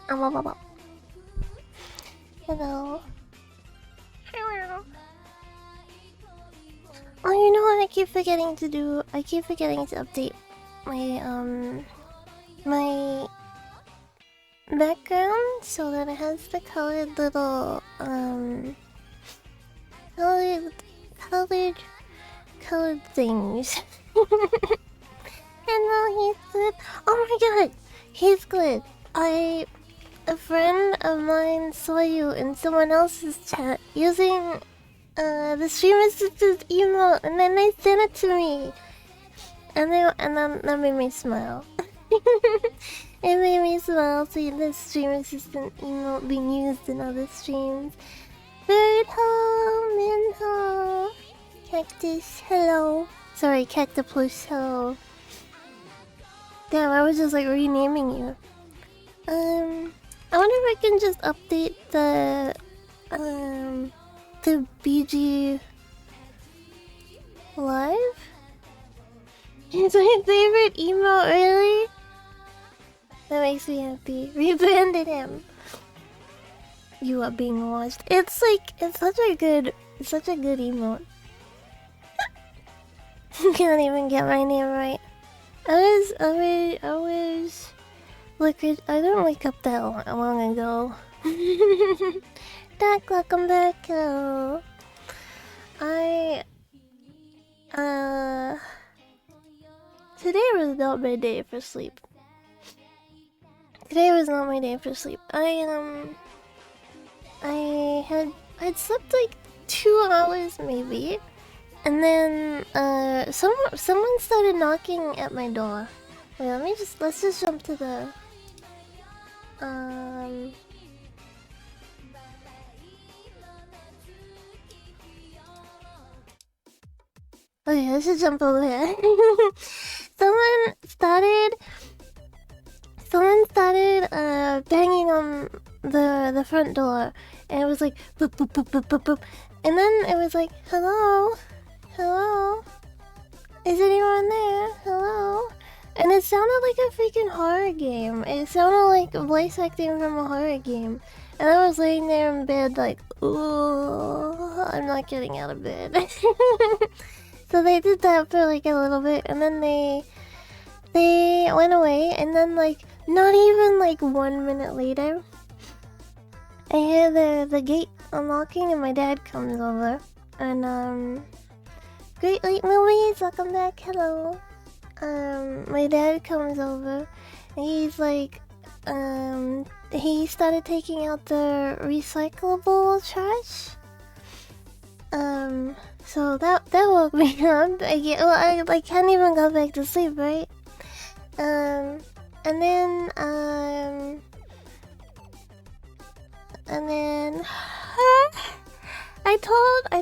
Hello. Hello. Oh, you know what I keep forgetting to do? I keep forgetting to update my background so that it has the colored little colored colored colored things. Hello, Heathcliff. Oh my god, Heathcliff. A friend of mine saw you in someone else's chat using the stream assistant's emote, and then they sent it to me, and then that made me smile. It made me smile seeing the stream assistant emote being used in other streams. Bird home, Minho, Cactus, hello. Sorry, Cactopus, hello. Damn, I was just like renaming you. I wonder if I can just update the BG Live? It's my favorite emote, really? That makes me happy. Rebranded him. You are being watched. It's such a good emote. Can't even get my name right. I was liquid. I didn't wake up that long ago. Doc, welcome back. Hello. Today was not my day for sleep. Today was not my day for sleep. I'd slept like 2 hours maybe, and then someone started knocking at my door. Wait, let's just jump to the okay, let's just jump over here. Someone started banging on the front door, and it was like boop boop boop boop boop boop, and then it was like hello, is anyone there? Hello. And it sounded like a freaking horror game. It sounded like voice acting from a horror game. And I was laying there in bed like, ooh, I'm not getting out of bed. So they did that for like a little bit, and then they went away, and then like not even like 1 minute later, I hear the gate unlocking, and my dad comes over, and Great Late Movies, welcome back, hello. My dad comes over, and he's like, he started taking out the recyclable trash. So that woke me up. I can't even go back to sleep, right? And then I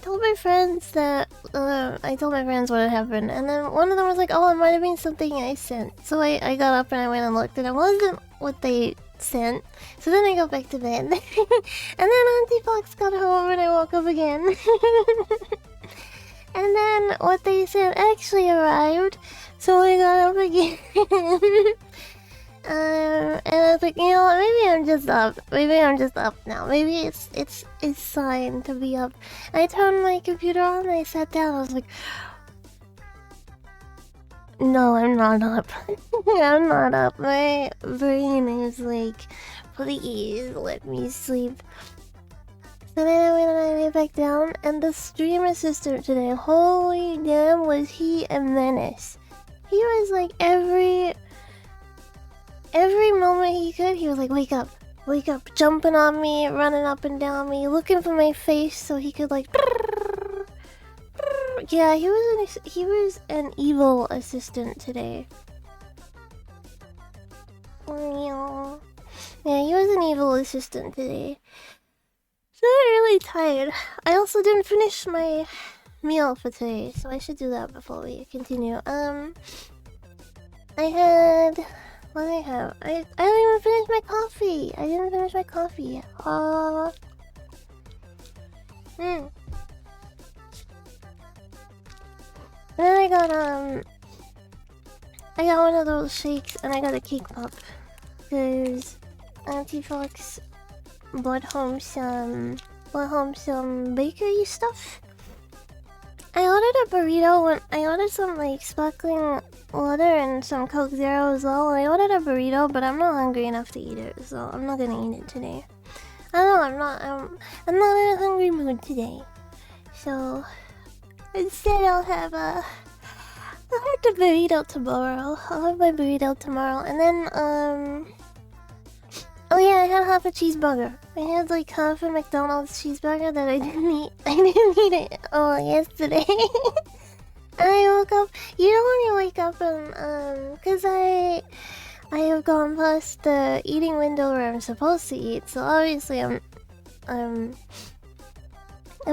told my friends that I told my friends what had happened, and then one of them was like, "Oh, it might have been something I sent." So I got up and I went and looked, and it wasn't what they sent. So then I got back to bed, and then Auntie Fox got home and I woke up again. And then what they sent actually arrived, so I got up again. And I was like, you know what, maybe I'm just up. Maybe I'm just up now. Maybe it's fine to be up. I turned my computer on and I sat down. I was like, no, I'm not up. I'm not up. My brain is like, please let me sleep. So then I went and I lay back down, and the stream assistant today, holy damn, was he a menace. He was like every moment he could, he was like, wake up, jumping on me, running up and down me, looking for my face so he could like yeah, he was an evil assistant today. Yeah, he was an evil assistant today. So I'm really tired. I also didn't finish my meal for today, so I should do that before we continue. I had... What did I have? I didn't even finish my coffee! I didn't finish my coffee yet. Then I got one of those shakes, and I got a cake pop. Cause Auntie Fox brought home some bakery stuff. I ordered a burrito when I ordered some like sparkling water and some Coke Zero as well. I ordered a burrito, but I'm not hungry enough to eat it, so I'm not gonna eat it today. I know I'm not in a hungry mood today. So instead I'll have the burrito tomorrow. I'll have my burrito tomorrow, and then oh yeah, I had half a cheeseburger. I had like half a McDonald's cheeseburger that I didn't eat. I didn't eat it yesterday. And I woke up. You know when you wake up and cause I have gone past the eating window where I'm supposed to eat, so obviously I'm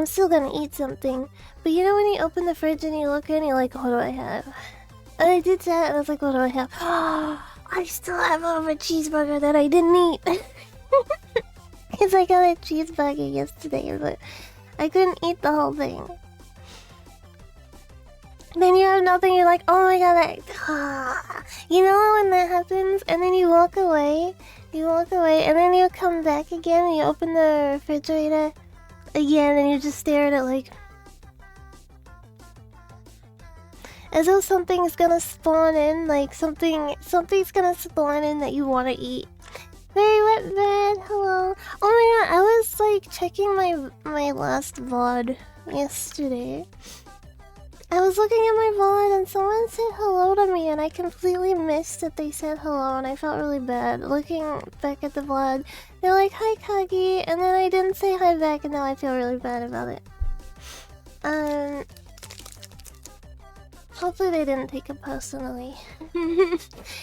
still gonna eat something. But you know when you open the fridge and you look in, you're like, what do I have? And I did that, and I was like, what do I have? I still have a cheeseburger that I didn't eat. Because I got a cheeseburger yesterday, but I couldn't eat the whole thing. Then you have nothing, you're like, oh my god, you know when that happens, and then you walk away, and then you come back again, and you open the refrigerator again, and you just stare at it like... as though something's gonna spawn in, like something's gonna spawn in that you want to eat. Very wet bed, hello. Oh my god, I was like checking my last VOD yesterday. I was looking at my VOD and someone said hello to me and I completely missed that they said hello and I felt really bad. Looking back at the VOD, they're like, hi Kagi, and then I didn't say hi back and now I feel really bad about it. Hopefully they didn't take it personally. Yeah,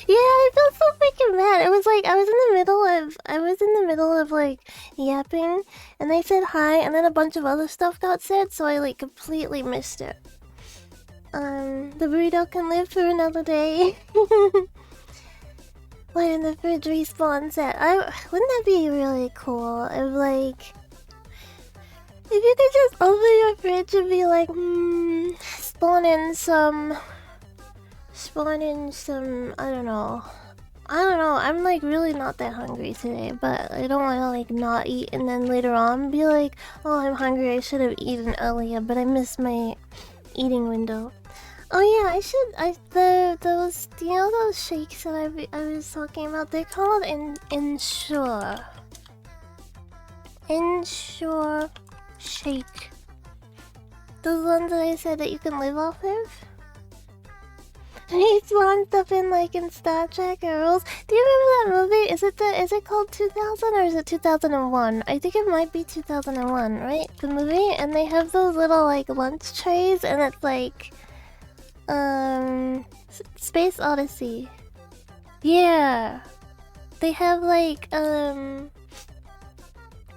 I felt so freaking bad. It was like I was in the middle of like yapping and they said hi and then a bunch of other stuff got said, so I like completely missed it. The burrito can live for another day. When in the fridge respawns at wouldn't that be really cool if like if you could just open your fridge and be like, spawn in some, I don't know, I'm like really not that hungry today, but I don't want to like not eat and then later on be like, oh I'm hungry, I should have eaten earlier, but I missed my eating window. Oh yeah, those, you know those shakes that I was talking about, they're called Ensure Shake. Those ones that I said that you can live off of? And he spawned stuff in like in Star Trek or Rules. Do you remember that movie? Is it called 2000 or is it 2001? I think it might be 2001, right? The movie? And they have those little like lunch trays and it's like Space Odyssey. Yeah. They have like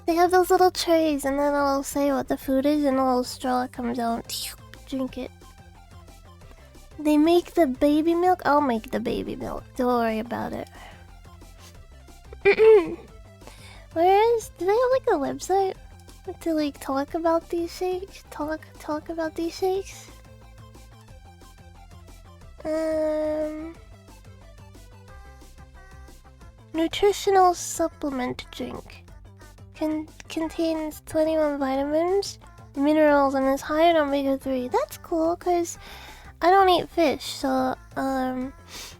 they have those little trays and then it'll say what the food is and a little straw comes out. Drink it. They make the baby milk? I'll make the baby milk. Don't worry about it. Do they have like a website to like talk about these shakes? Talk about these shakes? Nutritional supplement drink. Contains 21 vitamins, minerals, and is high in omega-3. That's cool, cause I don't eat fish, so if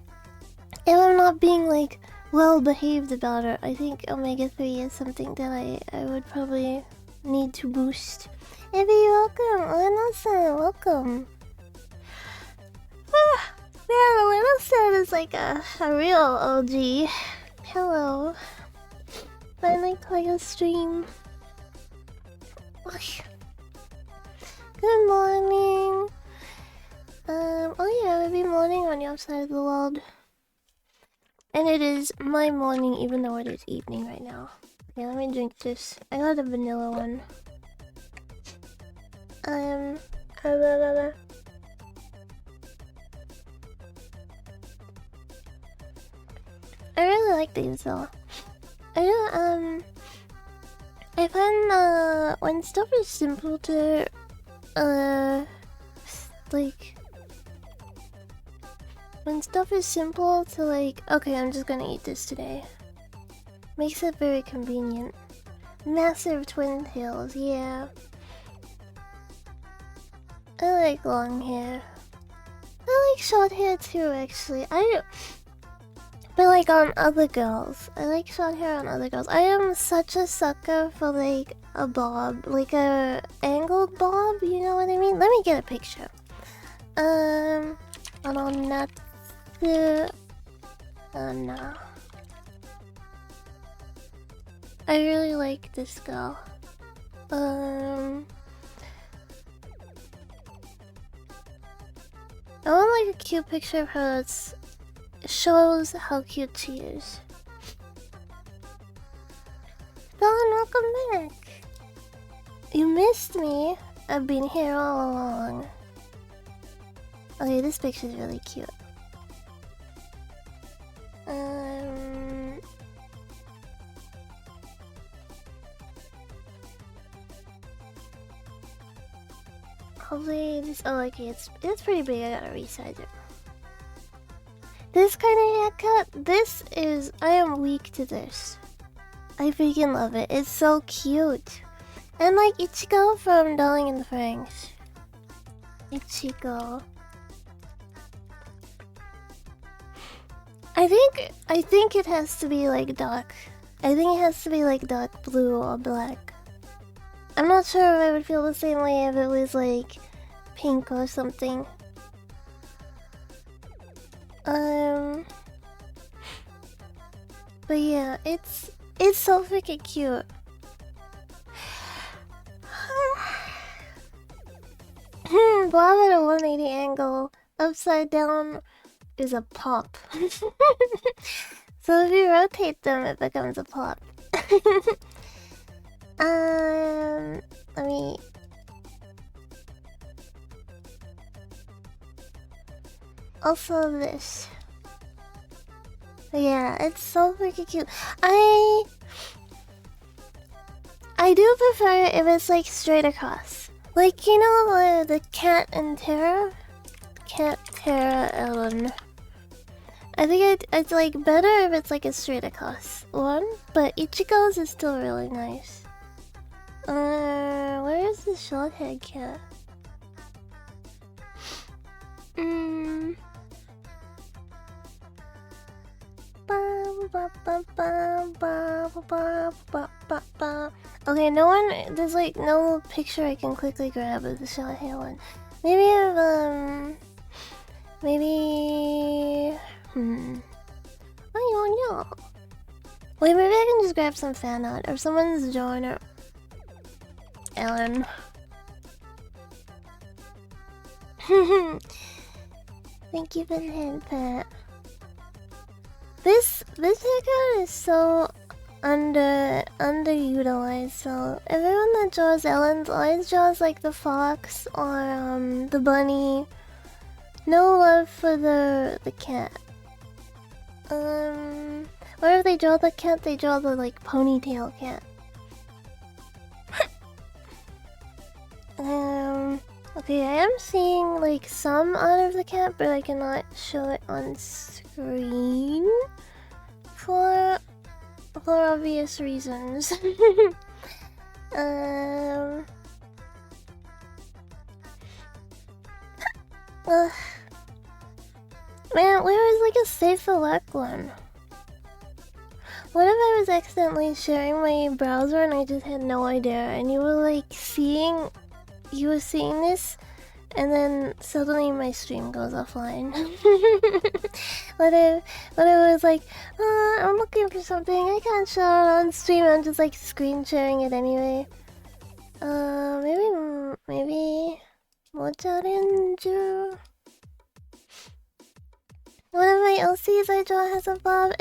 I'm not being like well behaved about it, I think omega-3 is something that I would probably need to boost. Evie, welcome. Lena-san, welcome. Yeah, Lena-san is like a real OG. Hello. Finally playing a stream. Good morning. Oh yeah, it'd be morning on your side of the world. And it is my morning even though it is evening right now. Okay, let me drink this. I got a vanilla one. I really like these though. I find when stuff is simple to like when stuff is simple to like, okay, I'm just gonna eat this today. Makes it very convenient. Massive twin tails, yeah. I like long hair. I like short hair too, actually. But like on other girls. I like short hair on other girls. I am such a sucker for like a bob. Like a angled bob, you know what I mean? Let me get a picture. I don't know. No. I really like this girl. I want like a cute picture of her that shows how cute she is. Dawn, welcome back. You missed me. I've been here all along. Okay, this picture's really cute. Hopefully this. Oh, okay, it's pretty big. I gotta resize it. This kind of haircut. This is. I am weak to this. I freaking love it. It's so cute. And like Ichigo from Darling in the Franxx. Ichigo. I think it has to be like dark. I think it has to be like dark blue or black. I'm not sure if I would feel the same way if it was like pink or something. But yeah, it's so freaking cute. Bob at a 180 angle, upside down is a pop. So if you rotate them, it becomes a pop. Let me. Also this. But yeah, it's so freaking cute. I do prefer it if it's like straight across. Like, you know, the Cat and Terra? Cat, Terra, Ellen. I think it's like better if it's like a straight across one, but Ichigo's is still really nice. Where is the short haired cat? Okay, no one. There's like no picture I can quickly grab of the short hair one. Maybe if maybe. I don't know. Wait, maybe I can just grab some fan art or someone's drawing her. Ellen. Thank you for the hand pat. This haircut is so underutilized. So everyone that draws Ellen's always draws like the fox or the bunny. No love for the cat. Or if they draw the cat, they draw the like ponytail cat. Okay, I am seeing like some out of the cat, but I cannot show it on screen for obvious reasons. Man, where is like a safe select one? What if I was accidentally sharing my browser and I just had no idea, and you were like seeing this, and then suddenly my stream goes offline? What if it was like, I'm looking for something, I can't show it on stream, I'm just like screen sharing it anyway. Maybe Mocharenju. One of my LCs I draw has a Bob.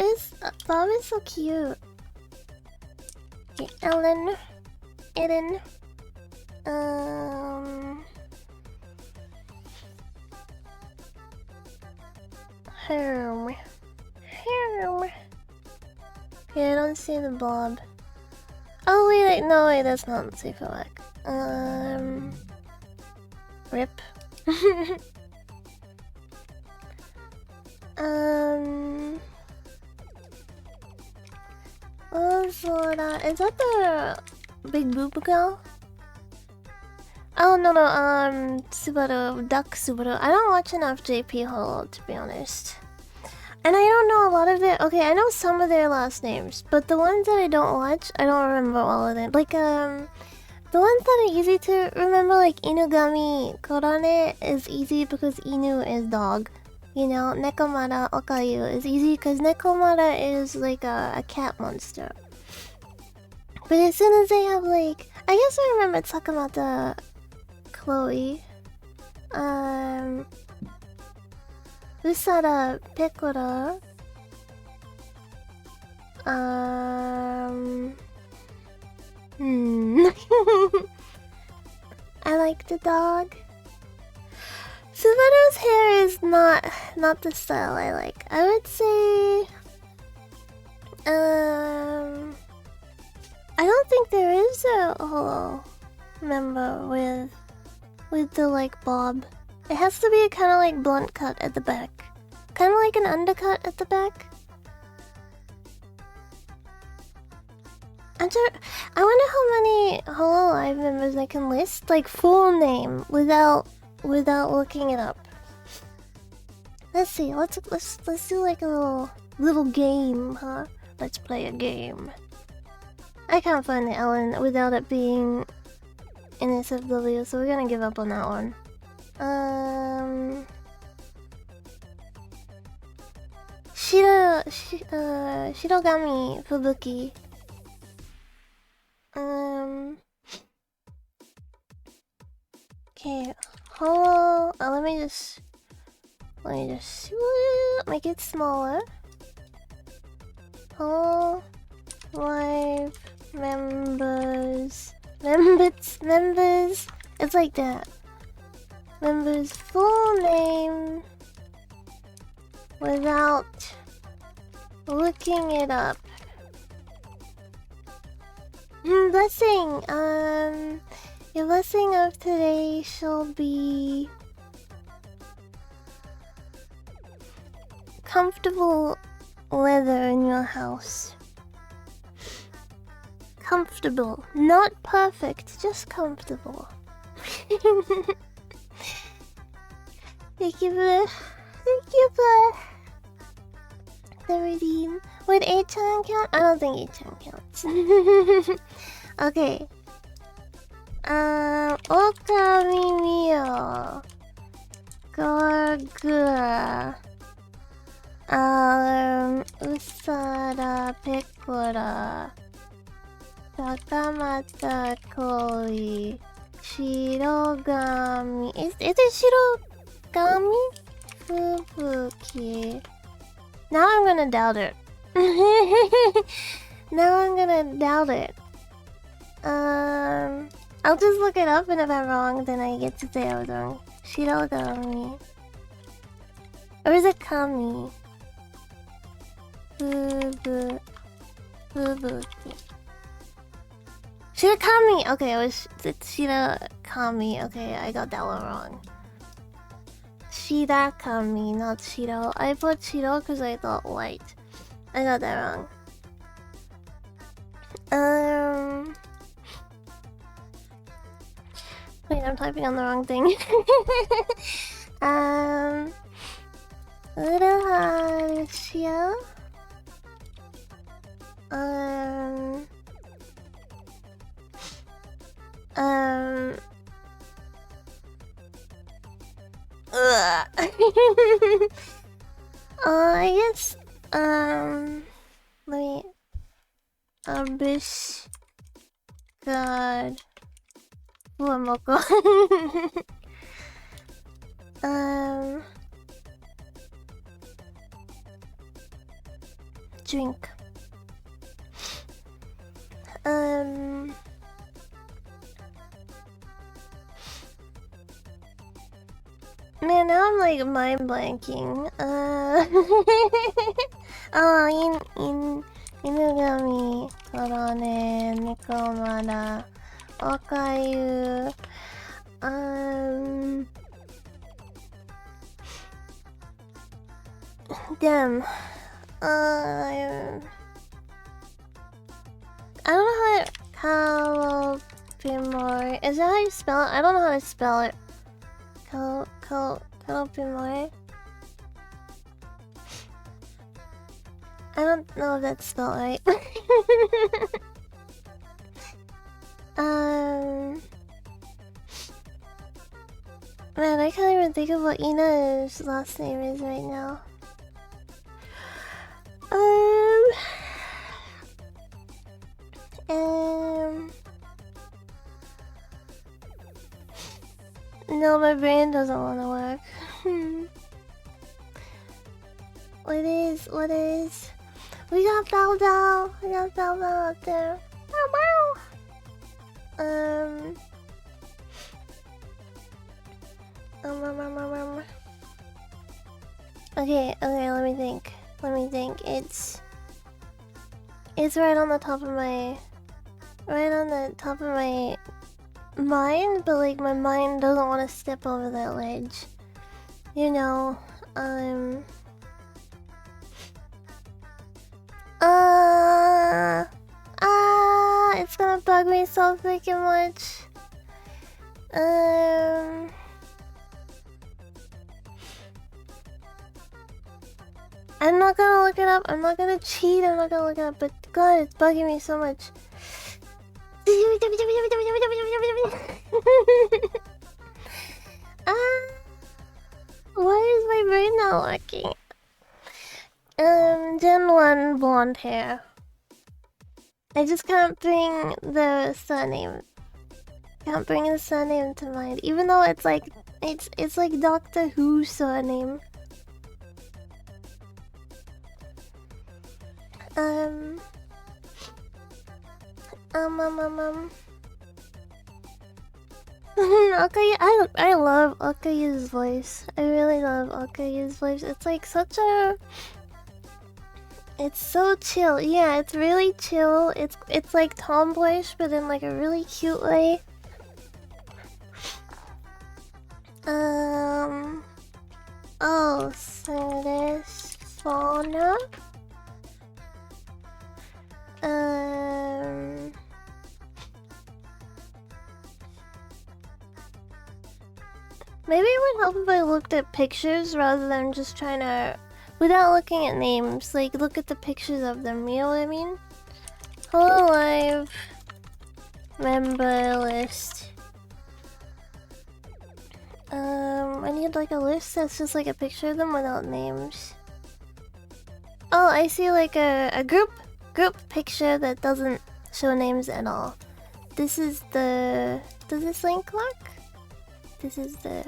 Bob is so cute. Okay, Ellen. Herm. Okay, I don't see the Bob. Oh wait, no wait, that's not safe for work. Rip. Sora. Is that the big boob girl? Oh no no, Subaru, Duck Subaru. I don't watch enough JP Hollow to be honest. And I don't know a lot of their. Okay, I know some of their last names, but the ones that I don't watch, I don't remember all of them. Like the ones that are easy to remember, like Inugami Korane, is easy because Inu is dog. You know, Nekomara Okayu is easy because Nekomara is like a cat monster. But as soon as they have like, I guess I remember Sakamata Chloe. Usada Pekora. I like the dog. Subaru's hair is not the style I like. I would say I don't think there is a Holo member with the like bob. It has to be a kind of like blunt cut at the back. Kind of like an undercut at the back. I wonder how many Hololive members I can list, like full name, without looking it up. Let's see. Let's do like a little game, huh? Let's play a game. I can't find the Ellen without it being in SFW, so we're gonna give up on that one. Shirogami Fubuki. Okay, Holo. Let me just make it smaller. Holo Live members. It's like that. Members' full name without looking it up. Blessing. Your blessing of today shall be comfortable weather in your house. Comfortable, not perfect, just comfortable. Thank you for the redeem. Would 8chan count? I don't think 8chan counts. Okay. Okami Mio. Gorgura. Usada Pekora. Sakamata Koi. Shirogami. Is it Shirogami? Fubuki. Now I'm gonna doubt it. I'll just look it up, and if I'm wrong, then I get to say I was wrong. Shirogami. Or is it Kami? Fubuki. Shirakami! Okay, it's Shirakami. Okay, I got that one wrong. Shirakami, not Shiro. I put Shiro because I thought white. I got that wrong. Wait, I'm typing on the wrong thing. Urahashia. I guess, let me, Abyss God, Fuamoko. Drink. Man, now I'm like mind blanking. Inugami, Korone, Nikomara, Okayu, damn. I don't know how to... Calopimore. Is that how you spell it? I don't know how to spell it. Calopimore. I don't know if that's spelled right. Man, I can't even think of what Ina's last name is right now. No, my brain doesn't want to work. What is? We got Bow Dow. We got Bow Dow out there. Bow Bow. Okay, let me think. It's right on the top of my mind, but like my mind doesn't want to step over that ledge. You know, it's gonna bug me so freaking much. I'm not gonna look it up. I'm not gonna cheat. I'm not gonna look it up. But God, it's bugging me so much. Why is my brain not working? Gen 1 blonde hair. I just can't bring the surname. Can't bring the surname to mind, even though it's like Doctor Who's surname. Okay, I love Okayu's voice. I really love Okayu's voice. It's like such a... It's so chill. Yeah, it's really chill. It's like tomboyish, but in like a really cute way. Oh, so there's Fauna. Maybe it would help if I looked at pictures rather than just trying to... Without looking at names, like look at the pictures of them, you know what I mean? Hello Live member list. I need like a list that's just like a picture of them without names. Oh, I see like a group picture that doesn't show names at all. This is the... Does this link work? This is the...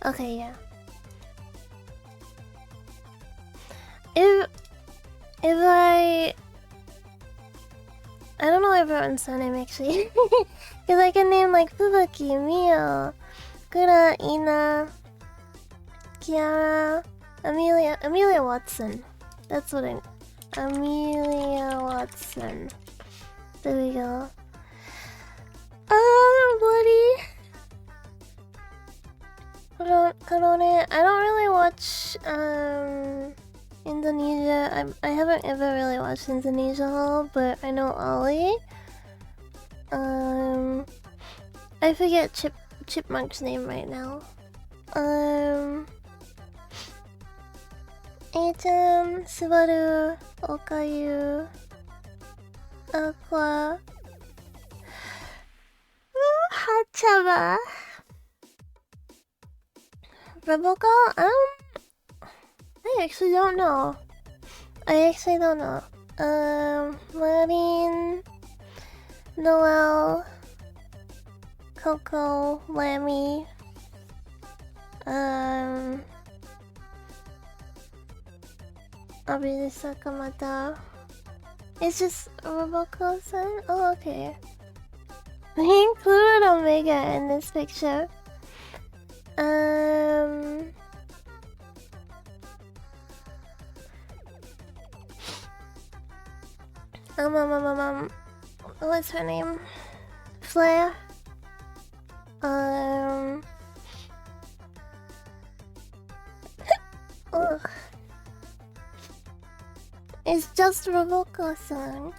Okay, yeah. If I don't know everyone's surname actually. Cause I can name like Fubuki, Mio, Kura, Ina, Kiara, Amelia Watson. That's what I... Amelia Watson. There we go. Oh, bloody. Karone. I don't really watch Indonesia. I haven't ever really watched Indonesia Hall, but I know Ollie. I forget Chipmunk's name right now. Aitan, Subaru, Okayu, Aqua, Hachaba, Rebecca. I actually don't know. Marine, Noel, Coco, Lammy, Abiri Sakamata. It's just Rebecca-san? Oh, okay. He included Omega in this picture. What's her name? Flair? Ugh. It's just Roboco-san.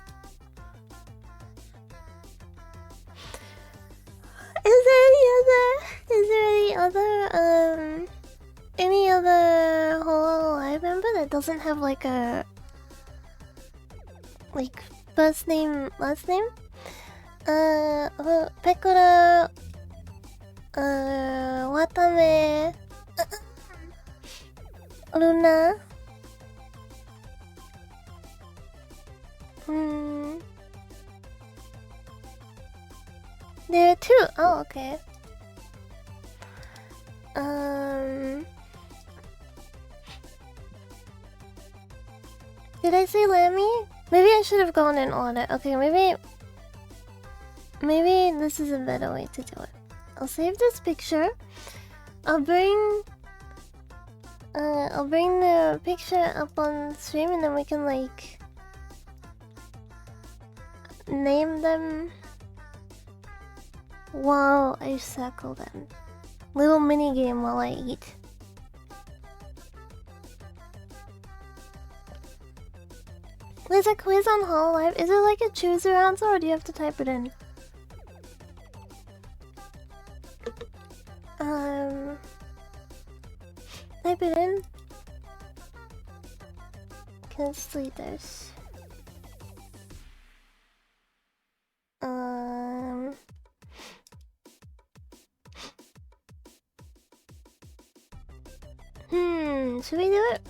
Is there any other Hololive member that doesn't have like a first name, last name? Pekora, Watame, Luna. There are two. Oh, okay. Did I say Lammy? Maybe I should have gone in order. Okay, maybe this is a better way to do it. I'll save this picture. I'll bring the picture up on stream, and then we can like name them while I circle them. Little mini game while I eat. There's a quiz on Hololive. Is it like a choose your answer, or do you have to type it in? Type it in. Let's delete this. Should we do it?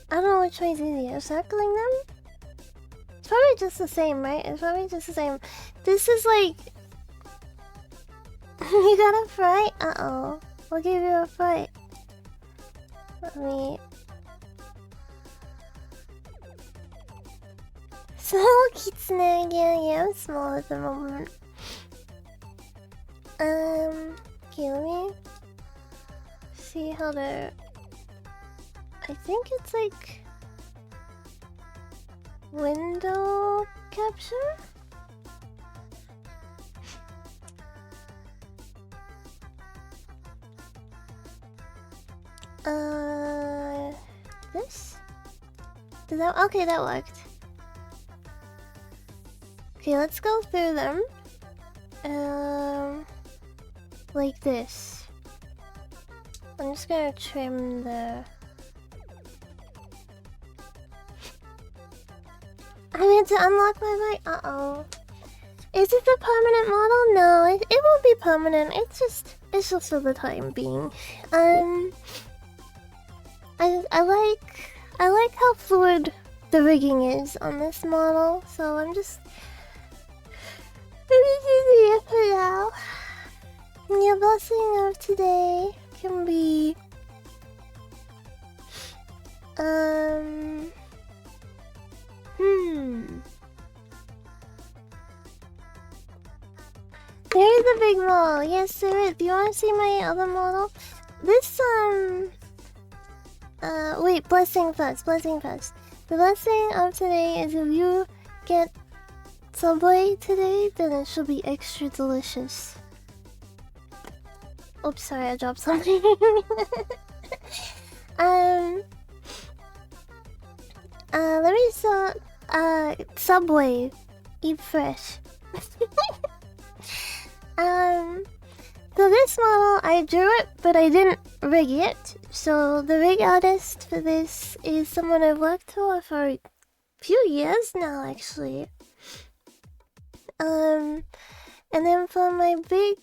I don't know which way is easier. Circling them? It's probably just the same, right? It's probably just the same. This is like... You got a fright? Uh-oh. We'll give you a fright. Let me... Small kitsune again. Yeah, I'm small at the moment. Okay, let me... see how to... I think it's like... window capture? This? Did that... okay, that worked. Okay, let's go through them. Like this. I'm just gonna trim the... I meant to unlock my mic. Uh-oh. Is it the permanent model? No, it won't be permanent. It's just for the time being. I like how fluid the rigging is on this model, so I'm just using it for now. Your blessing of today can be There's the big model. Yes, there is. Do you want to see my other model? This wait, blessing first. The blessing of today is if you get Subway today, then it should be extra delicious. Oops, sorry, I dropped something. Let me Subway. Eat fresh. So this model, I drew it, but I didn't rig it. So the rig artist for this is someone I've worked for a few years now, actually. And then for my big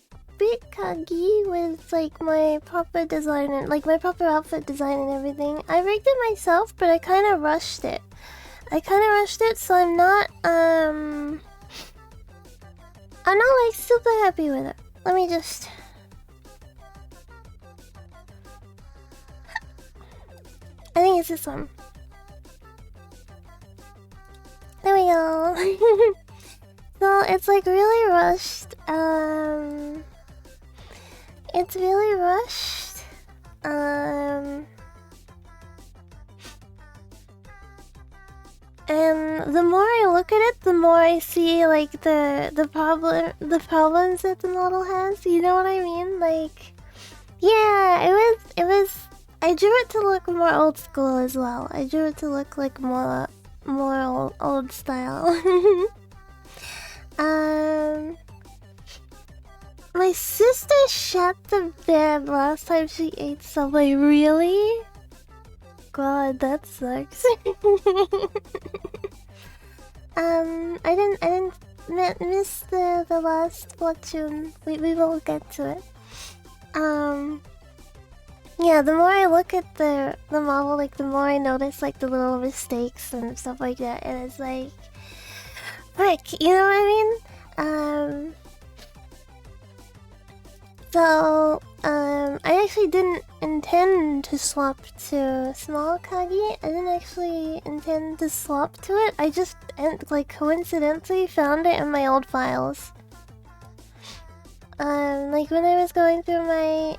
Kagi with like my proper design and like my proper outfit design and everything, I rigged it myself, but I kind of rushed it. So I'm not like super happy with it. Let me just... I think it's this one. There we go. So it's like really rushed. It's really rushed. And the more I look at it, the more I see like the problems that the model has. You know what I mean? Like, yeah, it was I drew it to look more old school as well. I drew it to look like more old style. My sister shut the bed last time she ate Subway. Really? God, that sucks. I didn't miss the last Splatoon. We will get to it. Yeah, the more I look at the model, like the more I notice like the little mistakes and stuff like that, and it's like, frick, you know what I mean? I actually didn't intend to swap to small Kagi. I didn't actually intend to swap to it. I just like coincidentally found it in my old files. Like when I was going through my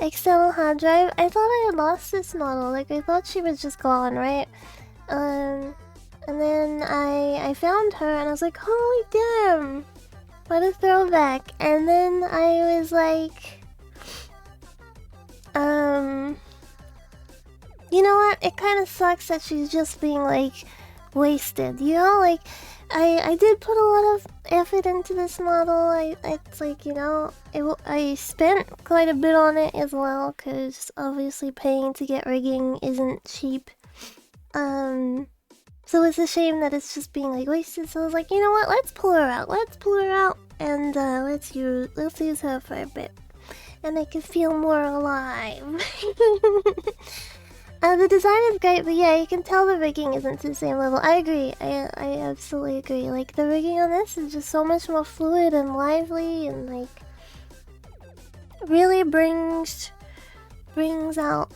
external hard drive, I thought I had lost this model. Like I thought she was just gone, right? And then I found her and I was like, holy damn! What a throwback. And then I was like, you know what? It kind of sucks that she's just being like wasted. You know, like I did put a lot of effort into this model. It's like, you know, I spent quite a bit on it as well, because obviously paying to get rigging isn't cheap. So it's a shame that it's just being like wasted. So I was like, you know what? Let's pull her out. And let's use her for a bit, and I can feel more alive. The design is great, but yeah, you can tell the rigging isn't to the same level. I agree. I absolutely agree. Like the rigging on this is just so much more fluid and lively, and like really brings out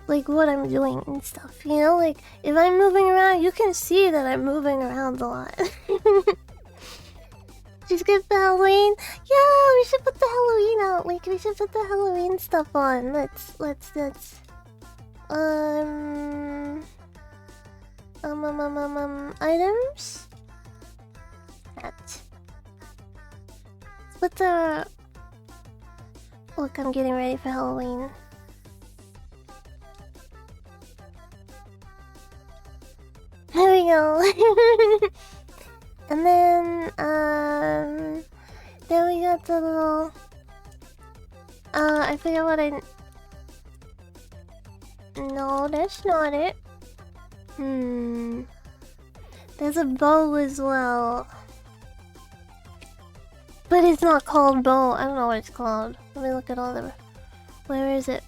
like what I'm doing and stuff. You know, like if I'm moving around, you can see that I'm moving around a lot. She's good for Halloween. Yeah, we should put the Halloween out. Like we should put the Halloween stuff on. Let's items. That. Let's put the. Look, I'm getting ready for Halloween. There we go. And then we got the little. I forget what I. No, that's not it. There's a bow as well. But it's not called bow. I don't know what it's called. Let me look at all the. Where is it?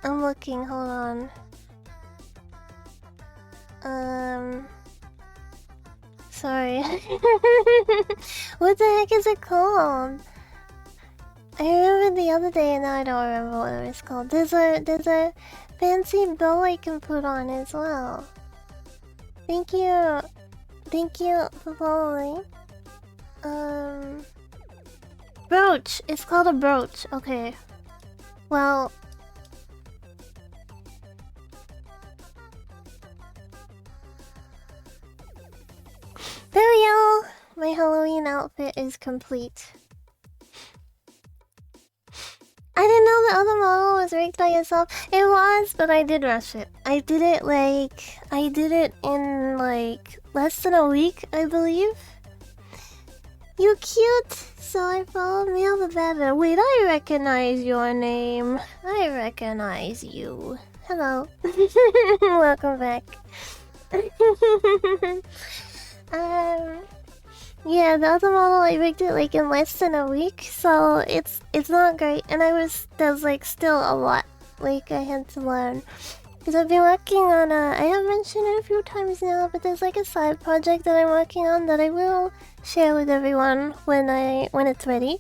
I'm looking, hold on. Sorry. What the heck is it called? I remember the other day and now I don't remember what it was called. There's a fancy bow I can put on as well. Thank you. Thank you for following. Brooch! It's called a brooch. Okay. Well. There we go! My Halloween outfit is complete. I didn't know the other model was rigged by yourself. It was, but I did rush it. I did it in like less than a week, I believe. You cute! So I followed me all the better. Wait, I recognize your name. I recognize you. Hello. Welcome back. Yeah, the other model I rigged it like in less than a week, so it's not great, and there's like still a lot like I had to learn. Because I've been working on I have mentioned it a few times now, but there's like a side project that I'm working on that I will share with everyone when it's ready.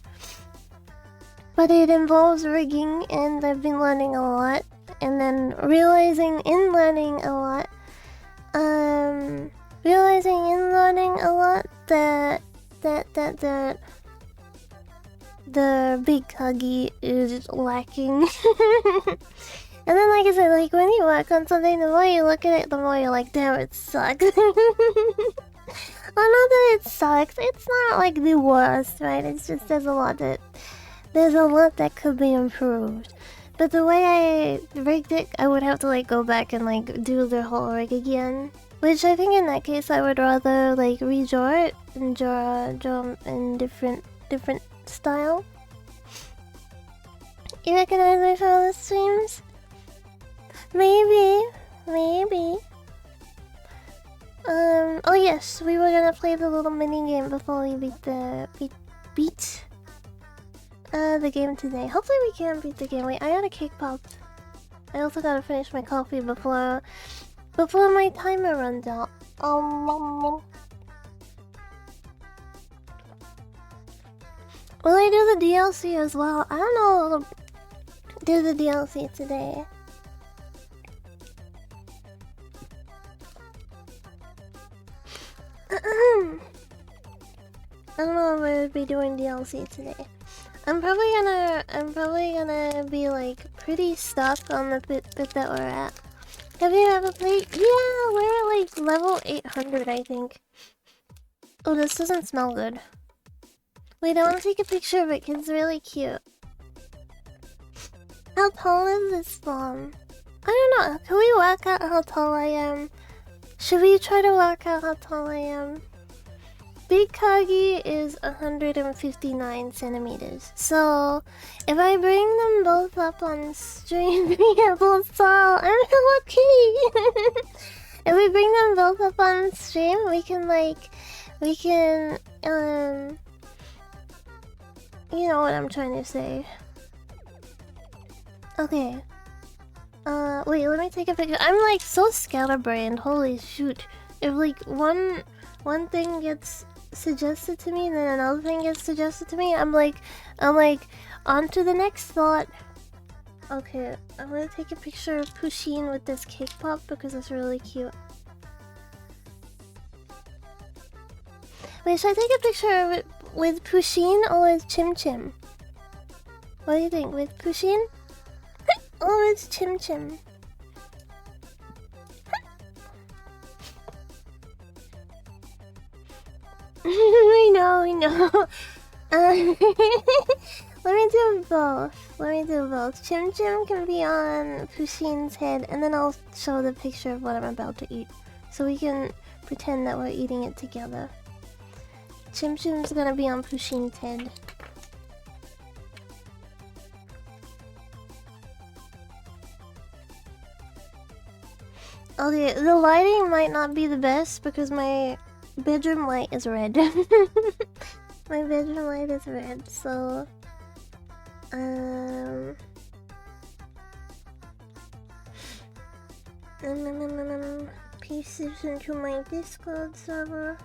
But it involves rigging, and I've been learning a lot, and then realizing in learning a lot that the big huggy is lacking. And then, like I said, like when you work on something, the more you look at it, the more you're like, damn, it sucks. Well, not that it sucks. It's not like the worst, right? It's just there's a lot that could be improved. But the way I rigged it, I would have to like go back and like do the whole rig again. Which I think in that case I would rather like redraw it and draw in different style. You recognize me from all the streams? Maybe. Oh yes, we were gonna play the little mini game before we beat the game today. Hopefully we can beat the game. Wait, I got a cake pop. I also gotta finish my coffee before my timer runs out. Will I do the DLC as well? I don't know. I'll do the DLC today. I don't know if I would be doing DLC today. I'm probably gonna be like pretty stuck on the bit that we're at. Have you ever played? Yeah, we're at like level 800, I think. Oh, this doesn't smell good. Wait, I want to take a picture of it because it's really cute. How tall is this bomb? I don't know. Can we work out how tall I am? Should we try to work out how tall I am? Big Kagi is 159 centimeters. So, if I bring them both up on stream, we are both tall. I'm Hello Kitty! If we bring them both up on stream, we can, you know what I'm trying to say. Okay. Wait, let me take a picture. I'm like so scatterbrained, holy shoot. If like one thing gets suggested to me and then another thing gets suggested to me, I'm like on to the next thought. Okay, I'm gonna take a picture of Pusheen with this cake pop because it's really cute. Wait, should I take a picture of it with Pusheen or with Chim Chim? What do you think, with Pusheen? Or with Chim Chim? We know. Let me do both. Chim Chim can be on Pusheen's head, and then I'll show the picture of what I'm about to eat. So we can pretend that we're eating it together. Chim Chim's gonna be on Pusheen's head. Okay, the lighting might not be the best because my bedroom light is red. My bedroom light is red, so paste this into my Discord server.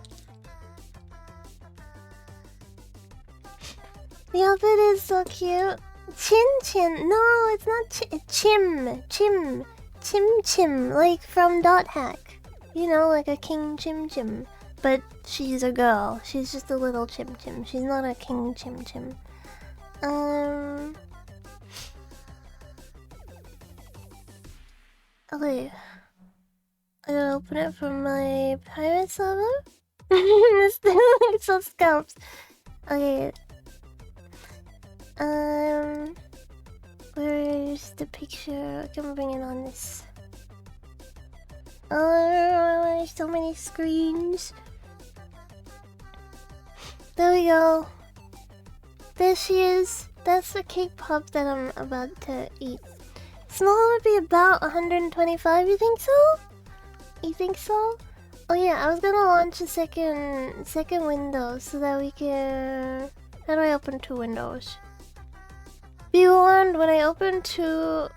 The outfit is so cute. Chin. No, it's not Chim. Chim, like from Dot Hack. You know, like a King Chim. But she's a girl. She's just a little Chim. She's not a King Chim. Okay. I gotta open it from my pirate server. This thing looks so scalps. Okay. Where's the picture? I can bring it on this. Oh, there's so many screens. There we go. There she is. That's the cake pop that I'm about to eat. Small would be about 125, you think so? Oh yeah, I was gonna launch a second window so that we can... How do I open two windows? Be warned, when I open two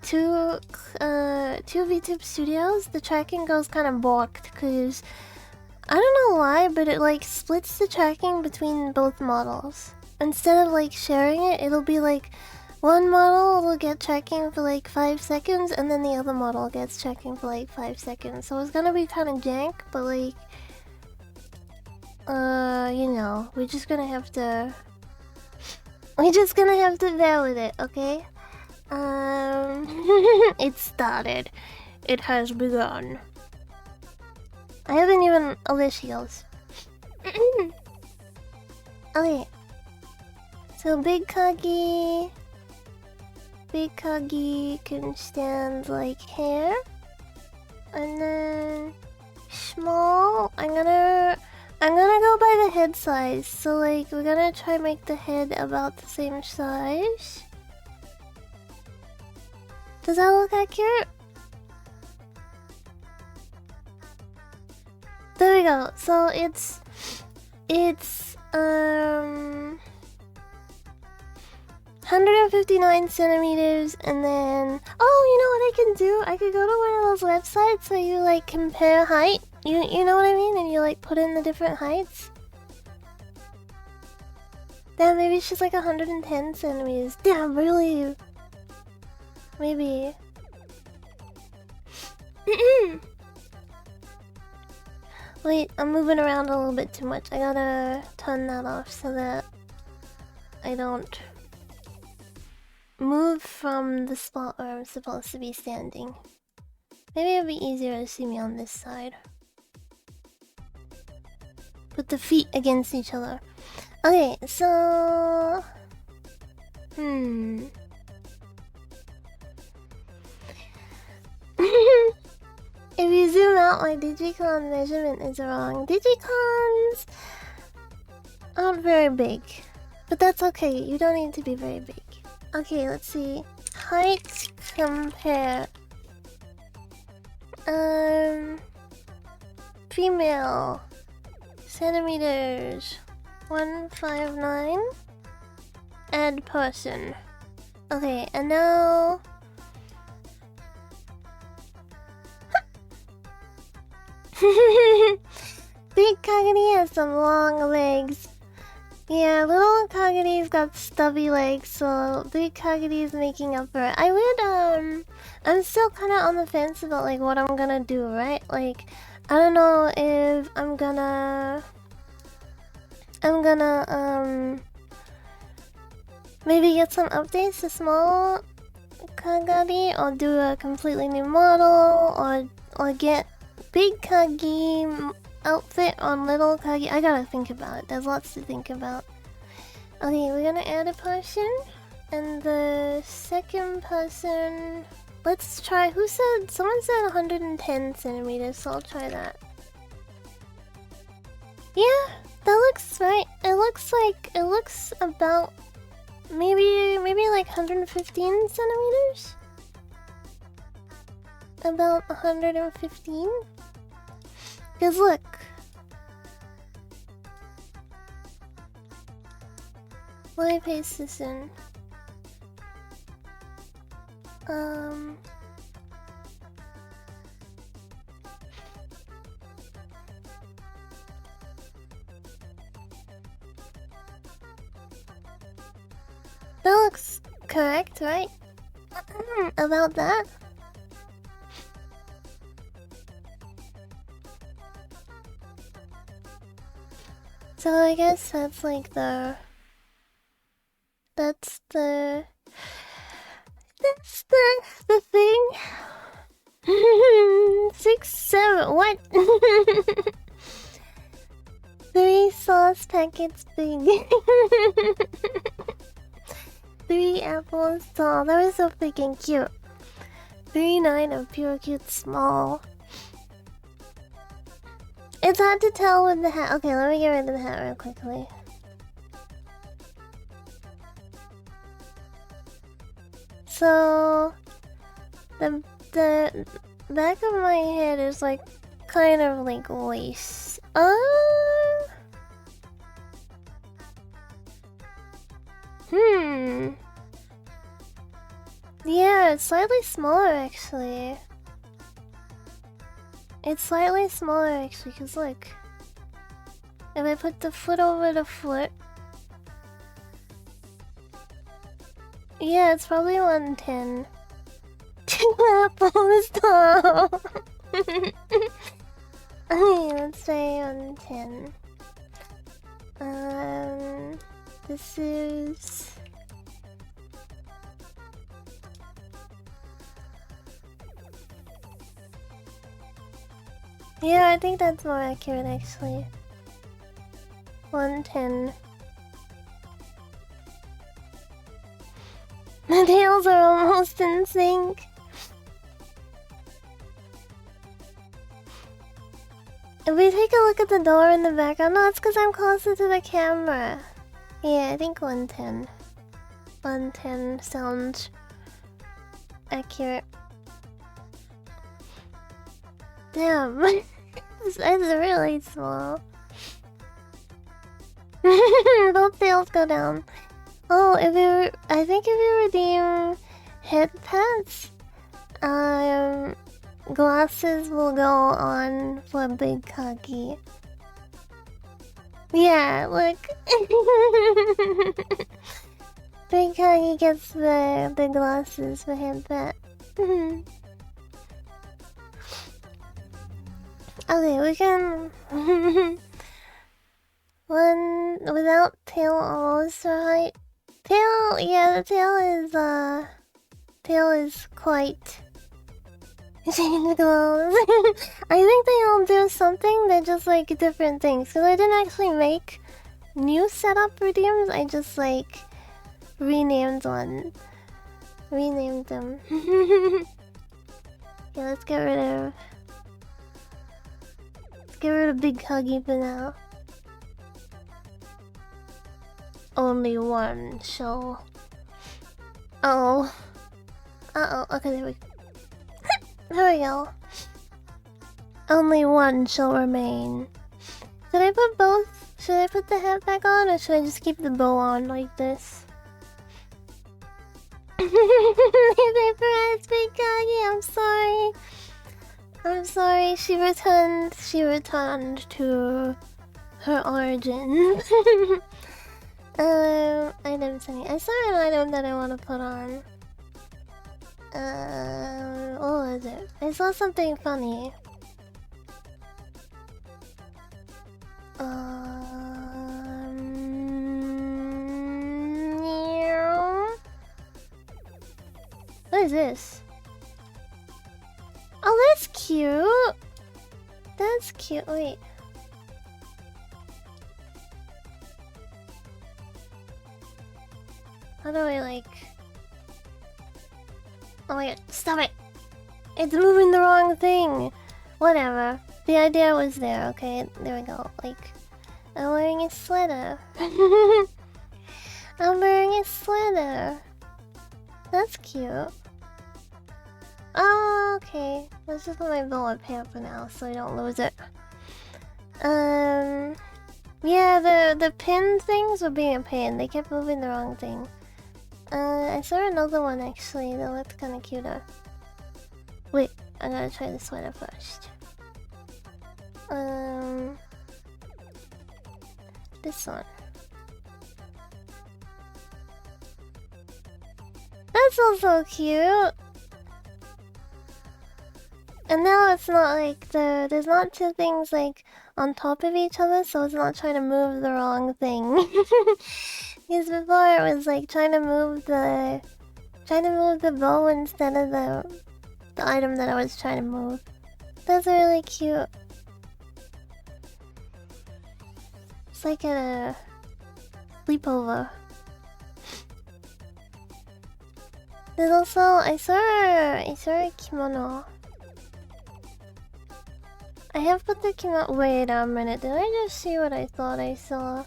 VTube Studios, the tracking goes kind of blocked because I don't know why, but it like splits the tracking between both models. Instead of like sharing it, it'll be like one model will get tracking for like 5 seconds and then the other model gets tracking for like 5 seconds. So it's gonna be kind of jank, but like you know, we're just gonna have to We're just gonna have to bear with it, okay? It started. It has begun. I haven't even... Oh, there she goes. Okay. So Big Kagi can stand like here. And then... Small... I'm gonna go by the head size. So like, we're gonna try make the head about the same size. Does that look accurate? There we go. So it's 159 centimeters, and then you know what I can do? I could go to one of those websites where you like compare height. You know what I mean? And you like put in the different heights. Damn, maybe she's like 110 centimeters. Damn, really? Maybe. Wait, I'm moving around a little bit too much. I gotta turn that off so that I don't move from the spot where I'm supposed to be standing. Maybe it'll be easier to see me on this side. Put the feet against each other. Okay, so... If you zoom out, my Digicon measurement is wrong. Digicons aren't very big. But that's okay, you don't need to be very big. Okay, let's see. Height compare. Female. Centimeters. 159. Add person. Okay, and now... Big Kagami has some long legs. Yeah, little Kagame's got stubby legs, so Big Kagame's making up for it. I would, I'm still kind of on the fence about, like, what I'm gonna do, right? Like, I don't know if I'm gonna, maybe get some updates to small Kagami, or do a completely new model, or get Big Kagi outfit on little Kagi. I gotta think about it. There's lots to think about. Okay, we're gonna add a person. And the second person... Let's try... Who said... Someone said 110 centimeters, so I'll try that. Yeah, that looks right. It looks like... It looks about... Maybe like 115 centimeters? About 115? Because look. Let me paste this in. That looks correct, right? About that? So I guess that's like the... That's the thing. 6, 7, what? 3 sauce packets big. 3 apples tall. That was so freaking cute. 3/9 of pure cute small. It's hard to tell with the hat. Okay, let me get rid of the hat real quickly. So the back of my head is like kind of like lace. Yeah, it's slightly smaller actually. It's slightly smaller actually, cause look. If I put the foot over the foot. Yeah, it's probably 110. 2 apples tall. Okay, let's say 110. This is Yeah, I think that's more accurate actually. 110. The tails are almost in sync. If we take a look at the door in the background, no, it's because I'm closer to the camera. Yeah, I think 110. 110 sounds accurate. Damn, it's really small. Both tails go down. Oh, I think if you redeem hit pets, glasses will go on for Big Kagi. Yeah, look. Big Kagi gets the glasses for him pet. Okay, we can one without tail almost right. Tail, yeah, the tail is quite changed clothes. I think they all do something, they're just like different things. Cause I didn't actually make new setup redeems, I just like renamed one. Renamed them. Yeah, let's get rid of Big Huggy for now. Only one shall. Oh. Okay, there we go. Only one shall remain. Should I put both? Should I put the hat back on, or should I just keep the bow on like this? Big Kagi, I'm sorry. She returned to her origin. Item setting. I saw an item that I want to put on. What was it? I saw something funny. What is this? Oh, that's cute. That's cute. Wait. How do I like... Oh my god, stop it! It's moving the wrong thing! Whatever. The idea was there, okay? There we go. Like, I'm wearing a sweater. I'm wearing a sweater. That's cute. Oh, okay. Let's just put my bow up here for now so I don't lose it. Yeah, the pin things were being a pain. They kept moving the wrong thing. I saw another one actually that looked kinda cuter. Wait, I gotta try the sweater first. This one. That's also cute! And now it's not like there's not two things like on top of each other, so it's not trying to move the wrong thing. Because before it was like trying to move the bow instead of the item that I was trying to move. That's really cute. It's like at a sleepover. There's also I saw a kimono. I have put the kimono. Wait a minute, did I just see what I thought I saw?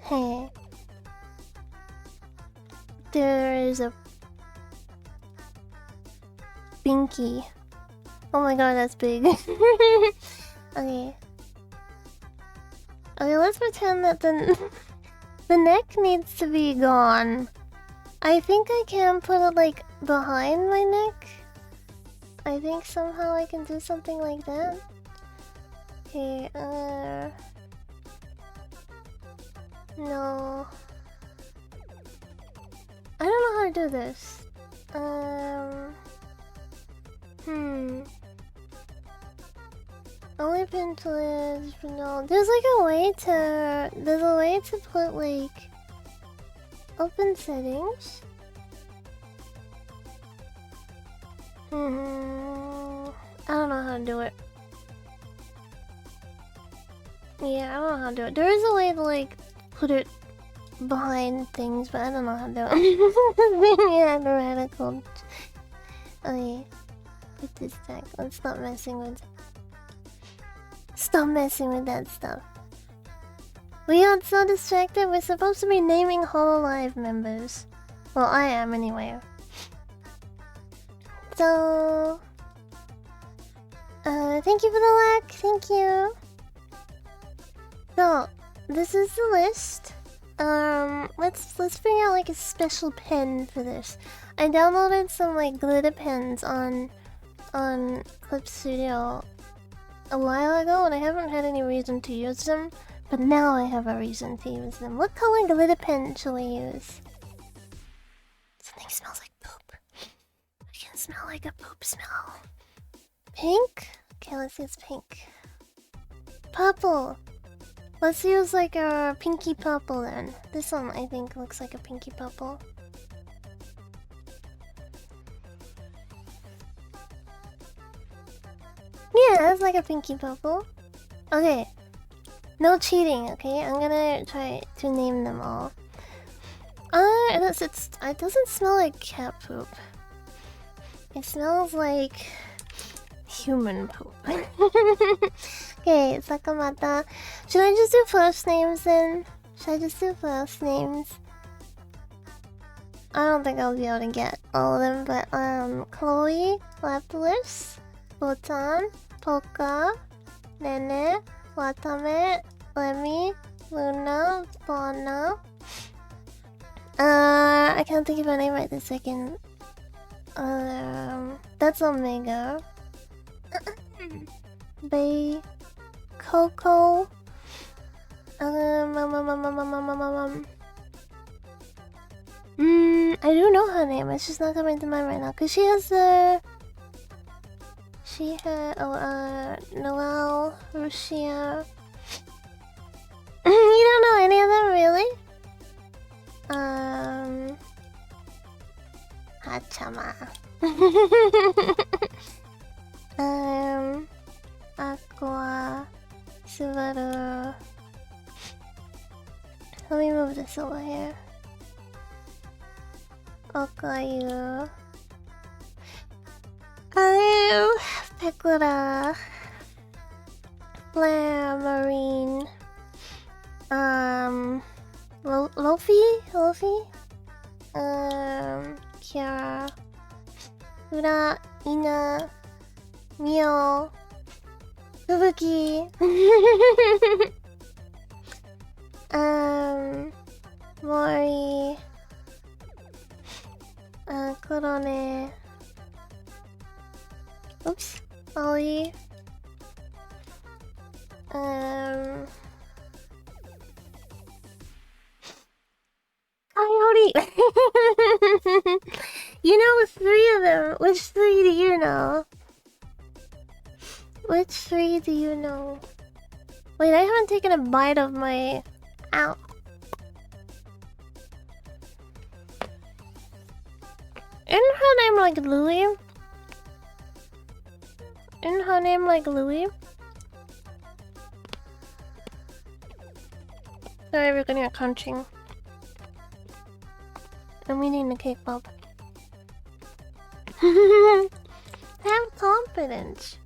Hey. There is a binky. Oh my god, that's big. Okay. Okay, let's pretend that the neck needs to be gone. I think I can put it like behind my neck. I think somehow I can do something like that. Okay, no. I don't know how to do this. Only pin to lids, no. There's a way to put like open settings. I don't know how to do it. Yeah, I don't know how to do it. There is a way to like put it behind things, but I don't know how to do it. Yeah, radical. Okay, put this back. Let's stop messing with. Stop messing with that stuff. We got so distracted. We're supposed to be naming Hololive members. Well, I am anyway. So, thank you for the like. Thank you. So, this is the list. Let's bring out like a special pen for this. I downloaded some like glitter pens on Clip Studio a while ago, and I haven't had any reason to use them. But now I have a reason to use them. What color glitter pen shall we use? Something smells like poop. I can smell like a poop smell. Pink? Okay, let's use pink. Purple. Let's use like a pinky purple then. This one I think looks like a pinky purple. Yeah, it's like a pinky purple. Okay. No cheating, okay? I'm gonna try to name them all. It doesn't smell like cat poop. It smells like human poop. Okay, Sakamata. Should I just do first names then? Should I just do first names? I don't think I'll be able to get all of them, but Chloe, Lapis, Botan, Polka, Nene, Watame, Lemmy, Luna, Fauna. I can't think of a name right this second. That's Omega. Bay, Coco. I do know her name. It's just not coming to mind right now. Cause she has Noelle, Rusia. You don't know any of them, really? Hachama. Aqua, Subaru. Let me move this over here. Okayu. Pekura. Blair, Marine. Lofi? Kiara. Ura, Ina. Mio. Fubuki. Mori. Kurone. Oops. Ollie. Coyote. You know 3 of them. Which 3 do you know? Which 3 do you know? Wait, I haven't taken a bite of my... Ow. Isn't her name like Louie? Isn't her name like Louie? Sorry, we're gonna get crunching. I'm eating the cake pop. Have confidence.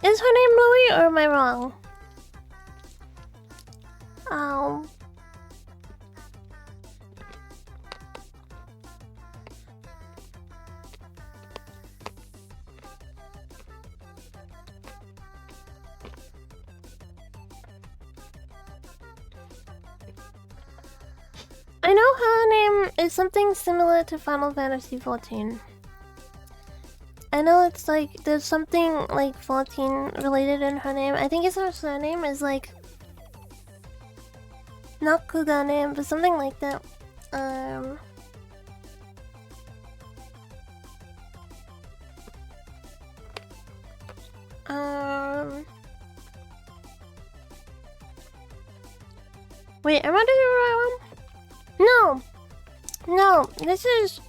Is her name Louie or am I wrong? Ow. I know her name is something similar to Final Fantasy XIV. I know it's like there's something like 14 related in her name. I think it's her surname is like not Kugane, but something like that. Wait, am I doing the right one? No! No, this is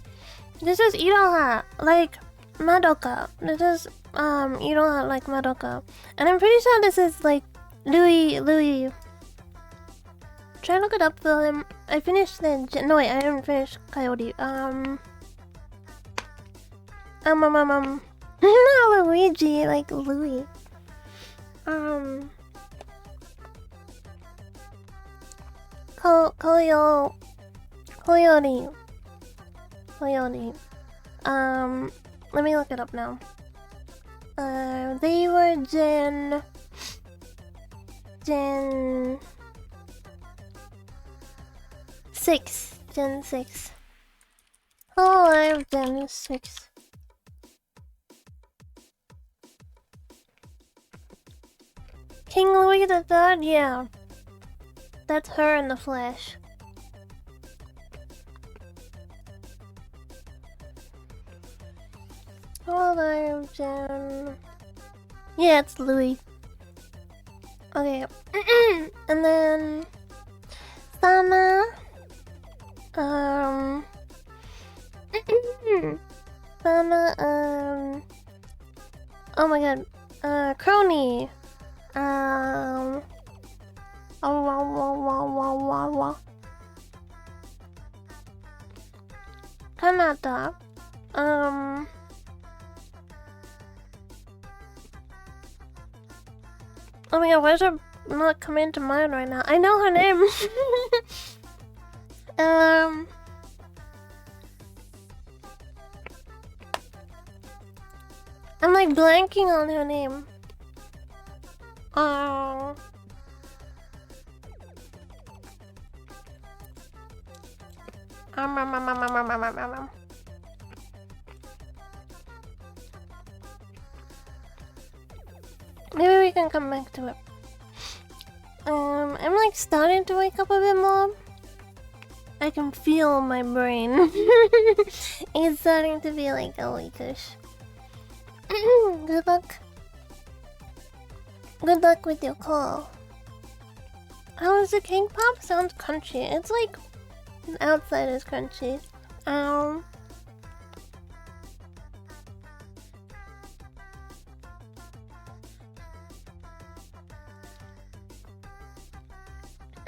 Iroha, like Madoka. This is Iroha like Madoka. And I'm pretty sure this is like Louis. Try to look it up for him. I finished the no wait, I didn't finish Coyote. No, Luigi, like Louis. Coyote. Let me look it up now. They were Gen 6. Gen 6. Oh, I'm Gen 6. King Louis the Third? Yeah. That's her in the flesh. Hold on, Jen. Yeah, it's Louis. Okay. And then Sana. Sana, oh my god. Crony. Kanata. Oh my god, why is her not coming to mind right now? I know her name. I'm like blanking on her name. Maybe we can come back to it. I'm like starting to wake up a bit more. I can feel my brain. It's starting to be like awakish. Good luck. Good luck with your call. How is the cake pop? Sounds crunchy. It's like outside is crunchy. I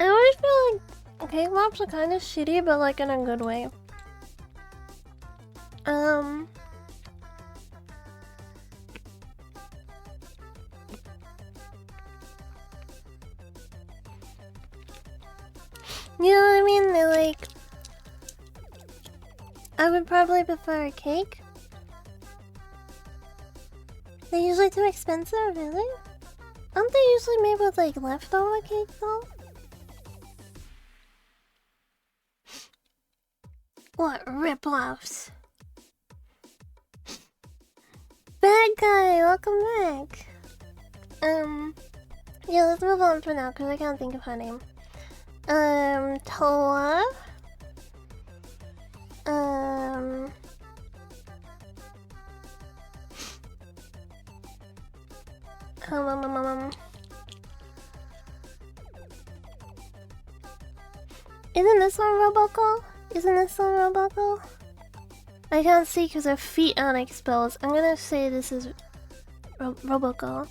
always feel like cake pops are kind of shitty, but like in a good way. You know what I mean? They're like... I would probably prefer a cake. They're usually too expensive, really? Aren't they usually made with like leftover cake though? What rip-offs? Bad guy, welcome back. Yeah, let's move on for now because I can't think of her name. Toa. Isn't this one Robocall? Isn't this one Robocall? I can't see because her feet aren't exposed. I'm gonna say this is Robocall.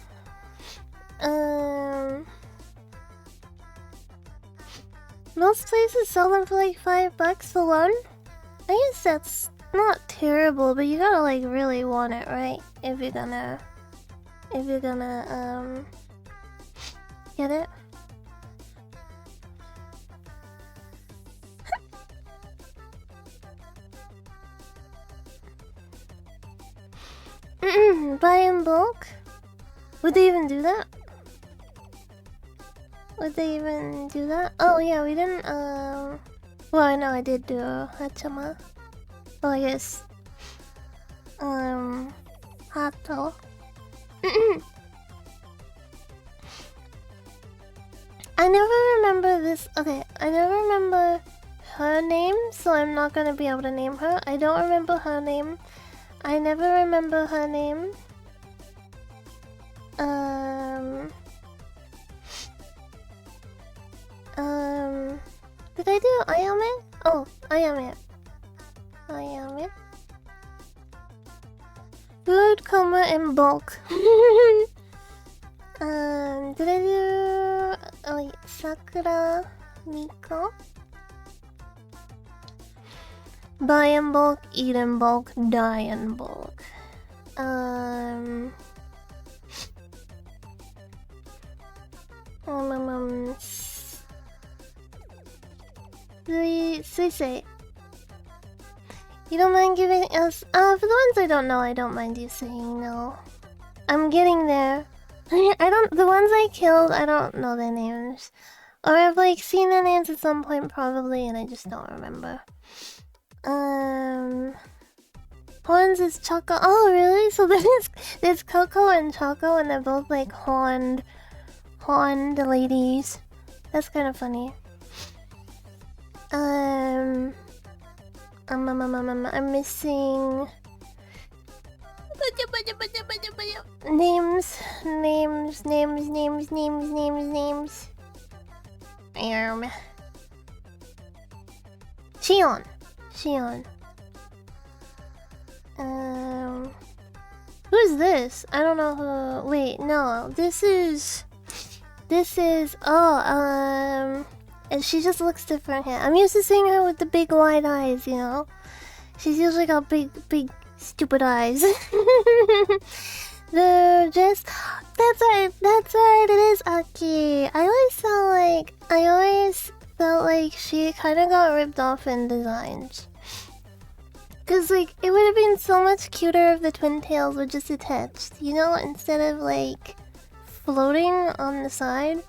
Most places sell them for like $5 for one. I guess that's not terrible, but you gotta like really want it, right? If you're gonna get it. Buy in bulk? Would they even do that? Would they even do that? Oh yeah, we didn't, well, I know I did do Hachama. Well, I guess, Hato. I never remember this, okay, I never remember her name, so I'm not gonna be able to name her. I don't remember her name. I never remember her name. bulk. Did I do... Oh wait, Sakura, Miko? Buy in bulk, eat in bulk, die in bulk. Suisei. You don't mind giving us... for the ones I don't know, I don't mind you saying no. I'm getting there. The ones I killed, I don't know their names. Or I've like seen their names at some point probably and I just don't remember. Horns is Choco. Oh really? So there's Coco and Choco and they're both like horned ladies. That's kind of funny. I'm missing names. Shion. Who's this? I don't know who. Wait, no. This is. And she just looks different here. I'm used to seeing her with the big wide eyes, you know? She's usually got big, stupid eyes. They're just... That's right, it is Aki. I always felt like she kind of got ripped off in designs. Cause like, it would have been so much cuter if the twin tails were just attached, you know? Instead of like, floating on the side.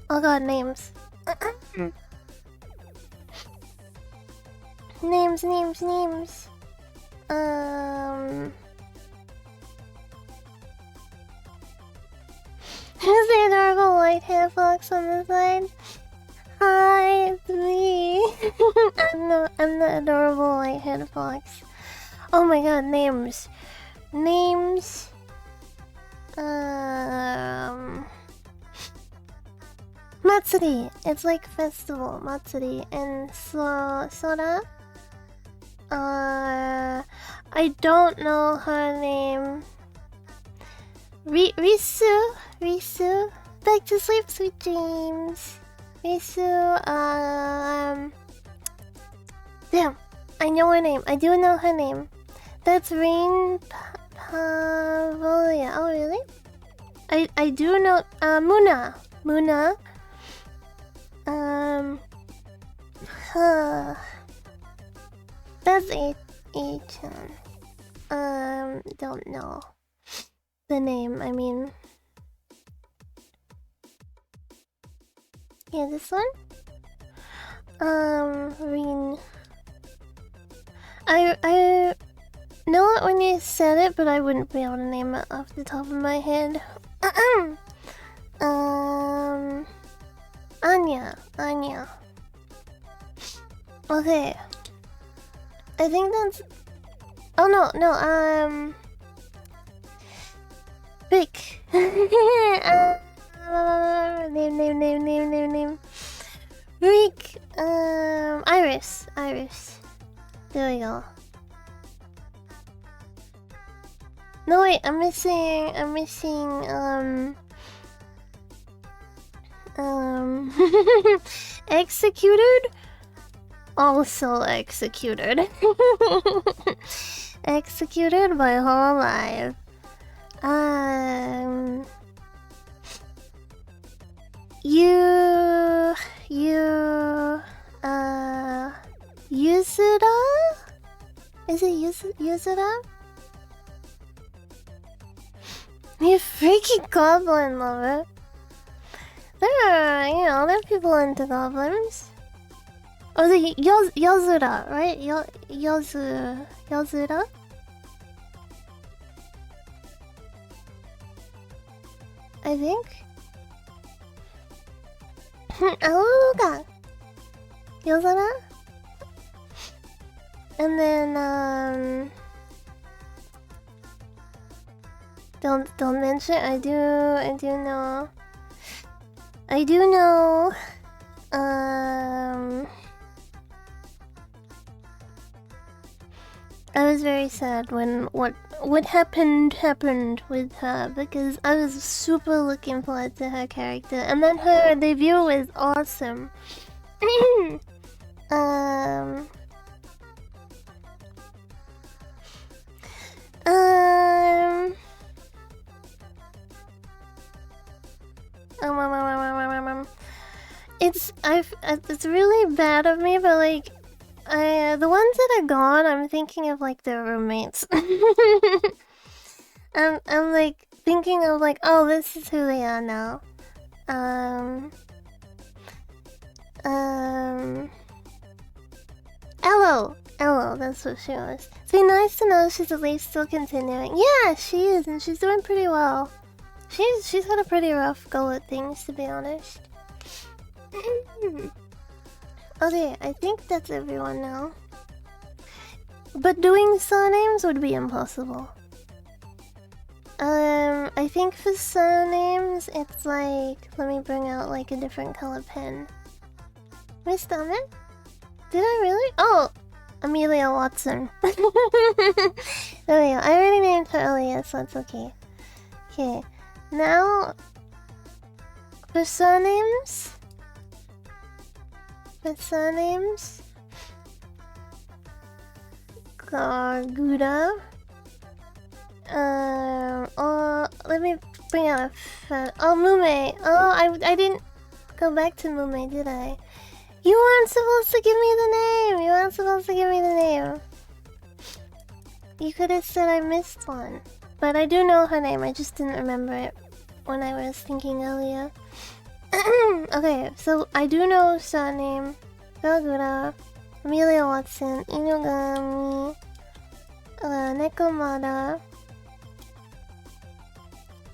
Oh god, names. Names. Who's the adorable white hair fox on the side? Hi, it's me. I'm the adorable white haired fox. Oh my god, names. Matsuri. It's like festival. Matsuri and Sora. I don't know her name. Risu. Back to sleep, sweet dreams. Risu. Damn. I know her name. I do know her name. That's Rain Pavolia. Oh really? I do know Muna. That's A-chan. Don't know the name. I mean, yeah, this one. Rin. I know it when you said it, but I wouldn't be able to name it off the top of my head. Anya. Okay. I think that's... Oh no, Rick. Name. Rick. Iris. There we go. No wait, I'm missing executed? Also executed. Executed my whole life. Yuzura? Is it Yuzura? You freaking goblin lover. There are people into goblins. Oh, the Yozura, right? Yozura? I think. Aluga. Yozura? And then, don't mention. I do know. I was very sad when what happened with her because I was super looking forward to her character, and then her debut was awesome. um. Um. It's really bad of me, but like, the ones that are gone, I'm thinking of like their roommates. I'm like thinking of like, oh, this is who they are now. Um. Hello, that's what she was. It's been nice to know she's at least still continuing. Yeah, she is, and she's doing pretty well. She's had a pretty rough go at things, to be honest. Okay, I think that's everyone now. But doing surnames would be impossible. I think for surnames, it's like... Let me bring out like a different color pen. Miss Dummett? Did I really? Oh! Amelia Watson. There we go. I already named her earlier, so it's okay. Okay. Now... For surnames... Garguda. Oh, let me bring out a oh, Mume. Oh, I didn't go back to Mume, did I? You weren't supposed to give me the name. You could have said I missed one. But I do know her name, I just didn't remember it when I was thinking earlier. Okay, so I do know surname. Gargura, Amelia Watson, Inugami, Nekomada,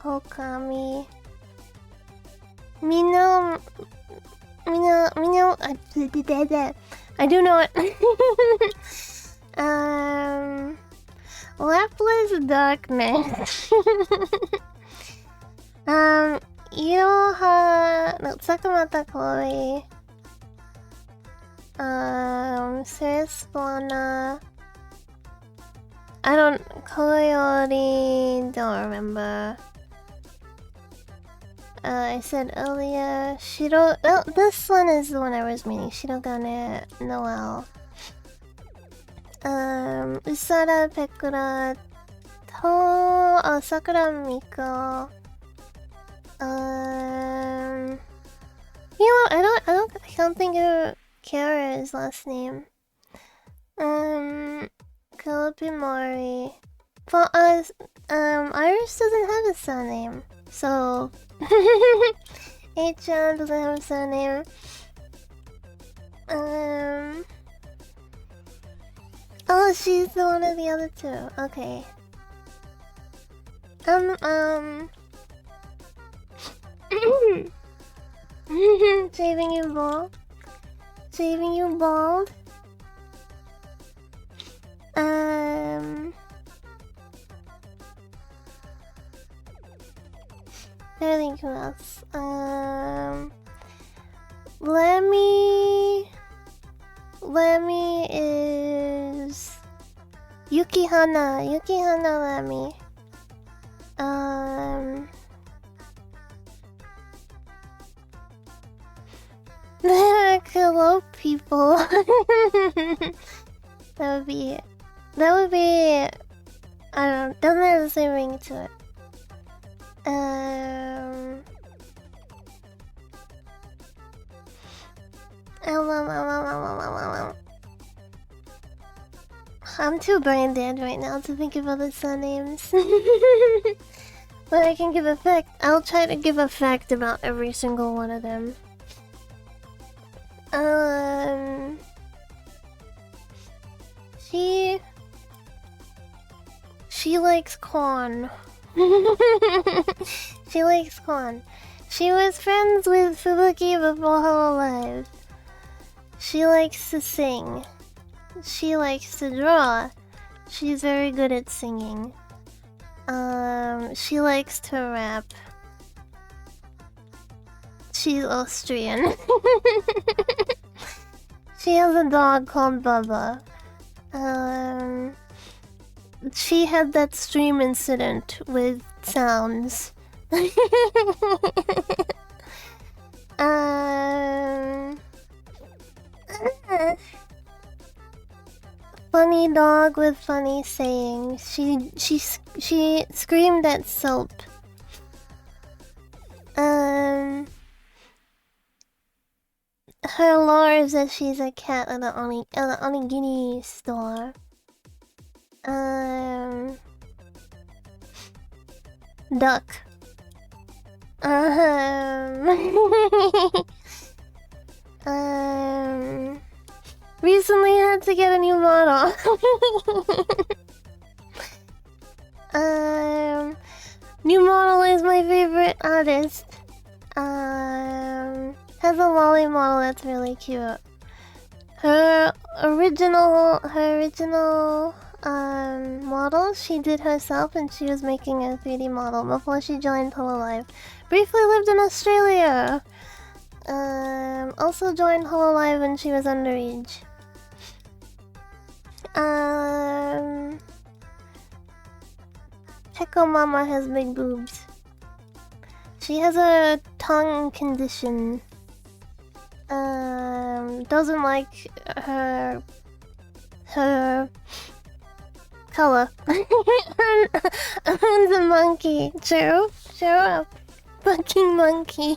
Okami, Mino, I do know it. Laplace Darkness. Iroha, no, Sakamata Chloe. Sirspana. Koyori, don't remember. I said earlier, Shiro... Oh, this one is the one I was meaning. Shirogane Noel. Usada Pekura... Sakura Miko... You know, I don't think of Kiara's last name. Kalapimori. For us, Iris doesn't have a surname, so... H-chan doesn't have a surname. Oh, she's the one of the other two. Okay. Saving you bald. I think who else? Lemmy is Yukihana Lemmy. Hello, people. That would be. I don't know. Doesn't have the same ring to it. I'm too brain dead right now to think of other surnames. But I can give a fact. I'll try to give a fact about every single one of them. She likes corn. She likes corn. She was friends with Fubuki before her alive. She likes to sing. She likes to draw. She's very good at singing. She likes to rap. She's Austrian. She has a dog called Bubba. she had that stream incident with sounds. um, Funny dog with funny sayings. She screamed at soap. Her lore is that she's a cat at the onigiri store. Duck. Recently had to get a new model. New model is my favorite artist. Has a lolly model that's really cute. Her original model she did herself, and she was making a 3D model before she joined Hololive. Briefly lived in Australia. Also joined Hololive when she was underage. Peco Mama has big boobs. She has a tongue condition. Doesn't like her color. Owns a monkey. True, a fucking monkey.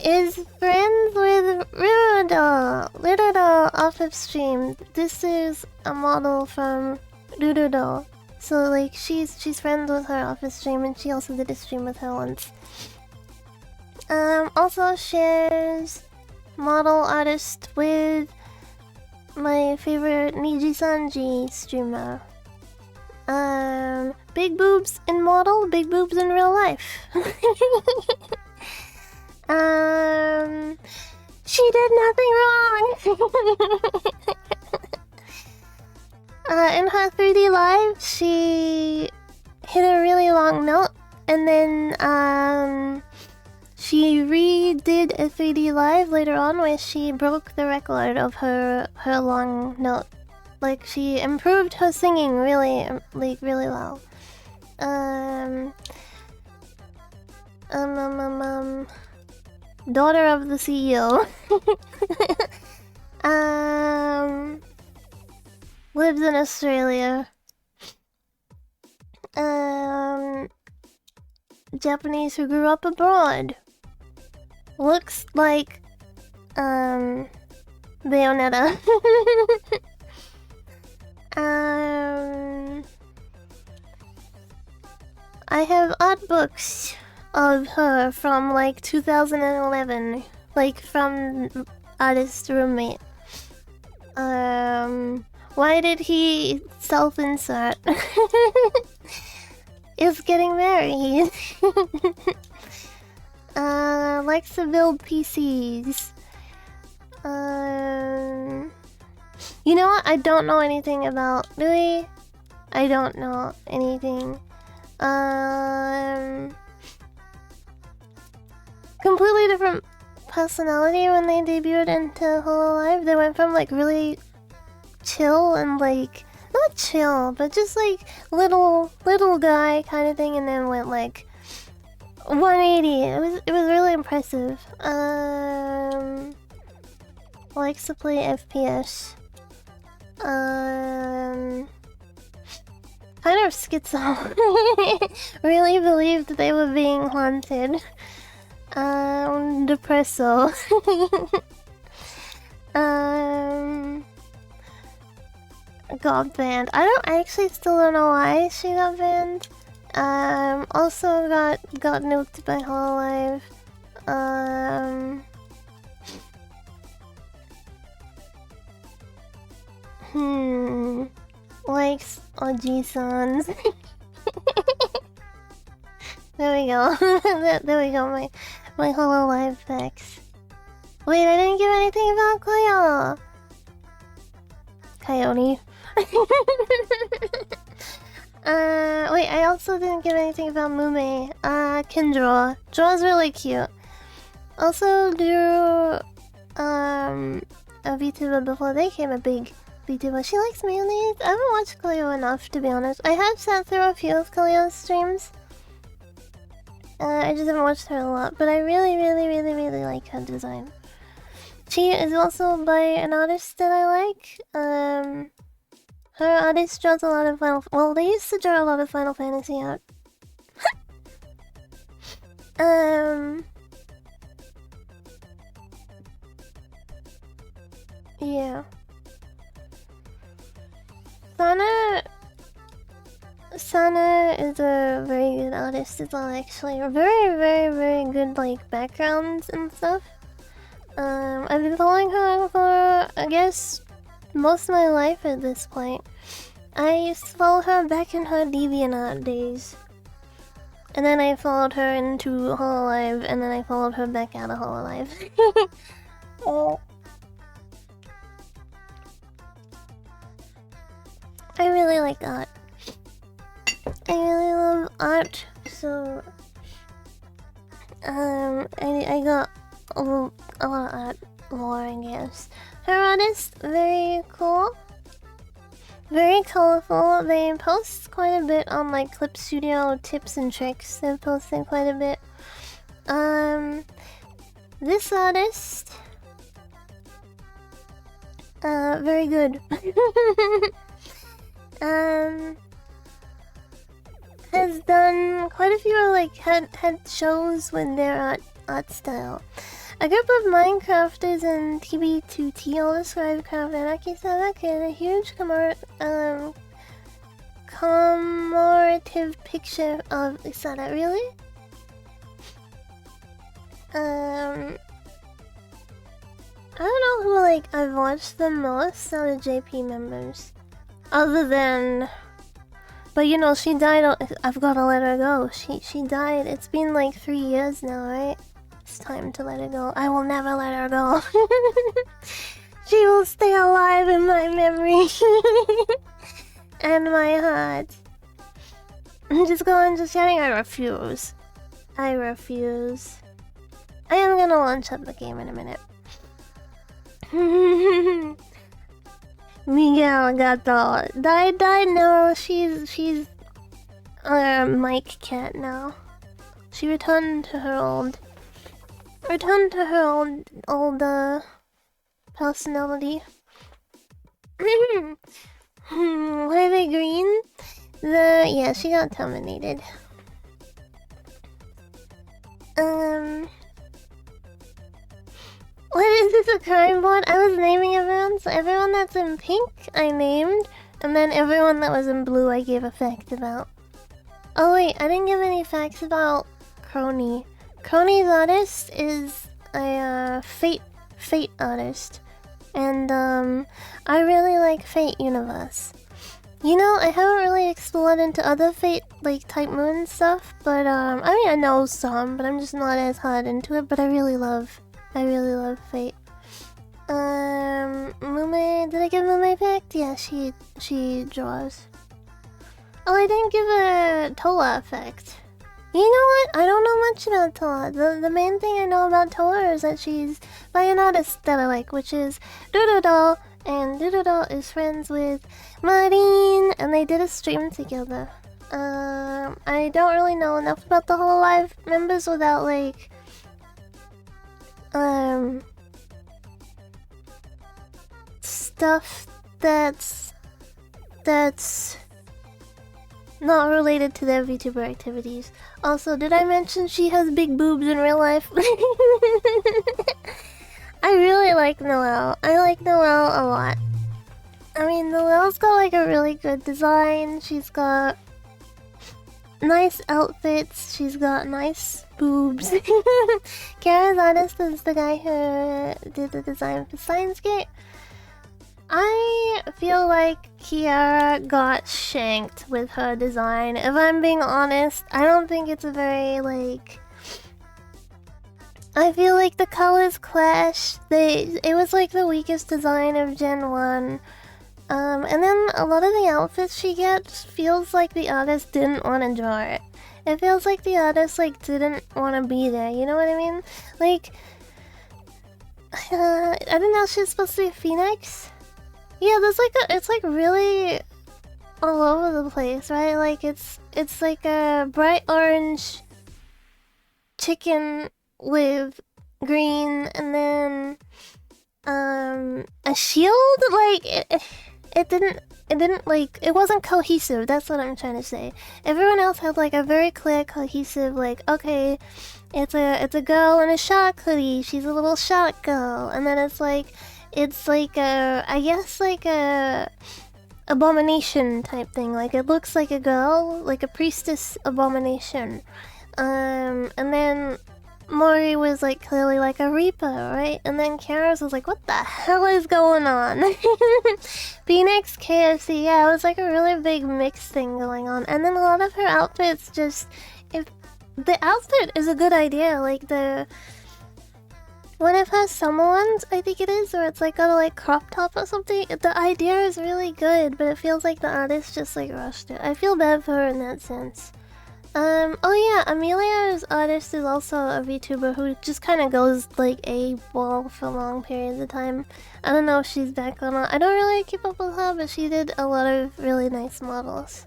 Is friends with Rirudo off of stream. This is a model from Rirudo. So like she's friends with her off of stream, and she also did a stream with her once. Also shares model artist with my favorite Niji Sanji streamer. Big boobs in model, big boobs in real life. She did nothing wrong. In her 3D live, she hit a really long note, and then she redid a 3D live later on where she broke the record of her long note. Like, she improved her singing really well. Daughter of the CEO. Lives in Australia. Japanese who grew up abroad. Looks like Bayonetta. I have art books of her from like 2011, like from artist roommate. Why did he self-insert? Is getting married. Likes to build PCs. You know what? I don't know anything about. Really? I don't know anything. Completely different personality when they debuted into Hololive. They went from like really chill and like not chill, but just like little guy kind of thing, and then went like 180. It was really impressive. Likes to play FPS. Kind of schizo. Really believed they were being haunted. Depresso. Got banned. I actually still don't know why she got banned. Also got nuked by Hololive. Likes Oji-sans. There we go. There we go, my Hololive facts. Wait, I didn't give anything about Coyote. Wait, I also didn't give anything about Mume. Kindra. Draw's really cute. Also drew a VTuber before they came a big VTuber. She likes mayonnaise. I haven't watched Cleo enough, to be honest. I have sat through a few of Cleo's streams. I just haven't watched her a lot, but I really, really, really, really like her design. She is also by an artist that I like. Her artist draws a lot of well, they used to draw a lot of Final Fantasy art. Yeah. Sana is a very good artist as well, actually. Very, very, very good, like, backgrounds and stuff. I've been following her for, I guess, most of my life at this point. I used to follow her back in her DeviantArt days. And then I followed her into Hololive, and then I followed her back out of Hololive. I really like art. I really love art, so I got a lot of art lore, I guess. Her artist, very cool, very colorful. They post quite a bit on like Clip Studio tips and tricks. They've posted quite a bit. This artist, very good. Has done quite a few like had shows with their art style. A group of Minecrafters and TB2T all describe Craft Anarchy Savak in a huge commemorative picture of Isada. Really? I don't know who like I've watched the most out of JP members. Other than... But you know, she died. I've gotta let her go. She died. It's been like 3 years now, right? It's time to let her go. I will never let her go. She will stay alive in my memory and my heart. Just go on, just chatting. I refuse. I refuse. I am gonna launch up the game in a minute. Miguel Gato died. No, she's Mike Cat now. She returned to her old personality. Why are they green? Yeah, she got terminated. What is this, a crime board? I was naming everyone, so everyone that's in pink I named, and then everyone that was in blue I gave a fact about. Oh wait, I didn't give any facts about Crony. Crony's artist is a Fate artist, and I really like Fate universe. You know, I haven't really explored into other Fate like Type Moon stuff, but I mean I know some, but I'm just not as hard into it. But I really love Fate. Mume, did I give Mume fact? Yeah, she draws. Oh, I didn't give a Toa effect. You know what? I don't know much about Toa. The main thing I know about Toa is that she's by an artist that I like, which is Doodle, and Doodle is friends with Marine, and they did a stream together. I don't really know enough about the whole live members without like stuff that's not related to their VTuber activities. Also, did I mention she has big boobs in real life? I really like Noelle. I like Noelle a lot. I mean, Noelle's got like a really good design. She's got nice outfits. She's got nice boobs. Kara's artist is the guy who did the design for Science-Gate. I feel like Kiara got shanked with her design. If I'm being honest, I don't think it's a very, like... I feel like the colors clash. It was like the weakest design of Gen 1. And then a lot of the outfits she gets feels like the artist didn't want to draw it. It feels like the artist, like, didn't want to be there, you know what I mean? Like... I didn't know she was supposed to be a phoenix. Yeah, there's like it's like really all over the place, right? Like it's like a bright orange chicken with green, and then a shield. Like it didn't like it wasn't cohesive. That's what I'm trying to say. Everyone else had like a very clear cohesive, like, okay, it's a girl in a shark hoodie, she's a little shark girl. And then it's like a, I guess like a abomination type thing. Like it looks like a girl, like a priestess abomination. And then Mori was like clearly like a reaper, right? And then Kara's was like, what the hell is going on? Phoenix, KFC, yeah, it was like a really big mix thing going on. And then a lot of her outfits just, if the outfit is a good idea, like the one of her summer ones, I think it is, or it's like got a like crop top or something. The idea is really good, but it feels like the artist just like rushed it. I feel bad for her in that sense. Oh yeah, Amelia's artist is also a VTuber who just kind of goes like AWOL for long periods of time. I don't know if she's back or not. I don't really keep up with her, but she did a lot of really nice models.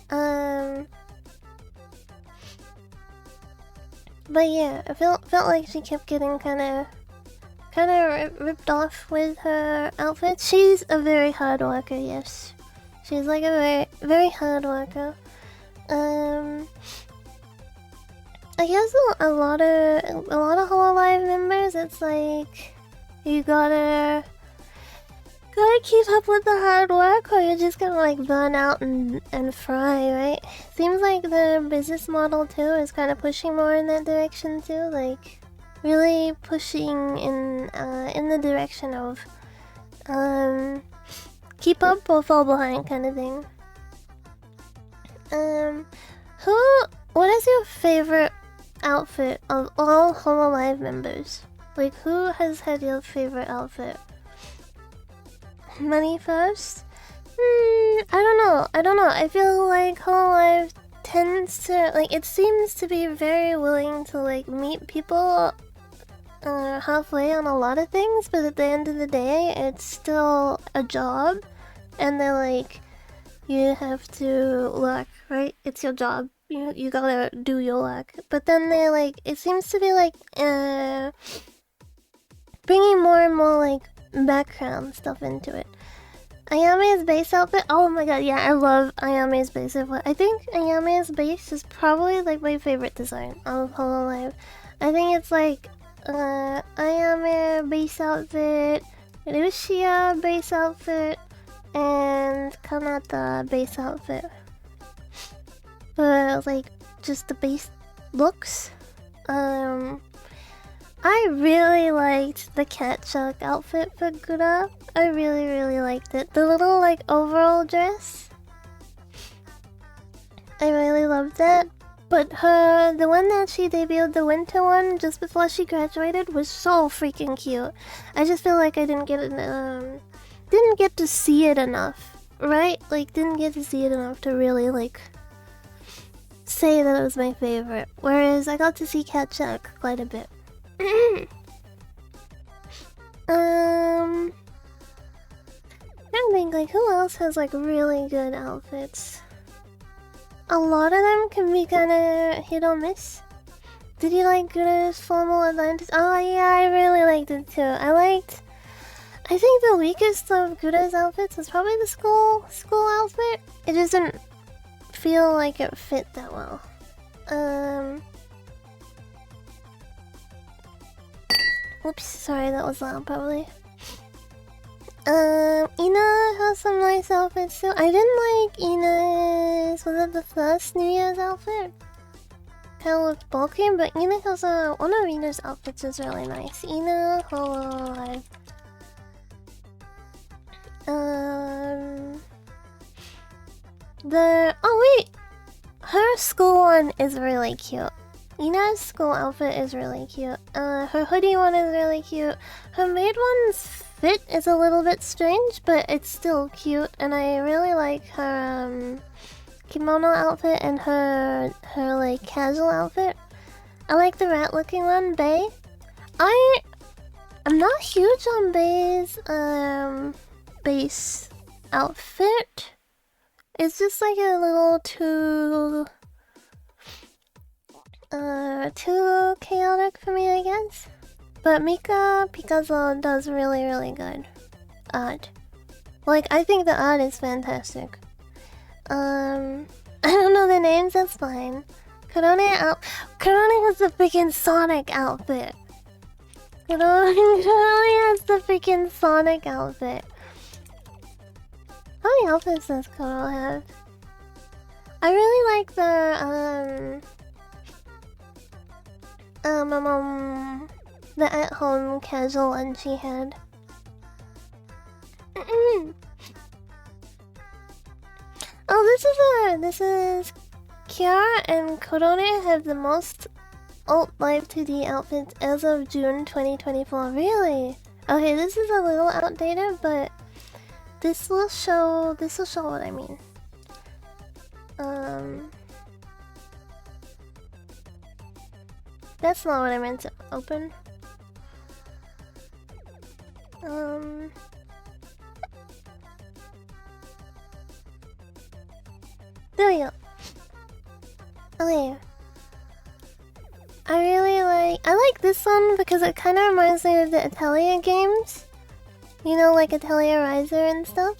But yeah, I felt like she kept getting kind of ripped off with her outfit. She's a very hard worker, yes. She's like a very hard worker. I guess a lot of Hololive members, it's like you gotta keep up with the hard work, or you're just gonna like burn out and fry, right? Seems like the business model too is kind of pushing more in that direction too, like really pushing in the direction of keep up or fall behind kind of thing. What is your favorite outfit of all Hololive members? Like, who has had your favorite outfit? Money first? I don't know. I feel like Hololive tends to, like, it seems to be very willing to, like, meet people halfway on a lot of things, but at the end of the day, it's still a job, and they're like, you have to work, right? It's your job. You gotta do your work. But then they like, it seems to be like bringing more and more like background stuff into it. Ayame's base outfit. Oh my god, yeah, I love Ayame's base outfit. I think Ayame's base is probably like my favorite design of Hololive. I think it's like Ayame base outfit, Lucia base outfit, and Kanata base outfit. But like just the base looks. I really liked the cat shark outfit for Gura. I really liked it. The little like overall dress, I really loved that. But the one that she debuted, the winter one, just before she graduated, was so freaking cute. I just feel like I didn't get to see it enough, right? Like, didn't get to see it enough to really, like, say that it was my favorite. Whereas I got to see Cat Shark quite a bit. I think, like, who else has, like, really good outfits? A lot of them can be kinda hit or miss. Did you like Gura's formal Atlantis? Oh yeah, I really liked it too. I think the weakest of Gura's outfits is probably the school outfit. It just didn't feel like it fit that well. Oops, sorry, that was loud probably. Ina has some nice outfits too. I didn't like Ina's, was it the first New Year's outfit? Kinda looked bulky, but Ina has one of Ina's outfits is really nice. Ina Hololive. Oh wait! Her school one is really cute. Ina's school outfit is really cute. Her hoodie one is really cute. Her maid one's fit is a little bit strange, but it's still cute. And I really like her kimono outfit and her like casual outfit. I like the rat looking one, Bae. I'm not huge on base outfit. It's just like a little too chaotic for me, I guess. But Mika Picasso does really, really good art. Like, I think the art is fantastic. I don't know the names, that's fine. Kurone has the freaking Sonic outfit. Kurone has the freaking Sonic outfit. How many outfits does Kuro have? I really like the at-home casual one she had. Oh, this is Kiara and Korone have the most alt live 2D outfits as of June 2024. Really? Okay, this is a little outdated, but this will show what I mean. That's not what I meant to open. There we go. Okay. I like this one because it kind of reminds me of the Atelier games. You know, like Atelier Riser and stuff.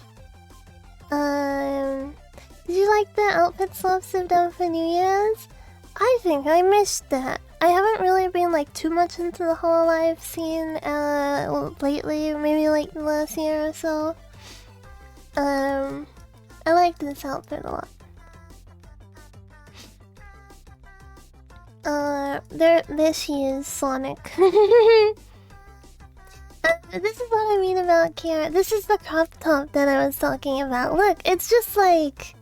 Did you like the outfit swaps they've done for New Year's? I think I missed that. I haven't really been like too much into the Hololive scene lately, maybe like the last year or so. I like this outfit a lot. There she is, Sonic. This is what I mean about Kiara. This is the crop top that I was talking about. Look, it's just like...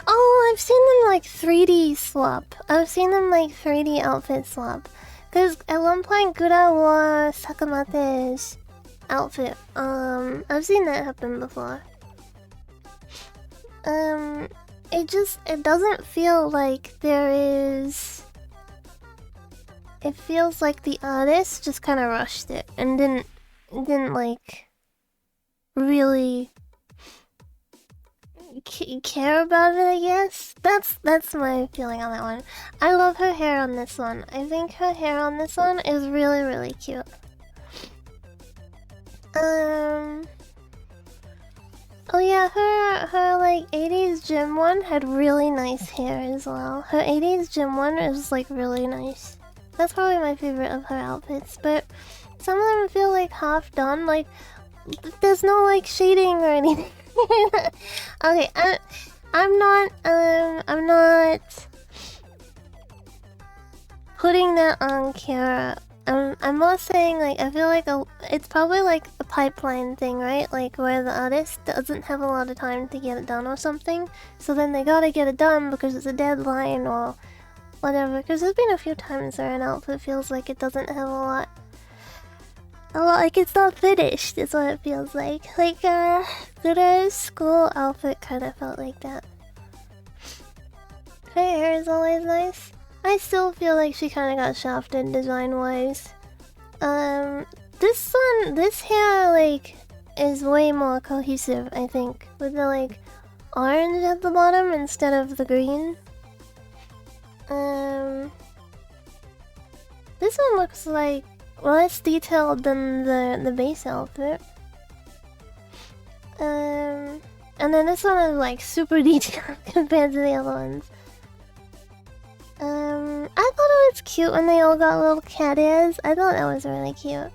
Oh, I've seen them like 3D swap. I've seen them like 3D outfit swap. Because at one point, Gura wore Sakamate's outfit. I've seen that happen before. It doesn't feel like there is... It feels like the artist just kind of rushed it and didn't like really care about it, I guess. That's my feeling on that one. I love her hair on this one. I think her hair on this one is really, really cute. Oh yeah, her like 80s gym one had really nice hair as well. Her 80s gym one is like really nice. That's probably my favorite of her outfits, but some of them feel like half done, like there's no like shading or anything. Okay, I'm not putting that on Kiara. I'm not saying like I feel like it's probably like a pipeline thing, right? Like where the artist doesn't have a lot of time to get it done or something, so then they gotta get it done because it's a deadline or whatever. Because there's been a few times where an outfit feels like it doesn't have a lot, like it's not finished. Is what it feels like. Like Gura's school outfit kind of felt like that. Her hair is always nice. I still feel like she kind of got shafted design-wise. This hair, like, is way more cohesive, I think. With the, like, orange at the bottom instead of the green. This one looks like less detailed than the base outfit. And then this one is, like, super detailed compared to the other ones. I thought it was cute when they all got little cat ears. I thought that was really cute.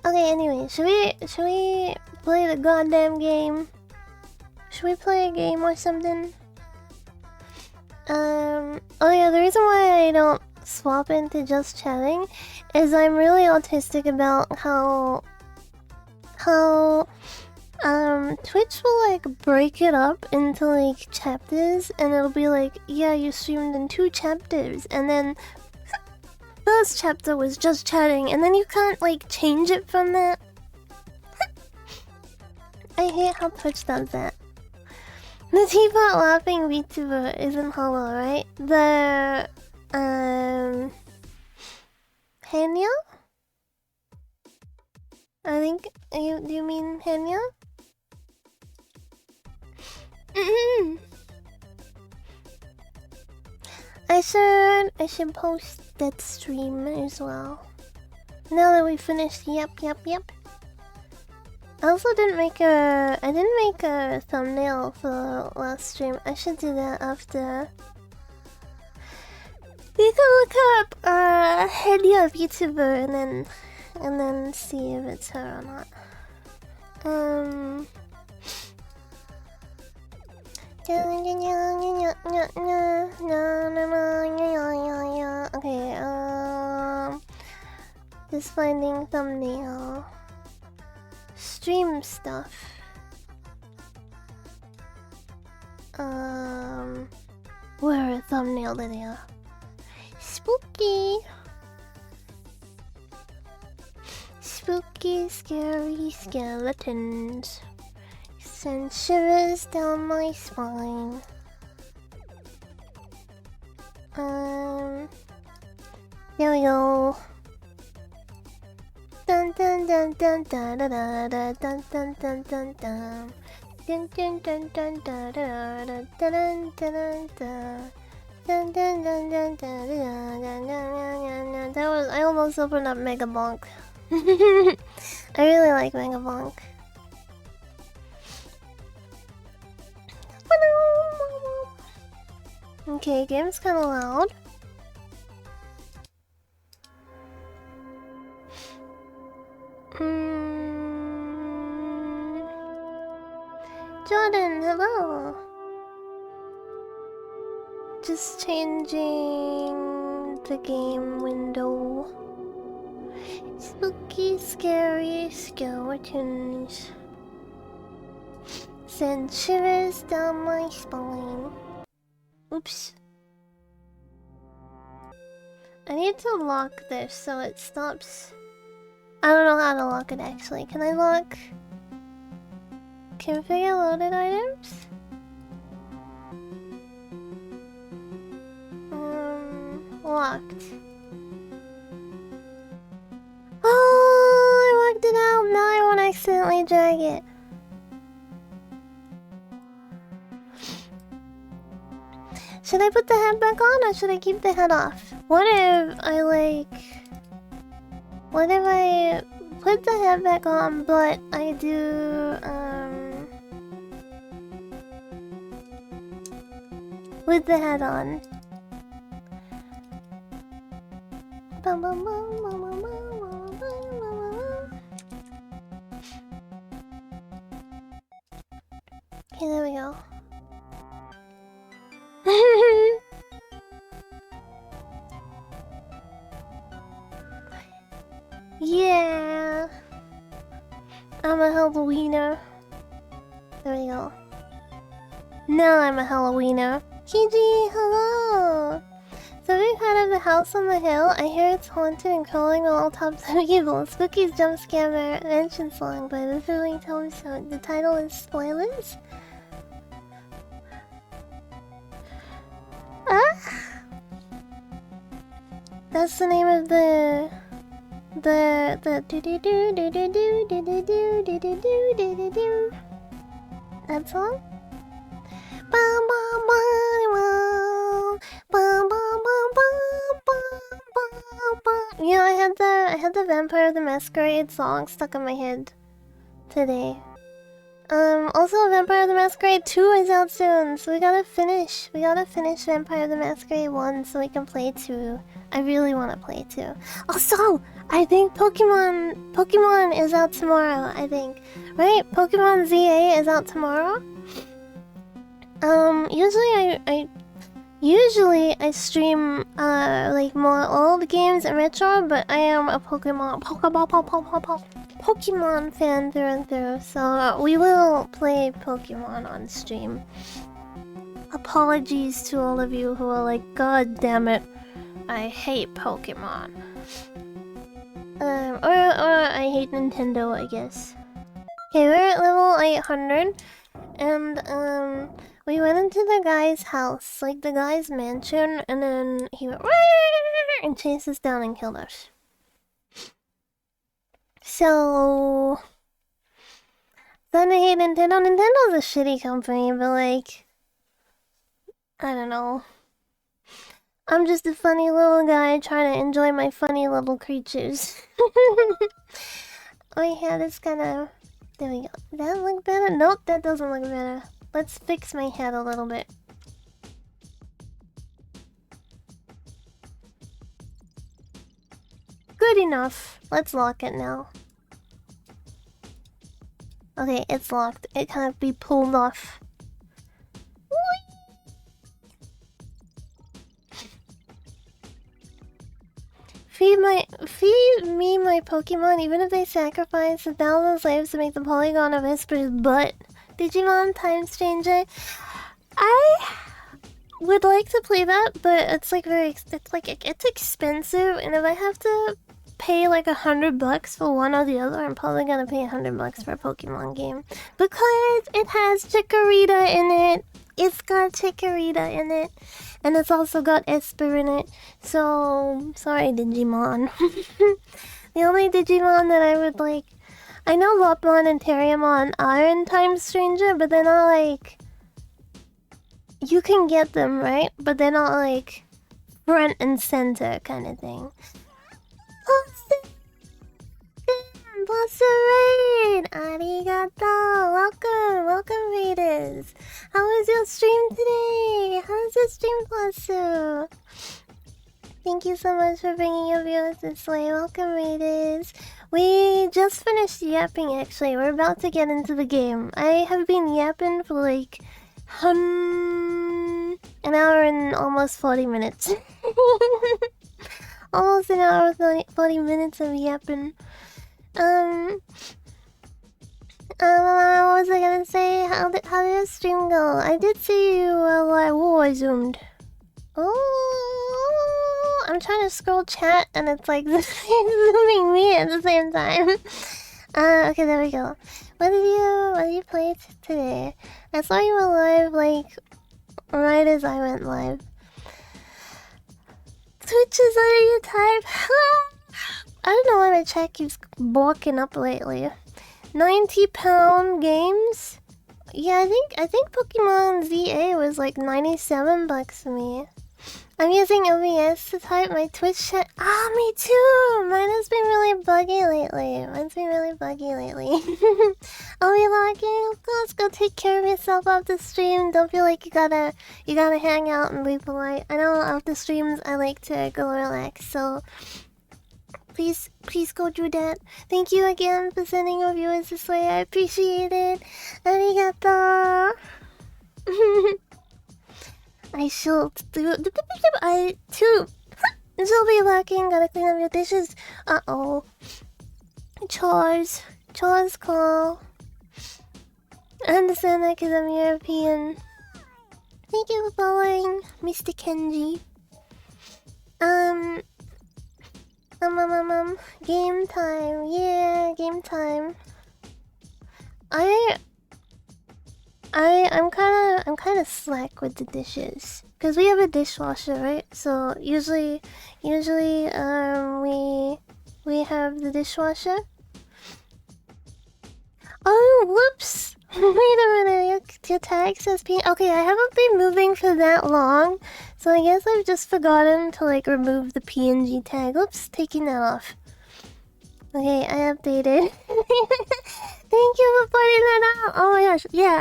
Okay, anyway, should we play the goddamn game? Should we play a game or something? Oh yeah, the reason why I don't swap into just chatting is I'm really autistic about how Twitch will like break it up into like chapters, and it'll be like, yeah, you streamed in 2 chapters, and then first chapter was just chatting, and then you can't like change it from that. I hate how Twitch does that. The teapot laughing VTuber isn't hollow, right? The Hanya? I think do you mean Hanya? I should post that stream as well. Now that we finished, yep. I also didn't make a thumbnail for the last stream. I should do that after. You can look up Henya VTuber and then see if it's her or not. Okay, just finding thumbnail. Stream stuff. Where a thumbnail video? Spooky. Spooky, scary skeletons. Send shivers down my spine. There we go. Dun dun dun dun dun dun dun dun dun dun dun dun. Dun dun dun dun dun dun dun dun dun dun. Dun dun dun dun dun dun dun dun. That was, I almost opened up Mega Bonk. I really like Mega Bonk. Okay, game's kinda loud. Jordan, hello. Just changing the game window. Spooky, scary skeletons send shivers down my spine. Oops. I need to lock this so it stops. I don't know how to lock it actually. Can I lock? Configure loaded items? Locked. Oh, I locked it out. Now I won't accidentally drag it. Should I put the head back on or should I keep the head off? What if I put the head back on but I do with the head on? Okay, there we go. Yeah, I'm a Halloweener. There we go. Now I'm a Halloweener. Kiji, hello! So have you heard of the house on the hill? I hear it's haunted and crawling on all tops of evil. Spooky's Jumpscare mention song by the thrilling tone sound. The title is Spoilers? That's the name of the do do do do do do do do do do do do do do. That song? Bum bum bum bum bum bum bum bum bum. You know, I had the Vampire the Masquerade song stuck in my head today. Also Vampire the Masquerade 2 is out soon, so we gotta finish Vampire the Masquerade 1 so we can play 2. I really wanna play 2. Also, I think Pokemon is out tomorrow, I think. Right? Pokemon ZA is out tomorrow? Usually I stream like more old games and retro, but I am a Pokemon fan through and through, so we will play Pokemon on stream. Apologies to all of you who are like, God damn it, I hate Pokemon. Or I hate Nintendo, I guess. Okay, we're at level 800, and we went into the guy's house, like the guy's mansion, and then he went and chased us down and killed us. So, then I hate Nintendo. Nintendo's a shitty company, but like, I don't know. I'm just a funny little guy trying to enjoy my funny little creatures. My head is kinda... There we go. Does that look better? Nope, that doesn't look better. Let's fix my head a little bit. Good enough. Let's lock it now. Okay, it's locked. It can't be pulled off. Feed me my Pokemon, even if they sacrifice 1,000 slaves to make the polygon of Esper's butt. Digimon Time Stranger. I would like to play that, but it's like it's expensive, and if I have to pay like $100 for one or the other, I'm probably gonna pay $100 for a Pokemon game because it has Chikorita in it. It's got Chikorita in it, and it's also got Esper in it. So sorry, Digimon. The only Digimon that I would like, I know Lopmon and Terriermon are in Time Stranger, but they're not like. You can get them, right? But they're not like front and center kind of thing. Plus raid! Arigato! Welcome raiders! How was your stream today? How's your stream, Plasu? Thank you so much for bringing your viewers this way. Welcome raiders! We just finished yapping actually. We're about to get into the game. I have been yapping for like an hour and almost 40 minutes. Almost an hour and 40 minutes of yapping. What was I gonna say? How did the stream go? I did see you live. Oh, I zoomed. Oh, I'm trying to scroll chat and it's like zooming me at the same time. Okay, there we go. What did you play today? I saw you were live like right as I went live. Twitch is under your type. I don't know why my chat keeps walking up lately. 90-pound games? Yeah, I think Pokemon ZA was like $97 for me. I'm using OBS to type my Twitch chat. Ah, me too! Mine has been really buggy lately. I'll be logging. Of course, go take care of yourself after stream. Don't feel like you gotta hang out and be polite. I know after streams I like to go relax, so please go do that. Thank you again for sending your viewers this way. I appreciate it. Arigato. I shall do. I too. She'll be lacking. Gotta clean up your dishes. Uh-oh. Chores call. I understand that because I'm European. Thank you for following, Mr. Kenji. Game time. Yeah, game time. I'm kind of slack with the dishes because we have a dishwasher, right? So usually we have the dishwasher. Oh, whoops! Wait a minute, your tag says P. Okay, I haven't been moving for that long, so I guess I've just forgotten to like remove the PNG tag. Oops, taking that off. Okay, I updated. Thank you for pointing that out. Oh my gosh, yeah,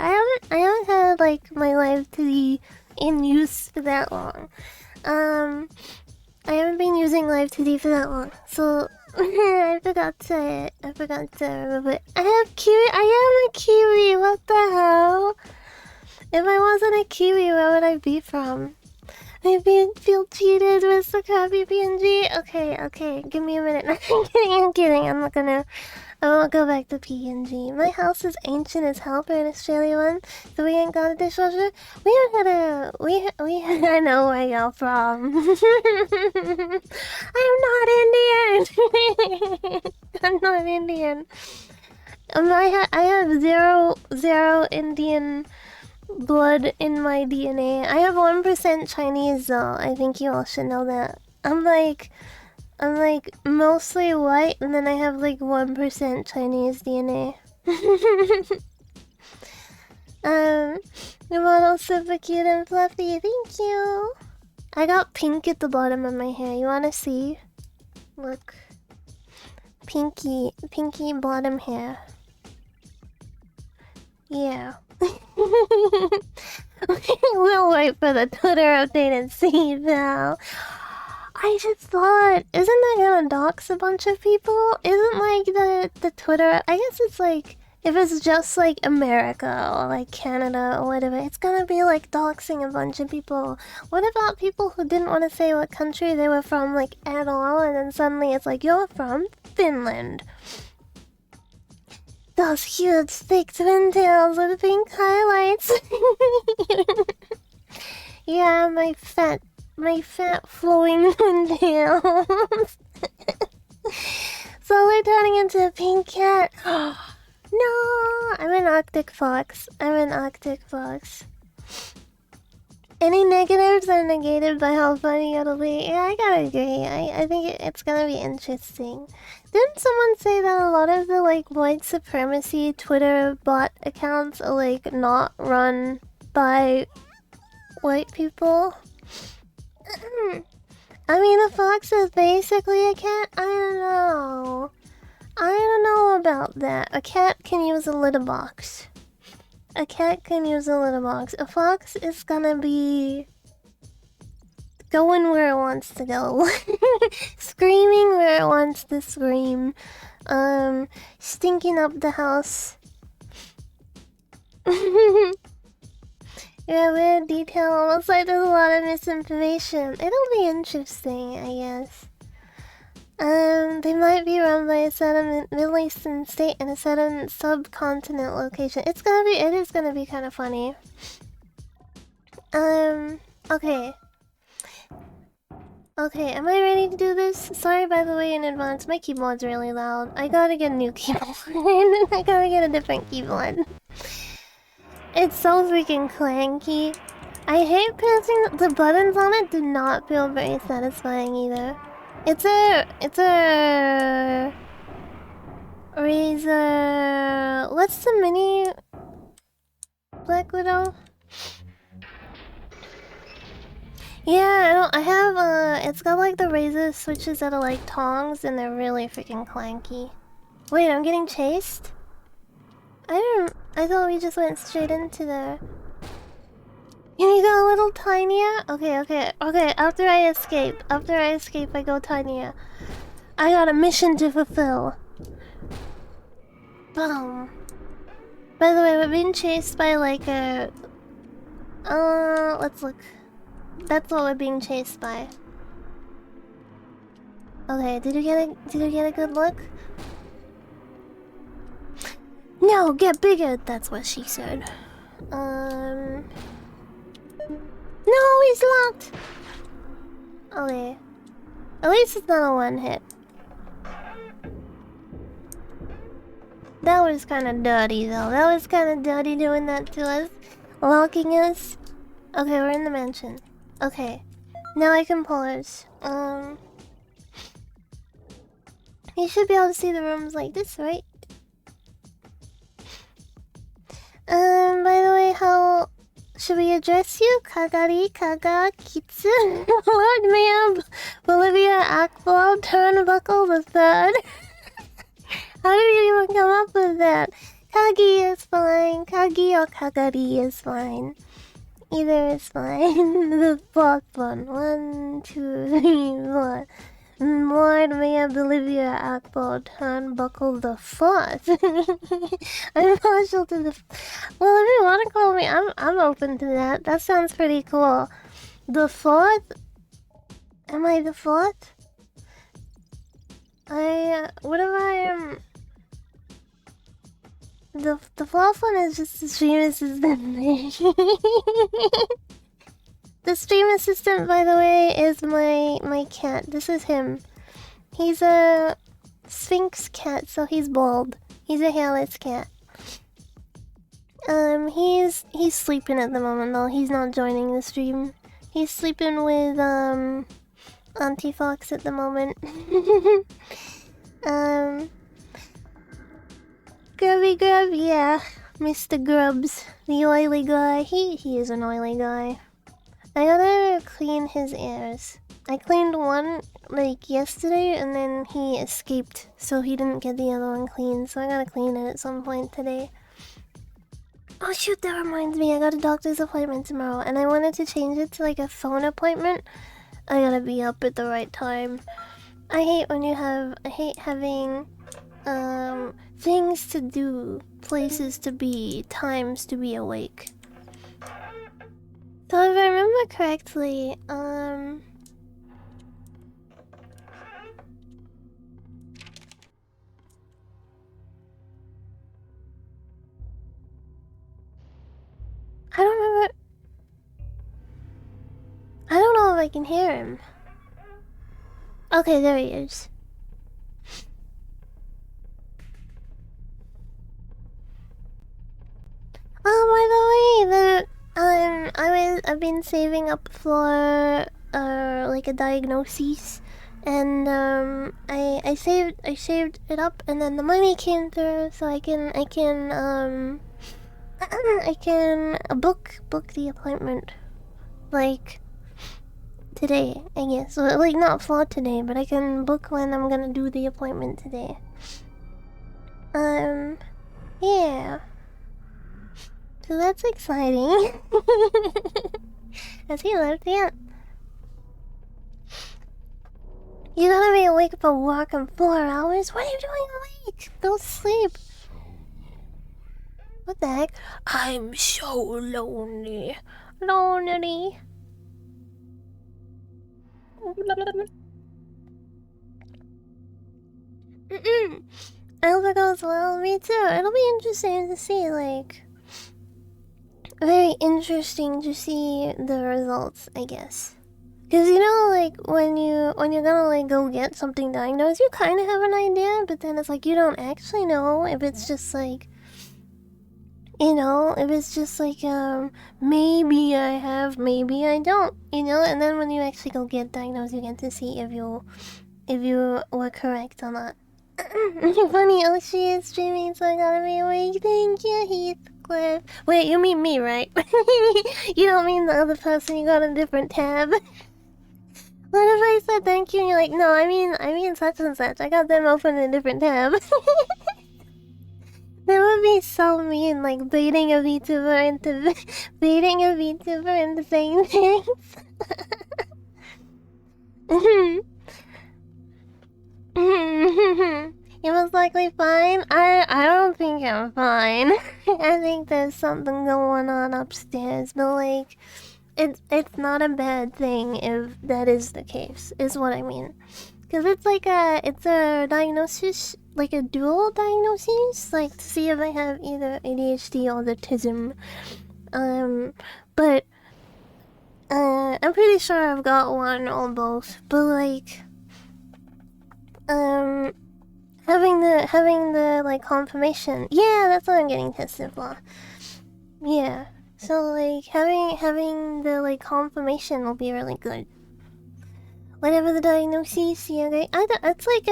I haven't had like my live TV in use for that long. I haven't been using live TV for that long, so I forgot to remove it. I am a Kiwi. What the hell? If I wasn't a Kiwi, where would I be from? Maybe feel cheated with the crappy PNG. Okay, give me a minute. I'm kidding. I won't go back to PNG. My house is ancient as hell for an Australian one, so we ain't got a dishwasher. I know where you're from. I'm not Indian. I'm not Indian. I have zero Indian blood in my DNA. I have 1% Chinese though. I think you all should know that. I'm like I'm like mostly white, and then I have like 1% Chinese DNA. Your model's super cute and fluffy. Thank you. I got pink at the bottom of my hair. You wanna see? Look. Pinky bottom hair. Yeah. We'll wait for the Twitter update and see now. I just thought, isn't that gonna dox a bunch of people? Isn't like the Twitter? I guess it's like if it's just like America or like Canada or whatever, it's gonna be like doxing a bunch of people. What about people who didn't want to say what country they were from like at all, and then suddenly it's like you're from Finland? Those huge thick twin tails with pink highlights. Yeah, my fat flowing twin tails. Slowly turning into a pink cat. No, I'm an Arctic fox. Any negatives are negated by how funny it'll be. Yeah, I gotta agree. I think it's gonna be interesting. Didn't someone say that a lot of the like white supremacy Twitter bot accounts are like not run by white people? I mean, a fox is basically a cat. I don't know about that. A cat can use a litter box. A fox is gonna be going where it wants to go. Screaming where it wants to scream. Stinking up the house. Yeah, weird detail. Almost like there's a lot of misinformation. It'll be interesting, I guess. They might be run by a certain Middle Eastern state and a certain subcontinent location. It is gonna be kind of funny. Okay. Okay, am I ready to do this? Sorry, by the way, in advance. My keyboard's really loud. I gotta get a new keyboard. I gotta get a different keyboard. It's so freaking clanky. I hate pressing the buttons on it. Do not feel very satisfying either. It's a Razer. What's the mini Black Widow? Yeah, I have it's got like the Razer switches that are like tongs, and they're really freaking clanky. Wait, I'm getting chased? I thought we just went straight into there. Can you go a little tinier? Okay. After I escape, I go tinier. I got a mission to fulfill. Boom. By the way, we're being chased by like a... let's look. That's what we're being chased by. Okay, did you get a good look? No, get bigger! That's what she said. No, he's locked! Okay. At least it's not a one hit. That was kinda dirty though. That was kinda dirty doing that to us. Locking us. Okay, we're in the mansion. Okay. Now I can pause. You should be able to see the rooms like this, right? By the way, how should we address you? Kagari, Kaga, Kitsu, Lord Ma'am, Bolivia, Akbar, Turnbuckle the Third. How did you even come up with that? Kagi is fine. Kagi or Kagari is fine. Either is fine. The fourth one. 1, 2, 3, 4. Lord Mayor Bolivia Akbar Turnbuckle the Fourth. I'm partial to the... Well, if you want to call me, I'm open to that. That sounds pretty cool. The fourth? Am I the fourth? What if I am... The fourth one is just the stream assistant. The stream assistant, by the way, is my cat. This is him. He's a Sphinx cat, so he's bald. He's a hairless cat. He's sleeping at the moment though. He's not joining the stream. He's sleeping with Auntie Fox at the moment. Grubby Grub, yeah. Mr. Grubs, the oily guy. He is an oily guy. I gotta clean his ears. I cleaned one, like, yesterday, and then he escaped, so he didn't get the other one cleaned, so I gotta clean it at some point today. Oh shoot, that reminds me, I got a doctor's appointment tomorrow, and I wanted to change it to, like, a phone appointment. I gotta be up at the right time. I hate having, things to do, places to be, times to be awake. So if I remember correctly, I don't remember. I don't know if I can hear him. Okay, there he is. Oh, by the way, I've been saving up for like a diagnosis, and I saved it up, and then the money came through, so I can I can book the appointment, like today, I guess. So, like, not for today, but I can book when I'm gonna do the appointment today. Yeah. So that's exciting. Has he left yet? You gotta be awake for work in 4 hours? What are you doing awake? Go sleep. What the heck? I'm so lonely. Lonely. I hope it goes well. Me too. It'll be interesting to see, like... Very interesting to see the results, I guess. Cause you know, like when you're gonna like go get something diagnosed, you kind of have an idea, but then it's like you don't actually know if it's just like, you know, if it's just like maybe I have, maybe I don't, you know. And then when you actually go get diagnosed, you get to see if you were correct or not. Funny, oh she is streaming, so I gotta be awake. Thank you, Heathcliff. Wait, you mean me, right? You don't mean the other person. You got a different tab. What if I said thank you and you're like, no, I mean such and such. I got them open in a different tab. That would be so mean, like baiting a VTuber into saying things. You're most likely fine. I don't think I'm fine. I think there's something going on upstairs, but like it's not a bad thing if that is the case, is what I mean. Cause it's a diagnosis, like a dual diagnosis, like to see if I have either ADHD or autism. But I'm pretty sure I've got one or both. But like, having the like confirmation, yeah, that's what I'm getting tested for. Yeah. So like having the like confirmation will be really good. Whatever the diagnosis, yeah, it's like it's like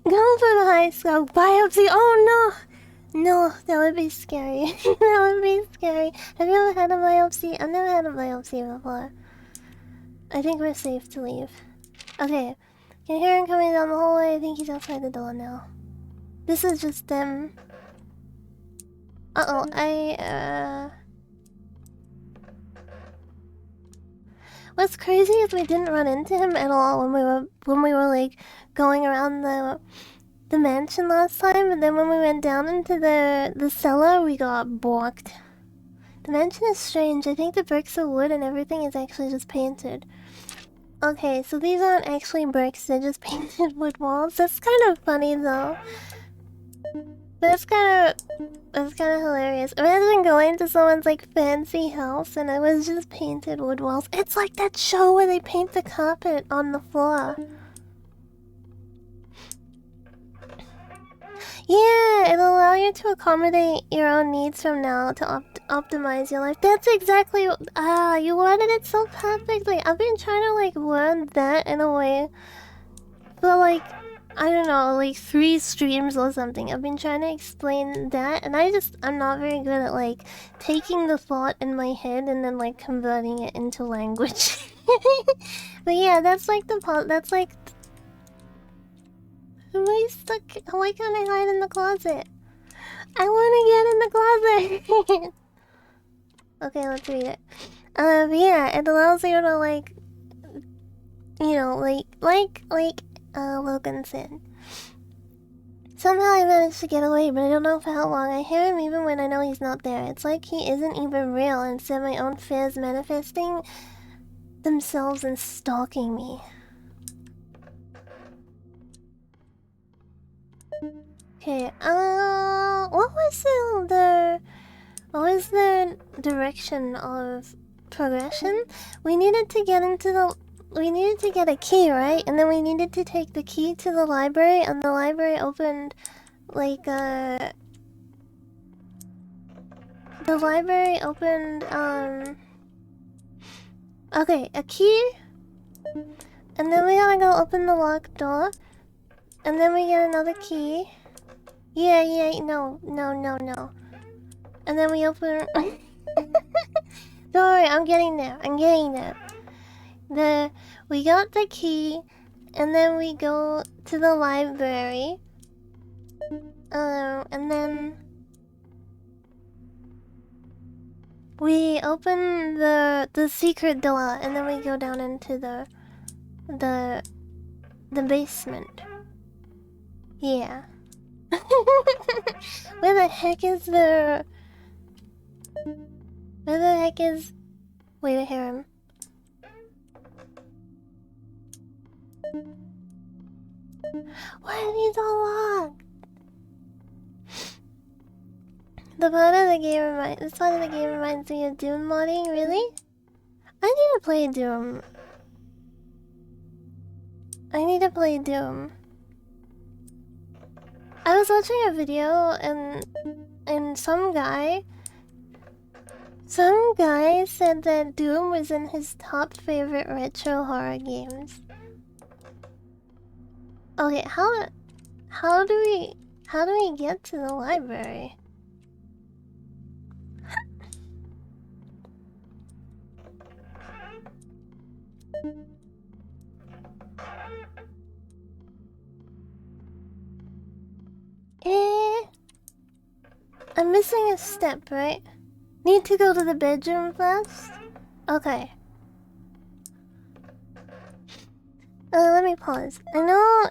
go for the high scope biopsy. Oh no, that would be scary. That would be scary. Have you ever had a biopsy? I've never had a biopsy before. I think we're safe to leave. Okay, can hear him coming down the hallway. I think he's outside the door now. This is just them. What's crazy is we didn't run into him at all when we were like going around the mansion last time, and then when we went down into the cellar, we got balked. The mansion is strange. I think the bricks are wood and everything is actually just painted. Okay, so these aren't actually bricks, they're just painted wood walls. That's kind of funny though. That's kind of hilarious. Imagine going to someone's like fancy house and it was just painted wood walls. It's like that show where they paint the carpet on the floor. Yeah, it'll allow you to accommodate your own needs from now to optimize your life. That's exactly you worded it so perfectly. I've been trying to like word that in a way for like I don't know, like 3 streams or something. I've been trying to explain that, and I'm not very good at like taking the thought in my head and then like converting it into language. But yeah, that's like the part. That's like. Am I stuck? Why can't I hide in the closet? I want to get in the closet. Okay, let's read it. Yeah, it allows you to like, Logan said. Somehow I managed to get away, but I don't know for how long. I hear him even when I know he's not there. It's like he isn't even real, and instead my own fears manifesting themselves and stalking me. Okay, what was the direction of progression? We needed to get a key, right? And then we needed to take the key to the library, and the library opened the library opened okay, a key, and then we gotta go open the locked door, and then we get another key. Yeah, no. And then we open. Don't worry, I'm getting there. We got the key, and then we go to the library. And then we open the secret door, and then we go down into the basement. Yeah. Where the heck is wait, I hear him. Why are these all locked? This part of the game reminds me of Doom modding, really? I need to play Doom. I was watching a video and some guy said that Doom was in his top favorite retro horror games. Okay, how do we get to the library? I'm missing a step, right? Need to go to the bedroom first? Okay. Let me pause. I know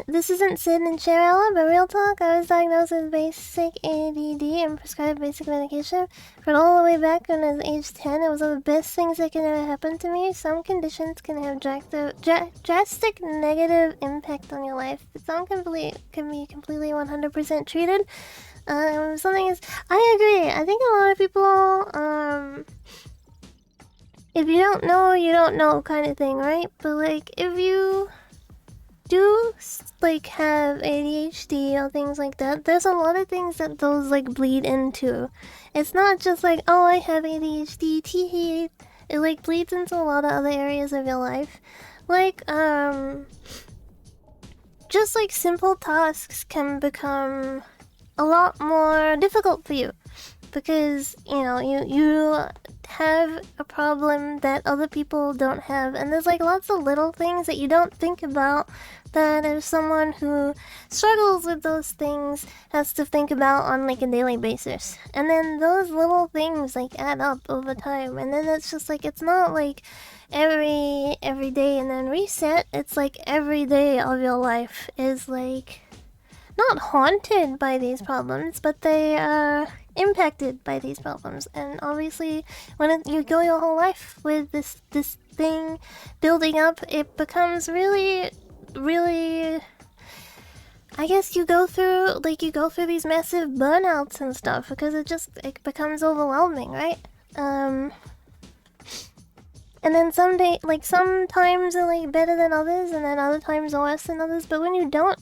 this isn't Sid and Sharella, but real talk, I was diagnosed with basic ADD and prescribed basic medication. But all the way back when I was age 10, it was one of the best things that can ever happen to me. Some conditions can have drastic negative impact on your life, but some can be completely 100% treated. Something is... I agree. I think a lot of people, if you don't know, you don't know kind of thing, right? But, like, if you do, like, have ADHD or things like that, there's a lot of things that those, like, bleed into. It's not just like, oh, I have ADHD, teehee. It, like, bleeds into a lot of other areas of your life. Like, just, like, simple tasks can become a lot more difficult for you. Because, you know, you have a problem that other people don't have, and there's like lots of little things that you don't think about that if someone who struggles with those things has to think about on like a daily basis. And then those little things like add up over time, and then it's just like, it's not like every day and then reset. It's like every day of your life is like not haunted by these problems, but they are impacted by these problems. And obviously, when you go your whole life with this thing building up, it becomes really, really... I guess you go through these massive burnouts and stuff, because it becomes overwhelming, right? And then sometimes are like better than others, and then other times are worse than others. But when you don't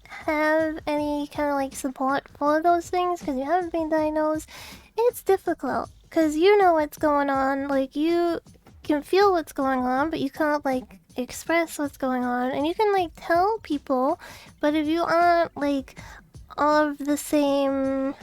have any kind of like support for those things because you haven't been diagnosed, it's difficult because you know what's going on. Like, you can feel what's going on, but you can't, like, express what's going on. And you can, like, tell people, but if you aren't, like, all of the same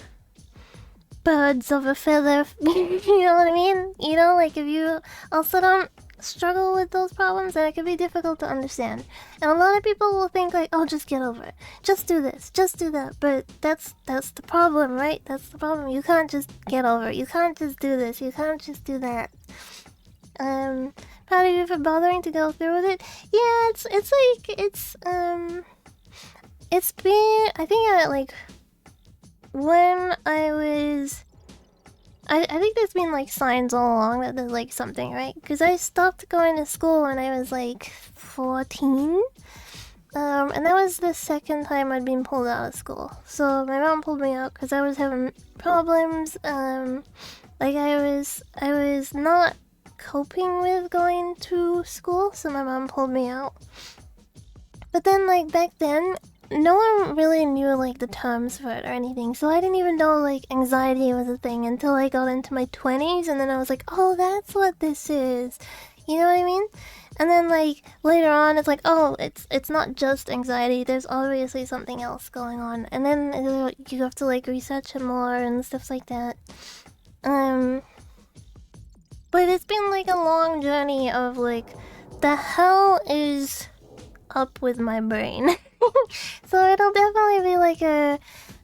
birds of a feather, you know what I mean? You know, like, if you also don't struggle with those problems, then it can be difficult to understand. And a lot of people will think like, oh, just get over it, just do this, just do that. But that's the problem, right? That's the problem. You can't just get over it. You can't just do this. You can't just do that. Proud of you for bothering to go through with it. Yeah, it's been, I think like when I think there's been like signs all along that there's like something, right? Because I stopped going to school when I was like 14. And that was the second time I'd been pulled out of school. So my mom pulled me out because I was having problems. Like I was not coping with going to school, so my mom pulled me out. But then like back then, no one really knew like the terms for it or anything, so I didn't even know like anxiety was a thing until I got into my 20s, and then I was like, oh, that's what this is. You know what I mean? And then like later on, it's like, oh, it's not just anxiety. There's obviously something else going on, and then you have to like research it more and stuff like that. But it's been like a long journey of like, the hell is up with my brain. So it'll definitely be like a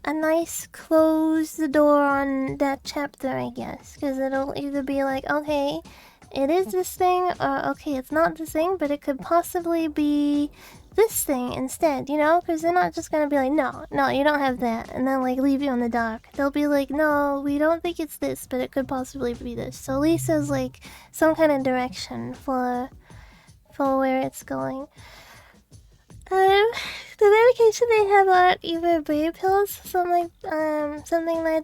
nice close the door on that chapter, I guess, because it'll either be like, okay, it is this thing, or okay, it's not this thing, but it could possibly be this thing instead, you know? Because they're not just gonna be like, no, you don't have that, and then like leave you in the dark. They'll be like, no, we don't think it's this, but it could possibly be this. So at least there's like some kind of direction for where it's going. The medication they have aren't either brain pills, something like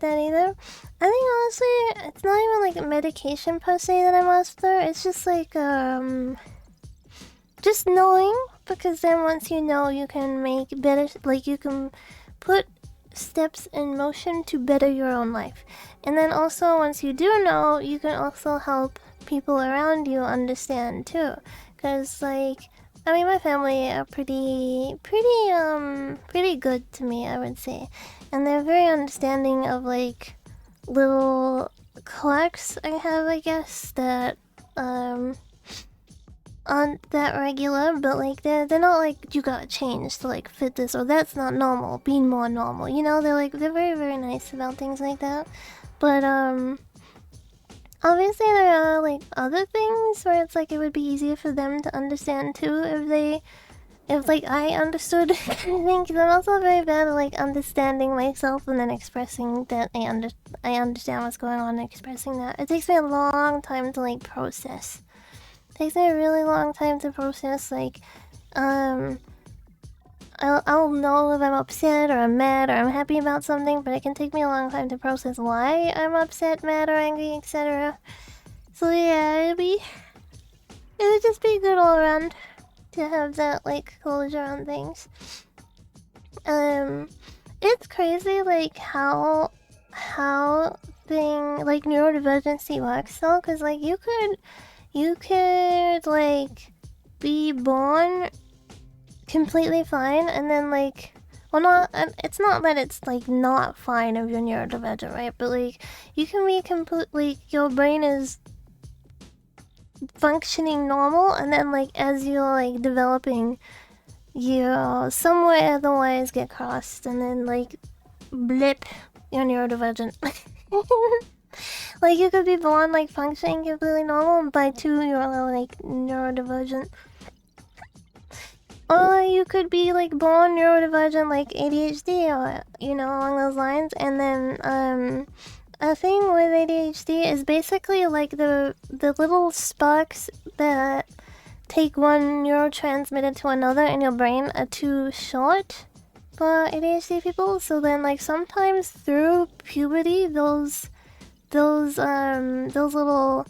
that either. I think honestly, it's not even like medication per se that I'm after. It's just like just knowing, because then once you know, you can make better, like you can put steps in motion to better your own life. And then also once you do know, you can also help people around you understand too, because like, I mean, my family are pretty good to me, I would say. And they're very understanding of, like, little quirks I have, I guess, that, aren't that regular, but, like, they're not like, you gotta change to, like, fit this, or that's not normal, be more normal, you know? They're very, very nice about things like that. But, obviously there are like other things where it's like it would be easier for them to understand too if like I understood. I think I'm also very bad at like understanding myself and then expressing that I understand what's going on and expressing that. It takes me a long time to like process. It takes me a really long time to process like I'll know if I'm upset or I'm mad or I'm happy about something, but it can take me a long time to process why I'm upset, mad, or angry, etc. So yeah, it would just be good all around to have that like closure on things. It's crazy like how thing like neurodivergency works though, because like you could like be born completely fine, and then like, well, not, it's not that it's like not fine if you're neurodivergent, right? But like, you can be completely, your brain is functioning normal, and then like as you're like developing, you somewhere otherwise get crossed, and then like blip, you're neurodivergent. Like you could be born like functioning completely normal, and by 2 you're like neurodivergent. Or you could be like born neurodivergent, like ADHD, or you know, along those lines. And then a thing with ADHD is basically like the little sparks that take one neurotransmitter to another in your brain are too short for ADHD people. So then like sometimes through puberty, those little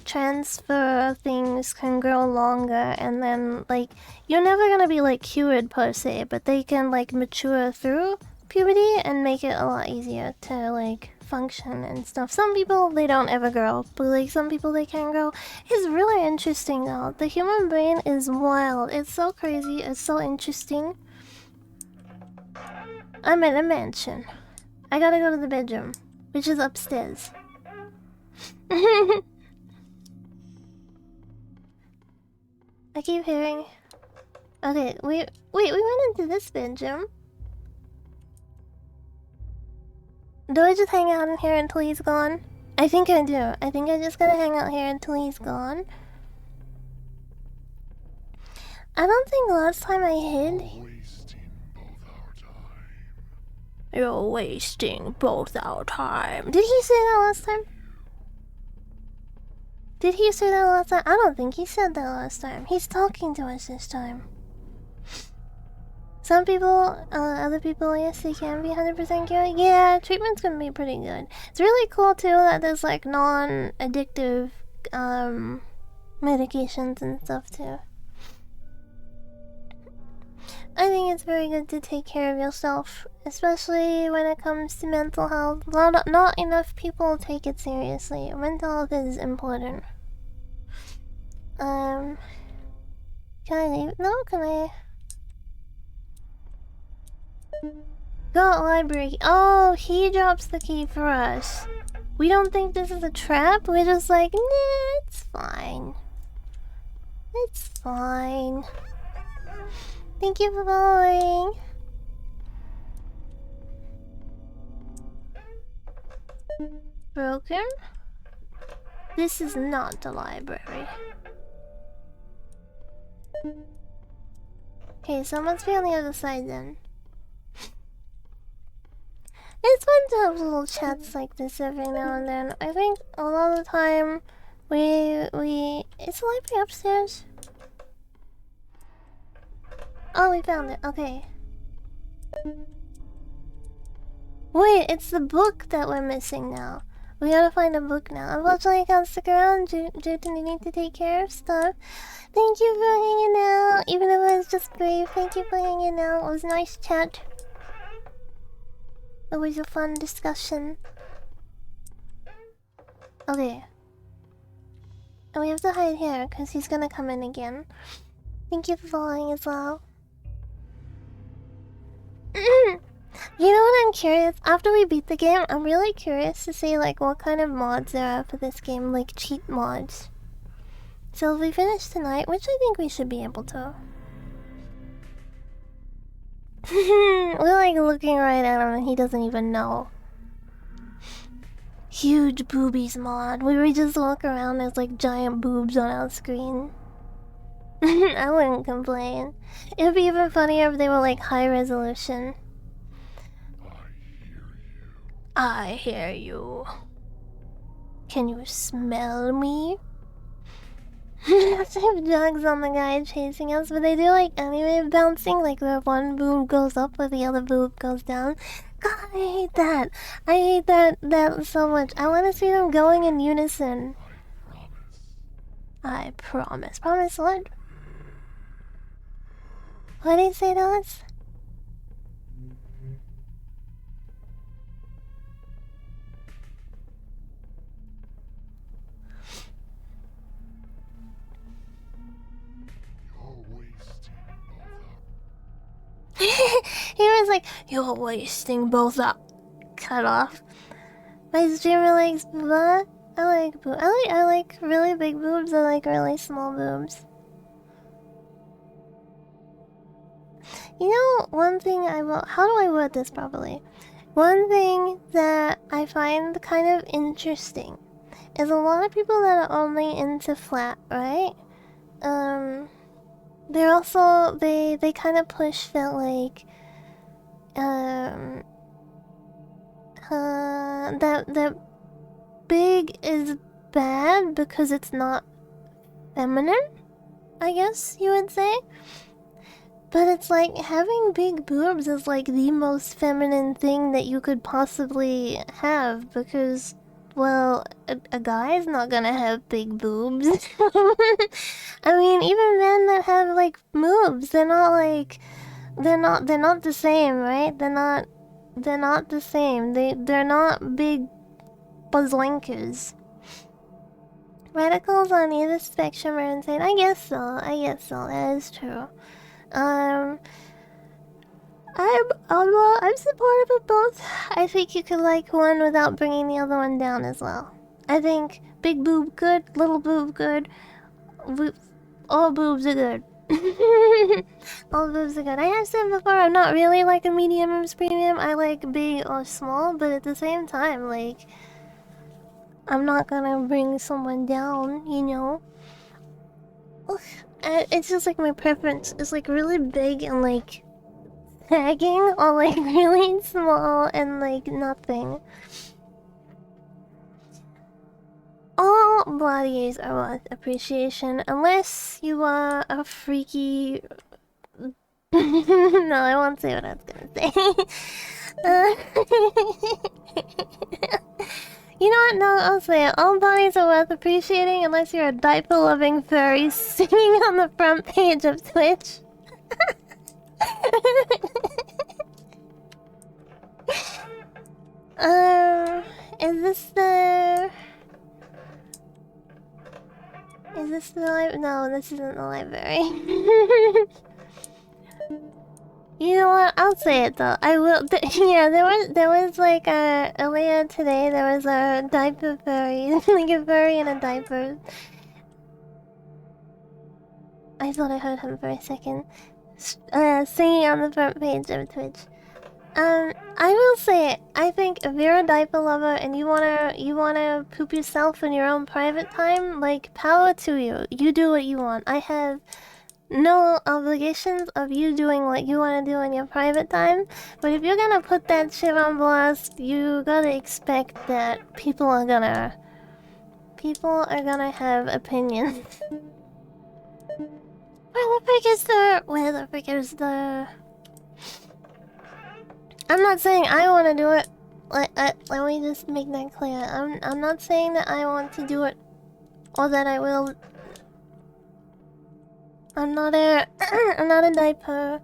transfer things can grow longer, and then like you're never gonna be like cured per se, but they can like mature through puberty and make it a lot easier to like function and stuff. Some people, they don't ever grow, but like some people they can grow. It's really interesting though. The human brain is wild. It's so crazy. It's so interesting. I'm in a mansion. I gotta go to the bedroom, which is upstairs. I keep hearing. Okay, we went into this bedroom. Do I just hang out in here until he's gone? I think I do. I think I just gotta hang out here until he's gone. I don't think last time I hid. You're wasting both our time. Did he say that last time? Did he say that last time? I don't think he said that last time. He's talking to us this time. Some people, other people, yes, they can be 100% cured. Yeah, treatment's gonna be pretty good. It's really cool too that there's like non-addictive medications and stuff too. I think it's very good to take care of yourself, especially when it comes to mental health. Not enough people take it seriously. Mental health is important. Can I leave? No, can I? Got library. Oh, he drops the key for us. We don't think this is a trap. We're just like, nah, it's fine. It's fine. Thank you for following. Broken? This is not the library. Okay, so let's be on the other side then. It's fun to have little chats like this every now and then. I think a lot of the time it's the library upstairs. Oh, we found it. Okay. Wait, it's the book that we're missing now. We gotta find a book now. Unfortunately, I can't stick around. Juden, you need to take care of stuff. Thank you for hanging out. Even if it was just brief, thank you for hanging out. It was a nice chat. It was a fun discussion. Okay. And we have to hide here, because he's gonna come in again. Thank you for following as well. You know what I'm curious? After we beat the game, I'm really curious to see like what kind of mods there are for this game, like cheat mods. So if we finish tonight, which I think we should be able to. We're like looking right at him and he doesn't even know. Huge boobies mod, where we just walk around, there's like giant boobs on our screen. I wouldn't complain. It would be even funnier if they were like high resolution. I hear you. Can you smell me? Dogs on the guy chasing us, but they do like anime bouncing, like where one boob goes up where the other boob goes down. God, I hate that. I hate that so much. I want to see them going in unison. I promise. Promise what? What did he say to us? He was like, "You're wasting both up." Cut off. My streamer likes booba. I like boob. I like really big boobs. I like really small boobs. You know, one thing I will. How do I word this properly? One thing that I find kind of interesting is a lot of people that are only into flat, right? They're also they kind of push that like that big is bad because it's not feminine, I guess you would say. But it's like having big boobs is like the most feminine thing that you could possibly have because, well, a guy's not gonna have big boobs. I mean, even men that have like boobs, they're not like they're not the same, right? They're not the same. They're not big bazoinkers. Radicals on either spectrum are insane. I guess so. I guess so. That is true. Um, I'm supportive of both. I think you could like one without bringing the other one down as well. I think big boob good, little boob good. All boobs are good. All boobs are good. I have said before, I'm not really like a medium or premium. I like big or small, but at the same time, like, I'm not gonna bring someone down, you know? Ugh, it's just like my preference is like really big and like sagging, or like really small and like nothing. All bodies are worth appreciation unless you are a freaky. No, I won't say what I was gonna say. You know what? No, I'll say it. All bodies are worth appreciating unless you're a diaper-loving furry singing on the front page of Twitch. Is this the... Is this the library? No, this isn't the library. You know what? I'll say it though. I will. Yeah, there was like earlier today there was a diaper furry, like a furry in a diaper. I thought I heard him for a second, singing on the front page of Twitch. I will say it. I think if you're a diaper lover and you wanna poop yourself in your own private time, like power to you. You do what you want. I have no obligations of you doing what you want to do in your private time, but if you're gonna put that shit on blast, you gotta expect that people are gonna have opinions. Where the frick is the... I'm not saying I want to do it. Let me just make that clear. I'm not saying that I want to do it or that I will. I'm not a I'm not a diaper,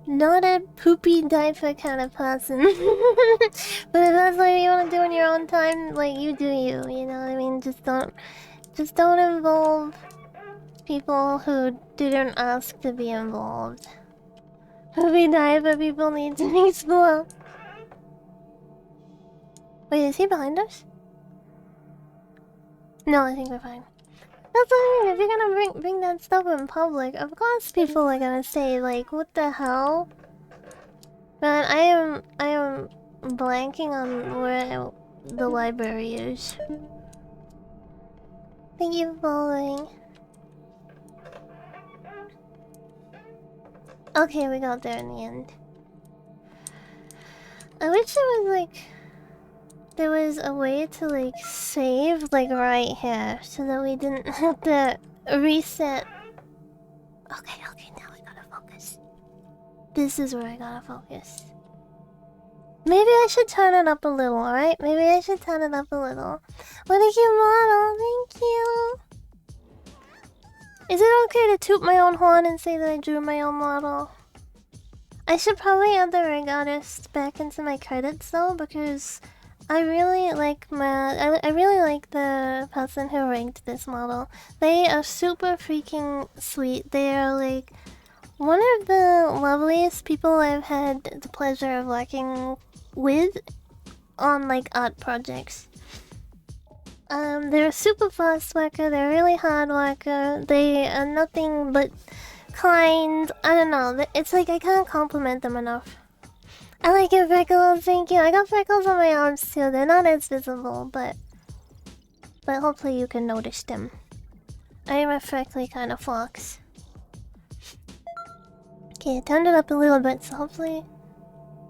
not a poopy diaper kind of person. But if that's what you want to do in your own time, like you do you. You know what I mean? Just don't involve people who didn't ask to be involved. Poopy diaper people need to be slow. Wait, is he behind us? No, I think we're fine. That's what I mean. If you're gonna bring that stuff in public, of course people are gonna say like, "What the hell?" Man, I am blanking on where the library is. Thank you for following. Okay, we got there in the end. I wish there was like there was a way to like save like right here so that we didn't have to reset. Okay, now we gotta focus. This is where I gotta focus. Maybe I should turn it up a little, alright? Maybe I should turn it up a little. What a cute model, thank you! Is it okay to toot my own horn and say that I drew my own model? I should probably add the rig artist back into my credits though, because I really like I really like the person who rigged this model. They are super freaking sweet. They are like one of the loveliest people I've had the pleasure of working with on like art projects. They're a super fast worker, they're a really hard worker, they are nothing but kind. I don't know, it's like I can't compliment them enough. I like your freckles, thank you. I got freckles on my arms too. They're not as visible, but hopefully you can notice them. I am a freckly kind of fox. Okay, I turned it up a little bit, so hopefully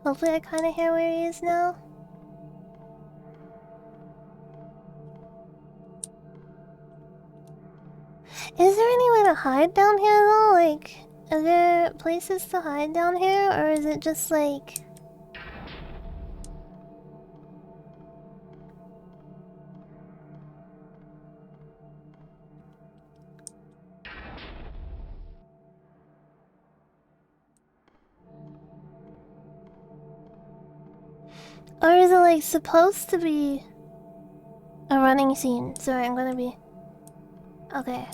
I kind of hear where he is now. Is there any way to hide down here though? Like, are there places to hide down here, or is it just like... Or is it like supposed to be A running scene. Sorry, I'm gonna be... Okay.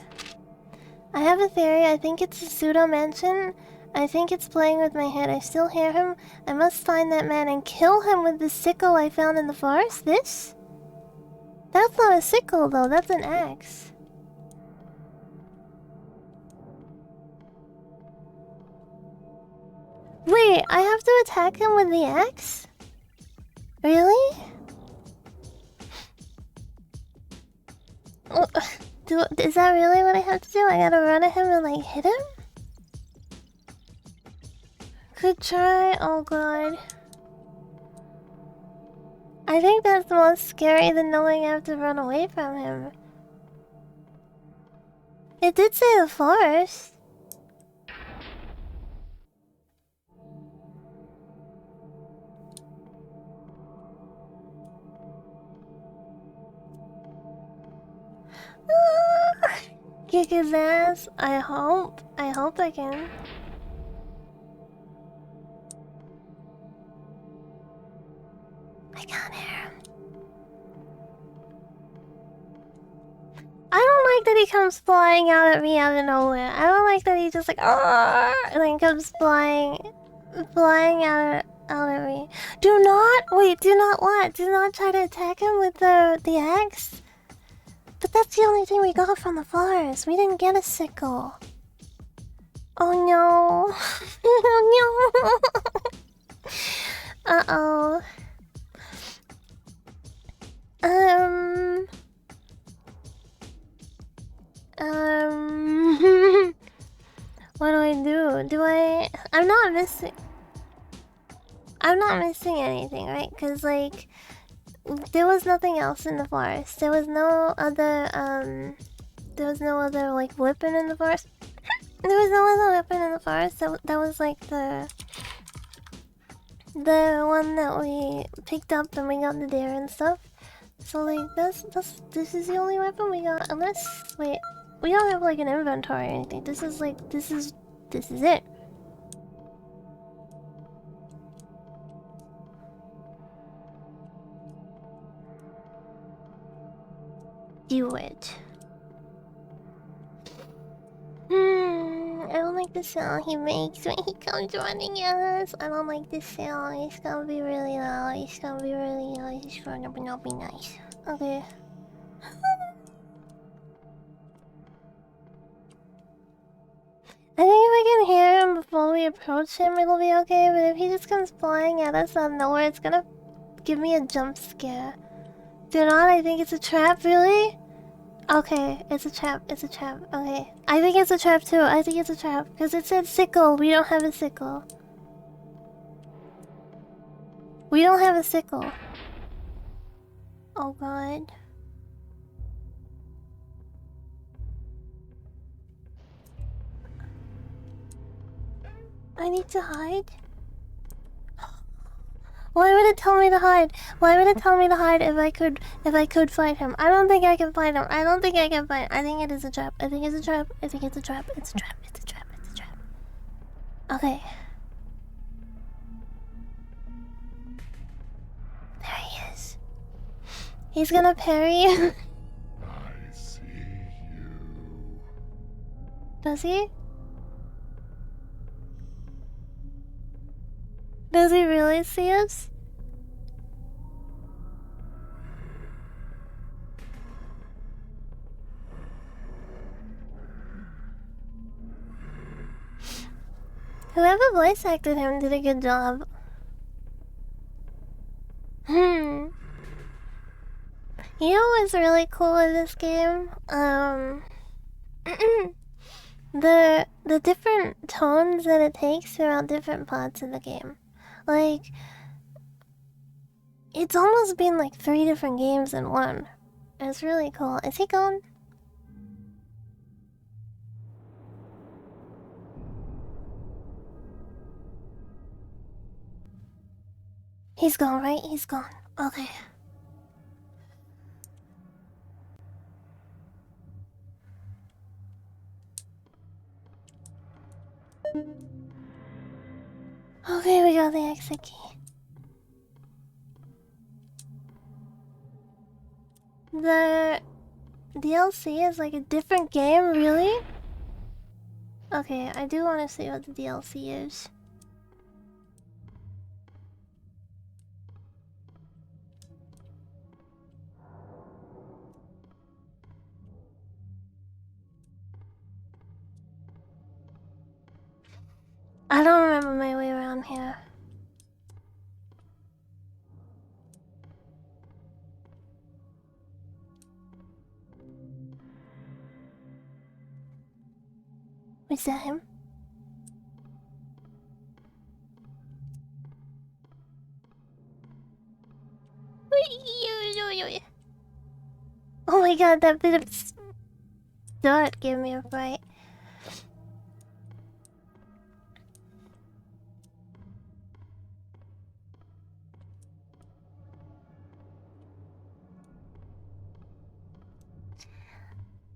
I have a theory. I think it's a pseudo mansion. I think it's playing with my head. I still hear him. I must find that man and kill him with the sickle I found in the forest. This? That's not a sickle though. That's an axe. Wait, I have to attack him with the axe? Really? Is that really what I have to do? I gotta run at him and like hit him? Could try. Oh god. I think that's more scary than knowing I have to run away from him. It did say the forest. Kick his ass. I hope. I hope I can. I can't hear him. I don't like that he comes flying out at me out of nowhere. I don't like that he just like and then comes flying out at me. Do not wait. Do not what? Do not try to attack him with the axe. But that's the only thing we got from the forest. We didn't get a sickle. Oh no. Oh no. Uh-oh. What do I do? I'm not missing... I'm not missing anything, right? Because, like... There was nothing else in the forest. There was no other, like, weapon in the forest. There was no other weapon in the forest. That was, like, the one that we picked up and we got the deer and stuff. So, like, this is the only weapon we got. Unless... Wait. We don't have, like, an inventory or anything. This is, like... This is it. Do it. I don't like the sound he makes when he comes running at us. I don't like the sound. It's gonna be really loud. It's gonna be really loud. It's gonna not be nice. Okay. I think if I can hear him before we approach him, it'll be okay. But if he just comes flying at us out of nowhere, it's gonna give me a jump scare. Do not, I think it's a trap, really? Okay, it's a trap, okay. I think it's a trap too, because it said sickle, we don't have a sickle. We don't have a sickle. Oh god. I need to hide? Why would it tell me to hide? Why would it tell me to hide if I could fight him? I don't think I can fight him. I think it is a trap. It's a trap. Okay. There he is. He's gonna parry you. I see you. Does he? Does he really see us? Whoever voice acted him did a good job. You know what's really cool in this game? The different tones that it takes throughout different parts of the game. Like, it's almost been like 3 different games in one. It's really cool. Is he gone? He's gone, right? He's gone. Okay. Okay, we got the exit key. The DLC is like a different game, really? Okay, I do want to see what the DLC is. I don't remember my way around here. Was that him? Oh my god, that bit of dirt gave me a fright.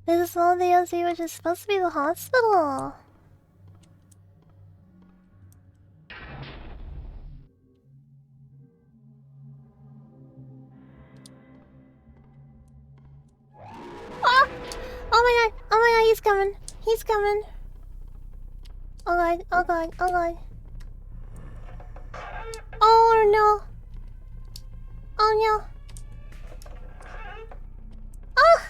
There's a small DLC which is supposed to be the hospital. Oh! Oh my god, he's coming. He's coming. Oh god, oh god, oh god. Oh no. Oh no. Oh!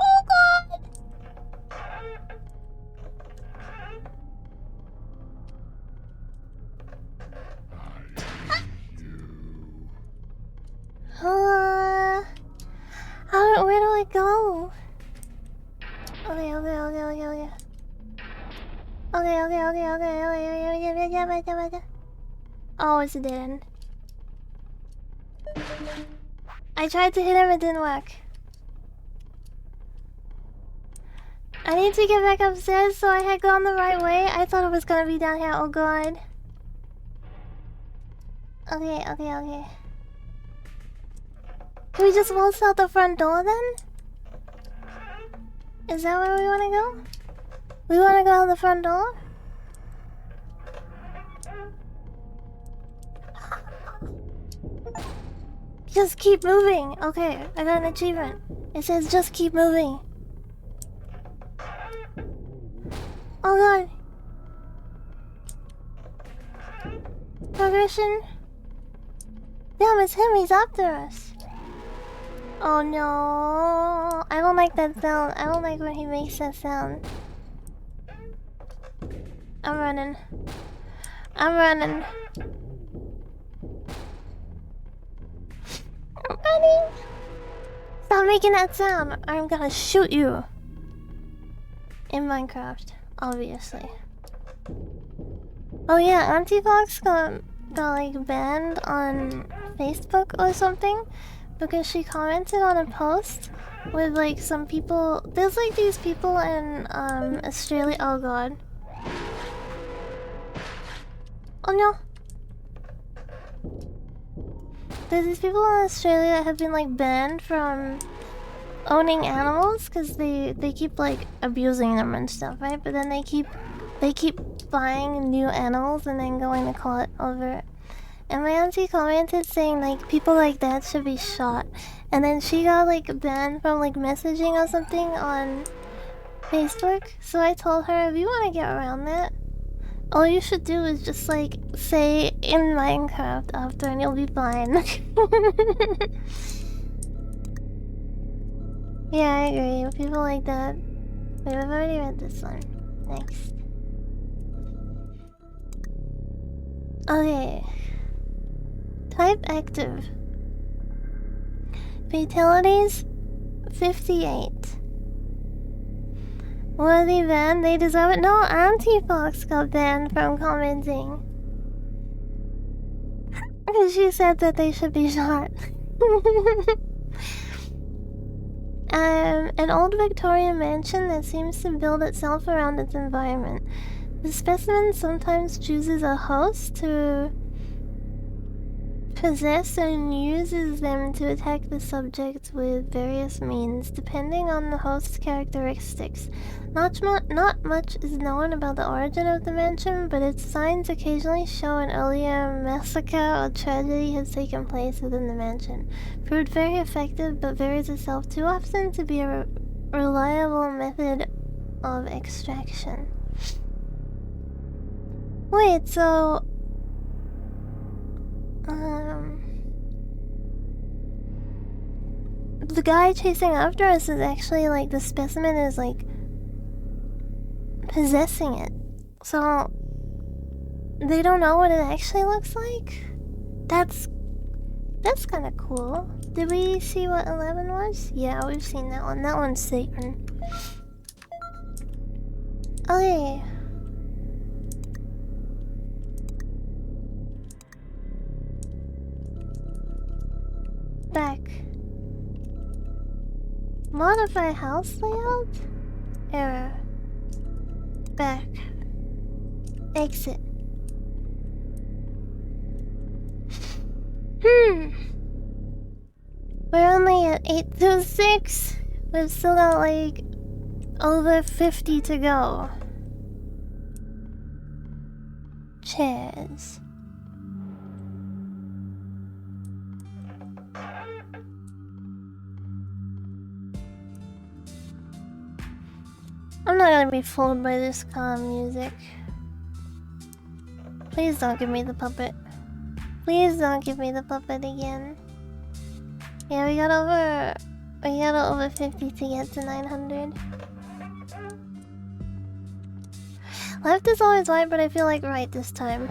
Oh god! Where do I go? Okay. Okay. Oh, it's a dead end. I tried to hit him, it didn't work. I need to get back upstairs, so I had gone the right way. I thought it was gonna be down here. Oh god. Okay. Can we just waltz out the front door then? Is that where we wanna go? We wanna go out the front door? Just keep moving. Okay, I got an achievement. It says just keep moving. Oh god. Progression. Damn, it's him. He's after us. Oh no. I don't like that sound. I don't like when he makes that sound. I'm running. Stop making that sound, or I'm gonna shoot you. In Minecraft, obviously. Oh yeah, Antifox got like banned on Facebook or something because she commented on a post with like some people. There's like these people in Australia. Oh god. Oh no. There's these people in Australia that have been like banned from owning animals because they keep like abusing them and stuff, right? But then they keep buying new animals and then going to court over it. And my auntie commented saying like people like that should be shot. And then she got like banned from like messaging or something on Facebook. So I told her, if you want to get around that, all you should do is just like say in Minecraft after and you'll be fine. Yeah, I agree. People like that. Wait, I've already read this one. Next. Okay. Type active. Fatalities 58. Were they banned? They deserve it. No, Antifox got banned from commenting. She said that they should be shot. An old Victorian mansion that seems to build itself around its environment. The specimen sometimes chooses a host to possess and uses them to attack the subject with various means, depending on the host's characteristics. Not much is known about the origin of the mansion, but its signs occasionally show an earlier massacre or tragedy has taken place within the mansion. Proved very effective, but varies itself too often to be a reliable method of extraction. Wait, so... the guy chasing after us is actually like the specimen is like possessing it. So they don't know what it actually looks like? That's kind of cool. Did we see what 11 was? Yeah, we've seen that one. That one's Satan. Okay. Back. Modify house layout? Error. Back. Exit. We're only at 8:06. We've still got like over 50 to go. Chairs. I'm not gonna be fooled by this calm music. Please don't give me the puppet. Please don't give me the puppet again. Yeah, we got over 50 to get to 900. Left is always right, but I feel like right this time.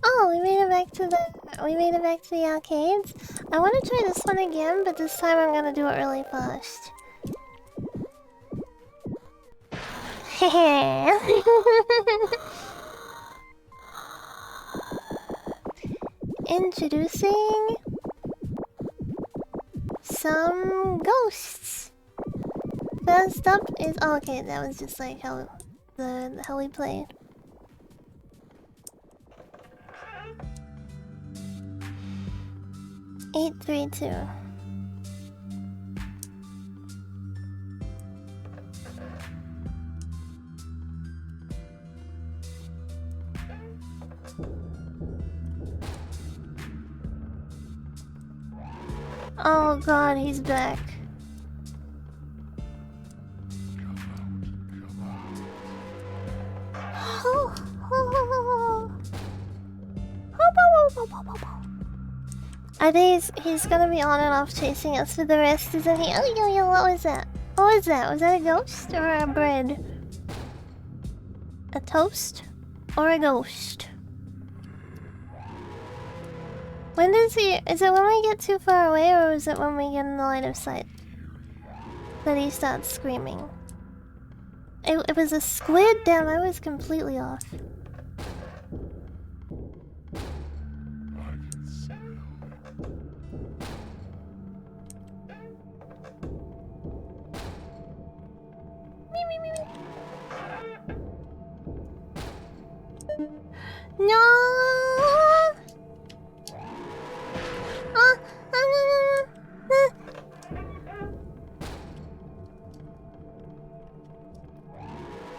Oh, we made it back to the arcades. I want to try this one again, but this time I'm gonna do it really fast. Introducing some ghosts. First up is okay. That was just like how we play. Eight, 3, 2. Oh god, he's back. I think he's gonna be on and off chasing us for the rest, isn't he? Oh, yo, what was that? What was that? Was that a ghost or a bread? A toast or a ghost? When does he... Is it when we get too far away, or is it when we get in the line of sight that he starts screaming? It was a squid? Damn, I was completely off. No!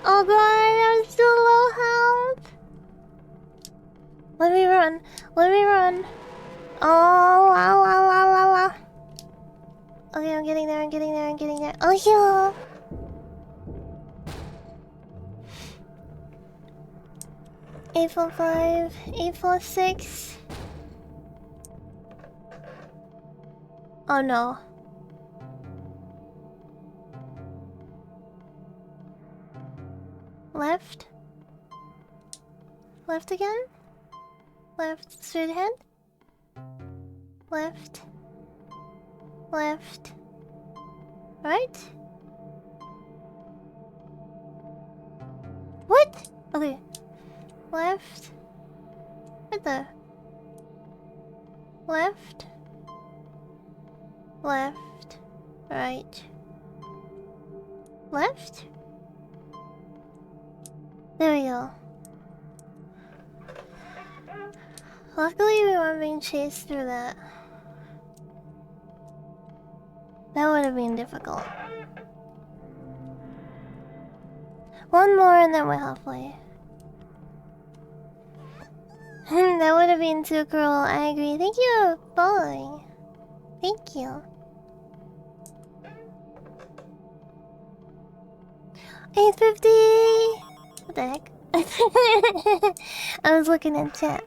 Oh god, I'm still low health. Let me run. Let me run. Oh, wow, wow, wow, wow, wow. Okay, I'm getting there, I'm getting there, I'm getting there. Oh, yeah. 845, 846. Oh no. Left. Left again. Left, straight ahead. Left. Left. Right. What? Okay. Left. What the? Left. Left. Right. Left. There we go. Luckily, we weren't being chased through that. That would have been difficult. One more and then we're halfway. That would have been too cruel, I agree. Thank you for following. Thank you. 850! What the heck? I was looking at chat.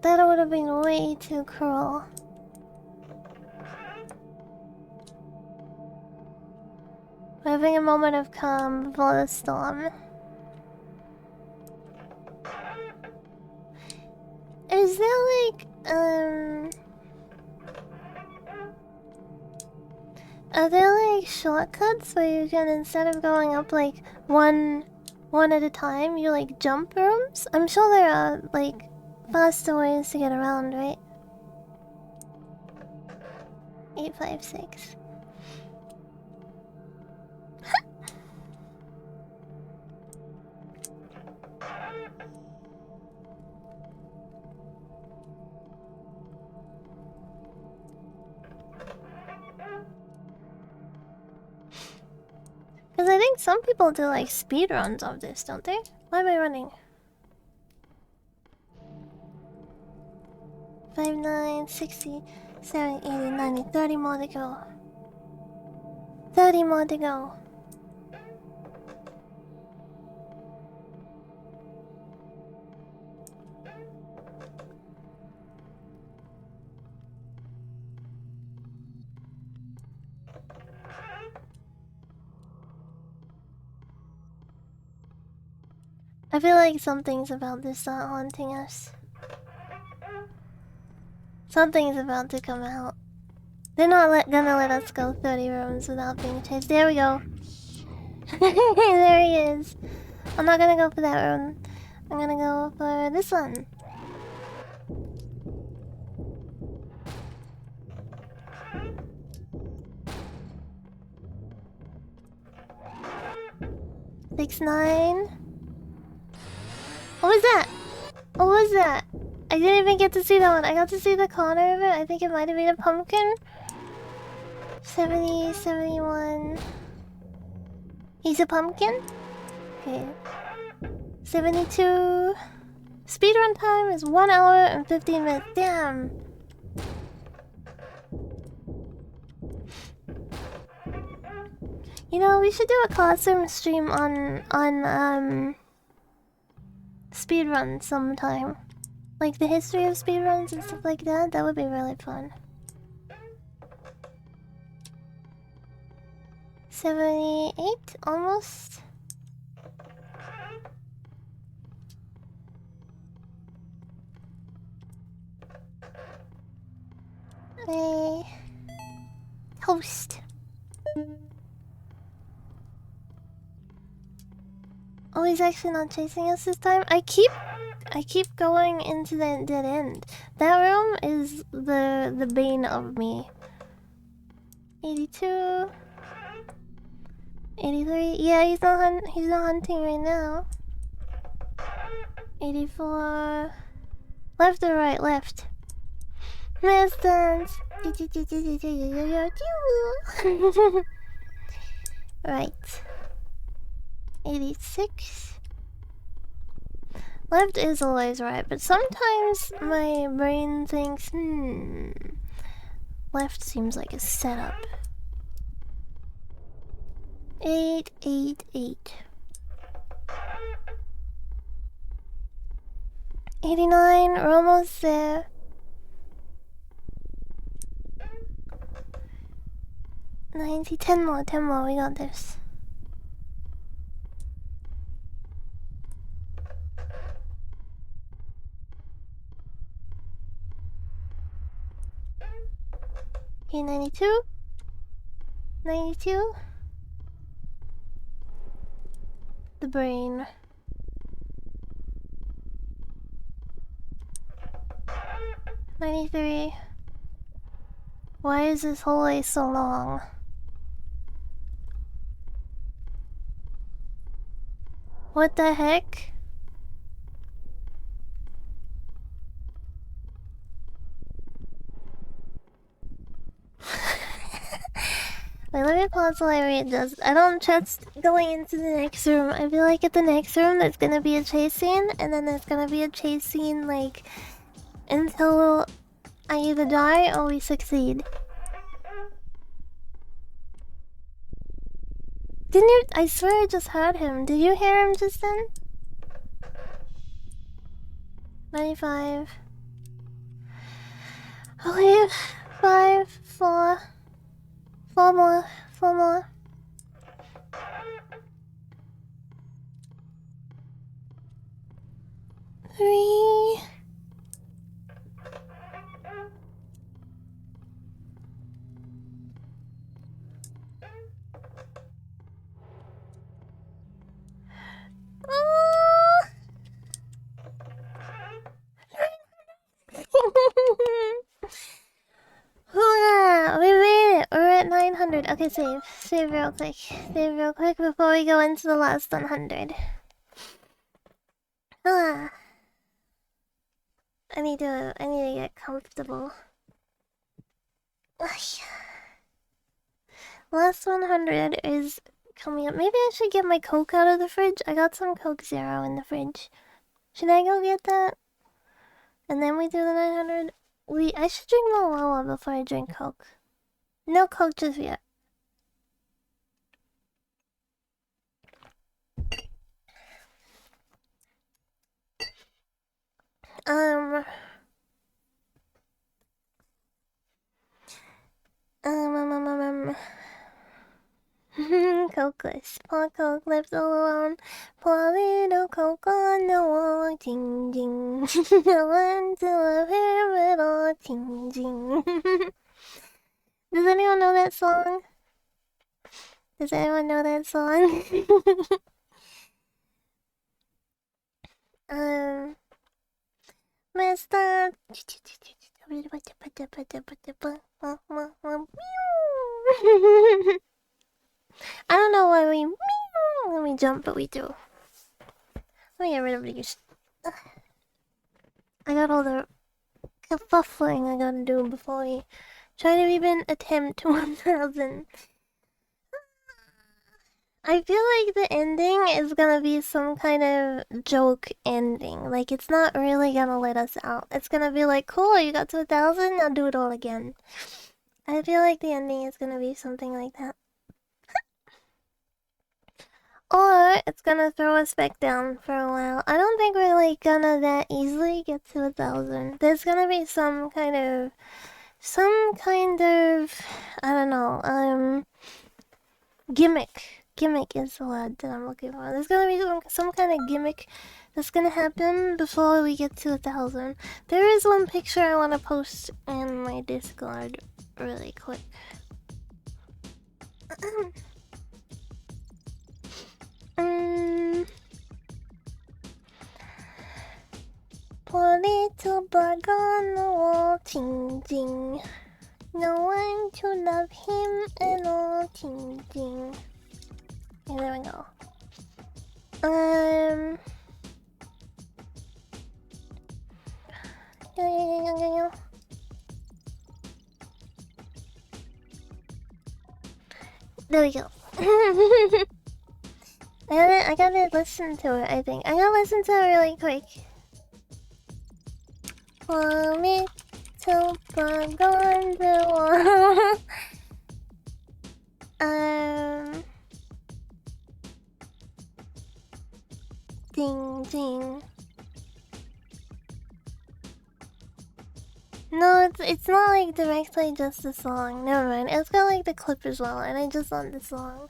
That would have been way too cruel. We're having a moment of calm before the storm. Is there like, are there like shortcuts where you can, instead of going up like one at a time, you like jump rooms? I'm sure there are like faster ways to get around, right? 856. Because I think some people do like speedruns of this, don't they? Why am I running? 5, 9, 60, 70, 80, 90, 30 more to go. 30 more to go. I feel like something's about to start haunting us. Something's about to come out. They're not gonna let us go 30 rooms without being chased. There we go. There he is. I'm not gonna go for that room. I'm gonna go for this one. Six, 9. What was that? What was that? I didn't even get to see that one. I got to see the corner of it. I think it might have been a pumpkin. 70, 71. He's a pumpkin? Okay. 72. Speedrun time is 1 hour and 15 minutes. Damn. You know, we should do a classroom stream on speedruns sometime. Like the history of speedruns and stuff like that. That would be really fun. 78, almost. A host. Oh, he's actually not chasing us this time. I keep going into that dead end. That room is the bane of me. 82. 83. Yeah, he's not hunting right now. 84. Left or right? Left. Distance. Right. 86. Left is always right, but sometimes my brain thinks, left seems like a setup. 888. 89, we're almost there. 90, 10 more, we got this. Okay, 92. 92. The brain. 93. Why is this hallway so long? What the heck? Wait, let me pause while I read this. I don't trust going into the next room. I feel like at the next room there's gonna be a chase scene, and then there's gonna be a chase scene like until I either die or we succeed. Didn't you? I swear I just heard him. Did you hear him just then? 95. Okay, 5, 4. 4 more. 4 more. 3. Hooah! We made it! We're at 900. Okay, save. Save real quick. Save real quick before we go into the last 100. Ah. I need to get comfortable. Last 100 is coming up. Maybe I should get my Coke out of the fridge. I got some Coke Zero in the fridge. Should I go get that? And then we do the 900? I should drink more Wawa before I drink Coke. No Coke just yet. Um, Cokeless. Pour Coke, left all alone. Pour a little Coke on the wall. Ting, ting. No one to love him at all. Ting, ting. Does anyone know that song? Does anyone know that song? Mister. I don't know why we when we jump, but we do. Let me get rid of these. I got all the kerfuffling I gotta do before we try to even attempt 1000. I feel like the ending is gonna be some kind of joke ending. Like, it's not really gonna let us out. It's gonna be like, cool, you got to 1000, now do it all again. I feel like the ending is gonna be something like that. Or it's gonna throw us back down for a while. I don't think we're like gonna that easily get to 1000. There's gonna be some kind of I don't know, gimmick. Gimmick is the word that I'm looking for. There's gonna be some kind of gimmick that's gonna happen before we get to 1000. There is one picture I wanna post in my Discord really quick. Poor little bug on the wall, ting ting. No one to love him at all, ting ting. Okay, there we go. There we go. I gotta listen to it, I think. I gotta listen to it really quick. For me to bug on the wall. Ding ding. No, it's not like directly just the song. Never mind. It's got like the clip as well, and I just love the song.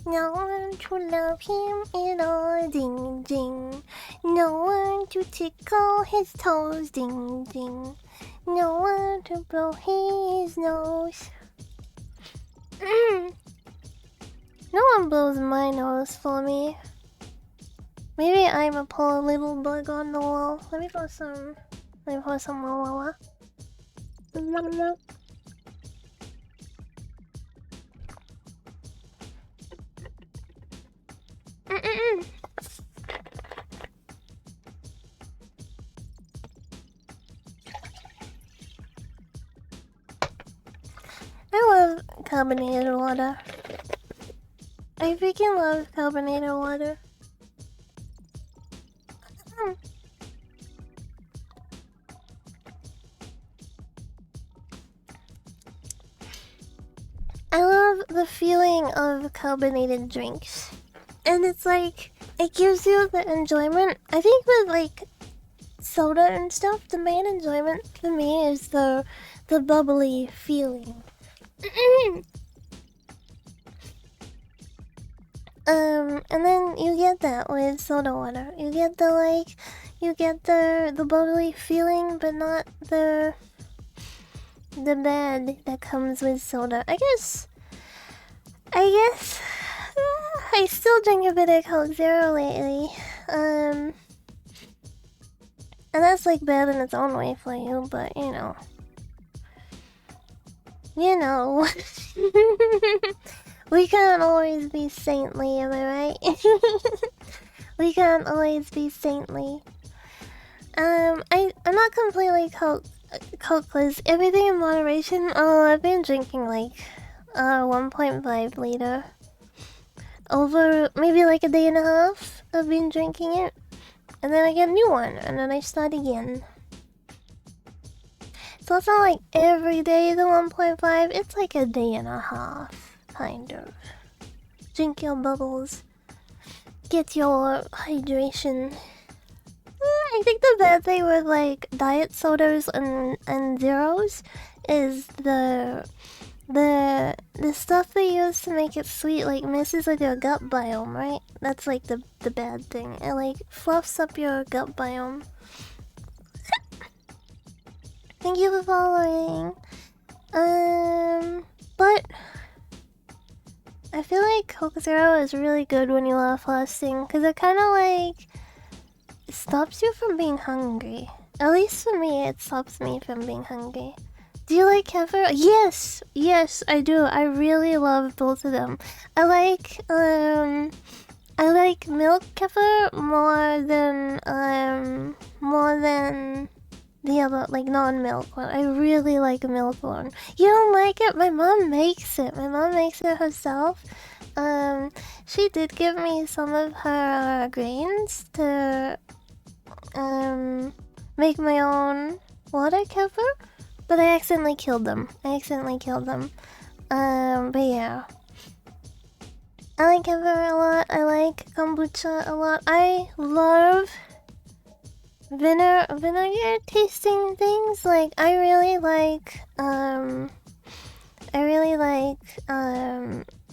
No one to love him at all, ding ding. No one to tickle his toes, ding ding. No one to blow his nose. No one blows my nose for me. Maybe I'm a poor little bug on the wall. Let me pour some Wawa. carbonated water. I freaking love carbonated water. I love the feeling of carbonated drinks. And it's like, it gives you the enjoyment. I think with like soda and stuff, the main enjoyment for me is the bubbly feeling. And then you get that with soda water. You get the bubbly feeling, but not the bad that comes with soda. I guess I still drink a bit of Coke Zero lately. And that's like bad in its own way for you, but you know. We can't always be saintly, am I right? We can't always be saintly. I'm not completely Cokeless. Everything in moderation. Oh, I've been drinking like 1.5 liter. Over maybe like a day and a half. I've been drinking it. And then I get a new one, and then I start again. So it's not like every day the 1.5, it's like a day and a half, kind of. Drink your bubbles. Get your hydration. I think the bad thing with like diet sodas and zeros is the stuff they use to make it sweet like messes with your gut biome, right? That's like the bad thing. It like fluffs up your gut biome. Thank you for following. But I feel like Coke Zero is really good when you are fasting because it kind of like stops you from being hungry. At least for me, it stops me from being hungry. Do you like kefir? Yes, I do. I really love both of them. I like milk kefir more than the other, like non-milk one. I really like a milk one. You don't like it? My mom makes it. My mom makes it herself. She did give me some of her grains to make my own water kefir. But I accidentally killed them. But yeah. I like kefir a lot. I like kombucha a lot. I love vinegar tasting things. Like I really like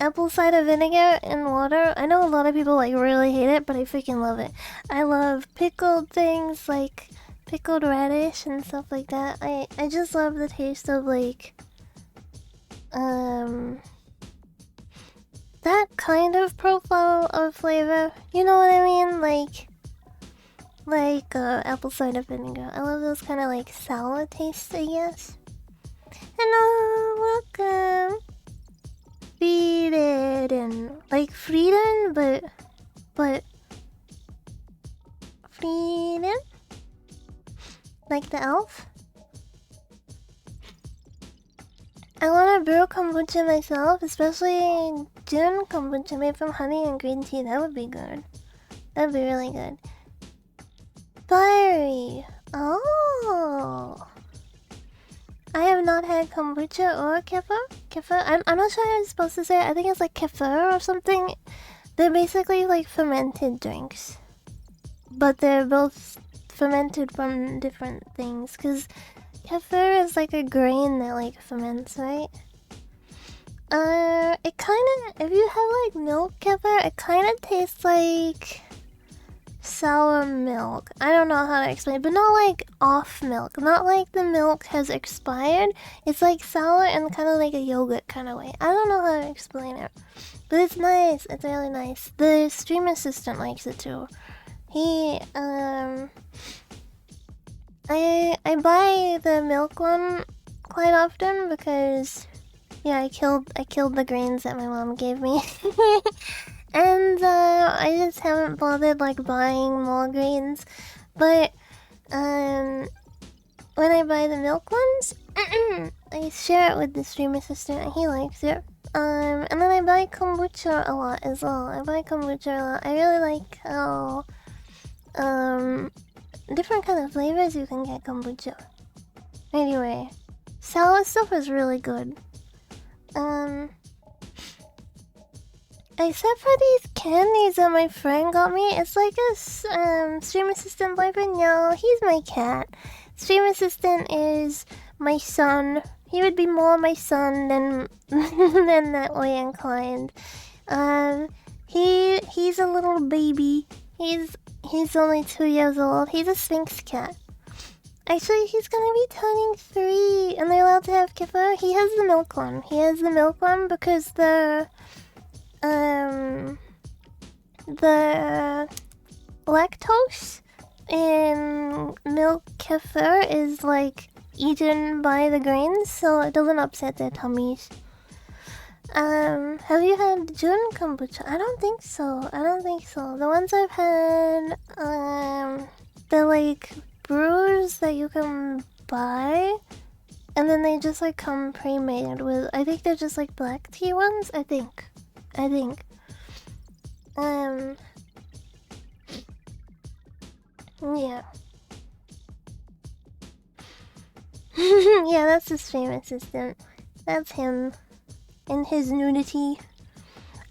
apple cider vinegar in water. I know a lot of people like really hate it, but I freaking love it. I love pickled things like pickled radish and stuff like that. I just love the taste of like that kind of profile of flavor. You know what I mean? Like apple cider vinegar. I love those kind of like sour tastes, I guess. Hello, welcome. Frieden. Like Frieden, but Frieden? Like the elf? I want to brew kombucha myself, especially June kombucha made from honey and green tea. That would be good. That would be really good. Fiery. Oh. I have not had kombucha or kefir. I'm not sure how I'm supposed to say it. I think it's like kefir or something. They're basically like fermented drinks. But they're both fermented from different things. Because kefir is like a grain that like ferments, right? It kinda... If you have like milk kefir, it kinda tastes like sour milk. I don't know how to explain it, but not like off milk. Not like the milk has expired. It's like sour and kind of like a yogurt kind of way. I don't know how to explain it, but it's nice. It's really nice. The stream assistant likes it too. He I buy the milk one quite often because yeah, I killed the grains that my mom gave me. And I just haven't bothered like buying more grains. But when I buy the milk ones, I share it with the stream assistant and he likes it. And then I buy kombucha a lot as well. I buy kombucha a lot. I really like how different kind of flavors you can get kombucha. Anyway, sour stuff is really good. Except for these candies that my friend got me, it's like a stream assistant boyfriend. No, he's my cat. Stream assistant is my son. He would be more my son than than that way inclined. He's a little baby. He's only 2 years old. He's a Sphinx cat. Actually, he's gonna be turning 3, and they're allowed to have kefir. He has the milk one. He has the milk one because the lactose in milk kefir is like eaten by the grains, so it doesn't upset their tummies. Have you had Jun kombucha? I don't think so. I don't think so. The ones I've had, they're like brews that you can buy, and then they just like come pre-made with. I think they're just like black tea ones. I think. Yeah. Yeah, that's the stream assistant. That's him. In his nudity.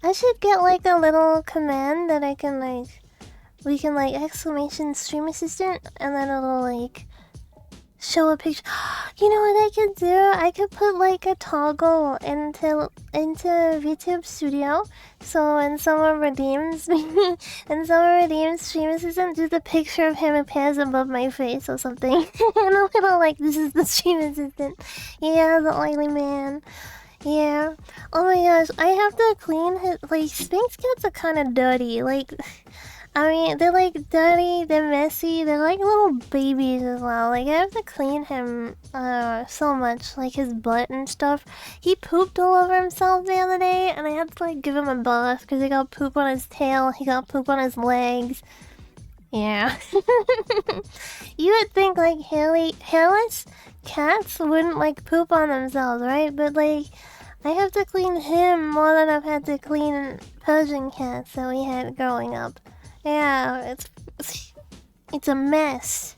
I should get like a little command that I can like... We can like exclamation stream assistant and then it'll like... show a picture. You know what I could do? I could put like a toggle into VTube Studio, so when someone redeems me, and someone redeems stream assistant, just a picture of him appears above my face or something, and a little like, this is the stream assistant. Yeah, the oily man. Yeah. Oh my gosh, I have to clean his. Like, Sphinx cats are kind of dirty. Like. I mean, they're like dirty, they're messy, they're like little babies as well. Like, I have to clean him so much, like his butt and stuff. He pooped all over himself the other day, and I had to like give him a bath because he got poop on his tail, he got poop on his legs. Yeah. You would think like hairless cats wouldn't like poop on themselves, right? But like, I have to clean him more than I've had to clean Persian cats that we had growing up. Yeah, it's a mess.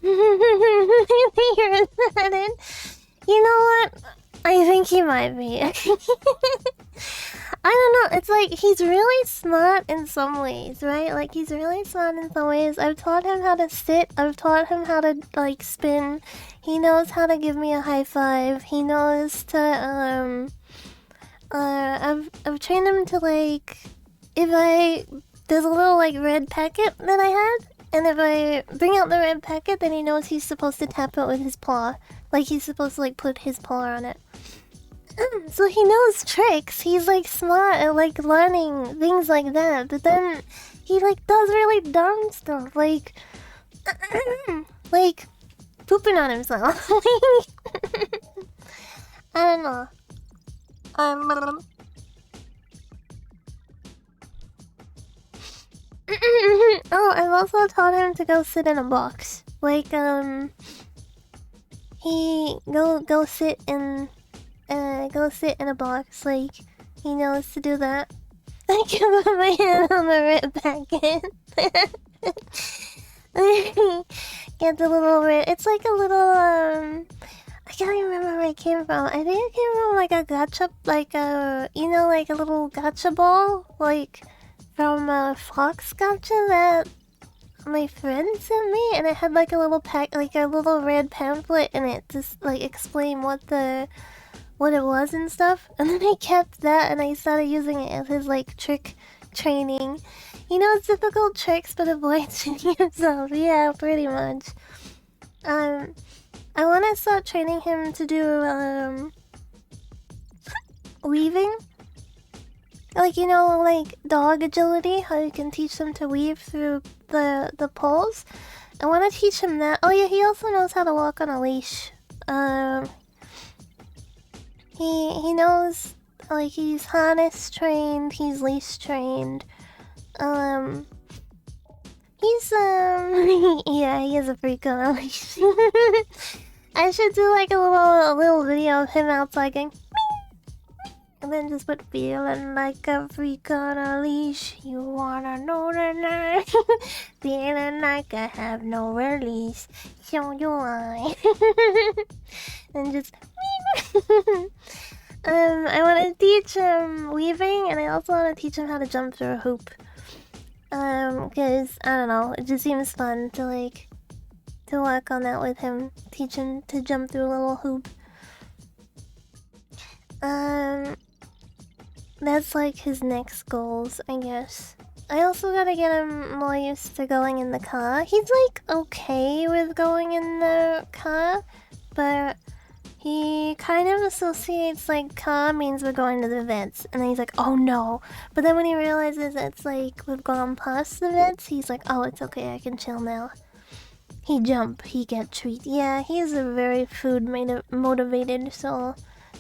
You're excited. You know what? I think he might be. I don't know. It's like he's really smart in some ways, right? Like he's really smart in some ways. I've taught him how to sit. I've taught him how to like spin. He knows how to give me a high five. He knows to I've trained him to like. There's a little like red packet that I had, and if I bring out the red packet, then he knows he's supposed to tap it with his paw. Like he's supposed to like put his paw on it. So he knows tricks. He's like smart at like learning things like that, but then he like does really dumb stuff, like like pooping on himself. I don't know. Oh, I've also taught him to go sit in a box. Like, he go sit in a box. Like, he knows to do that. I can put my hand on the red packet. Get the little red. It's like a little I can't remember where it came from. I think it came from like a gacha, like a like a little gacha ball, like. From a Fox Gacha that my friend sent me, and it had like a little like a little red pamphlet in it to like explain what it was and stuff. And then I kept that and I started using it as his like trick training. He knows difficult tricks but avoids training himself. Yeah, pretty much. I want to start training him to do weaving. Like, like dog agility, how you can teach them to weave through the poles. I want to teach him that. Oh yeah, he also knows how to walk on a leash. He knows, like, he's harness trained, he's leash trained. He's yeah, he is a freak on a leash. I should do like a little video of him outside going, and then just put feeling like a freak on a leash. You wanna know the night? Feeling like I have no release. So do I. And just. I want to teach him weaving, and I also want to teach him how to jump through a hoop. Because I don't know, it just seems fun to like to work on that with him. Teach him to jump through a little hoop. That's like his next goals, I guess. I also gotta get him more used to going in the car. He's like okay with going in the car, but he kind of associates like car means we're going to the vets, and then he's like, oh no. But then when he realizes it's like we've gone past the vets, he's like, oh, it's okay, I can chill now. He jump, he get treat. Yeah, he's a very food motivated, so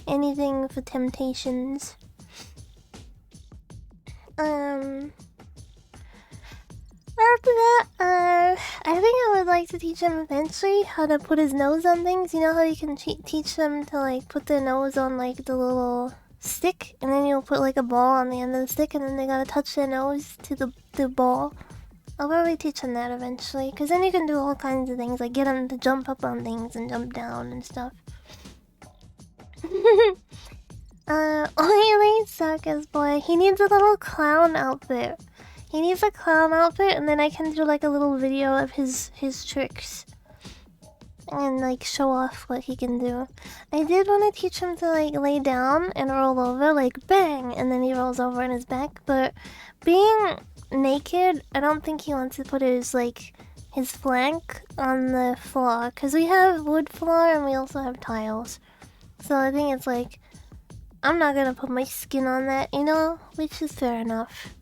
anything for temptations. After that, I think I would like to teach him eventually how to put his nose on things. You know how you can teach them to like put their nose on like the little stick, and then you'll put like a ball on the end of the stick, and then they gotta touch their nose to the ball. I'll probably teach him that eventually, because then you can do all kinds of things, like get him to jump up on things and jump down and stuff. Only Circus Boy, he needs a little clown outfit. He needs a clown outfit, and then I can do like a little video of his tricks. And like show off what he can do. I did want to teach him to like lay down and roll over, like bang, and then he rolls over on his back, but being naked, I don't think he wants to put his flank on the floor, because we have wood floor and we also have tiles. So I think it's like, I'm not gonna put my skin on that, you know? Which is fair enough.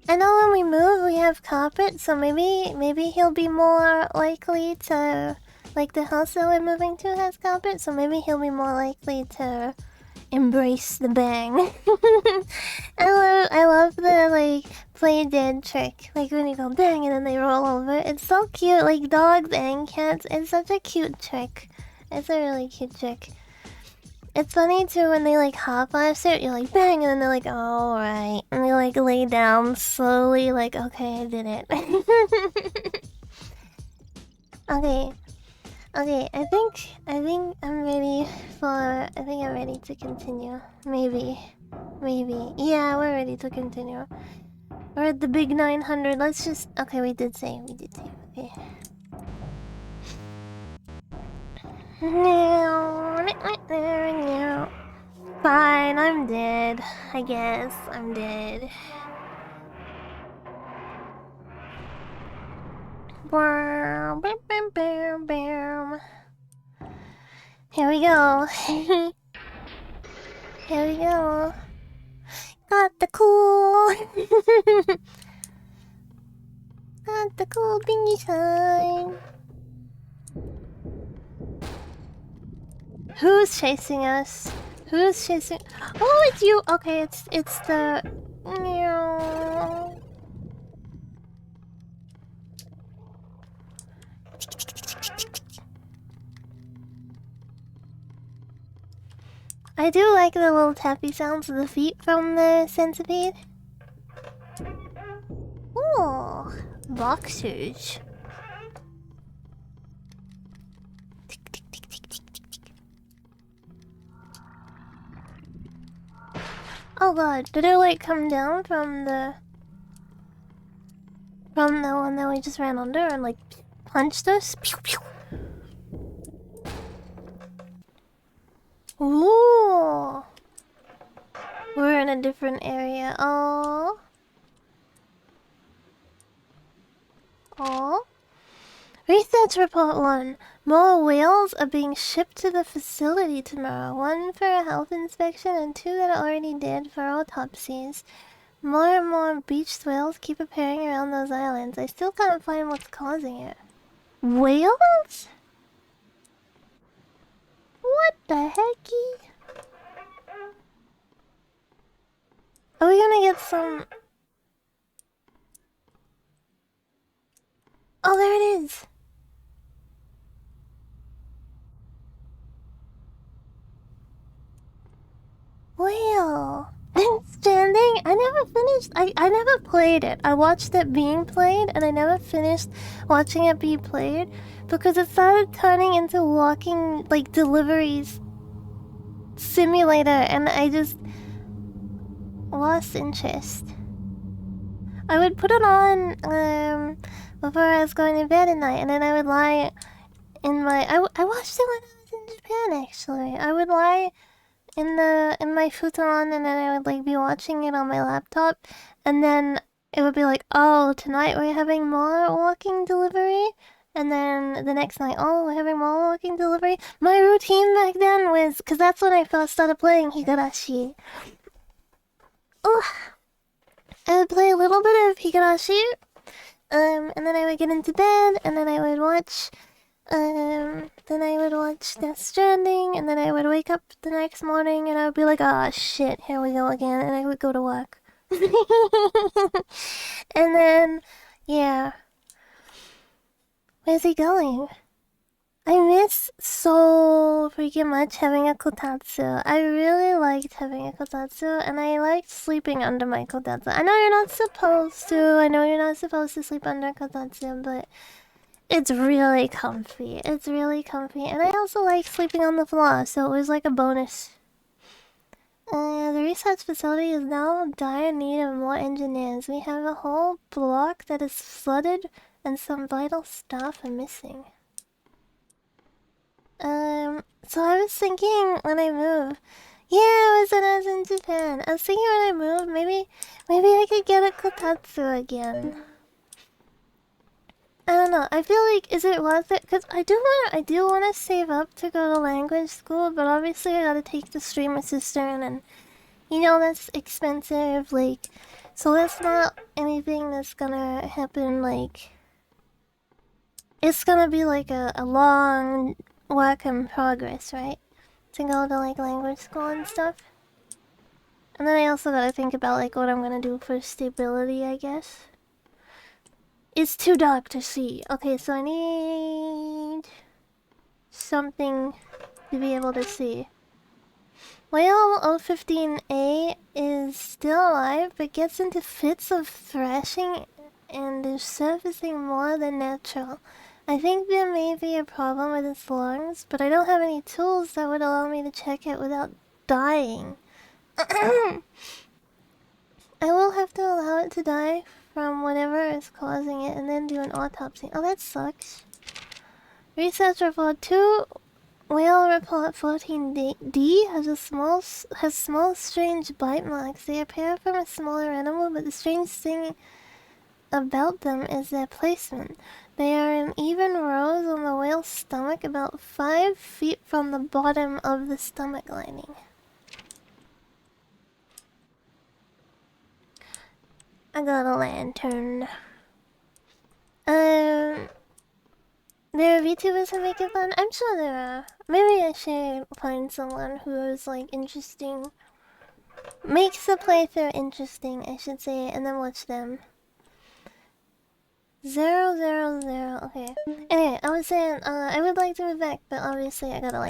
I know when we move we have carpet, so maybe he'll be more likely to, like the house that we're moving to has carpet, so maybe he'll be more likely to embrace the bang. I love the like play dead trick, like when you go bang and then they roll over. It's so cute, like dogs and cats. It's such a cute trick. It's a really cute trick. It's funny too when they like hop on a suit, you're like bang, and then they're like, oh, alright, and they like lay down slowly, like, okay, I did it. Okay, I think I'm ready for. I think I'm ready to continue. Maybe. Yeah, we're ready to continue. We're at the big 900. Let's just. Okay, we did save. Okay. Fine, I'm dead. I guess I'm dead. Bam, bam, bam, bam. Here we go. Here we go. Got the cool. Got the cool thingy sign. Who's chasing us? Who's chasing? Oh, it's you. Okay, it's the. I do like the little tappy sounds of the feet from the centipede. Oh, boxers. Oh god, did it like come down from the one that we just ran under and like punched us? Pew, pew. Ooh. We're in a different area. Oh. Oh. Research report 1. More whales are being shipped to the facility tomorrow. 1 for a health inspection and 2 that are already dead for autopsies. More and more beached whales keep appearing around those islands. I still can't find what's causing it. Whales? What the hecky? Are we gonna get some... Oh. Stranding? I never finished. I never played it. I watched it being played, and I never finished watching it be played because it started turning into walking, like, deliveries simulator, and I just lost interest. I would put it on before I was going to bed at night, and then I would lie in my. I watched it when I was in Japan. Actually, I would lie in my futon, and then I would like be watching it on my laptop, and then it would be like, oh, tonight we're having more walking delivery. And then the next night, oh, we're having more walking delivery. My routine back then was, because that's when I first started playing Higurashi. Ugh. I would play a little bit of Higurashi, and then I would get into bed, and then I would watch, then I would watch Death Stranding, and then I would wake up the next morning, and I would be like, ah, shit, here we go again, and I would go to work. And then, yeah. Where's he going? I miss so freaking much having a kotatsu. I really liked having a kotatsu, and I liked sleeping under my kotatsu. I know you're not supposed to. I know you're not supposed to sleep under kotatsu, but it's really comfy. It's really comfy, and I also like sleeping on the floor, so it was like a bonus. The research facility is now in dire need of more engineers. We have a whole block that is flooded, and some vital staff are missing. So I was thinking when I move. Yeah, it was when I was in Japan. I was thinking when I move, maybe I could get a kotatsu again. I don't know. I feel like, is it worth it? Because I do wanna save up to go to language school, but obviously I gotta take the streamer cistern, and you know that's expensive. Like, so that's not anything that's gonna happen. Like, it's gonna be like a long work in progress, right? To go to like language school and stuff. And then I also gotta think about like what I'm gonna do for stability, I guess. It's too dark to see. Okay, so I need something to be able to see. Whale 015A is still alive, but gets into fits of thrashing and is surfacing more than natural. I think there may be a problem with its lungs, but I don't have any tools that would allow me to check it without dying. I will have to allow it to die from whatever is causing it and then do an autopsy. Oh, that sucks. Research report 2. Whale report 14D has small strange bite marks. They appear from a smaller animal, but the strange thing about them is their placement. They are in even rows on the whale's stomach, about 5 feet from the bottom of the stomach lining. I got a lantern. There are VTubers who make it fun? I'm sure there are. Maybe I should find someone who is like interesting. Makes the playthrough interesting, I should say, and then watch them. 000. Okay. Anyway, I was saying, I would like to move back, but obviously I gotta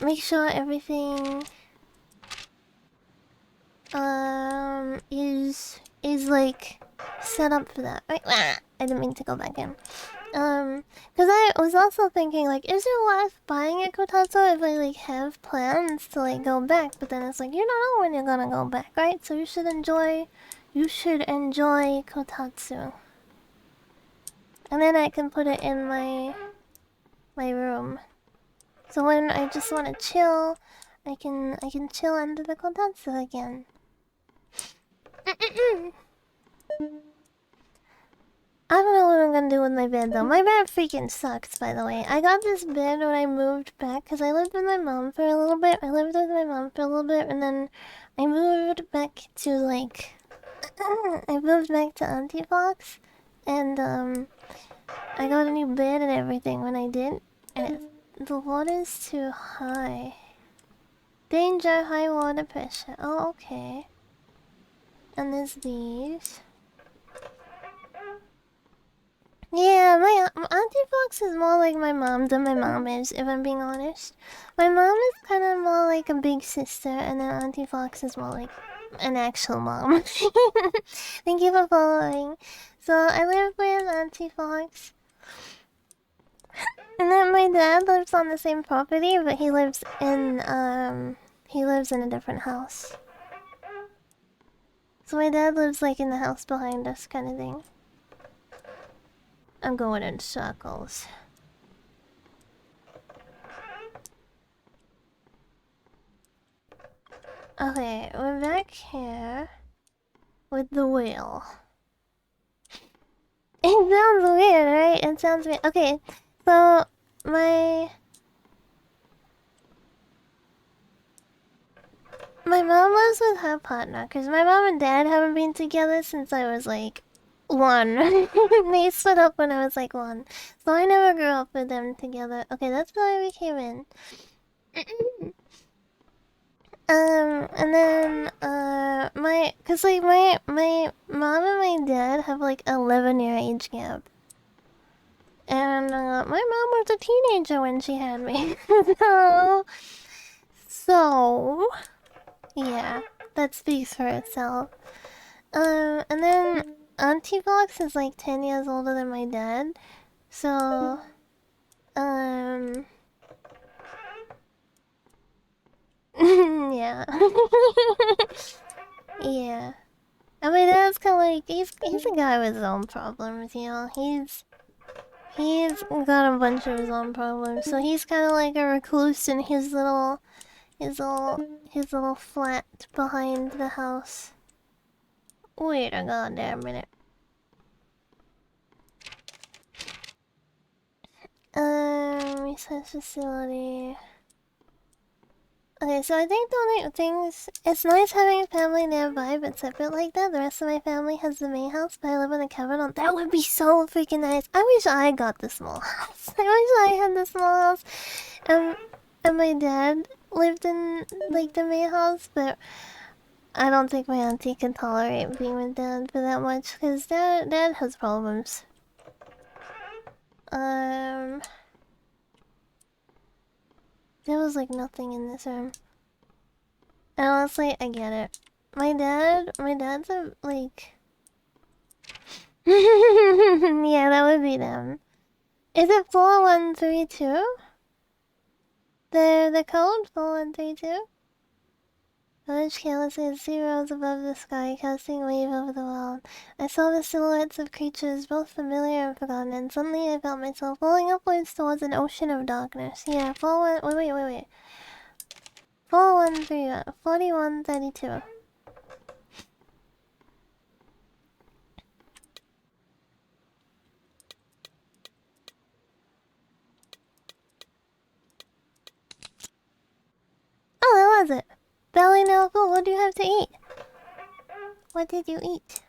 make sure everything is like set up for that. Right? I didn't mean to go back in. Because I was also thinking, like, is it worth buying a kotatsu if I like have plans to like go back? But then it's like, you don't know when you're gonna go back, right? So you should enjoy kotatsu. And then I can put it in my room. So when I just want to chill, I can chill under the kotatsu again. I don't know what I'm gonna do with my bed though. My bed freaking sucks, by the way. I got this bed when I moved back because I lived with my mom for a little bit. And then I moved back to like I moved back to Auntie Fox, and I got a new bed and everything when I did. And the water's too high. Danger, high water pressure. Oh, okay. And there's these. Yeah, my Auntie Fox is more like my mom than my mom is, if I'm being honest. My mom is kind of more like a big sister, and then Auntie Fox is more like an actual mom. Thank you for following. So I live with Auntie Fox, and then my dad lives on the same property, but he lives in a different house. So my dad lives like in the house behind us, kind of thing. I'm going in circles. Okay, we're back here with the whale. It sounds weird, right? It sounds weird. Okay, so my mom lives with her partner because my mom and dad haven't been together since I was like 1. They split up when I was like 1, so I never grew up with them together. Okay, that's why we came in. And then, cause like my mom and my dad have like 11-year age gap. And, my mom was a teenager when she had me. so, yeah, that speaks for itself. And then Auntie Fox is like 10 years older than my dad. So, yeah. Yeah. And my dad's kind of like he's a guy with his own problems, you know. He's got a bunch of his own problems, so he's kind of like a recluse in his little flat behind the house. Wait a goddamn minute. Research facility. Okay, so I think the only things... It's nice having family nearby, but separate like that. The rest of my family has the main house, but I live in a cabin on... That would be so freaking nice. I wish I got the small house. I wish I had the small house. And my dad lived in, like, the main house, but... I don't think my auntie can tolerate being with dad for that much, because dad has problems. There was, like, nothing in this room. And honestly, I get it. My dad's a, like... yeah, that would be them. Is it 4132? The code 4132? Village carelessly is zeros above the sky, casting a wave over the world. I saw the silhouettes of creatures, both familiar and forgotten, and suddenly I felt myself falling upwards towards an ocean of darkness. Yeah, 41... Wait. 4132. Oh, that was it. Belly now cool. What do you have to eat? What did you eat?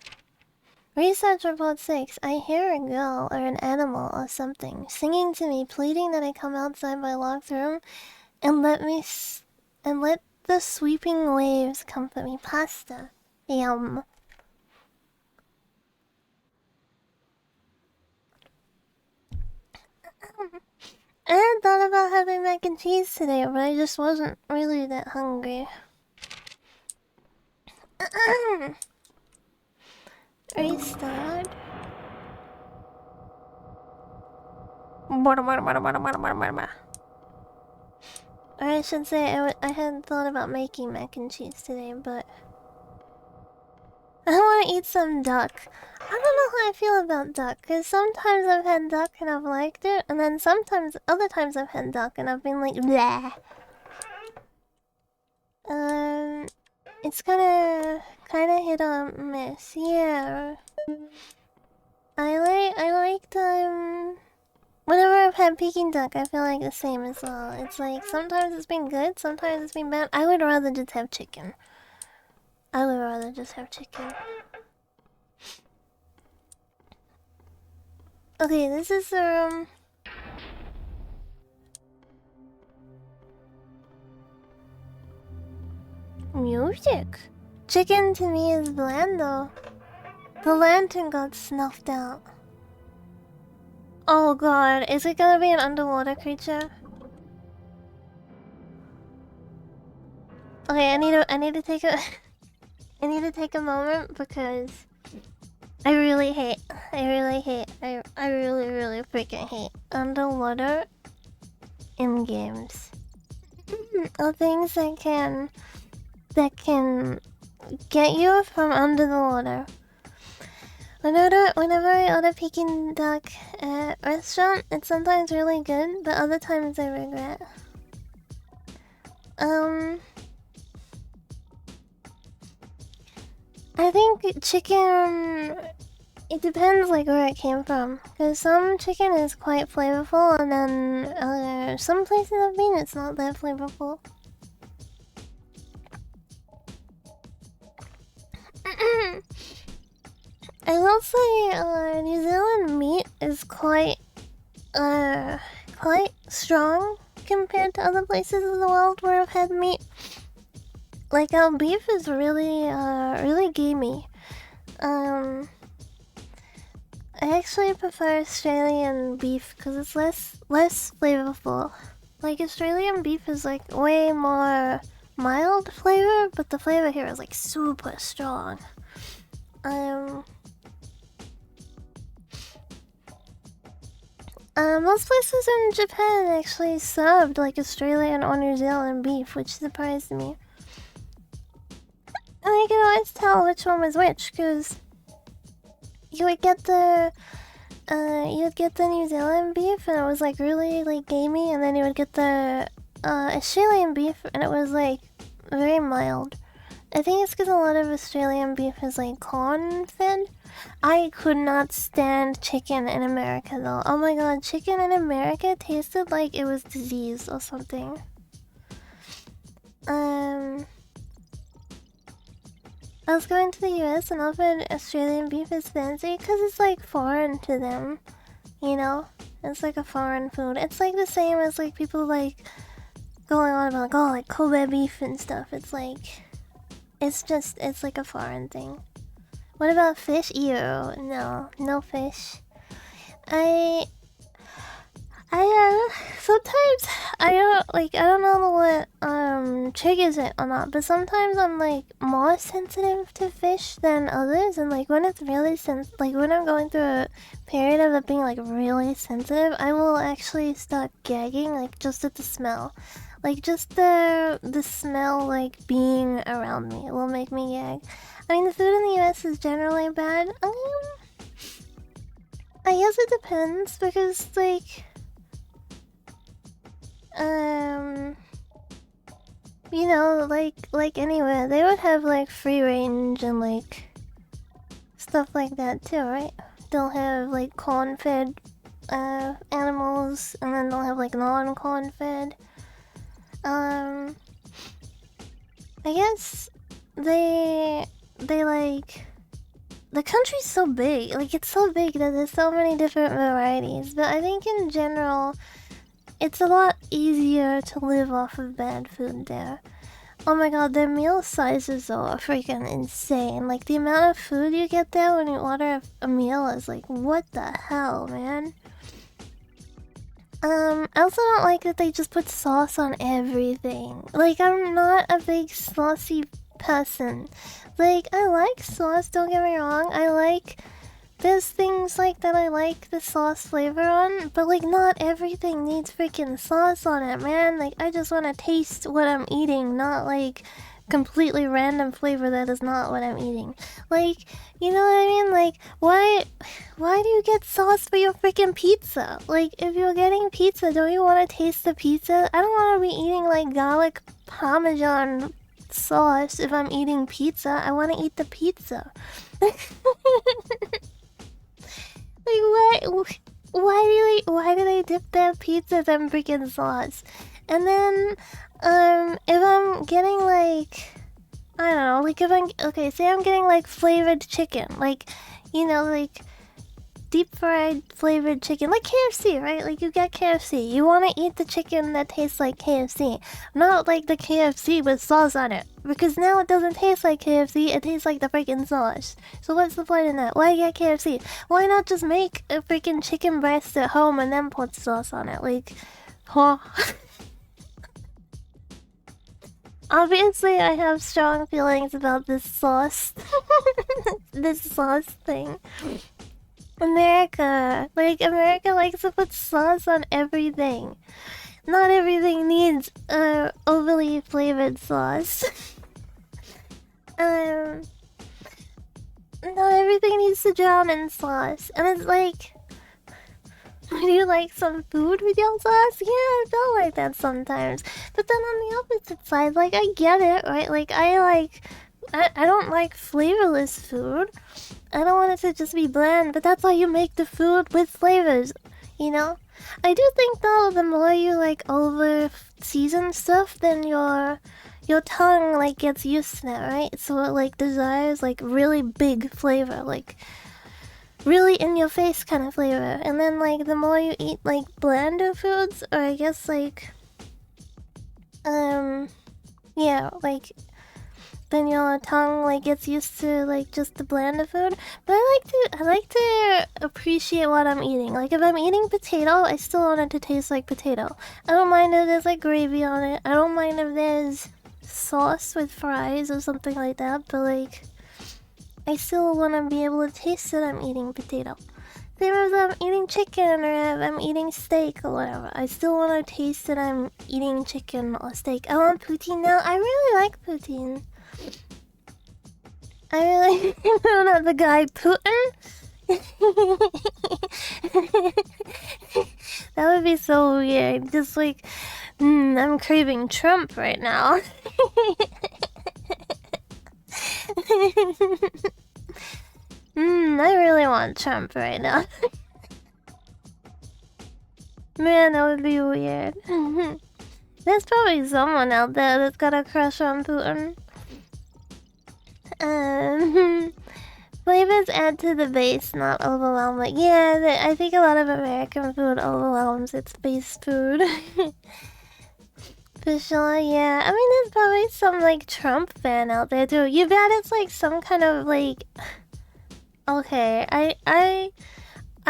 Research report 6. I hear a girl or an animal or something singing to me, pleading that I come outside my locked room and let the sweeping waves comfort me. Pasta. Yum. I had thought about having mac and cheese today, but I just wasn't really that hungry. Restart. Or I should say, I had thought about making mac and cheese today, but... I want to eat some duck. I don't know how I feel about duck, because sometimes I've had duck and I've liked it, and then other times I've had duck and I've been like, bleh. It's kinda hit or miss, yeah. I liked, whenever I've had Peking duck, I feel like the same as well. It's like, sometimes it's been good, sometimes it's been bad. I would rather just have chicken. Okay, this is, music. Chicken to me is bland though. The lantern got snuffed out. Oh god, is it gonna be an underwater creature? Okay, I need to take a I need to take a moment because I really, really freaking hate underwater in games. Or things that can get you from under the water. Whenever I order Peking duck at restaurant, it's sometimes really good, but other times I regret. Um, I think chicken. It depends, like where it came from. Cause some chicken is quite flavorful, and then some places I've been, it's not that flavorful. I will say, New Zealand meat is quite strong compared to other places of the world where I've had meat. Like, our beef is really gamey. I actually prefer Australian beef because it's less flavorful. Like, Australian beef is like way more mild flavor, but the flavor here is like super strong. Most places in Japan actually served like Australian or New Zealand beef, which surprised me. And I could always tell which one was which, because you would get the New Zealand beef, and it was like really like gamey, and then you would get the Australian beef, and it was like very mild. I think it's because a lot of Australian beef is like corn fed. I could not stand chicken in America though. Oh my god, chicken in America tasted like it was disease or something. I was going to the US and often Australian beef is fancy because it's like foreign to them. You know? It's like a foreign food. It's like the same as like people like going on about like, oh, like Kobe beef and stuff. It's like, it's like a foreign thing. What about fish? Ew, no fish. Sometimes I don't know what triggers it or not, but sometimes I'm like more sensitive to fish than others, and like when it's really like when I'm going through a period of it being like really sensitive, I will actually start gagging like just at the smell. Like just the smell like being around me will make me gag. I mean the food in the US is generally bad. I guess it depends because like you know, like anywhere, they would have like free range and like stuff like that too, right? They'll have like corn fed animals, and then they'll have like non corn fed. I guess they like the country's so big, like it's so big that there's so many different varieties, but I think in general it's a lot easier to live off of bad food there. Oh my god, their meal sizes though are freaking insane. Like the amount of food you get there when you order a meal is like, what the hell, man? I also don't like that they just put sauce on everything. Like, I'm not a big saucy person. Like, I like sauce, don't get me wrong. There's things like that I like the sauce flavor on, but like not everything needs freaking sauce on it, man. Like I just want to taste what I'm eating, not like completely random flavor that is not what I'm eating. Like, you know what I mean? Like why do you get sauce for your freaking pizza? Like if you're getting pizza, don't you want to taste the pizza? I don't want to be eating like garlic parmesan sauce if I'm eating pizza. I want to eat the pizza. Like why do they dip their pizzas in freaking sauce? And then if I'm getting like I don't know, like if I'm okay, say I'm getting like flavored chicken, like you know, like deep fried flavored chicken, like KFC, right? Like you get KFC. You want to eat the chicken that tastes like KFC, not like the KFC with sauce on it. Because now it doesn't taste like KFC, it tastes like the freaking sauce. So what's the point in that? Why get KFC? Why not just make a freaking chicken breast at home and then put sauce on it? Like, huh? Obviously, I have strong feelings about this sauce. This sauce thing. America likes to put sauce on everything. Not everything needs overly flavored sauce. Not everything needs to drown in sauce. And it's like, would you like some food with your sauce? Yeah, I feel like that sometimes. But then on the opposite side, like, I get it, right? Like, I don't like flavorless food. I don't want it to just be bland, but that's why you make the food with flavors, you know? I do think, though, the more you, like, over-season stuff, then your tongue, like, gets used to that, right? So it, like, desires, like, really big flavor, like, really in-your-face kind of flavor. And then, like, the more you eat, like, blander foods, or I guess, like, yeah, like, then your tongue, like, gets used to, like, just the blander food. But I like to appreciate what I'm eating. Like, if I'm eating potato, I still want it to taste like potato. I don't mind if there's, like, gravy on it. I don't mind if there's sauce with fries or something like that, but, like, I still want to be able to taste that I'm eating potato. Same as I'm eating chicken or if I'm eating steak or whatever. I still want to taste that I'm eating chicken or steak. I want poutine now. I really like poutine. I really... no, not the guy Putin. That would be so weird. Just like, I'm craving Trump right now. I really want Trump right now. Man, that would be weird. There's probably someone out there that's got a crush on Putin. Flavors add to the base, not overwhelm it. Yeah, I think a lot of American food overwhelms its base food. For sure, yeah. I mean, there's probably some, like, Trump fan out there, too. You bet it's, like, some kind of, like... Okay, I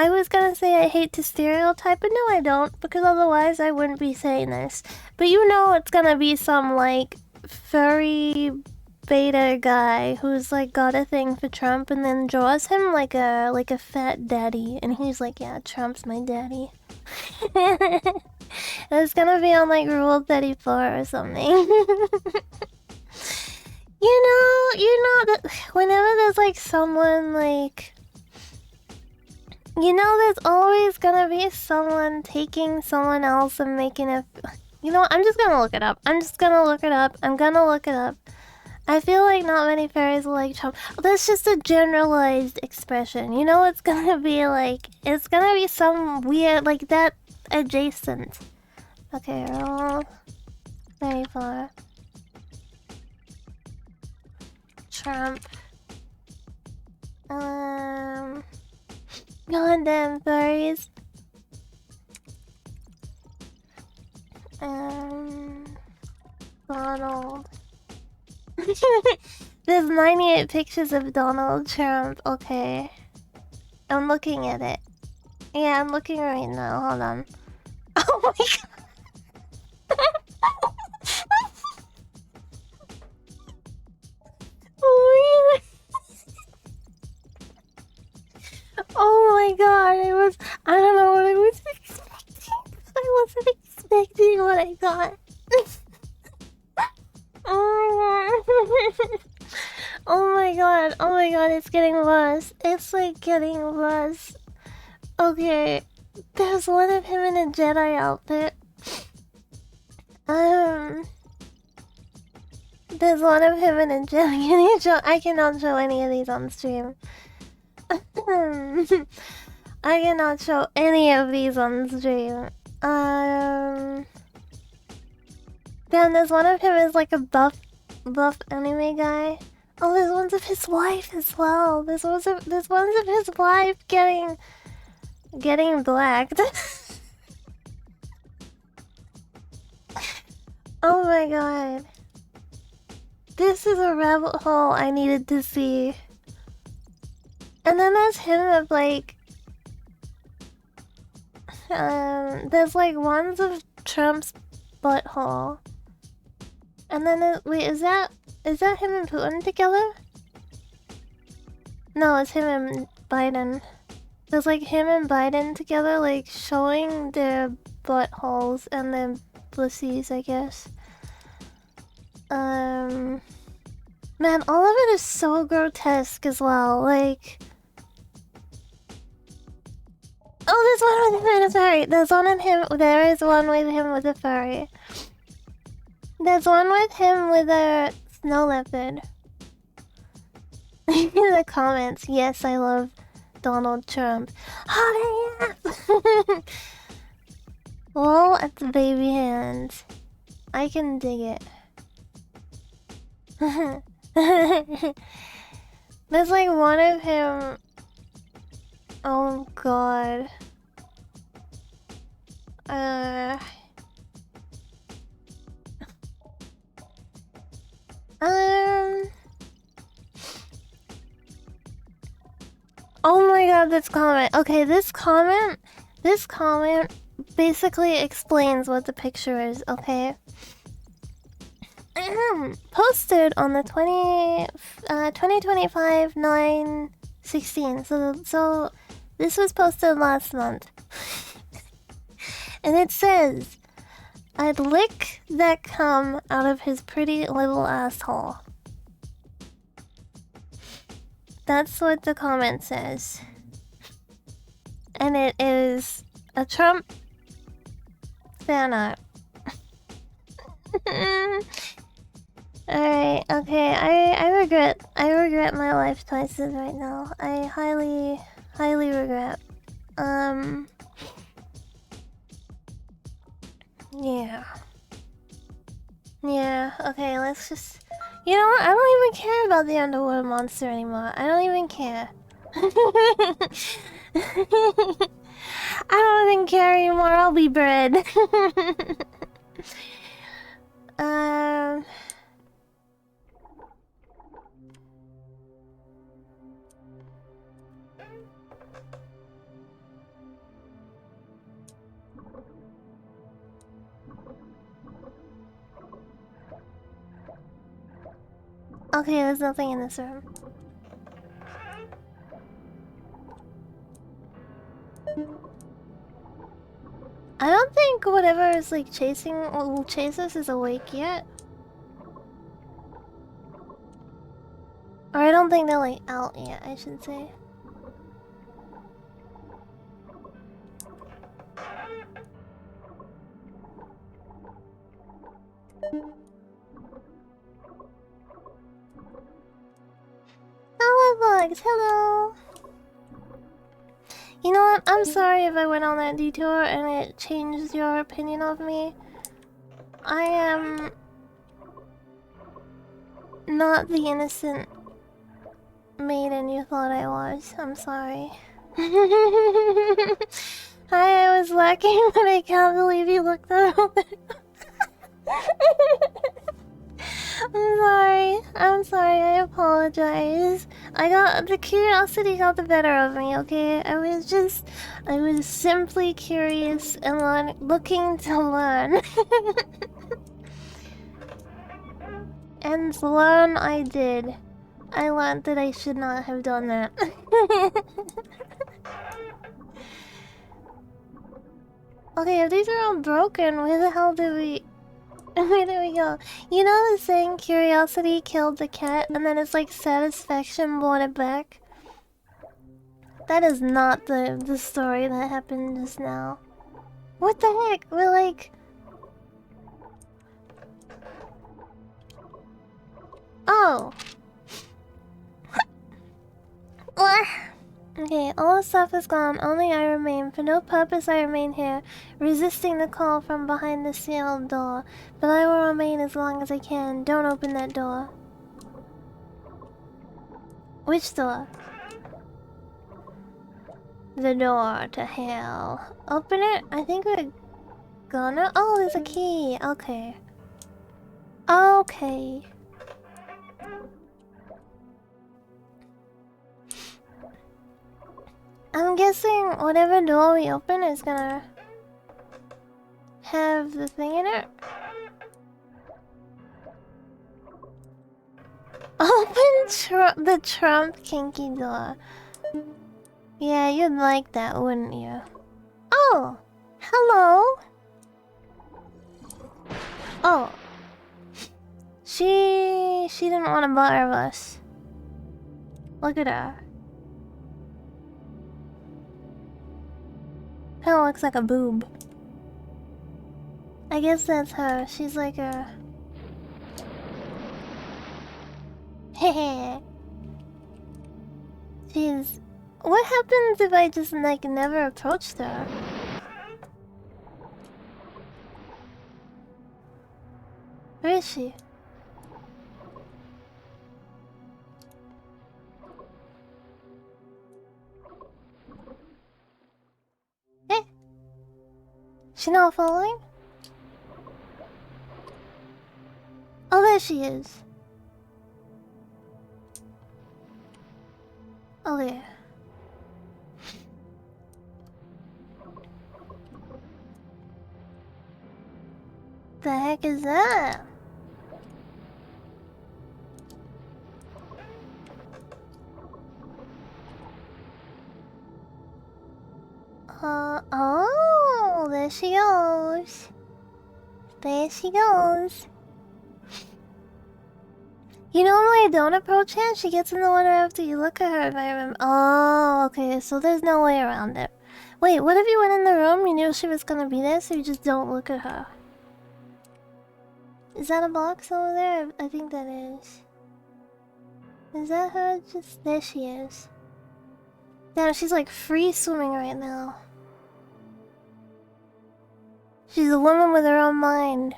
was gonna say I hate to stereotype, but no I don't, because otherwise I wouldn't be saying this. But you know it's gonna be some, like, furry beta guy who's, like, got a thing for Trump and then draws him like a fat daddy, and he's like, yeah, Trump's my daddy. It's gonna be on, like, Rule 34 or something. You know that whenever there's, like, someone, like... You know there's always gonna be someone taking someone else and making it... You know what, I'm just gonna look it up. I'm gonna look it up. I feel like not many fairies will like Trump. That's just a generalized expression. You know it's gonna be, like... It's gonna be some weird, like, that adjacent. Okay, Rule 34. Trump. Goddamn furries. Donald. There's 98 pictures of Donald Trump. Okay. I'm looking at it. Yeah, I'm looking right now. Hold on. Oh my god. Oh my god. Oh my god, I don't know what I was expecting. I wasn't expecting what I got. Oh my god. Oh my god, it's getting worse. It's like getting worse. Okay, there's one of him in a Jedi outfit. There's one of him in a Jedi. I cannot show any of these on stream. I cannot show any of these on stream. Then there's one of him is like a buff anime guy. Oh, there's ones of his wife as well. There's ones of his wife getting Getting blacked. Oh my god. This is a rabbit hole I needed to see. And then there's him of like... there's like ones of Trump's butthole. And then, wait, is that him and Putin together? No, it's him and Biden. There's like him and Biden together, like showing their buttholes and their pussies, I guess. Man, all of it is so grotesque as well. Like, oh, there's one with him and a furry. There's one in him. There is one with him with a furry. There's one with him with a snow leopard. The comments. Yes, I love Donald Trump. Hot AF! Lol at the baby hands. I can dig it. There's like one of him. Oh god. Oh my god, this comment. Okay, this comment basically explains what the picture is, okay? Posted on the 2025 9/16. So this was posted last month. And it says, I'd lick that cum out of his pretty little asshole. That's what the comment says. And it is a Trump fan art. Alright, okay, I regret my life choices right now. I highly regret. Yeah, okay, let's just... You know what? I don't even care about the underwater monster anymore. I don't even care. I don't even care anymore. I'll be bread. Okay, there's nothing in this room. I don't think whatever is like will chase us is awake yet. Or I don't think they're like out yet, I should say. Hello, bugs. Hello. You know what? I'm sorry if I went on that detour and it changed your opinion of me. I am not the innocent maiden you thought I was. I'm sorry. Hi, I was lacking, but I can't believe you looked that up. I'm sorry, I apologize. The curiosity got the better of me, okay? I was simply curious and looking to learn. And learn I did. I learned that I should not have done that. Okay, if these are all broken, where the hell do we... Where do we go? You know the saying, curiosity killed the cat, and then it's like satisfaction brought it back? That is not the story that happened just now. What the heck? We're like... Oh! What? Okay, all the stuff is gone, only I remain. For no purpose I remain here, resisting the call from behind the sealed door. But I will remain as long as I can. Don't open that door. Which door? the door to hell. Open it? I think we're gonna. Oh, there's a key. Okay. Okay. I'm guessing whatever door we open is gonna have the thing in it. Open the Trump kinky door. Yeah, you'd like that, wouldn't you? Oh! Hello! Oh. She didn't want to bother us. Look at her. Kinda looks like a boob. I guess that's her. She's like a... Hehe. She's... What happens if I just, like, never approached her? Where is she? Eh? She not following? Oh, there she is. Oh, there. The heck is that? Oh, there she goes. There she goes. You normally don't approach her. She gets in the water after you look at her, if I remember. Oh, okay, so there's no way around it. Wait, what if you went in the room, you knew she was gonna be there, so you just don't look at her? Is that a box over there? I think that is. Is that her? Just... There she is. Damn, she's like free swimming right now. She's a woman with her own mind.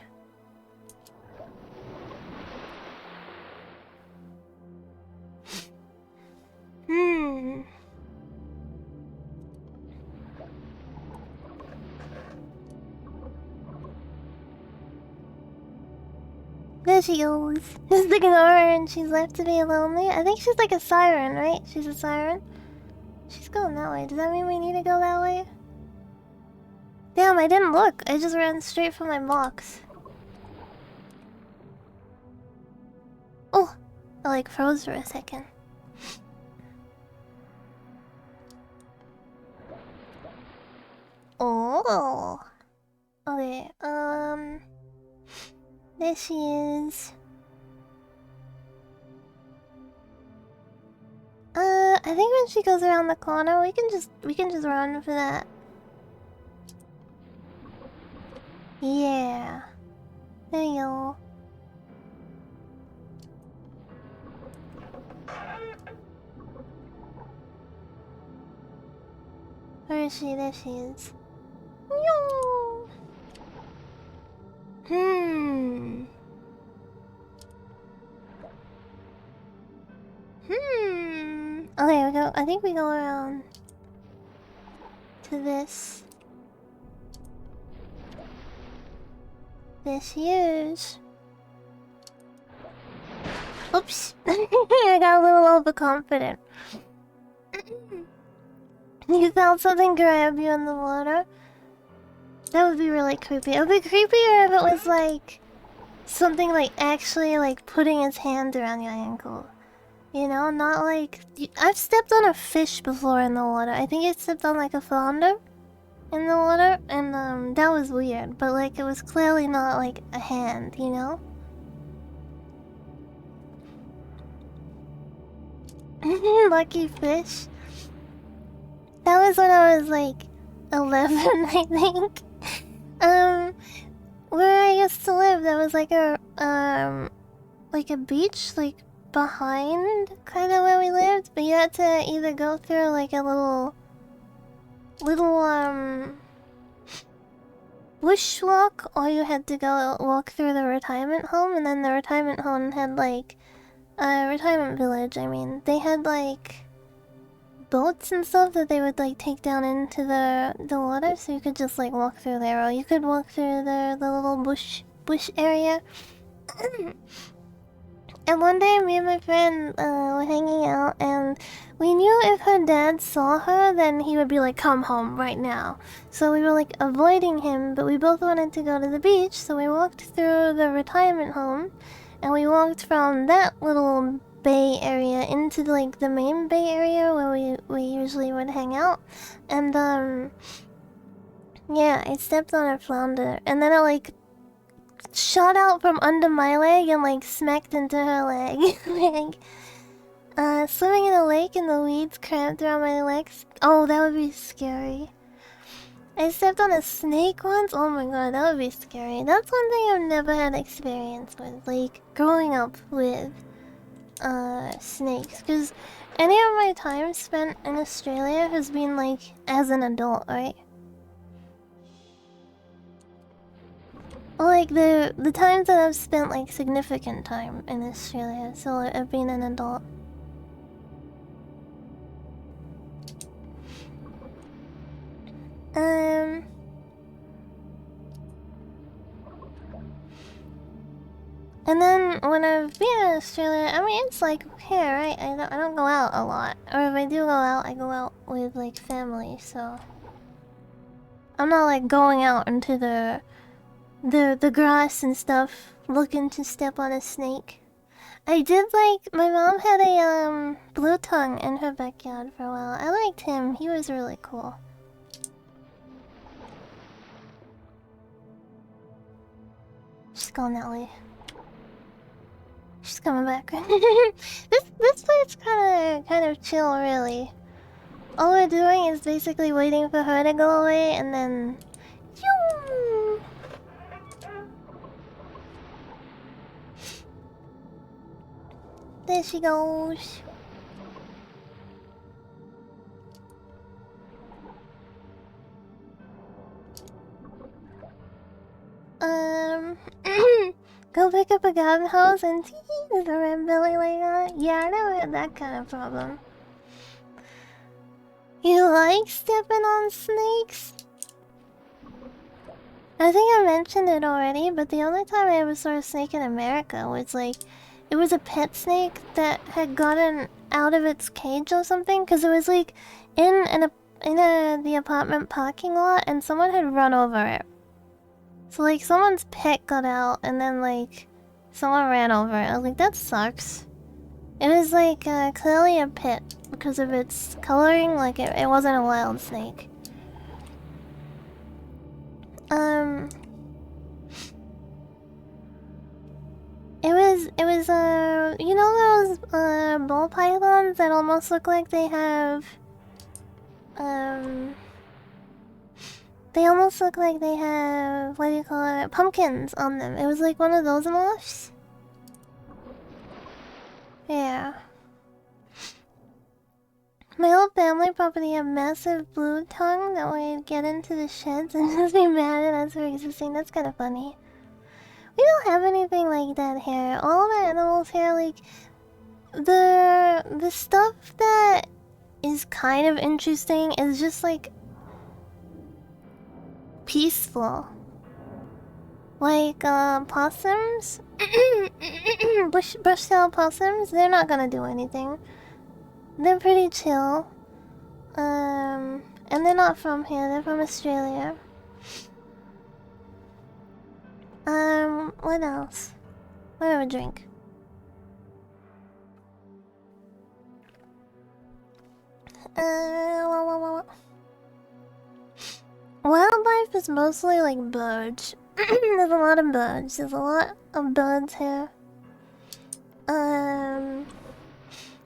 There she goes. Just ignore her and she's left to be lonely. I think she's like a siren, right? She's a siren. She's going that way. Does that mean we need to go that way? Damn, I didn't look. I just ran straight for my box. Oh, I like froze for a second. Oh. Okay, there she is. I think when she goes around the corner, we can just run for that. Yeah. There you go. Where is she? There she is. No. Okay, we go. I think we go around to this. There she is. Oops. I got a little overconfident. You felt something grab you in the water? That would be really creepy. It would be creepier if it was like something like actually like putting its hand around your ankle. You know, not like... I've stepped on a fish before in the water. I think I stepped on like a flounder in the water, and that was weird. But like, it was clearly not like a hand, you know? Lucky fish. That was when I was like 11, I think. Where I used to live, there was like a beach, like behind kind of where we lived, but you had to either go through like a little bushwalk, or you had to go walk through the retirement home, and then the retirement home had like a retirement village. I mean, they had like boats and stuff that they would like take down into the water, so you could just like walk through there, or you could walk through the little bush area. And one day, me and my friend were hanging out, and we knew if her dad saw her, then he would be like, "Come home right now." So we were like avoiding him, but we both wanted to go to the beach, so we walked through the retirement home, and we walked from that little bay area into like the main bay area where we usually would hang out. And yeah, I stepped on a flounder, and then it like shot out from under my leg and like smacked into her leg. Like, swimming in a lake and the weeds cramped around my legs. Oh, that would be scary. I stepped on a snake once. Oh my god, that would be scary. That's one thing I've never had experience with, like growing up with snakes. Because any of my time spent in Australia has been like as an adult, right? Like the times that I've spent like significant time in Australia, so I've been an adult. And then when I've been in Australia, I mean it's like here, right? I don't go out a lot, or if I do go out, I go out with like family. So I'm not like going out into the grass and stuff, looking to step on a snake. I did like my mom had a blue tongue in her backyard for a while. I liked him. He was really cool. She's gone that way. She's coming back. This place kind of chill, really. All we're doing is basically waiting for her to go away, and then. There she goes. Go pick up a garden hose and there's a red belly laying on it. Yeah, I never had that kind of problem. You like stepping on snakes? I think I mentioned it already, but the only time I ever saw a snake in America was like, it was a pet snake that had gotten out of its cage or something, because it was like in the apartment parking lot, and someone had run over it. So like someone's pet got out, and then like someone ran over it. I was like, that sucks. It was like clearly a pet because of its coloring. Like it wasn't a wild snake. It was you know those ball pythons that almost look like they have they almost look like they have, what do you call it, pumpkins on them. It was like one of those moths. Yeah. My whole family probably had massive blue tongue that would get into the sheds and just be mad at us for existing. That's kind of funny. We don't have anything like that here. All the animals here, like the stuff that is kind of interesting is just like peaceful. Like possums, bush-tailed possums. They're not gonna do anything. They're pretty chill. And they're not from here. They're from Australia. What else? What do I drink? Wildlife is mostly like birds. There's a lot of birds. There's a lot of birds here.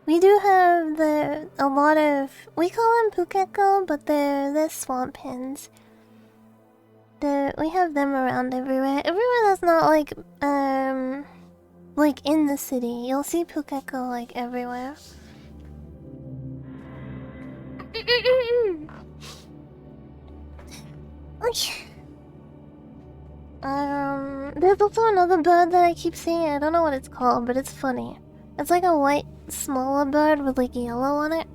We do have a lot of, we call them pukeko, but they're swamp hens. We have them around everywhere. Everywhere that's not like in the city. You'll see pukeko like everywhere. There's also another bird that I keep seeing. I don't know what it's called, but it's funny. It's like a white, smaller bird with like yellow on it.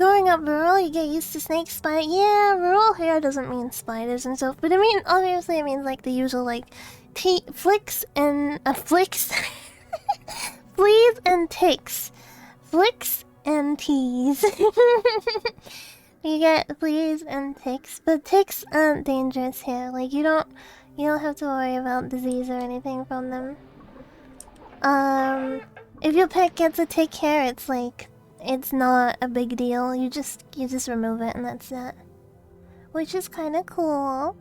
growing up rural, you get used to snake spider. Yeah, rural hair doesn't mean spiders and stuff, but I mean, obviously, it means like the usual like flicks and flicks, fleas and ticks, flicks and teas. You get fleas and ticks, but ticks aren't dangerous here. Like you don't have to worry about disease or anything from them. If your pet gets a tick hair, it's like it's not a big deal. You just remove it and that's that. Which is kind of cool.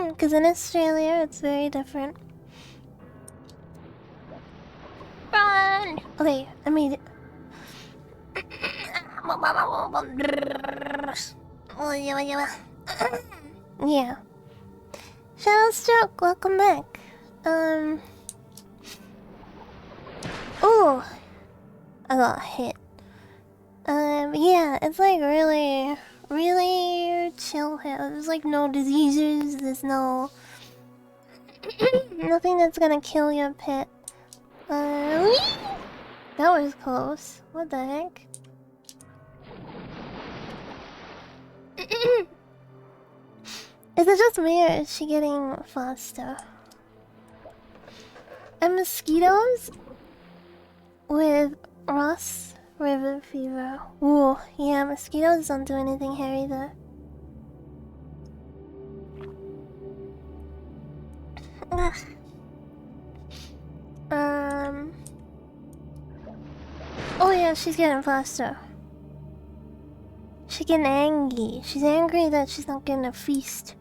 Because in Australia, it's very different. Run! Okay, I made it. Yeah. Shadowstroke, welcome back. Oh, I got hit. Yeah, it's like really, really chill here. There's like no diseases. There's no nothing that's gonna kill your pet. That was close. What the heck? Is it just me or is she getting faster? And mosquitoes with Ross River fever. Ooh, yeah, mosquitoes don't do anything here either. Ugh. Oh yeah, she's getting faster. She's getting angry. She's angry that she's not getting a feast.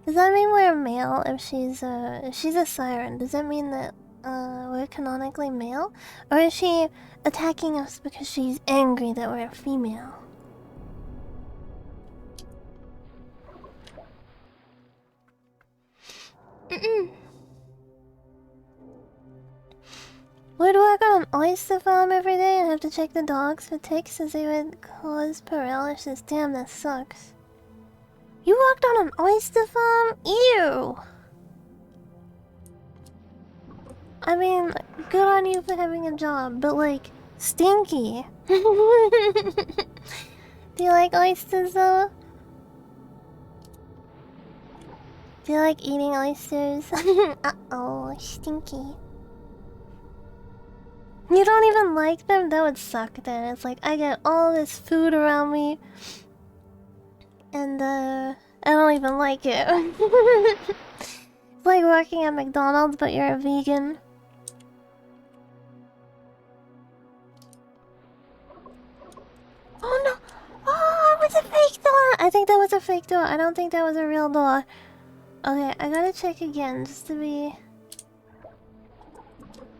Does that mean we're male if she's a siren? Does that mean that we're canonically male? Or is she attacking us because she's angry that we're female? Would work on an oyster farm every day and have to check the dogs for ticks as they would cause paralysis. Damn, that sucks. You worked on an oyster farm? Ew! I mean, good on you for having a job, but like, stinky. Do you like oysters though? Do you like eating oysters? Uh-oh, stinky. You don't even like them? That would suck then. It's like, I get all this food around me. And, I don't even like it. It's like working at McDonald's, but you're a vegan. Oh no! Oh, it was a fake door! I think that was a fake door. I don't think that was a real door. Okay, I gotta check again just to be...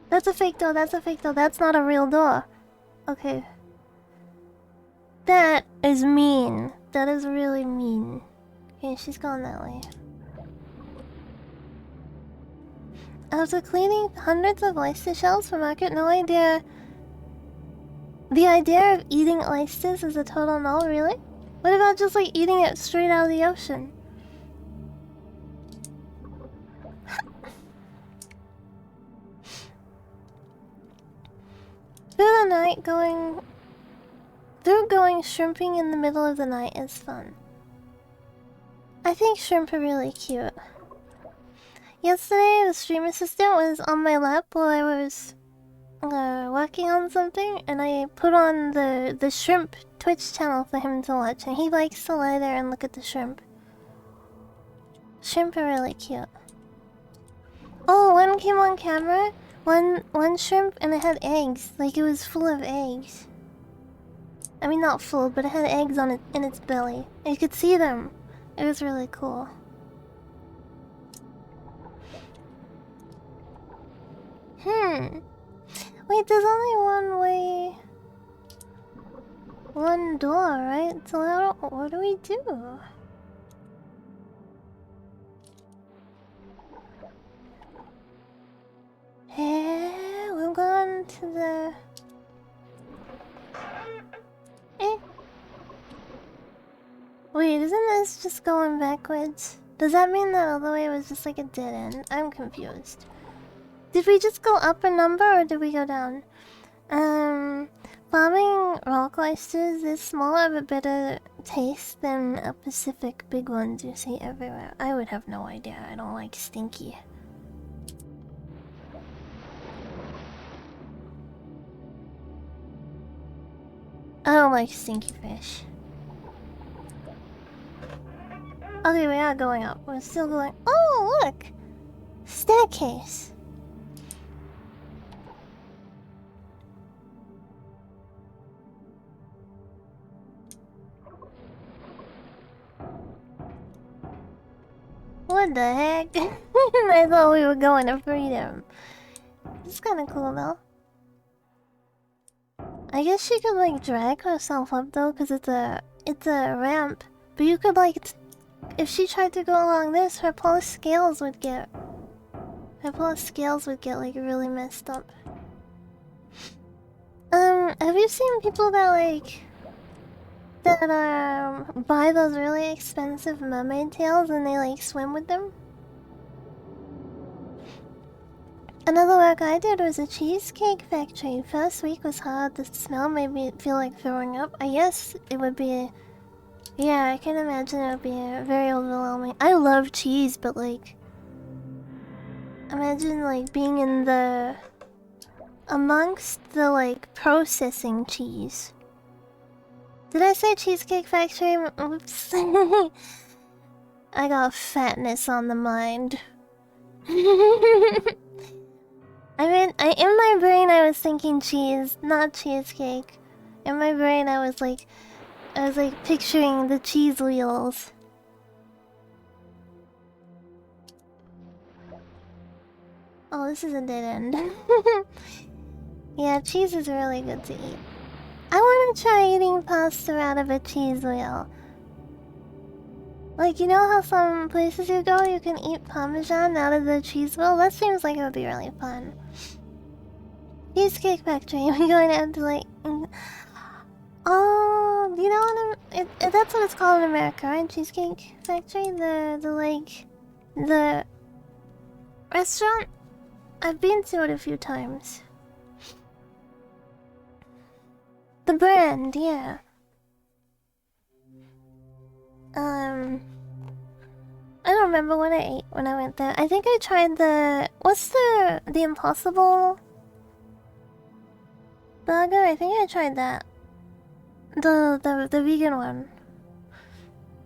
That's a fake door, that's a fake door. That's not a real door. Okay. That is mean. That is really mean. Okay, she's gone that way. After cleaning hundreds of oyster shells for market, no idea. The idea of eating oysters is a total no, really? What about just like eating it straight out of the ocean? Through the night going shrimping in the middle of the night is fun. I think shrimp are really cute. Yesterday, the stream assistant was on my lap while I was working on something, and I put on the shrimp Twitch channel for him to watch, and he likes to lie there and look at the shrimp. Shrimp are really cute. Oh, one came on camera. One shrimp, and it had eggs. Like, it was full of eggs. I mean, not full, but it had eggs on it in its belly. And you could see them. It was really cool. Wait, there's only one way... One door, right? So what do we do? Hey, we're going to the... Wait, isn't this just going backwards? Does that mean that all the way was just like a dead end? I'm confused. Did we just go up a number or did we go down? Farming rock oysters is smaller but better taste than a Pacific big ones you see everywhere. I would have no idea. I don't like stinky. I don't like stinky fish. Okay, we are going up. We're still going. Oh, look! Staircase. What the heck? I thought we were going to freedom. It's kind of cool though. I guess she could like drag herself up though, cause it's a ramp. But you could like, if she tried to go along this, her poor scales would get like really messed up. Have you seen people that buy those really expensive mermaid tails and they like swim with them? Another work I did was a cheesecake factory. First week was hard. The smell made me feel like throwing up. I guess it would be... Yeah, I can imagine it would be very overwhelming. I love cheese, but like... Imagine like being in the... amongst the like processing cheese. Did I say cheesecake factory? Oops. I got fatness on the mind. I mean, in my brain I was thinking cheese, not cheesecake. In my brain I was like picturing the cheese wheels. Oh, this is a dead end. Yeah, cheese is really good to eat. I want to try eating pasta out of a cheese wheel. Like, you know how some places you go, you can eat Parmesan out of the cheese wheel? That seems like it would be really fun. Cheesecake Factory, we're going to have to like... Oh, you know what that's what it's called in America, right? Cheesecake Factory? The restaurant? I've been to it a few times. The brand, yeah. I don't remember what I ate when I went there. I think I tried the... What's the Impossible burger? I think I tried that. The vegan one.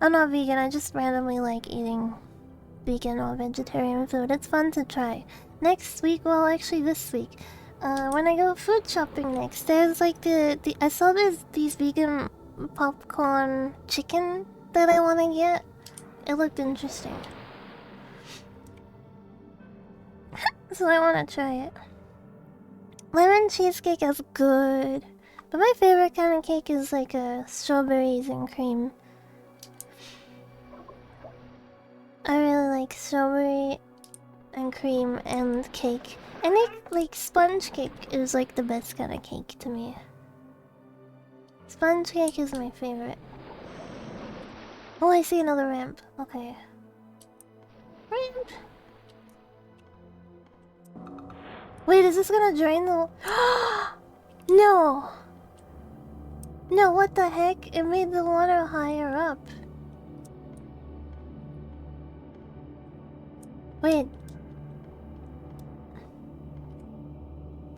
I'm not vegan, I just randomly like eating vegan or vegetarian food. It's fun to try. Next week, well actually this week, when I go food shopping next, there's like I saw these vegan popcorn chicken that I want to get. It looked interesting. So I want to try it. Lemon cheesecake is good. But my favorite kind of cake is like strawberries and cream. I really like strawberry and cream and cake. And like sponge cake is like the best kind of cake to me. Sponge cake is my favorite. Oh, I see another ramp. Okay. Ramp! Wait, is this gonna drain the... No! No, what the heck? It made the water higher up. Wait.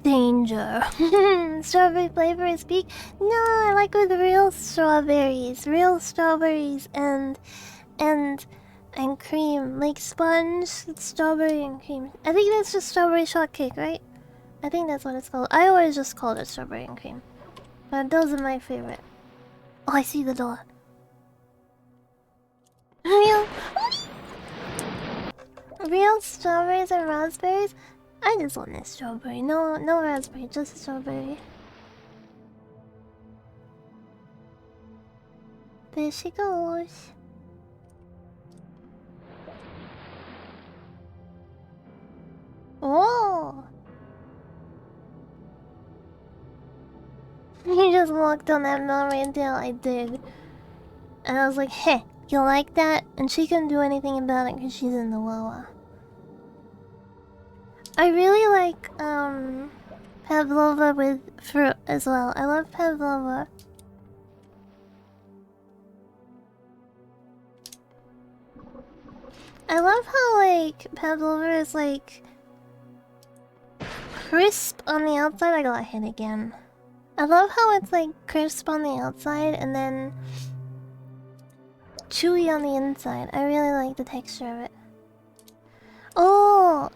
Danger. Strawberry flavor is peak. No, I like with real strawberries. Real strawberries and cream. Like sponge, strawberry and cream. I think that's just strawberry shortcake, right? I think that's what it's called. I always just called it strawberry and cream. But those are my favorite. Oh, I see the door. Real strawberries and raspberries? I just want this strawberry. No raspberry, just strawberry. There she goes. Oh! You just walked on that mermaid tail. I did. And I was like, hey, you like that? And she couldn't do anything about it because she's in the lower. I really like pavlova with fruit as well. I love pavlova. I love how, like, pavlova is, like, crisp on the outside. I got hit again. I love how it's, like, crisp on the outside and then chewy on the inside. I really like the texture of it. Oh,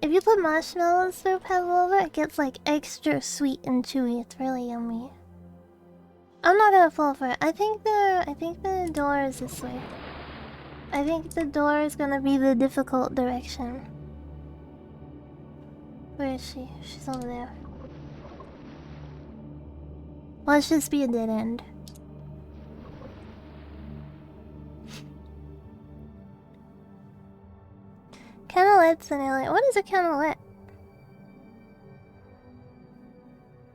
if you put marshmallows through pavlova, it gets, like, extra sweet and chewy. It's really yummy. I'm not gonna fall for it. I think the door is this way. I think the door is gonna be the difficult direction. Where is she? She's over there. Let's just be a dead end. Cannolette's an alien. What is a cannolette?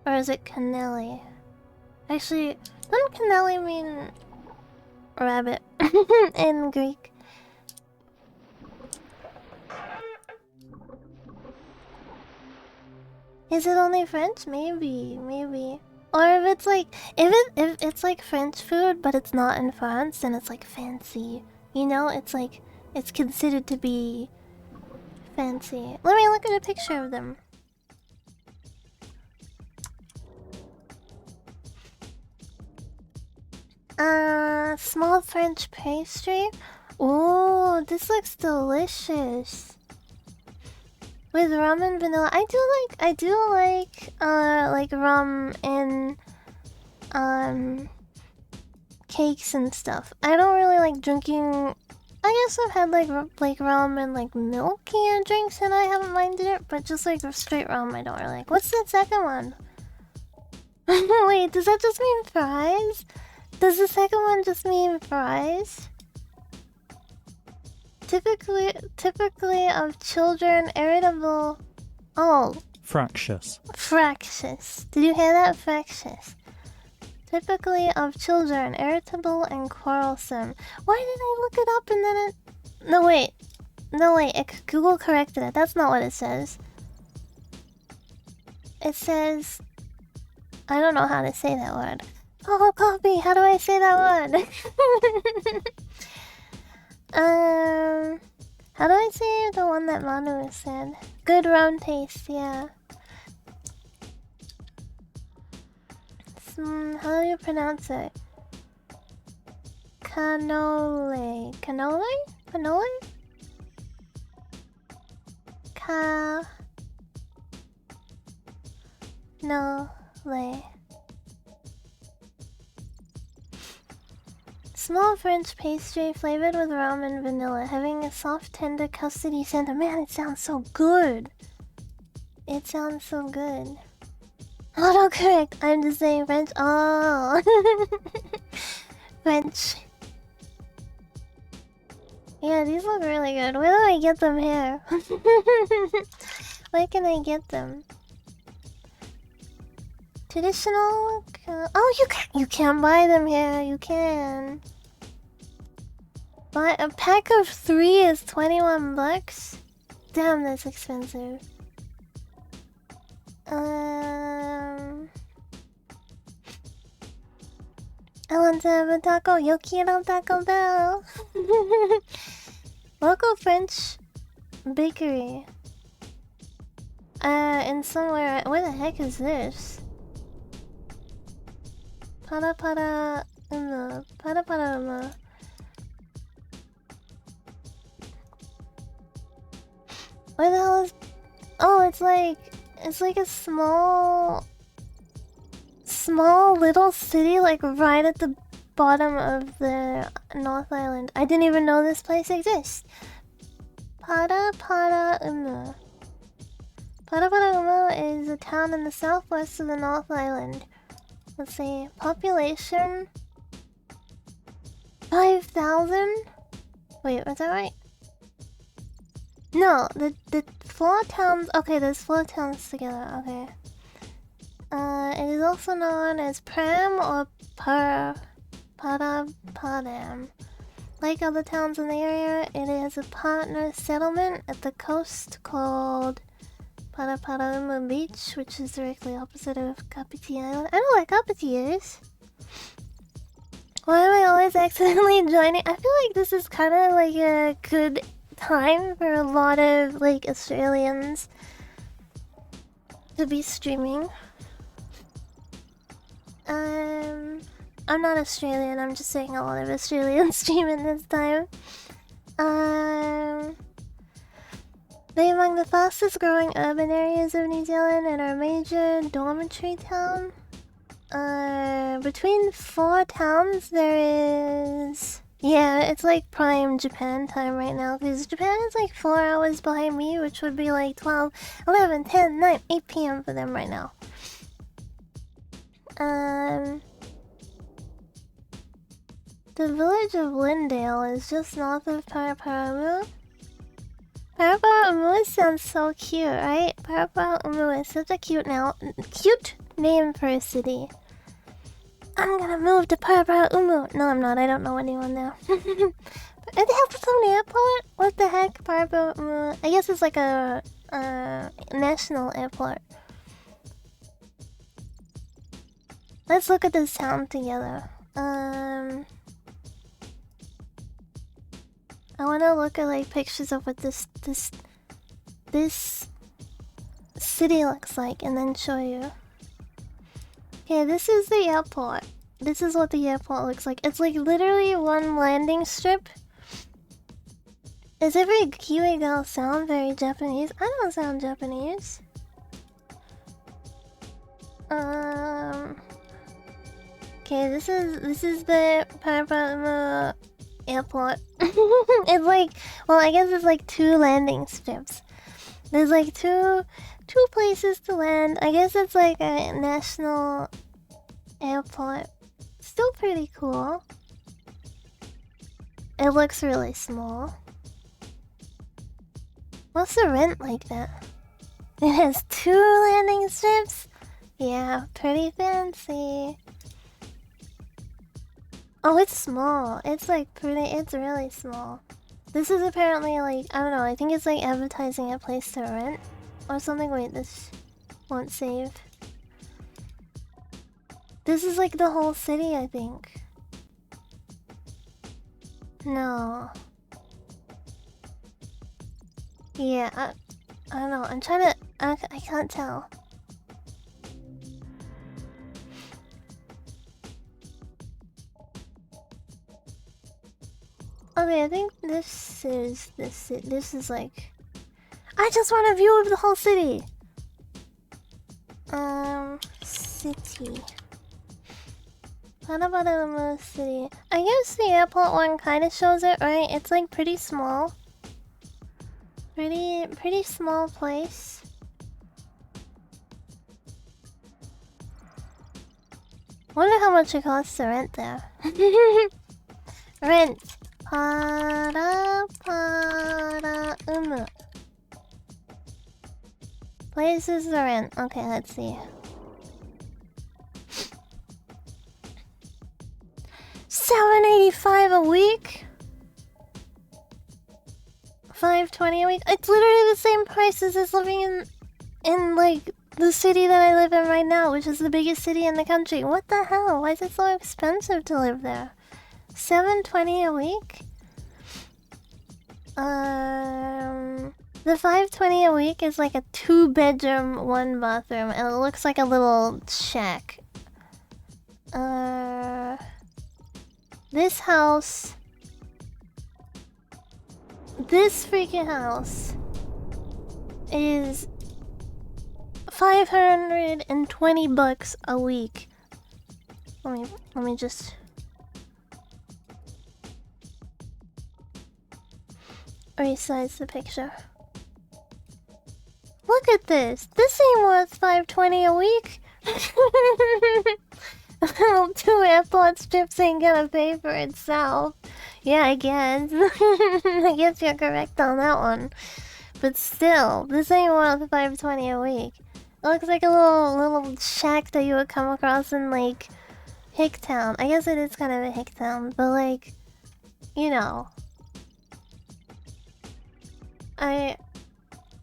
Or is it cannelli? Actually, doesn't cannelli mean rabbit in Greek? Is it only French? Maybe, maybe. Or if it's like, if it's like French food, but it's not in France, then it's like fancy. You know, it's like, it's considered to be fancy. Let me look at a picture of them. Small French pastry. Oh, this looks delicious. With rum and vanilla. I do like rum and cakes and stuff. I don't really like drinking. I guess I've had like rum and like milk canned drinks and I haven't minded it, but just like straight rum I don't really like. What's the second one? Wait, does that just mean fries? Does the second one just mean fries? Typically of children, irritable. Oh. Fractious. Fractious. Did you hear that? Fractious. Typically of children, irritable and quarrelsome. Why did I look it up and then it... No, wait. No, wait. Google corrected it. That's not what it says. It says... I don't know how to say that word. Oh, copy! How do I say that word? How do I say the one that Manu said? Good rum taste, yeah. How do you pronounce it? Cannoli. Cannoli? Cannoli? No-le. Small French pastry flavored with rum and vanilla, having a soft, tender, custardy center. Man, it sounds so good. It sounds so good. Autocorrect. I'm just saying French. Oh, French. Yeah, these look really good. Where do I get them here? Where can I get them? Traditional. Oh, you can buy them here. You can. Buy a pack of 3 is 21 bucks. Damn, that's expensive. I want to have a taco. Yo quiero Taco Bell. Local French bakery. In somewhere. Where the heck is this? Para para uma. Para para uma. Where the hell is... Oh, it's like a small little city, like right at the bottom of the North Island. I didn't even know this place exists. Para para uma. Para para uma is a town in the southwest of the North Island. Let's see, population 5,000. Wait, was that right? No, the 4 towns. Okay, there's 4 towns together. Okay. It is also known as Pram or Padam. Like other towns in the area, it is a partner settlement at the coast called Paraparaumu Beach, which is directly opposite of Kapiti Island. I know where Kapiti is. Why am I always accidentally joining? I feel like this is kind of like a good time for a lot of like Australians to be streaming. I'm not Australian, I'm just saying a lot of Australians stream in this time. They're among the fastest growing urban areas of New Zealand and are a major dormitory town. Between 4 towns there is... Yeah, it's like prime Japan time right now, because Japan is like 4 hours behind me, which would be like 12, 11, 10, 9, 8 p.m. for them right now. The village of Lindale is just north of Paraparaumu. Paraparaumu sounds so cute, right? Paraparaumu is such a cute name for a city. I'm gonna move to Paraparaumu. No, I'm not. I don't know anyone there. They have its own airport? What the heck? Paraparaumu. I guess it's like a national airport. Let's look at this town together. I wanna look at like pictures of what this city looks like and then show you. Okay, this is the airport. This is what the airport looks like. It's like literally one landing strip. Does every Kiwi girl sound very Japanese? I don't sound Japanese. Okay, this is the Paraparaumu airport. It's like, well, I guess it's like 2 landing strips. There's like two places to land. I guess it's like a national airport. Still pretty cool. It looks really small. What's the rent like that? It has 2 landing strips? Yeah, pretty fancy. Oh, it's small. It's like pretty, it's really small. This is apparently like, I don't know, I think it's like advertising a place to rent or something. Wait, this won't save. This is like the whole city, I think. No. Yeah, I don't know. I'm trying to, I can't tell. Okay, I think this is like... I just want a view of the whole city! City. Paraparaumu City. I guess the airport one kind of shows it, right? It's like pretty small. Pretty small place. Wonder how much it costs to rent there. Rent. Paraparaumu. Places to rent. Okay, let's see. 785 a week? 520 a week? It's literally the same price as is living in like the city that I live in right now, which is the biggest city in the country. What the hell? Why is it so expensive to live there? 720 a week? The 520 a week is like a 2-bedroom, 1-bathroom, and it looks like a little shack. This house... This freaking house is $520 a week. Let me just resize the picture. Look at this. This ain't worth $520 a week. 2 airport strips ain't gonna pay for itself. Yeah, I guess. I guess you're correct on that one. But still, this ain't worth $520 a week. It looks like a little shack that you would come across in like Hicktown. I guess it is kind of a Hicktown, but like, you know.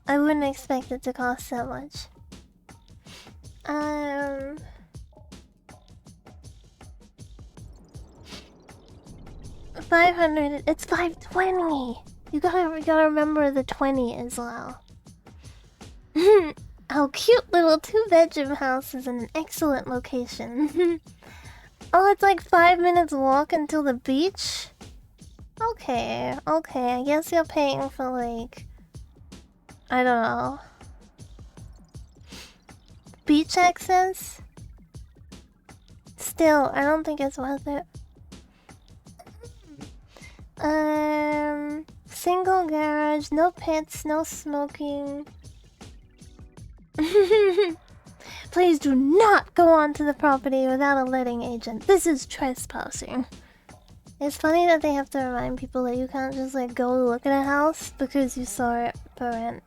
I wouldn't expect it to cost that much. 500. It's 520. You gotta remember the 20 as well. Our cute little two-bedroom house is in an excellent location. Oh, it's like 5 minutes walk until the beach? Okay, I guess you're paying for like... I don't know. Beach access? Still, I don't think it's worth it. Single garage, no pets, no smoking. Please do not go onto the property without a letting agent. This is trespassing. It's funny that they have to remind people that you can't just like go look at a house because you saw it for rent.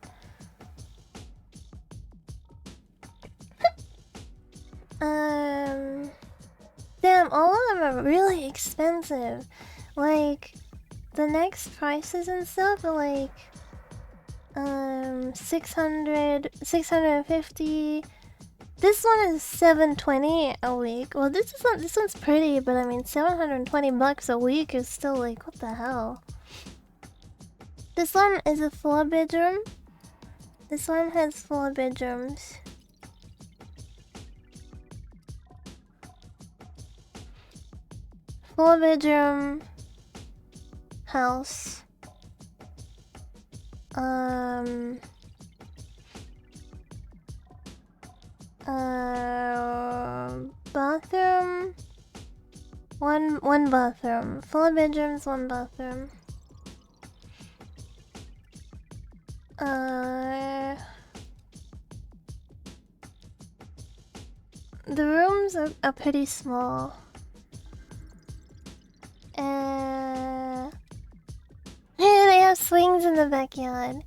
Damn, all of them are really expensive. Like, the next prices and stuff are like 600, 650. This one is 720 a week. Well, this one's pretty, but I mean 720 bucks a week is still like, what the hell? This one is a 4-bedroom. This one has 4 bedrooms. Four-bedroom house. Bathroom. One bathroom. 4 bedrooms, 1 bathroom. The rooms are pretty small. Hey, they have swings in the backyard.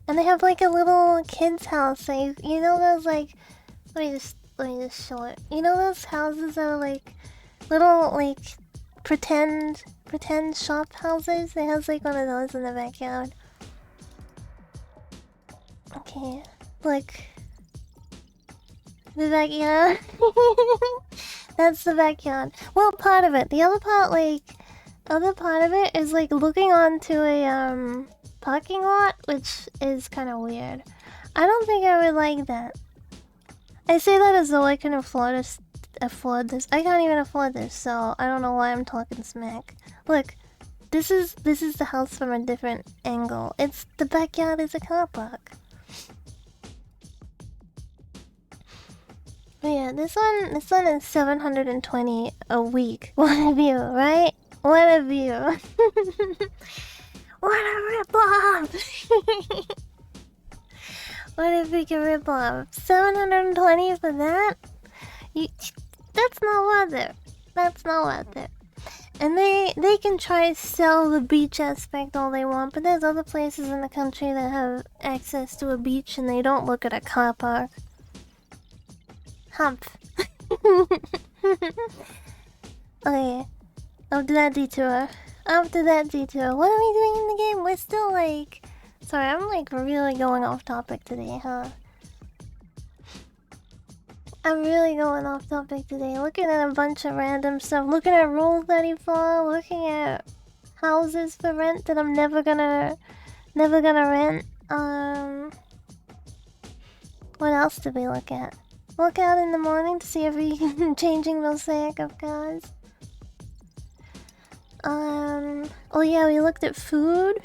And they have like a little kid's house. Like, you know those like... Let me just show it. You know those houses that are like... Little like... Pretend shop houses? They have like one of those in the backyard. Okay. Look. The backyard. That's the backyard. Well, part of it. The other part, like... Other part of it is like looking onto a parking lot, which is kind of weird. I don't think I would like that. I say that as though I can afford this. I can't even afford this, so I don't know why I'm talking smack. Look, this is the house from a different angle. It's the backyard is a car park. But yeah, this one is 720 a week. What a view, right? What a view. What a ripoff! What a freaking ripoff. 720 for that? That's not worth it. That's not worth it. And they can try to sell the beach aspect all they want, but there's other places in the country that have access to a beach and they don't look at a car park. Humph. Okay. After that detour. What are we doing in the game? We're still like... Sorry, I'm like really going off topic today, huh? I'm really going off topic today. Looking at a bunch of random stuff. Looking at Rule 34. Looking at houses for rent that I'm never gonna rent. What else did we look at? Look out in the morning to see if we can changing mosaic of cars. Oh yeah, we looked at food.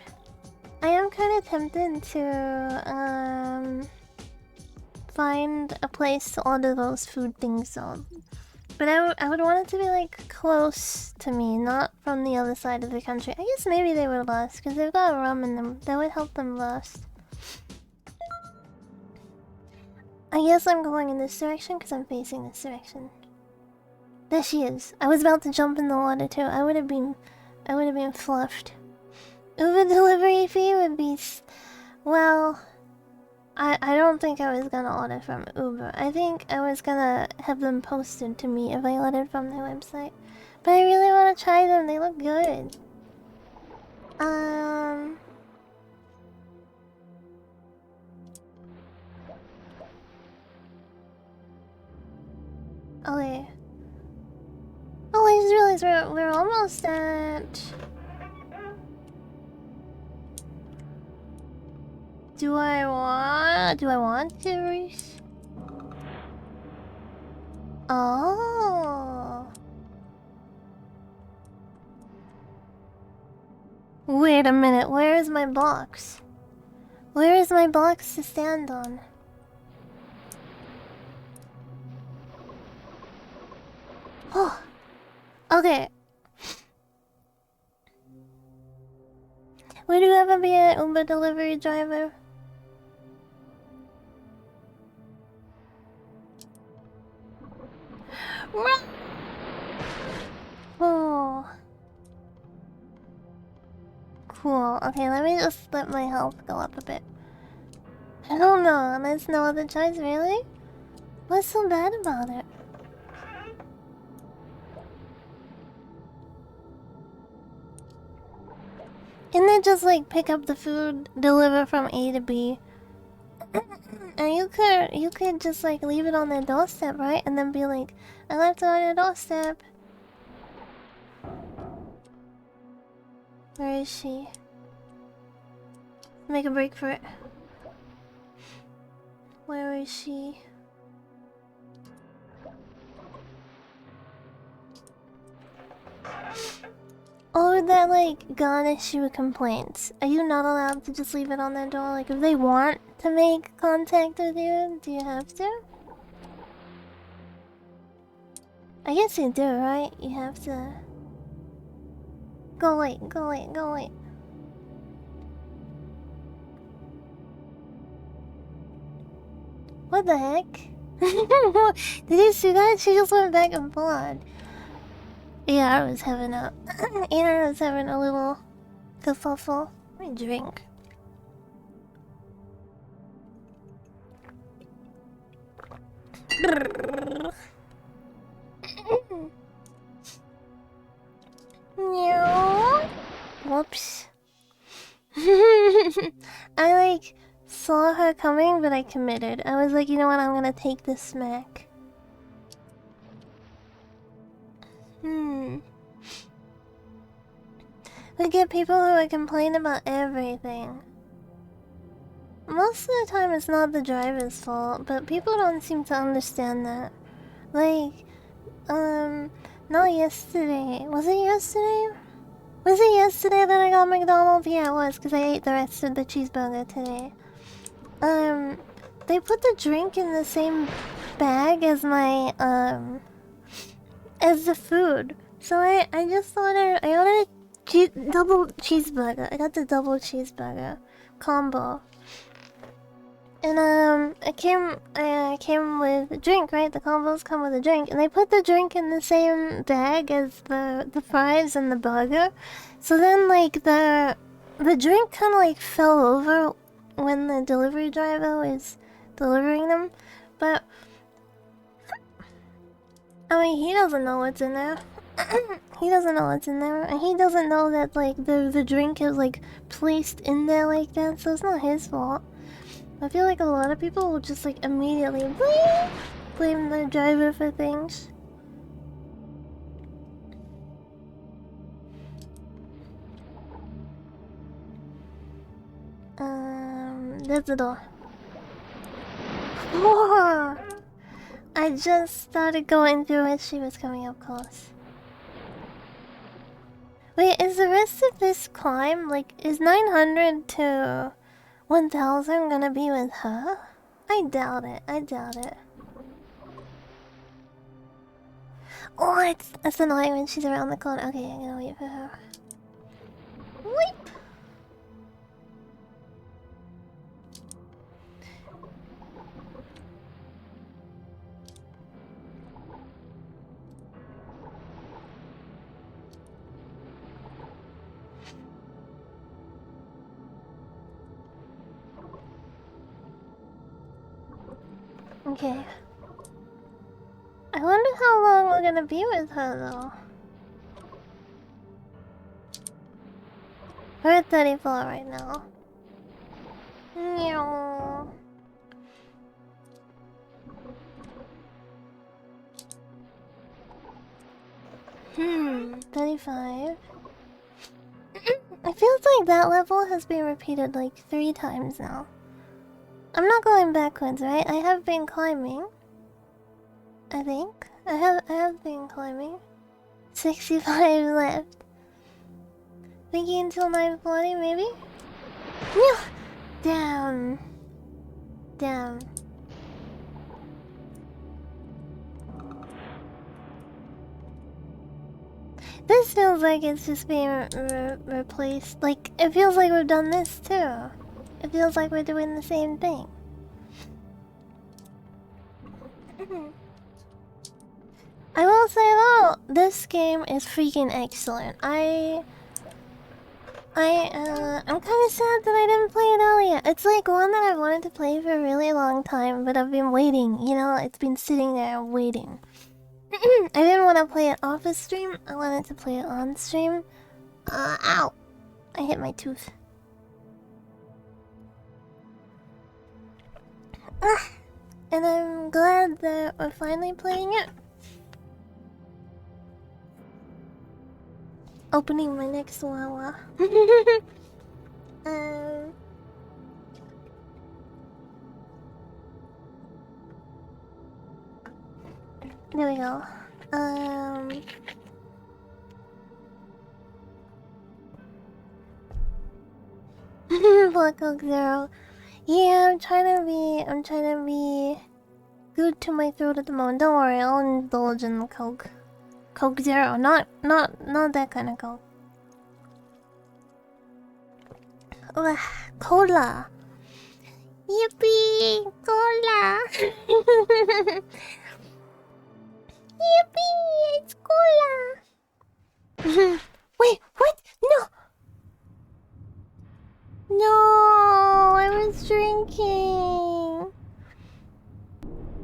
I am kind of tempted to find a place to order those food things on. But I would want it to be like close to me, not from the other side of the country. I guess maybe they would last because they've got rum in them. That would help them last. I guess I'm going in this direction because I'm facing this direction. There she is. I was about to jump in the water too. I would have been flushed. Uber delivery fee would be... Well... I don't think I was gonna order from Uber. I think I was gonna have them posted to me if I ordered from their website. But I really want to try them. They look good. Okay. Oh, I just realized we're almost at. Do I want to reach? Oh. Wait a minute, where is my box? Where is my box to stand on? Oh. Okay. Would you ever be an Uber delivery driver? Run! Oh. Cool. Okay, let me just let my health go up a bit. I don't know, there's no other choice, really? What's so bad about it? Can they just like pick up the food, deliver from A to B? And you could just like leave it on their doorstep, right? And then be like, I left it on your doorstep. Where is she? Make a break for it. Where is she? Or would that like garnish you with complaints? Are you not allowed to just leave it on their door? Like if they want to make contact with you, do you have to? I guess you do, right? You have to. Go wait, go wait, go wait. What the heck? Did you see that? She just went back in blood. Yeah, I was having a yeah, I was having a little kerfuffle. Let me drink. Whoops. I like saw her coming, but I committed. I was like, you know what? I'm gonna take this smack. We get people who would complain about everything. Most of the time, it's not the driver's fault, but people don't seem to understand that. Like, not yesterday. Was it yesterday? Was it yesterday that I got McDonald's? Yeah, it was, because I ate the rest of the cheeseburger today. They put the drink in the same bag as my, as the food. So I just ordered, I ordered a double cheeseburger. I got the double cheeseburger combo. And it came with a drink, right? The combos come with a drink, and they put the drink in the same bag as the fries and the burger. So then, like the drink kind of like fell over when the delivery driver was delivering them, but I mean he doesn't know what's in there. He doesn't know what's in there, and he doesn't know that like the drink is like placed in there like that. So it's not his fault. I feel like a lot of people will just like immediately blame the driver for things. There's the door. Whoa! I just started going through it. She was coming up close. Wait, is the rest of this climb like is 900 to 1000 gonna be with her? I doubt it. I doubt it. Oh, it's annoying when she's around the corner. Okay, I'm gonna wait for her. Weep. Okay. I wonder how long we're gonna be with her though. We're at 34 right now. Meow. 35. It feels like that level has been repeated like 3 times now. I'm not going backwards, right? I have been climbing. I think. I have been climbing. 65 left. Thinking until 9:40 maybe? Yeah. Damn. Damn. This feels like it's just being replaced. Like, it feels like we've done this too. It feels like we're doing the same thing. I will say though, this game is freaking excellent. I'm kind of sad that I didn't play it earlier. It's like one that I've wanted to play for a really long time, but I've been waiting. You know, it's been sitting there waiting. I didn't want to play it off the stream. I wanted to play it on stream. Ow! I hit my tooth. And I'm glad that we're finally playing it. Opening my next Wawa. There we go. Black Oak Zero. Yeah, I'm trying to be good to my throat at the moment. Don't worry, I'll indulge in the Coke. Coke Zero, not that kind of Coke. Ugh, cola. Yippee! Cola! Yippee! It's cola! Wait, what? No! No! I was drinking!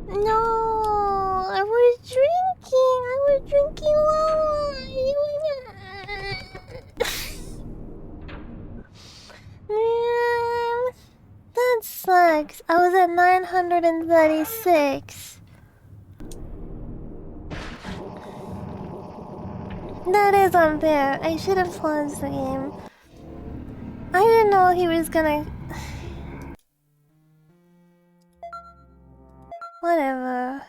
No! I was drinking! I was drinking Man, that sucks. I was at 936. That is unfair. I should have paused the game. I didn't know he was gonna... Whatever.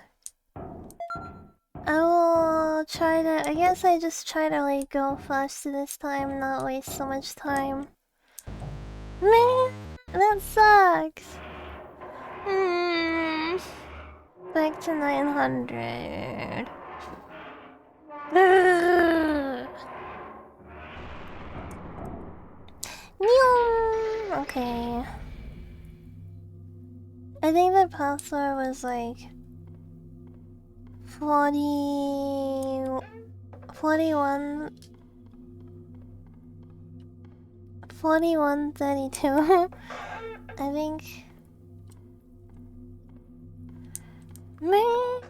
I will try to... I guess I just try to like go faster this time, not waste so much time. Man, that sucks. Back to 900. Okay. I think the password was like 41 4132. I think. Man.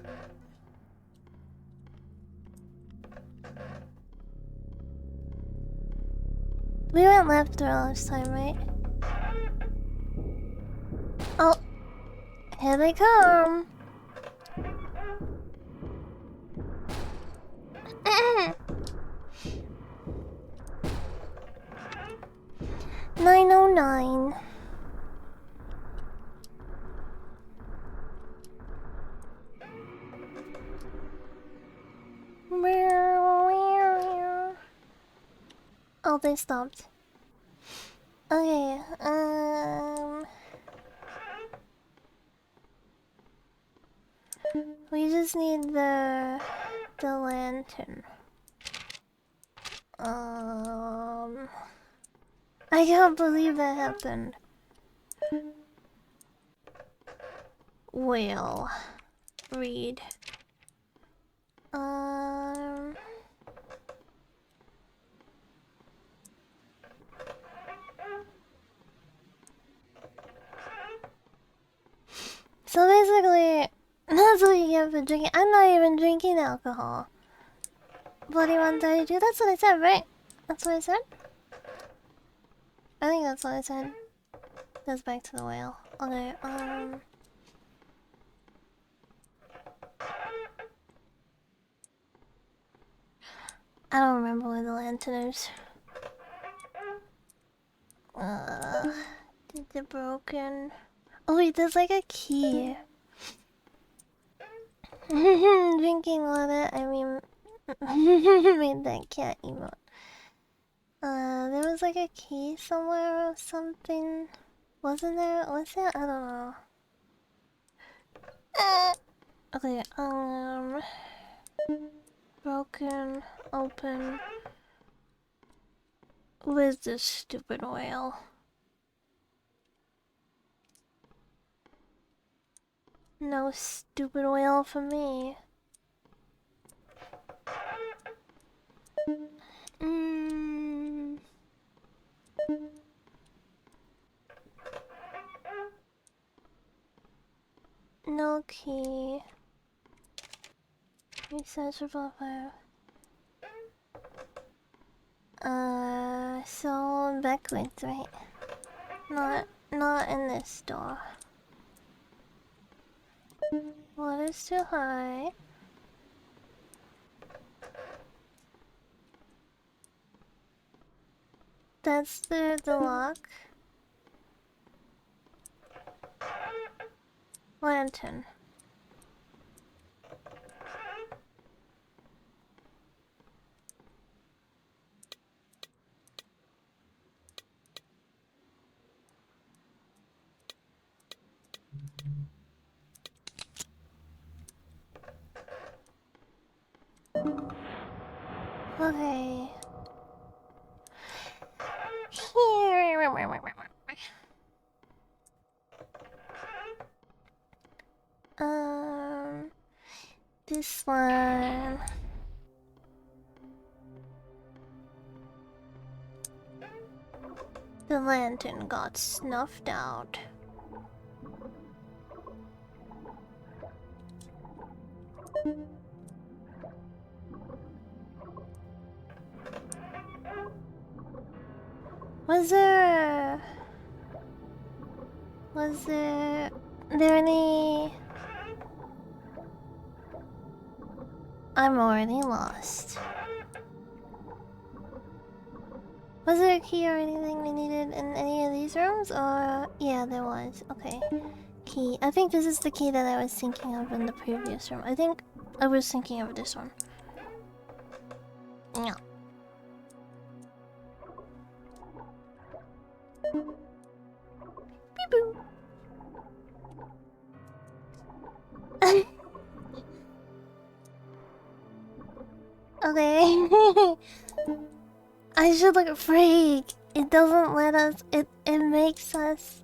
We went left through last time, right? Oh, here they come. 909. Oh, they stopped. Okay, we just need the lantern. I can't believe that happened. Well, read. So basically, that's what you get for drinking. I'm not even drinking alcohol. 4132, that's what I said, right? That's what I said? I think that's what I said. Goes back to the whale. Okay, I don't remember where the lantern is. Is it broken? Oh wait, there's like a key. Drinking water, I mean... made that cat emote. There was like a key somewhere or something. Wasn't there? Was there? I don't know. Okay, broken, open. Where's this stupid whale? No stupid whale for me. No key. Research about fire. So backwards, right? Not in this door. Water's too high. That's the lock. Lantern. Okay. This one. The lantern got snuffed out. Was there any... I'm already lost. Was there a key or anything we needed in any of these rooms? Or... yeah, there was. Okay. Key. I think this is the key that I was thinking of in the previous room. I think I was thinking of this one. Yeah. Beep boop. Okay. I should look at freak. It doesn't let us. It makes us.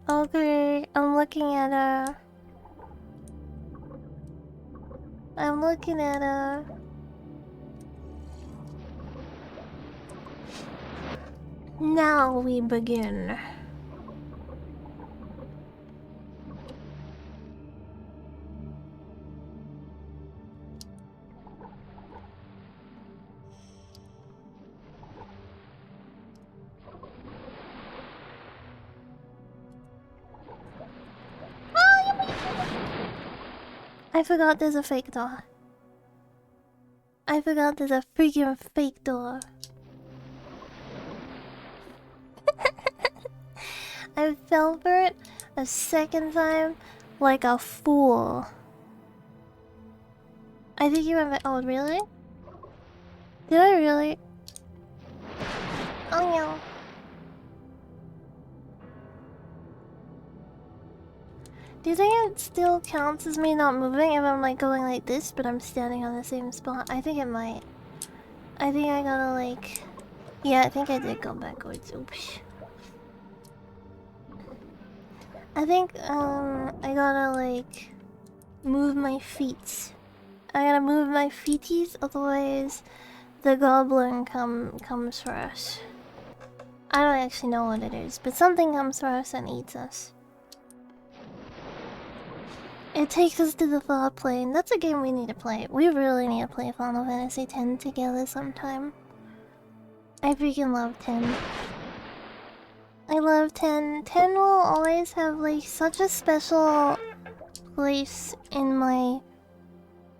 Okay, I'm looking at her. I'm looking at her. Now we begin. I forgot there's a fake door. I forgot there's a freaking fake door. I fell for it a second time like a fool. I think you remember. Oh, really? Did I really? Oh no. Do you think it still counts as me not moving if I'm like going like this, but I'm standing on the same spot? I think it might. I think I gotta like... yeah, I think I did go backwards. Oops. I think I gotta like move my feet. I gotta move my feeties, otherwise the goblin comes for us. I don't actually know what it is, but something comes for us and eats us. It takes us to the thought plane. That's a game we need to play. We really need to play Final Fantasy X together sometime. I freaking love 10. I love 10. 10 will always have like such a special place in my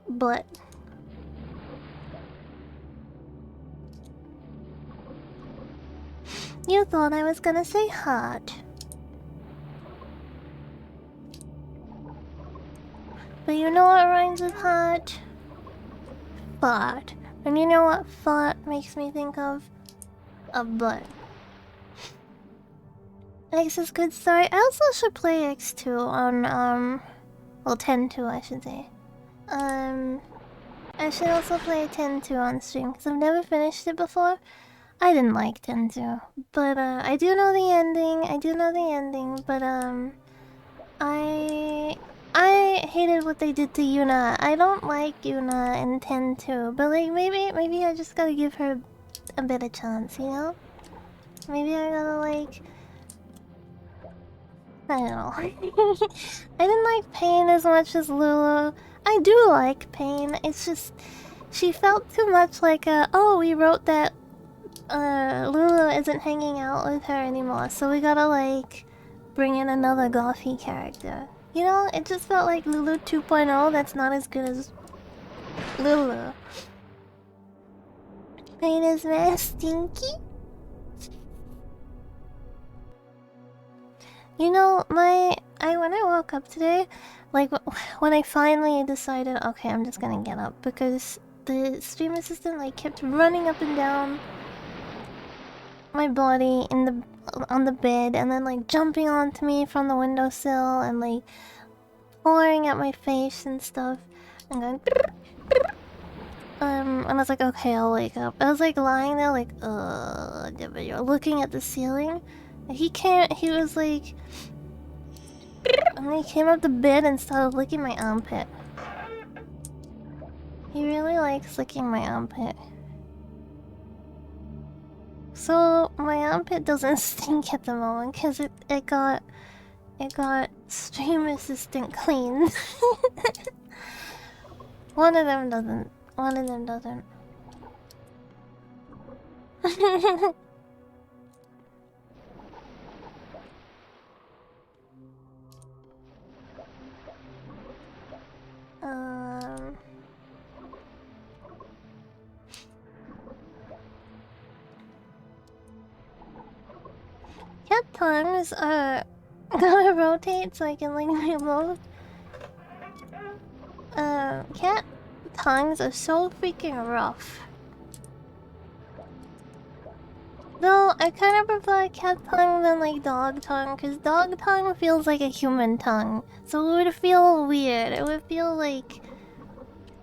butt. You thought I was gonna say hot. But you know what rhymes with hot? Fart. And you know what fart makes me think of? A butt. X is good story. I also should play X2 on, well, 10-2 I should say. I should also play 10-2 on stream, because I've never finished it before. I didn't like 10-2. But, I do know the ending, but, I hated what they did to Yuna. I don't like Yuna in 10-2, but, like, maybe I just gotta give her a bit of chance, you know? Maybe I gotta, like... I don't know. I didn't like Pain as much as Lulu. I do like Pain. It's just she felt too much like oh, we wrote that Lulu isn't hanging out with her anymore, so we gotta like bring in another gothy character. You know, it just felt like Lulu 2.0 that's not as good as Lulu. Pain is mad stinky. You know, when I woke up today, like when I finally decided, okay, I'm just gonna get up because the stream assistant like kept running up and down my body on the bed and then like jumping onto me from the windowsill and like pouring at my face and stuff and going and I was like, okay, I'll wake up. I was like lying there like looking at the ceiling. He was like, and then he came up the bed and started licking my armpit. He really likes licking my armpit. So my armpit doesn't stink at the moment because it got stream assistant cleaned. One of them doesn't. One of them doesn't. Cat tongues are gonna rotate so I can like move. Cat tongues are so freaking rough. Though I kind of prefer cat tongue than like dog tongue, cause dog tongue feels like a human tongue, so it would feel weird. It would feel like,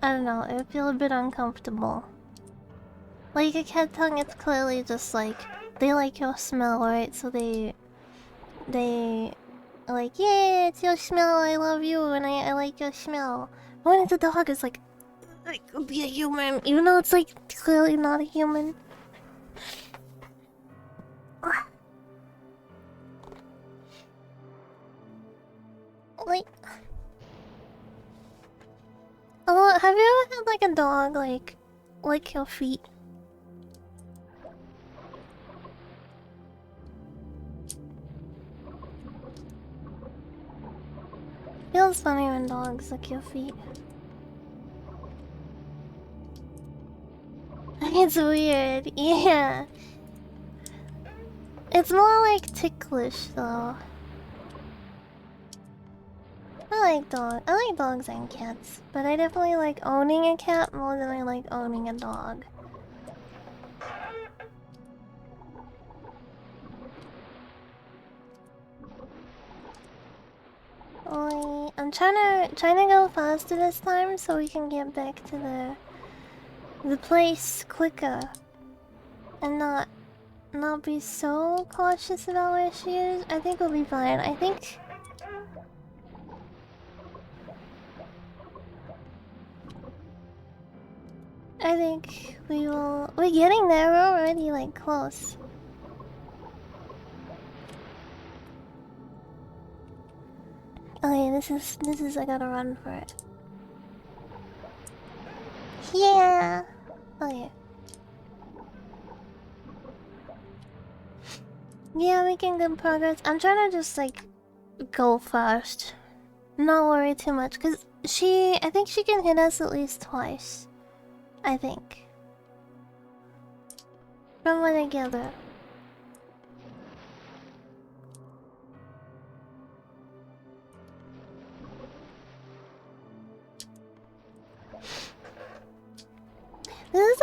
I don't know, it would feel a bit uncomfortable. Like a cat tongue, it's clearly just like they like your smell, right? So they like, yeah, it's your smell. I love you, and I like your smell. When it's a dog, it's like be a human, even though it's like clearly not a human. Like, oh, have you ever had like a dog like lick your feet? Feels funny when dogs lick your feet. It's weird, yeah. It's more like ticklish though. I like dogs and cats, but I definitely like owning a cat more than I like owning a dog. I'm trying to go faster this time so we can get back to the place quicker and not be so cautious about where she is. I think we'll be fine. I think we will. We're getting there. We're already like close. Okay, this is. I gotta run for it. Yeah. Okay. Yeah, making good progress. I'm trying to just like go fast, not worry too much, cause I think she can hit us at least twice. I think. From what I gather.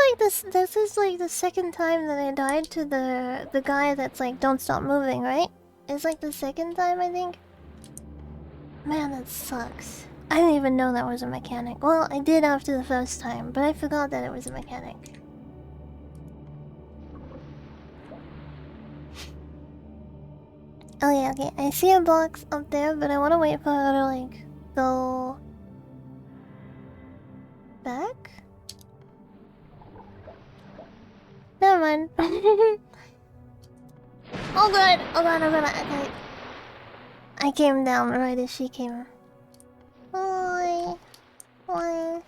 like this. This is like the second time that I died to the guy that's like, don't stop moving, right? It's like the second time, I think. Man, that sucks. I didn't even know that was a mechanic. Well, I did after the first time, but I forgot that it was a mechanic. Oh yeah, okay. I see a box up there, but I want to wait for her to like go back. Never mind. Oh god! Oh god! Oh god! Okay. I came down right as she came. Oi! Oi!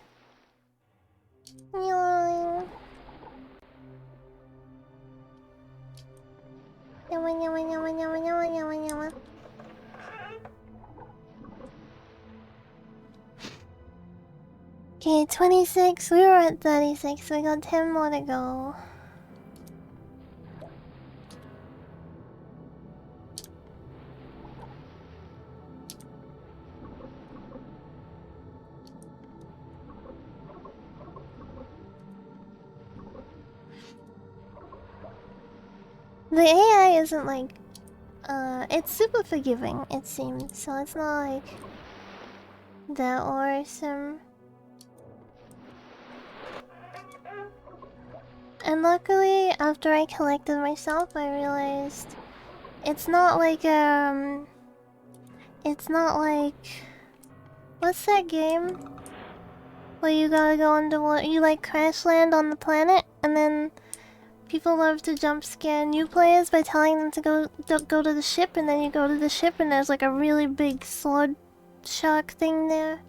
Yoing! Yawa yawa yawa yawa yawa yawa yawa. Okay, 26. We were at 36. We got 10 more to go. The AI isn't like, it's super forgiving, it seems, so it's not like that awesome. And luckily, after I collected myself, I realized it's not like, it's not like, what's that game? Where you gotta go underwater, you like crash land on the planet, and then people love to jump scare new players by telling them to go to the ship, and then you go to the ship and there's like a really big sword shark thing there.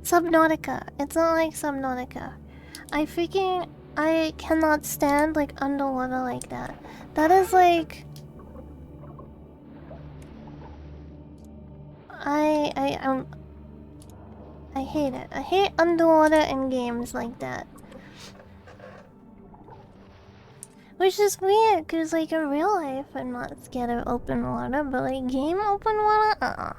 Subnautica. It's not like Subnautica. I cannot stand like underwater like that. That is like I hate it. I hate underwater in games like that. Which is weird, cause like in real life I'm not scared of open water, but like game open water,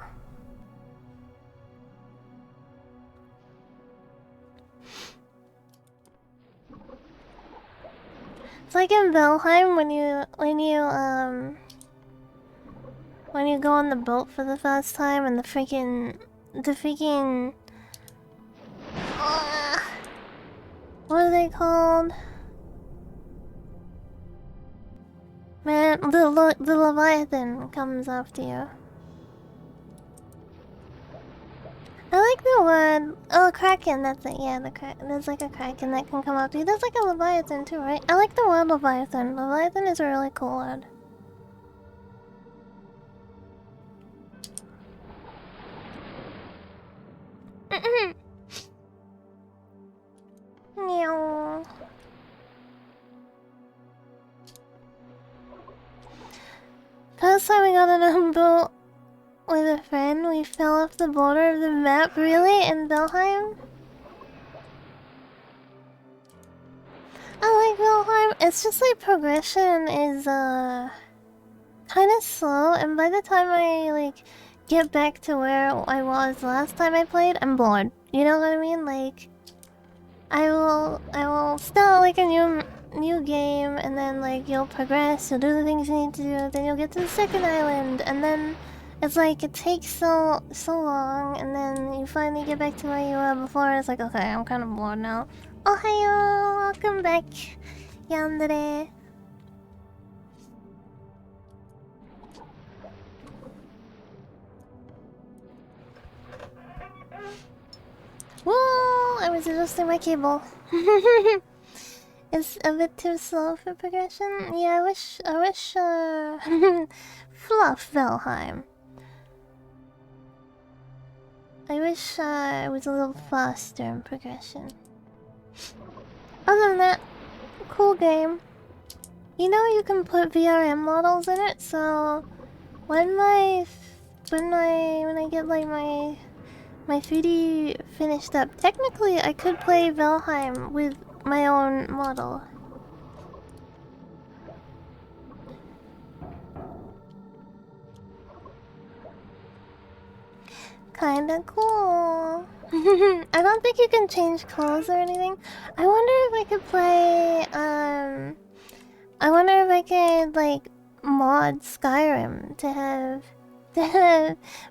It's like in Valheim when you go on the boat for the first time and the freaking what are they called? Man, the Leviathan comes after you. I like the word. Oh, Kraken. That's it. Yeah, there's like a Kraken that can come after you. There's like a Leviathan too, right? I like the word Leviathan. Leviathan is a really cool word. Meow. First time we got on a boat with a friend, we fell off the border of the map. Really? In Valheim? I like Valheim. It's just like progression is kind of slow, and by the time I like get back to where I was last time I played, I'm bored. You know what I mean? Like I will start like a new game, and then like you'll progress, you'll do the things you need to do, then you'll get to the second island, and then it's like it takes so long, and then you finally get back to where you were before. It's like, okay, I'm kind of bored now. Ohayo, welcome back, Yandere. Whoa! I was adjusting my cable. It's a bit too slow for progression. Yeah, I wish, Fluff Valheim. I wish, it was a little faster in progression. Other than that, cool game. You know you can put VRM models in it, so when I get like my 3D finished up, technically I could play Valheim with my own model. Kinda cool. I don't think you can change clothes or anything. I wonder if I could play, I wonder if I could, like, mod Skyrim to have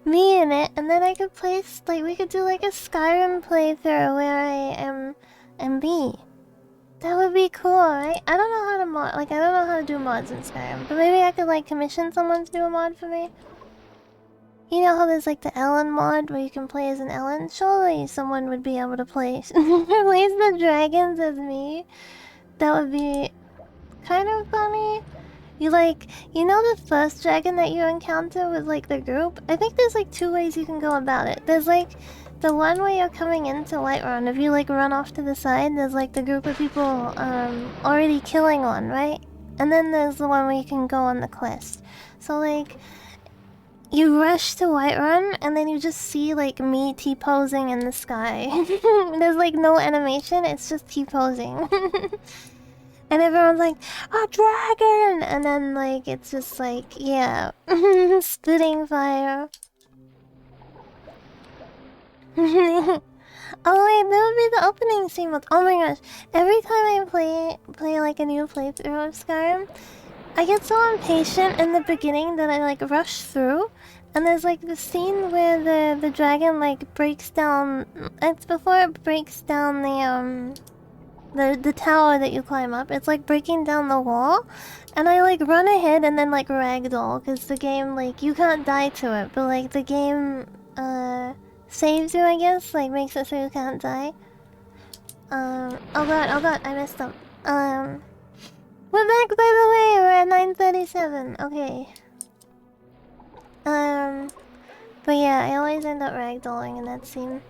me in it, and then I could play, like, we could do, like, a Skyrim playthrough where I am me. That would be cool, right? I don't know how to mod, like, I don't know how to do mods in Skyrim, but maybe I could, like, commission someone to do a mod for me. You know how there's like the Ellen mod where you can play as an Ellen? Surely someone would be able to play release the dragons as me. That would be kind of funny. You know the first dragon that you encounter with like the group? I think there's like two ways you can go about it. There's like the one where you're coming into Whiterun. If you like run off to the side, there's like the group of people already killing one, right? And then there's the one where you can go on the quest. So like you rush to Whiterun, and then you just see, like, me T-posing in the sky. There's, like, no animation, it's just T-posing. And everyone's like, a dragon! And then, like, it's just like, yeah. Spitting fire. Oh, wait, that would be the opening scene. Oh my gosh. Every time I play like, a new playthrough of Skyrim, I get so impatient in the beginning that I like rush through, and there's like the scene where the dragon like breaks down. It's before it breaks down the tower that you climb up. It's like breaking down the wall, and I like run ahead and then like ragdoll because the game like you can't die to it, but like the game saves you, I guess, like makes it so you can't die. Oh god, I messed up. We're back, by the way. We're at 9:37. Okay. But yeah, I always end up ragdolling in that scene.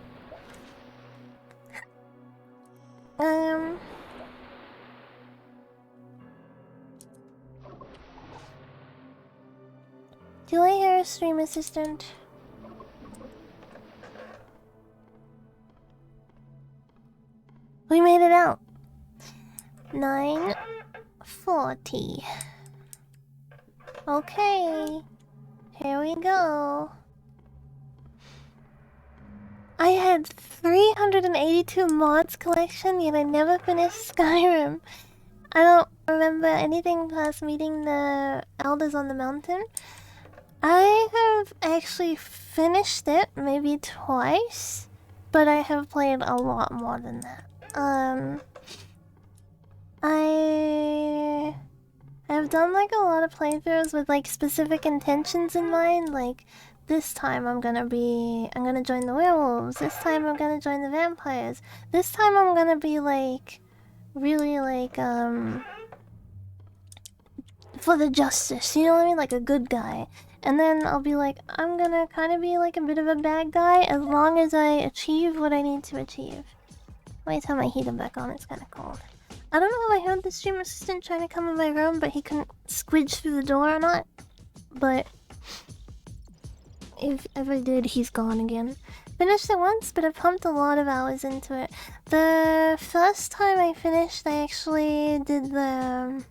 Do I hear a stream assistant? We made it out. 9:40. Okay. Here we go. I had 382 mods collection, yet I never finished Skyrim. I don't remember anything past meeting the elders on the mountain. I have actually finished it maybe twice, but I have played a lot more than that. I have done like a lot of playthroughs with like specific intentions in mind, like this time I'm gonna join the werewolves, this time I'm gonna join the vampires, this time I'm gonna be like really like for the justice, you know what I mean, like a good guy. And then I'll be like, I'm gonna kind of be like a bit of a bad guy as long as I achieve what I need to achieve. Let me turn my heater back on, it's kind of cold. I don't know if I heard the stream assistant trying to come in my room, but he couldn't squidge through the door or not. But if I did, he's gone again. Finished it once, but I pumped a lot of hours into it. The first time I finished, I actually did the...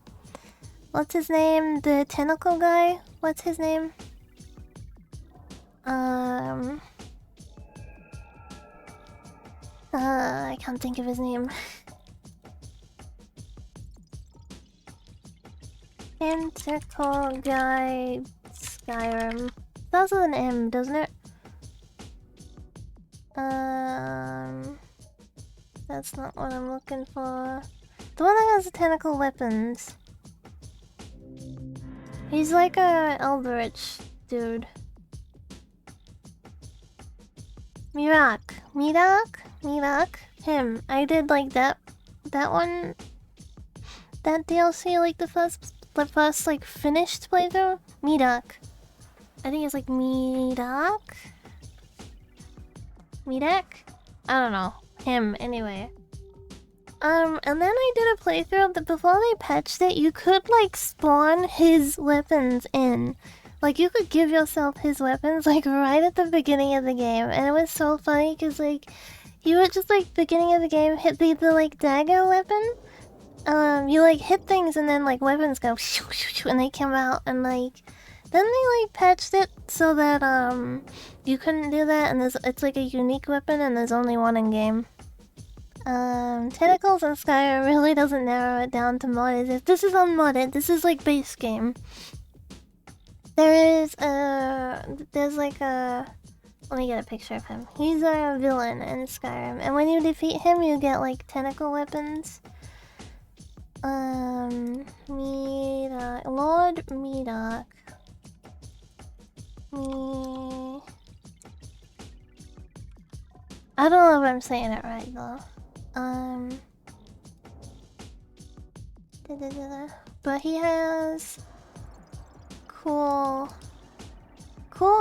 what's his name? The tentacle guy? What's his name? I can't think of his name. Tentacle guy Skyrim. Starts with an M, doesn't it? That's not what I'm looking for. The one that has the tentacle weapons. He's like a Eldritch dude. Mirak. Him. I did like that one. That DLC, like the first like finished playthrough. Mirak. I think it's like Mirak. I don't know. Him, anyway. And then I did a playthrough that before they patched it, you could like spawn his weapons in. Like you could give yourself his weapons like right at the beginning of the game, and it was so funny because like you would just like beginning of the game hit the like dagger weapon. You like hit things and then like weapons go and they come out, and like Then they like patched it so that you couldn't do that, and it's like a unique weapon, and there's only one in game. Tentacles in Skyrim really doesn't narrow it down to modded. If this is unmodded, this is like base game. There's like a. Let me get a picture of him. He's a villain in Skyrim, and when you defeat him, you get like tentacle weapons. Medoc, Lord Medoc. I don't know if I'm saying it right though. But he has cool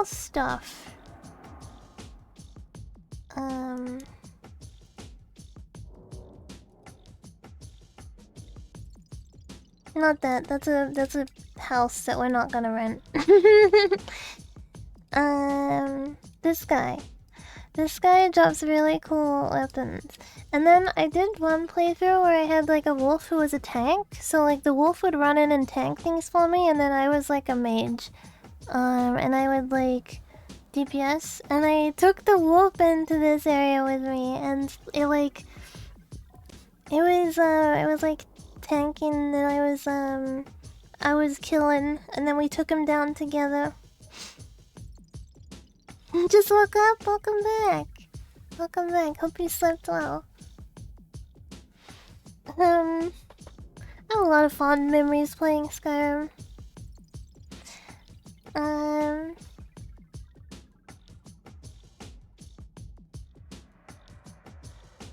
stuff. Not that. That's a house that we're not gonna rent. This guy. This guy drops really cool weapons. And then I did one playthrough where I had like a wolf who was a tank. So like the wolf would run in and tank things for me, and then I was like a mage. And I would like DPS, and I took the wolf into this area with me, and it was like tanking, and I was killing, and then we took him down together. Just woke up, welcome back. Welcome back, hope you slept well. I have a lot of fond memories playing Skyrim.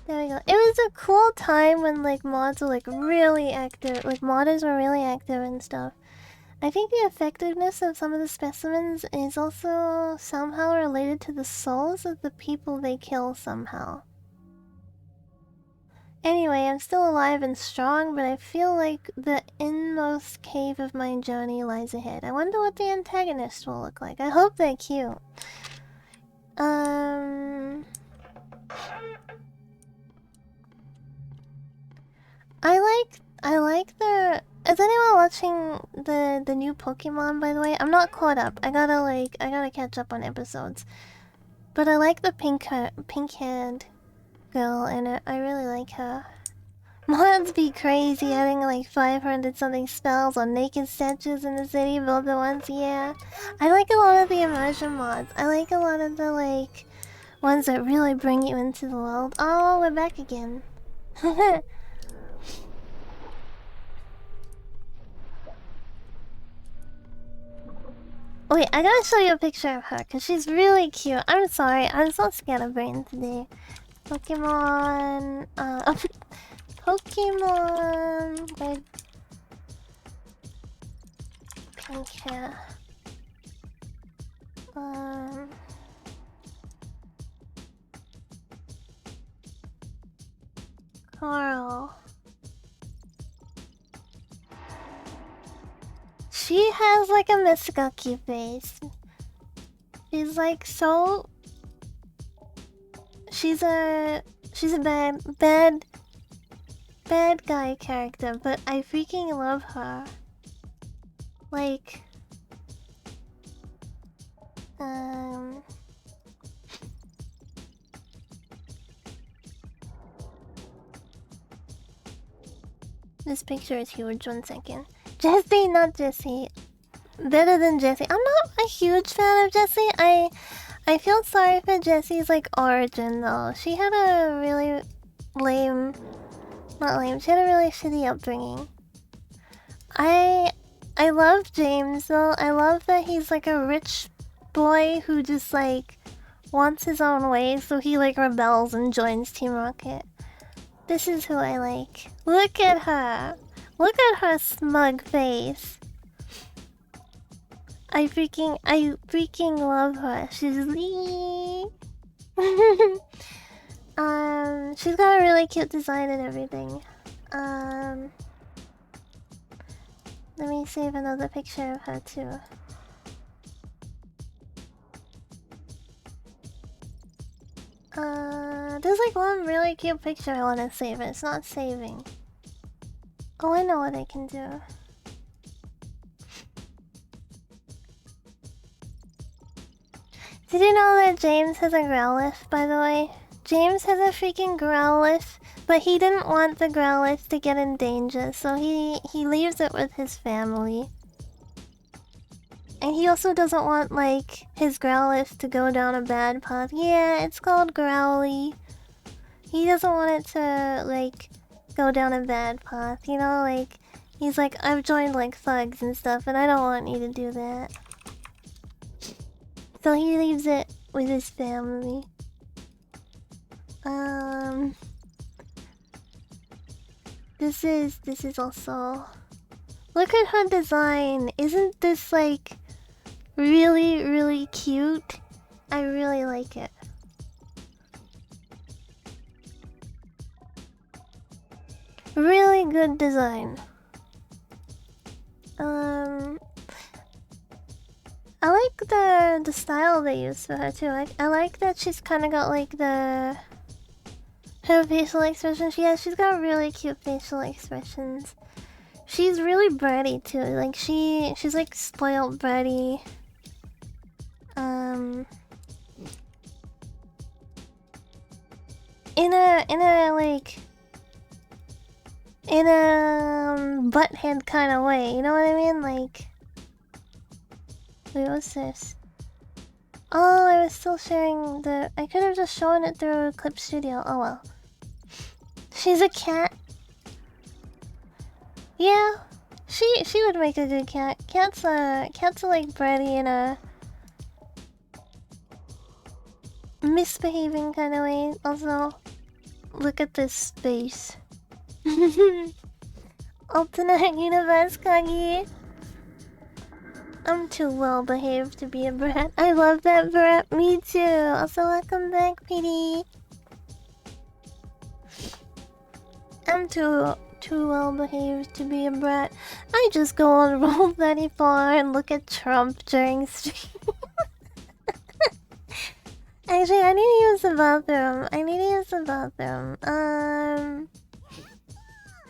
There we go. It was a cool time when like mods were like really active, like modders were really active and stuff. I think the effectiveness of some of the specimens is also somehow related to the souls of the people they kill somehow. Anyway, I'm still alive and strong, but I feel like the inmost cave of my journey lies ahead. I wonder what the antagonist will look like. I hope they're cute. I like the... Is anyone watching the new Pokemon, by the way? I'm not caught up. I gotta catch up on episodes. But I like the pink-haired girl in it. I really like her. Mods be crazy, adding like 500 something spells on naked statues in the city built at once, yeah. I like a lot of the immersion mods. I like a lot of the like ones that really bring you into the world. Oh, we're back again. Wait, I gotta show you a picture of her because she's really cute. I'm sorry, I'm so scatterbrained today. Pokemon, Pokemon with pink hair. Coral. She has like a Misgaki face. She's like so. She's a bad guy character, but I freaking love her. Like, this picture is huge. 1 second. Jessie, not Jessie. Better than Jessie. I'm not a huge fan of Jessie. I feel sorry for Jessie's like origin though. She had a really lame, not lame. She had a really shitty upbringing. I love James though. I love that he's like a rich boy who just like wants his own way, so he like rebels and joins Team Rocket. This is who I like. Look at her. Look at her smug face. I freaking love her. She's she's got a really cute design and everything. Let me save another picture of her too. There's like one really cute picture I want to save, and it's not saving. Oh, I know what I can do. Did you know that James has a Growlithe, by the way? James has a freaking Growlithe, but he didn't want the Growlithe to get in danger, so he leaves it with his family. And he also doesn't want, like, his Growlithe to go down a bad path. Yeah, it's called Growly. He doesn't want it to, like, go down a bad path, you know? Like, he's like, I've joined, like, thugs and stuff, and I don't want you to do that. So he leaves it with his family. This is also... Look at her design. Isn't this, like, really, really cute? I really like it. Really good design. I like the style they use for her too. I like that she's kind of got like her facial expressions. Yeah, she's got really cute facial expressions. She's really bratty too. Like she's like spoiled bratty. In a butthead kind of way. You know what I mean? Like, wait, what's this? Oh, I was still sharing the... I could have just shown it through Clip Studio. Oh well. She's a cat. Yeah, she would make a good cat. Cats are like bratty in a misbehaving kind of way. Also, look at this space. Alternate universe, Kagi. I'm too well behaved to be a brat. I love that brat. Me too. Also, welcome back, PD. I'm too well behaved to be a brat. I just go on Roll34 and look at Trump during stream. Actually, I need to use the bathroom.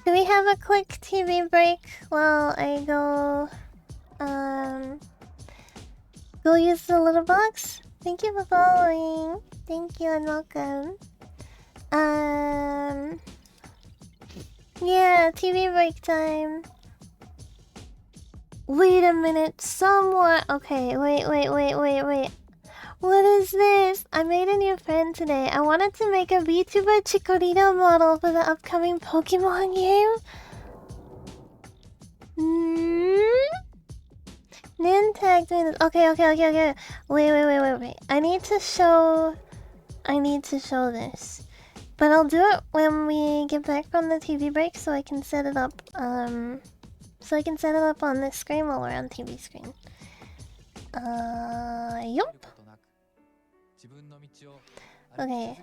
Do we have a quick TV break while I go go use the little box? Thank you for following. Thank you and welcome. Yeah, TV break time. Wait a minute, some more. Okay, wait. What is this? I made a new friend today. I wanted to make a VTuber Chikorito model for the upcoming Pokemon game. Nin tagged me this. Okay. Wait. I need to show this. But I'll do it when we get back from the TV break so I can set it up. So I can set it up on this screen while we're on TV screen. Yup. Okay.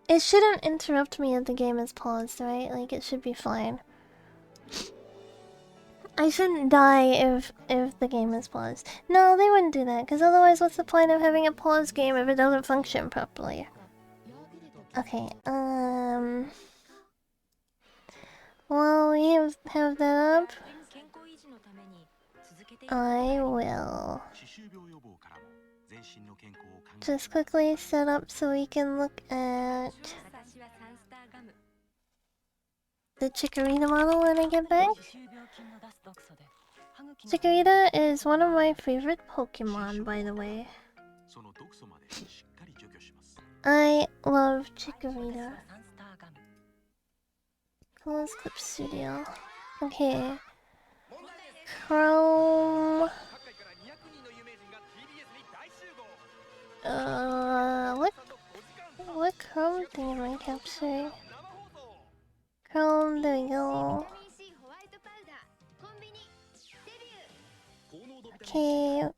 It shouldn't interrupt me if the game is paused, right? Like, it should be fine. I shouldn't die if the game is paused. No, they wouldn't do that, because otherwise what's the point of having a paused game if it doesn't function properly? Okay, while we have that up, I will just quickly set up so we can look at the Chikorita model when I get back. Chikorita is one of my favorite Pokemon, by the way. I love Chikorita. Close Clip Studio. Okay. Chrome. What Chrome thing am I capturing? Chrome, there we go. Okay,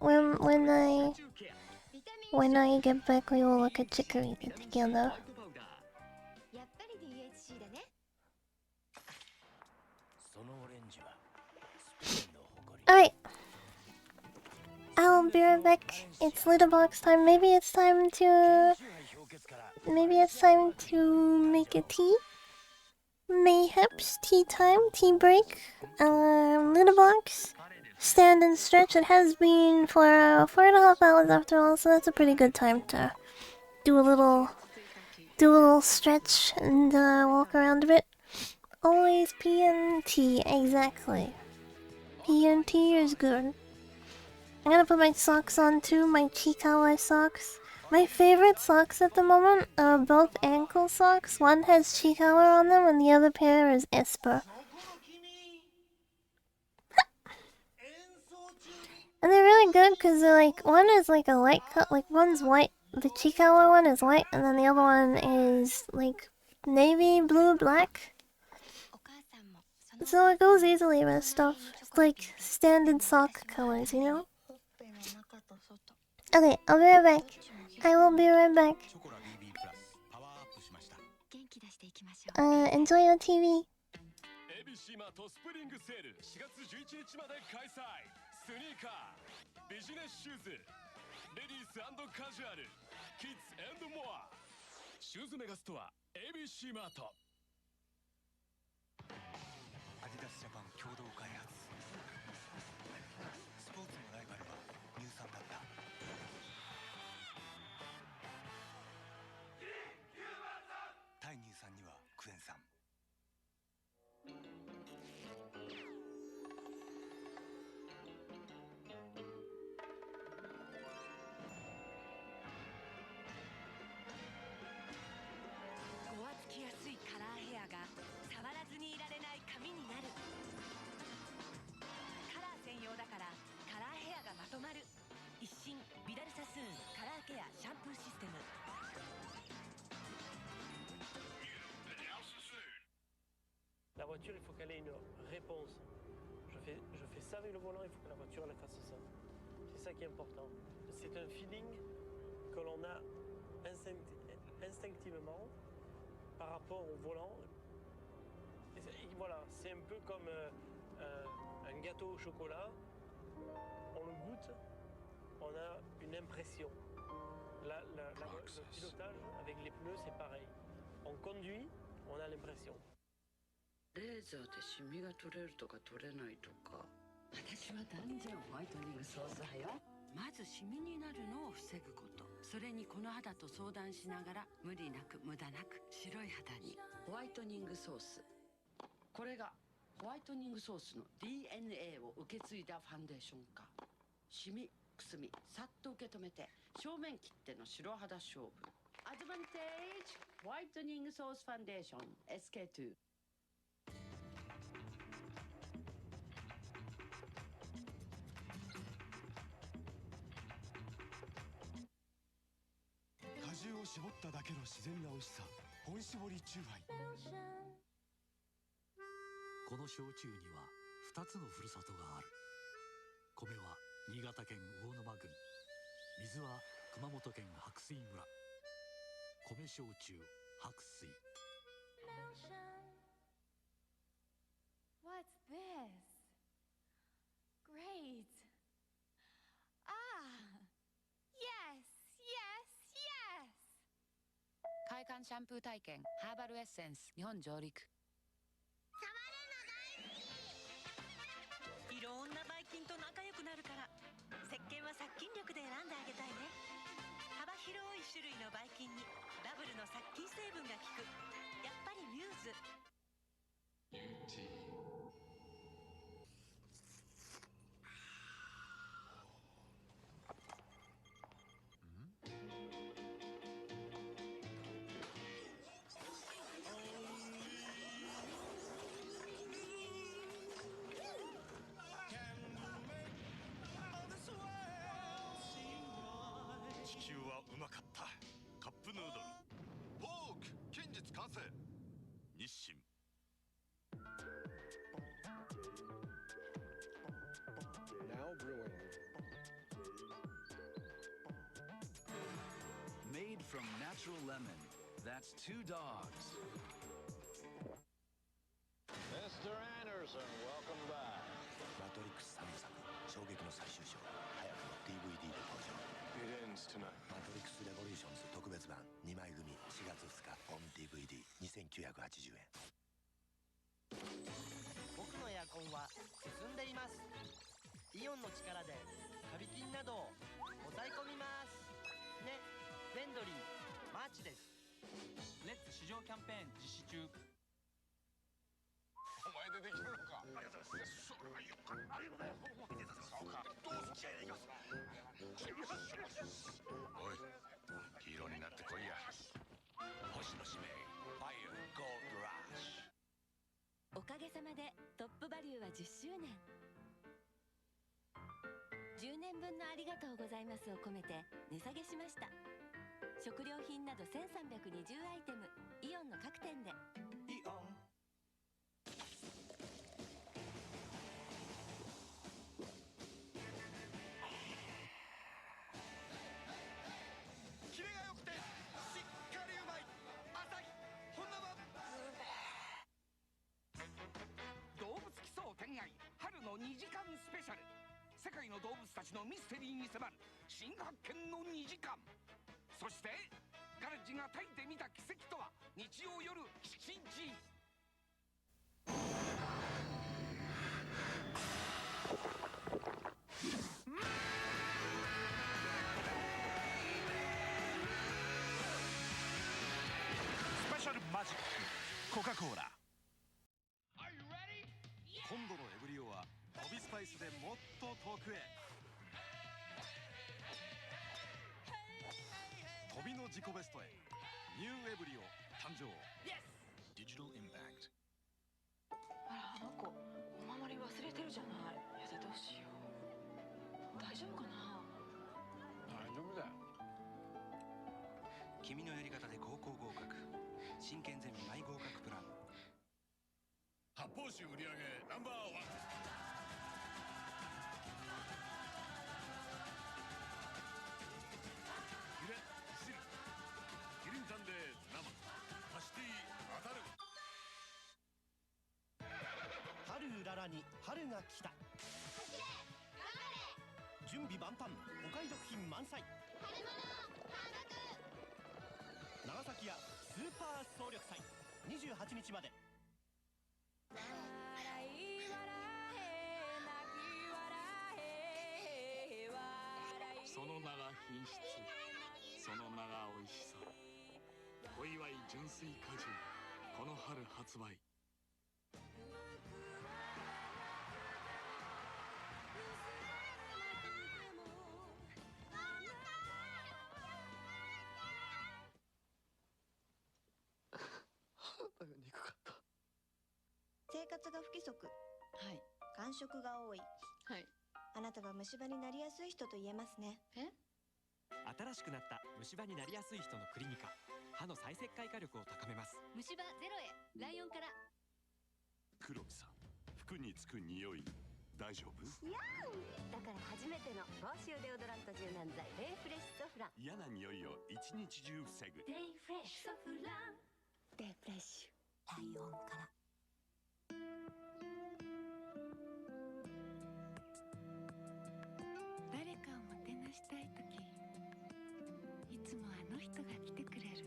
when I get back, we will look at Chikorita together. Alright. I'll be right back. It's little box time. Maybe it's time to make a tea. Mayhaps tea time, tea break. Little box. stand and stretch. It has been for 4.5 hours after all, so that's a pretty good time to do a little stretch and walk around a bit. Always PNT, exactly. PNT is good. I'm gonna put my socks on too, my Chikawa socks. My favorite socks at the moment are both ankle socks. One has Chikawa on them and the other pair is Esper. And they're really good because they're like, one is like a light cut, like one's white. The Chikawa one is white and then the other one is like navy, blue, black. So it goes easily with stuff. It's like standard sock colors, you know? Okay, I'll be right back. I will be right back. Enjoy your TV. La voiture, il faut qu'elle ait une réponse. Je fais ça avec le volant, il faut que la voiture elle fasse ça. C'est ça qui est important. C'est un feeling que l'on a instinctivement par rapport au volant. Et voilà, c'est un peu comme un gâteau au chocolat. On le goûte, on a une impression. Le pilotage avec les pneus, c'est pareil. On conduit, on a l'impression. レーザーでシミが取れるとか取れないとか。私は断然ホワイトニングソース派よ。まずシミになるのを防ぐこと、それにこの肌と相談しながら無理なく無駄なく白い肌に。ホワイトニングソース、これがホワイトニングソースの DNA を受け継いだファンデーションか。シミくすみさっと受け止めて正面切っての白肌勝負。アドバンテージホワイトニングソースファンデーション SK2。果汁を絞っただけの自然な美味しさ、本搾りチューハイ。この焼酎には2つのふるさとがある。米は新潟県魚沼郡、水は熊本県白水村。米焼酎白水。 What's this? Great. Ah! Yes, yes, yes! 快感シャンプー体験ハーバルエッセンス日本上陸。いろんなばい菌と仲良くなるから、石鹸は殺菌力で選んであげたいね。幅広い種類のばい菌にダブルの殺菌成分が効く。やっぱりミューズ。地球はうまかった。カップヌードル。フォーク、近日完成。日清。Now brewing. Made from natural lemon. That's Two Dogs. Mr. Anderson, welcome back. マトリックス3部作、衝撃の最終章、早くも DVD で登場。It ends tonight. マトリックスレボリューションズ特別版2枚組4月2日 on DVD 2980円。僕のエアコンは進んでいます。イオンの力でカビ菌などを抑え込みますね。フェンドリーマーチです。レッツ市場キャンペーン実施中。お前でできるのか。ありがとうございます。そうか。どうぞ気合いでいきます。おい、ヒーローになってこいや。星の使命、ファイアゴールドラッシおかげさまでトップバリューは10周年。10年分のありがとうございますを込めて値下げしました。食料品など1320アイテム、イオンの各店で。イオン。キレが良くてしっかりうまい。アサヒホンダは動物奇想天外春の2時間スペシャル。世界の動物たちのミステリーに迫る新発見の2時間。そしてガレッジがタイで見た奇跡とは。日曜夜7時。スペシャルマジックコカ・コーラ。今度のエブリオは飛びスパイスでもっと遠くへ。飛びの自己ベストへ。ニューエブリオ誕生。Digital Impact。 あら、あの子お守り忘れてるじゃない。やだ、どうしよう。大丈夫かな。大丈夫だよ。君のやり方で高校合格。真剣ゼミマイ合格プラン。発泡酒売り上げナンバーワン。キレシルキリンタンで生パシティ当たる。春うららに春が来た。準備万端、お買い得品満載。長崎屋スーパー総力祭28日まで。その名が品質、その名が美味しさ。小祝純粋果汁、この春発売。憎かった。生活が不規則。はい。間食が多い。はい。あなたは虫歯になりやすい人と言えますね。新しくなった虫歯になりやすい人のクリニカ。歯の再石灰化力を高めます。虫歯ゼロへ、ライオンから。黒木さん、服につく匂い大丈夫？いやーだから初めての防臭デオドラント柔軟剤デイフレッシュソフラン。嫌な匂いを一日中防ぐ。デイフレッシュソフラン。デイフレッシュライオンから。誰かをもてなしたいとき、いつもあの人が来てくれる。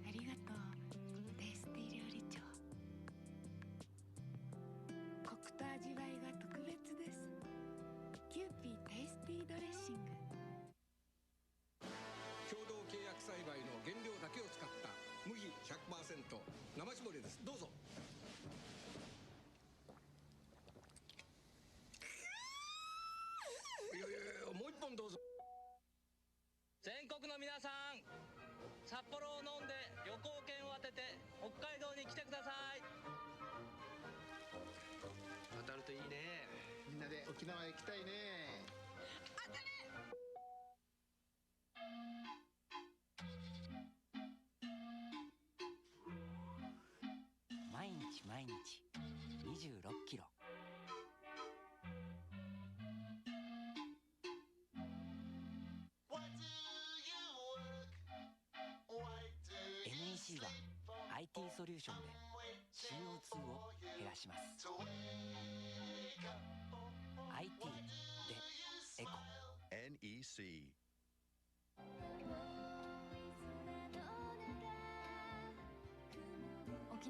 ありがとう、テイスティ料理長。コクと味わいが特別です。キューピーテイスティドレッシング。共同契約栽培の原料だけを使った麦 100% 生搾りです。どうぞ。いやいやいや、もう一本どうぞ。全国の皆さん、札幌を飲んで旅行券を当てて北海道に来てください。当たるといいね。みんなで沖縄へ行きたいね。当たれ。毎日毎日26キロ。NEC は IT ソリューションで CO2 を減らします。 IT でエコ。 NEC。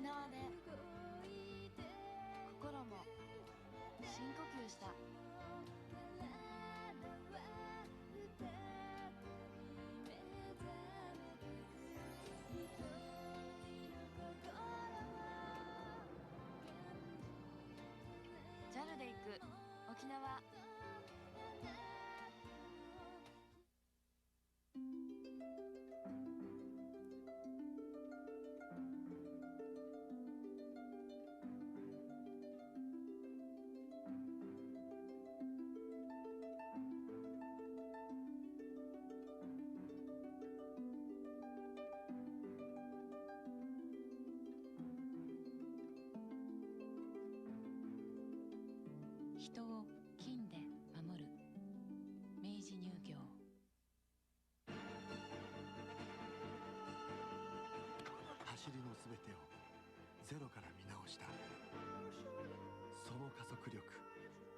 沖縄で心も深呼吸した。JAL で行く沖縄。人を金で守る明治乳業。走りのすべてをゼロから見直した。その加速力、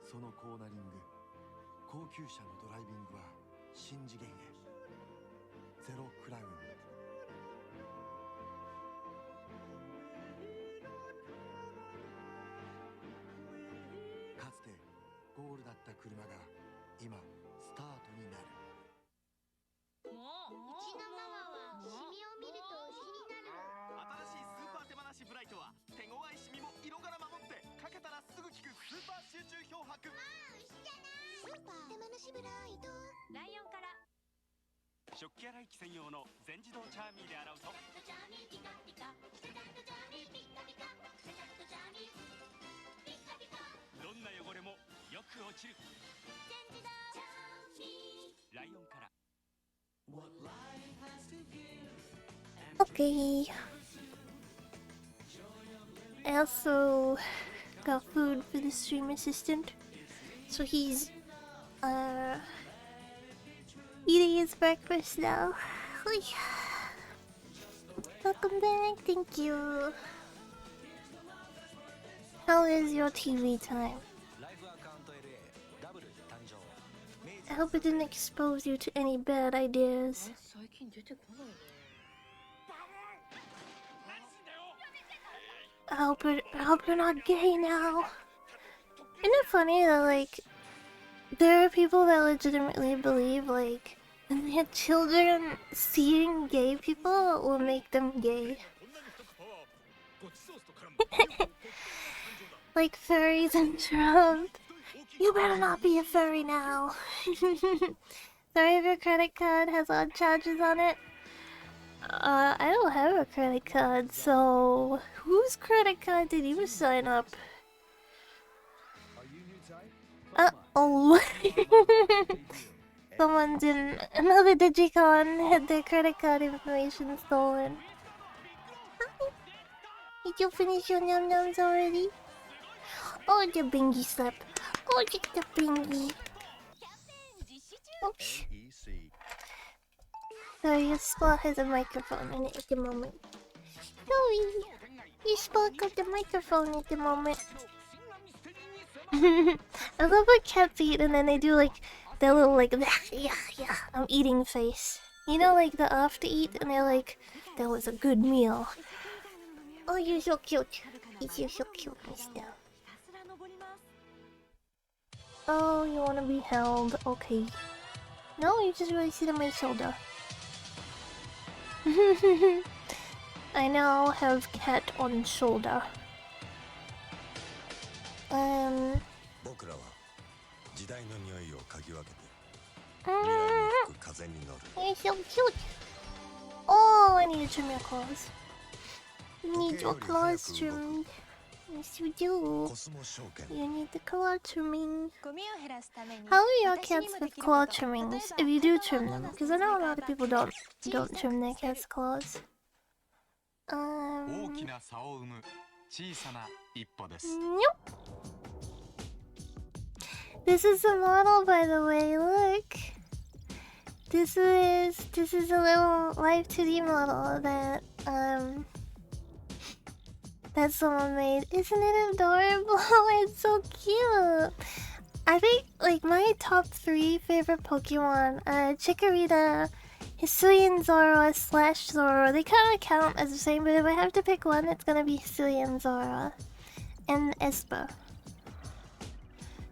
そのコーナリング、高級車のドライビングは新次元へ。ゼロクラウン。かつてゴールだった車が今スタートになる。もううちのママはシミを見ると牛になるの。新しいスーパー手放しブライトは手強いシミも色柄守ってかけたらすぐ効くスーパー集中漂白。まあ牛じゃない。スーパー手放しブライト。ライオンから。食器洗い機専用の全自動チャーミーで洗うとチャーミーピカピカ。チャチャッとチャーミーピカピカ。チャチャッとチャーミーピカピカ。どんな汚れもよく落ちる。全自動チャーミー。ライオンから。Okay. I also got food for the stream assistant. So he's eating his breakfast now. Welcome back, thank you. How is your TV time? I hope it didn't expose you to any bad ideas. I hope you're not gay now. Isn't it funny that, like, there are people that legitimately believe, like, their children seeing gay people will make them gay? Like furries and Trump. You better not be a furry now. Sorry if your credit card has odd charges on it. I don't have a credit card, so whose credit card did you sign up? Oh. Someone's in another Digicon had their credit card information stolen. Did you finish your num nums already? Oh, the bingy slap. Oh, just the bingy. Oops. Sorry, your spot has a microphone in it at the moment. Sorry, your spot got the microphone at the moment. I love what cats eat and then they do like their little like yeah, I'm eating face. You know, like the after eat and they're like, that was a good meal. Oh, you're so cute. You're so cute, mister. Oh, you wanna be held? Okay. No, you just really sit on my shoulder. I now have cat on shoulder. You're so cute. Oh, I need to trim your claws. You need your claws trimmed. Yes, you do. You need the claw trimming. How are your cats with claw trimmings? If you do trim them, because I know a lot of people don't trim their cats' claws. Nope. This is the model, by the way. Look. This is a little Live 2D model that someone made. Isn't it adorable? It's so cute. I think like my top 3 favorite Pokemon, Chikorita, Hisui and Zoro slash Zoro. They kind of count as the same, but if I have to pick one, it's gonna be Hisui and Zoro. And Espa.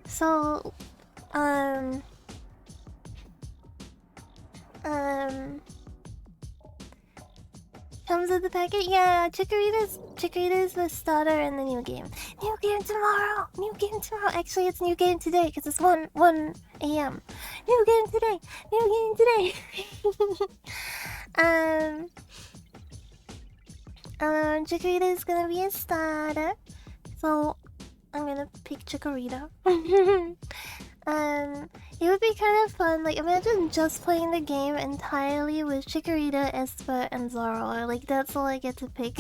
So, comes with the packet? Yeah, Chikorita's the starter in the new game. New game tomorrow! New game tomorrow! Actually, it's new game today, because it's 1 a.m. New game today! New game today! Chikorita's gonna be a starter. So, I'm gonna pick Chikorita. It would be kind of fun. Like, imagine just playing the game entirely with Chikorita, Espa, and Zoro. Like, that's all I get to pick.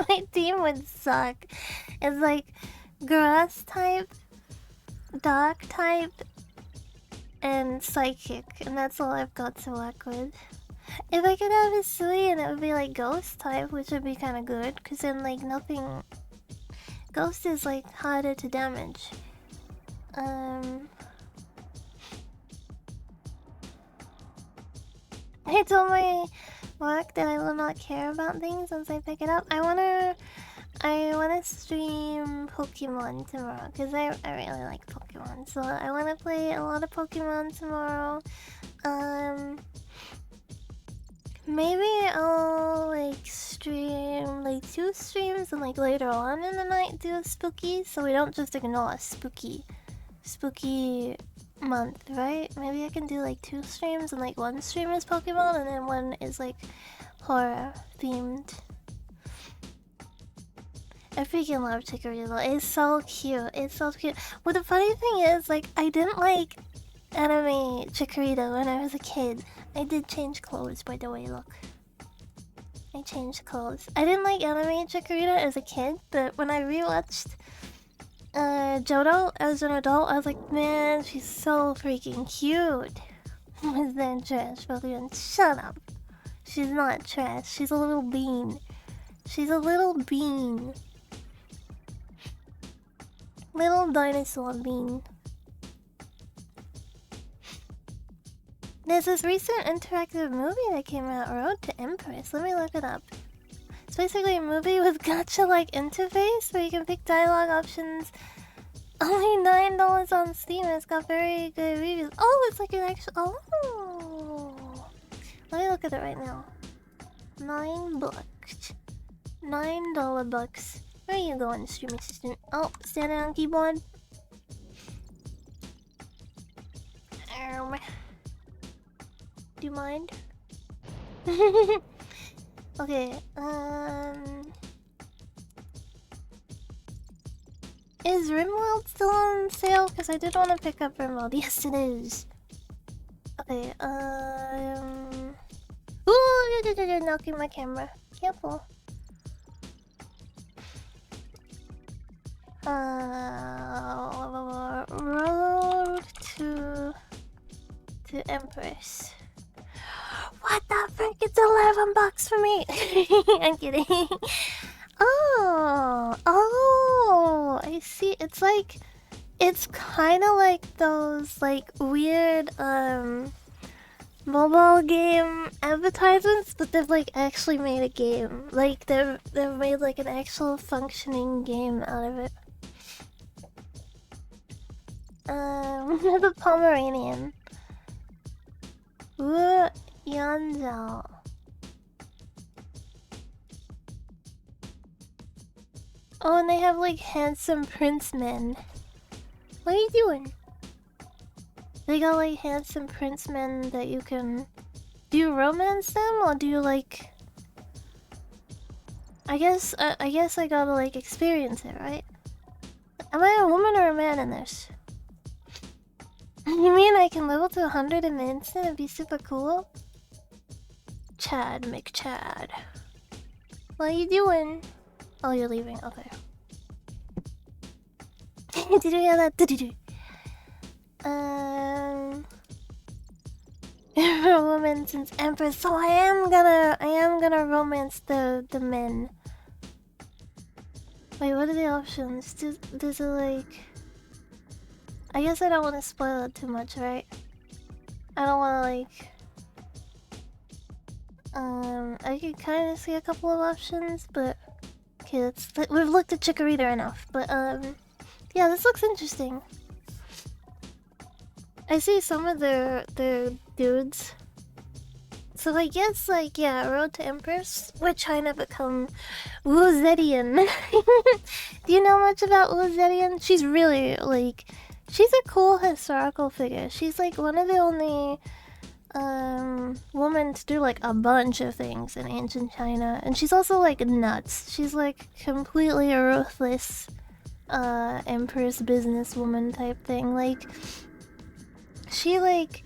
My team would suck. It's like grass type, dark type, and psychic, and that's all I've got to work with. If I could have Hisui and it would be like ghost type, which would be kind of good, because then like nothing. Ghost is like harder to damage. I told my work that I will not care about things once I pick it up. I wanna stream Pokemon tomorrow because I really like Pokemon. So I wanna play a lot of Pokemon tomorrow. Maybe I'll like stream like 2 streams and like later on in the night do spooky, so we don't just ignore spooky month, right? Maybe I can do like 2 streams and like 1 stream is Pokemon and then 1 is like horror themed. I freaking love Chikorita. It's so cute. It's so cute. But the funny thing is, like, I didn't like anime Chikorita when I was a kid. I did change clothes, by the way, look. I changed clothes. I didn't like anime Chikorita as a kid, but when I rewatched Johto as an adult, I was like, man, she's so freaking cute. Was then trash, Pokemon? Shut up. She's not trash. She's a little bean. She's a little bean. Little dinosaur bean. There's this recent interactive movie that came out, Road to Empress. Let me look it up. It's basically a movie with gacha-like interface where you can pick dialogue options. Only $9 on Steam. It's got very good reviews. Oh, it's like an actual. Oh, let me look at it right now. $9. $9 bucks. Where are you going, stream assistant? Oh, standing on keyboard. Do you mind? Okay, is RimWorld still on sale? Because I did want to pick up RimWorld. Yes, it is. Okay, ooh, you're knocking my camera. Careful. Road to Empress. What the frick? It's $11 for me. I'm kidding. Oh, I see. It's like, it's kind of like those like weird mobile game advertisements, but they've like actually made a game. Like they've made like an actual functioning game out of it. The Pomeranian. Ooh, Yanzhao. Oh, and they have like handsome prince men. What are you doing? They got like handsome prince men that you can. Do you romance them or do you like? I guess I gotta like experience it, right? Am I a woman or a man in this? You mean I can level to 100 in an instant and be super cool? Chad McChad. What are you doing? Oh, you're leaving. Okay. Did you hear that? You're a woman since Empress, so I am gonna romance the men. Wait, what are the options? Does it like? I guess I don't want to spoil it too much, right? I don't want to like. I could kind of see a couple of options, but okay, we've looked at Chikorita enough. But yeah, this looks interesting. I see some of their dudes. So I guess like yeah, Road to Empress, where China become Wu Zetian. Do you know much about Wu Zetian? She's really like, she's a cool historical figure. She's like one of the only women to do like a bunch of things in ancient China, and she's also like nuts. She's like completely a ruthless empress businesswoman type thing. Like she like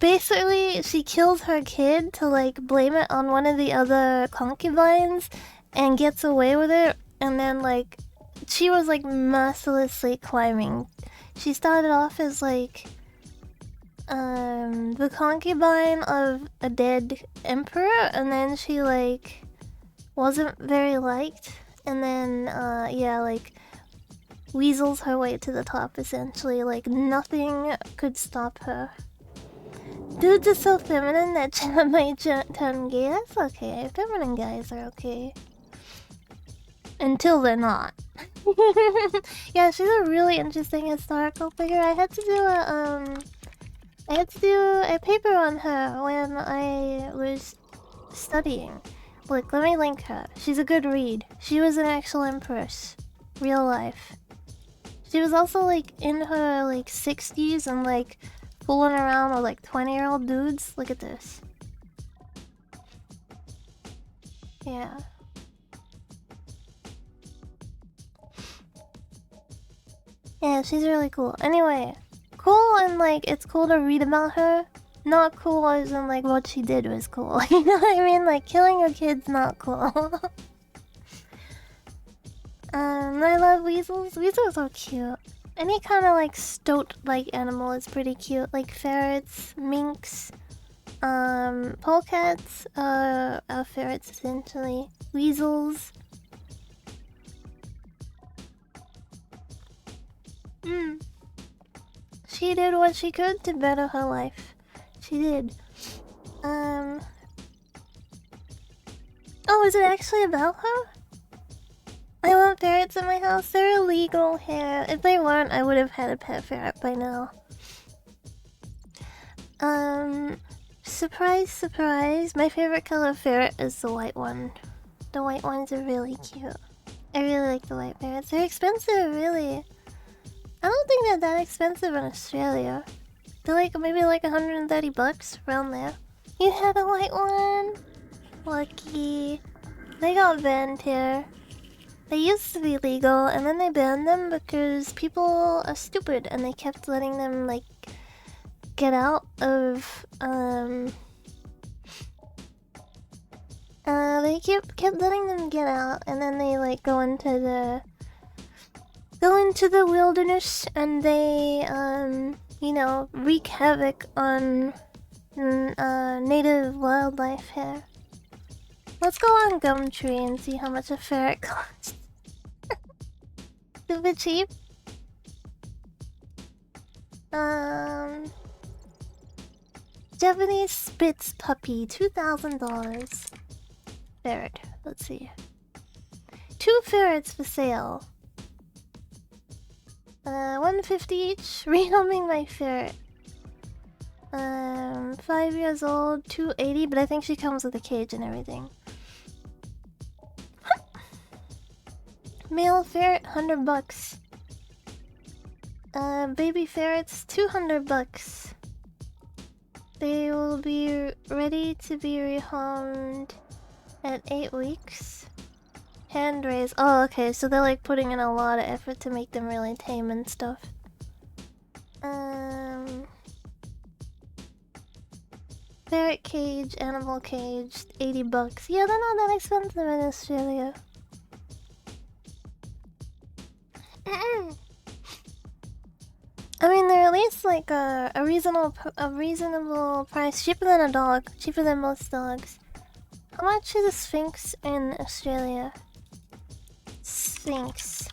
basically she kills her kid to like blame it on one of the other concubines and gets away with it, and then like she was like mercilessly climbing. She started off as like the concubine of a dead emperor, and then she like wasn't very liked, and then yeah, like weasels her way to the top essentially. Like nothing could stop her. Dudes are so feminine that might turn gay. That's okay. Feminine guys are okay. Until they're not. Yeah, she's a really interesting historical figure. I had to do a paper on her when I was studying. Look, let me link her. She's a good read. She was an actual empress. Real life. She was also like in her like 60s and like fooling around with like 20-year-old dudes. Look at this. Yeah. Yeah, she's really cool. Anyway, cool and like it's cool to read about her. Not cool as in like what she did was cool. You know what I mean? Like killing a kid's not cool. I love weasels. Weasels are cute. Any kind of like stoat-like animal is pretty cute. Like ferrets, minks, polecats are ferrets essentially. Weasels. She did what she could to better her life. She did. Oh, is it actually about her? I want ferrets in my house. They're illegal here. If they weren't, I would have had a pet ferret by now. Surprise, surprise. My favorite color ferret is the white one. The white ones are really cute. I really like the white ferrets. They're expensive, really. I don't think they're that expensive in Australia. They're like maybe like $130 around there. You had a white one? Lucky. They got banned here. They used to be legal and then they banned them because people are stupid and they kept letting them like get out of they kept letting them get out, and then they like go into the wilderness and they you know, wreak havoc on native wildlife here. Let's go on Gumtree and see how much a ferret costs. Super cheap. Japanese Spitz puppy, $2,000. Ferret. Let's see. 2 ferrets for sale. $150 each. Rehoming my ferret. 5 years old, $280, but I think she comes with a cage and everything. Male ferret, $100. Baby ferrets, $200. They will be ready to be rehomed at 8 weeks. Hand raised. Oh, okay, so they're like putting in a lot of effort to make them really tame and stuff. Ferret cage, animal cage, $80. Yeah, they're not that expensive in Australia. I mean, they're at least like a reasonable price, cheaper than a dog, cheaper than most dogs. How much is a Sphinx in Australia? Sphinx.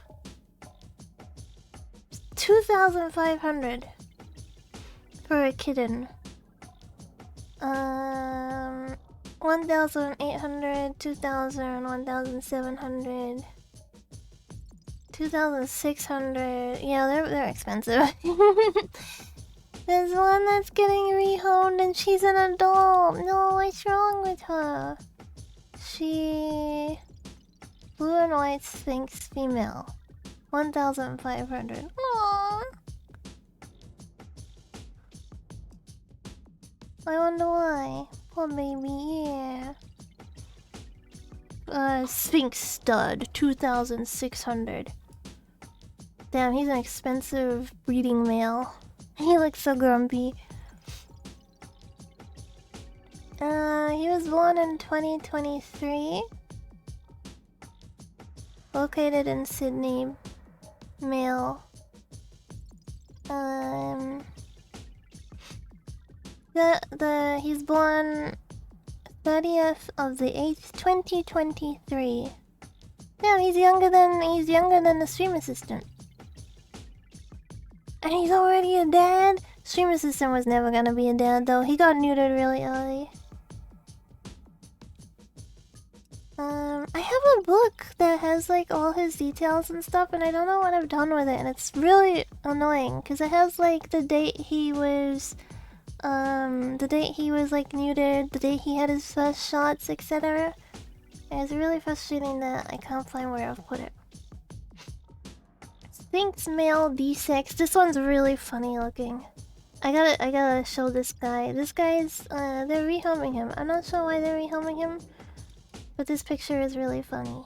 2,500 for a kitten. 1,800, 2,000, 1,700, 2,600. Yeah, they're expensive. There's one that's getting rehomed and she's an adult. No, what's wrong with her? She... Blue and white Sphinx female. 1,500. Aww. I wonder why. Poor baby, yeah. Sphinx stud, 2,600. Damn, he's an expensive breeding male. He looks so grumpy. He was born in 2023. Located in Sydney. Male. He's born 30th of the 8th, 2023. Damn, he's younger than the stream assistant. And he's already a dad? Stream assistant was never gonna be a dad though. He got neutered really early. I have a book that has like all his details and stuff, and I don't know what I've done with it, and it's really annoying because it has like the date he was like neutered, the date he had his first shots, etc. And it's really frustrating that I can't find where I've put it. Sphinx male D6. This one's really funny looking. I gotta show this guy. This guy's they're rehoming him. I'm not sure why they're rehoming him, but this picture is really funny.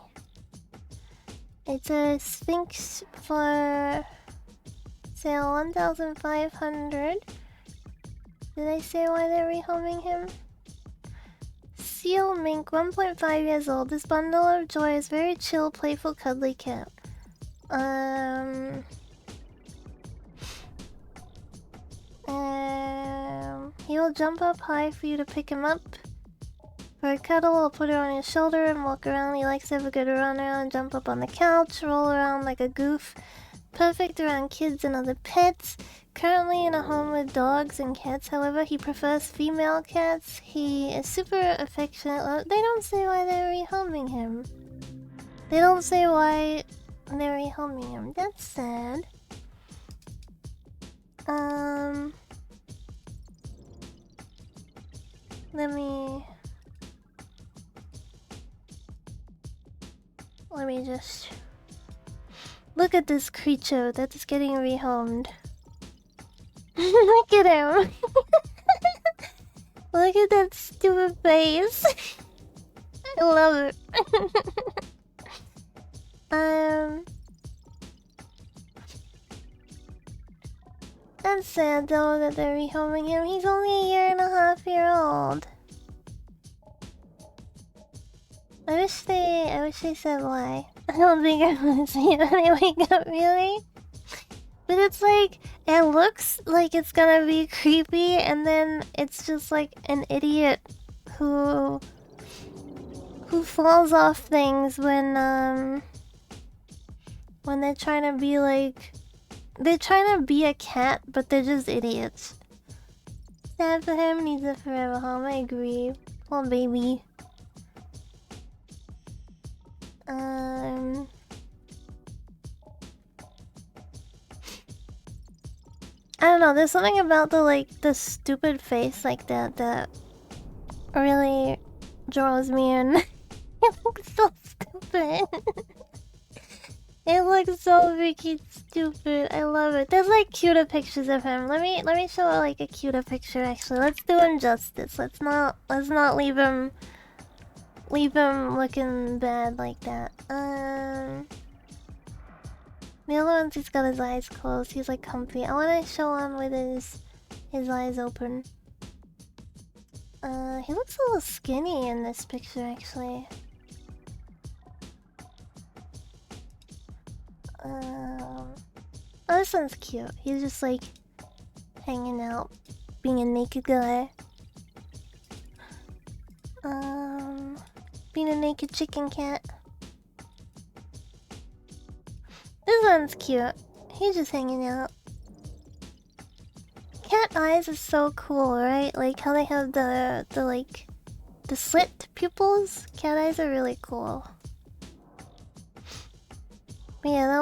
It's a Sphinx for sale 1,500. Did I say why they're rehoming him? Seal mink, 1.5 years old. This bundle of joy is very chill, playful, cuddly cat. He will jump up high for you to pick him up. For a cuddle, we'll put it on your shoulder and walk around. He likes to have a good run around, jump up on the couch, roll around like a goof. Perfect around kids and other pets. Currently in a home with dogs and cats, however, he prefers female cats. He is super affectionate. They don't say why they're rehoming him. They don't say why they're rehoming him. That's sad. Let me just look at this creature that's getting rehomed. Look at him. Look at that stupid face. I love it. That's sad though that they're rehoming him. He's only a 1.5 years old. I wish they said why. I don't think I want to see it when I wake up, really. But it's like, it looks like it's gonna be creepy, and then it's just like an idiot who falls off things when they're trying to be like, they're trying to be a cat, but they're just idiots. Sad for him, needs a forever home. I agree. Poor baby. I don't know, there's something about the stupid face like that really draws me in. It looks so stupid. It looks so freaking stupid. I love it. There's like cuter pictures of him. Let me show like a cuter picture actually. Let's do him justice. Let's not leave him looking bad like that. The other one's he's got his eyes closed. He's like comfy. I want to show him with his eyes open. He looks a little skinny in this picture actually. Oh, this one's cute. He's just like hanging out, being a naked guy. Being a naked chicken cat. This one's cute. He's just hanging out. Cat eyes is so cool, right? Like how they have the like the slit pupils. Cat eyes are really cool. But yeah, that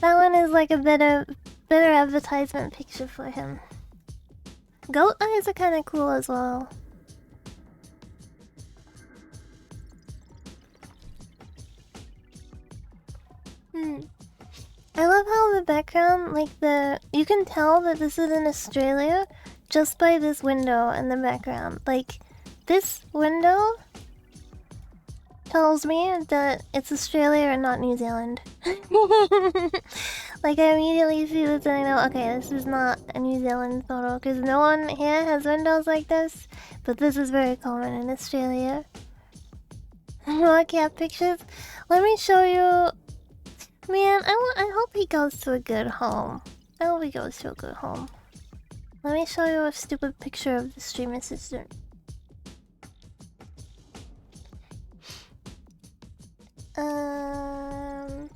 one is like a better advertisement picture for him. Goat eyes are kind of cool as well. I love how the background, like you can tell that this is in Australia just by this window in the background. Like, this window tells me that it's Australia and not New Zealand. Like, I immediately see this and I know, okay, this is not a New Zealand photo because no one here has windows like this, but this is very common in Australia. More cat pictures. Let me show you. Man, I hope he goes to a good home. I hope he goes to a good home. Let me show you a stupid picture of the stream assistant. I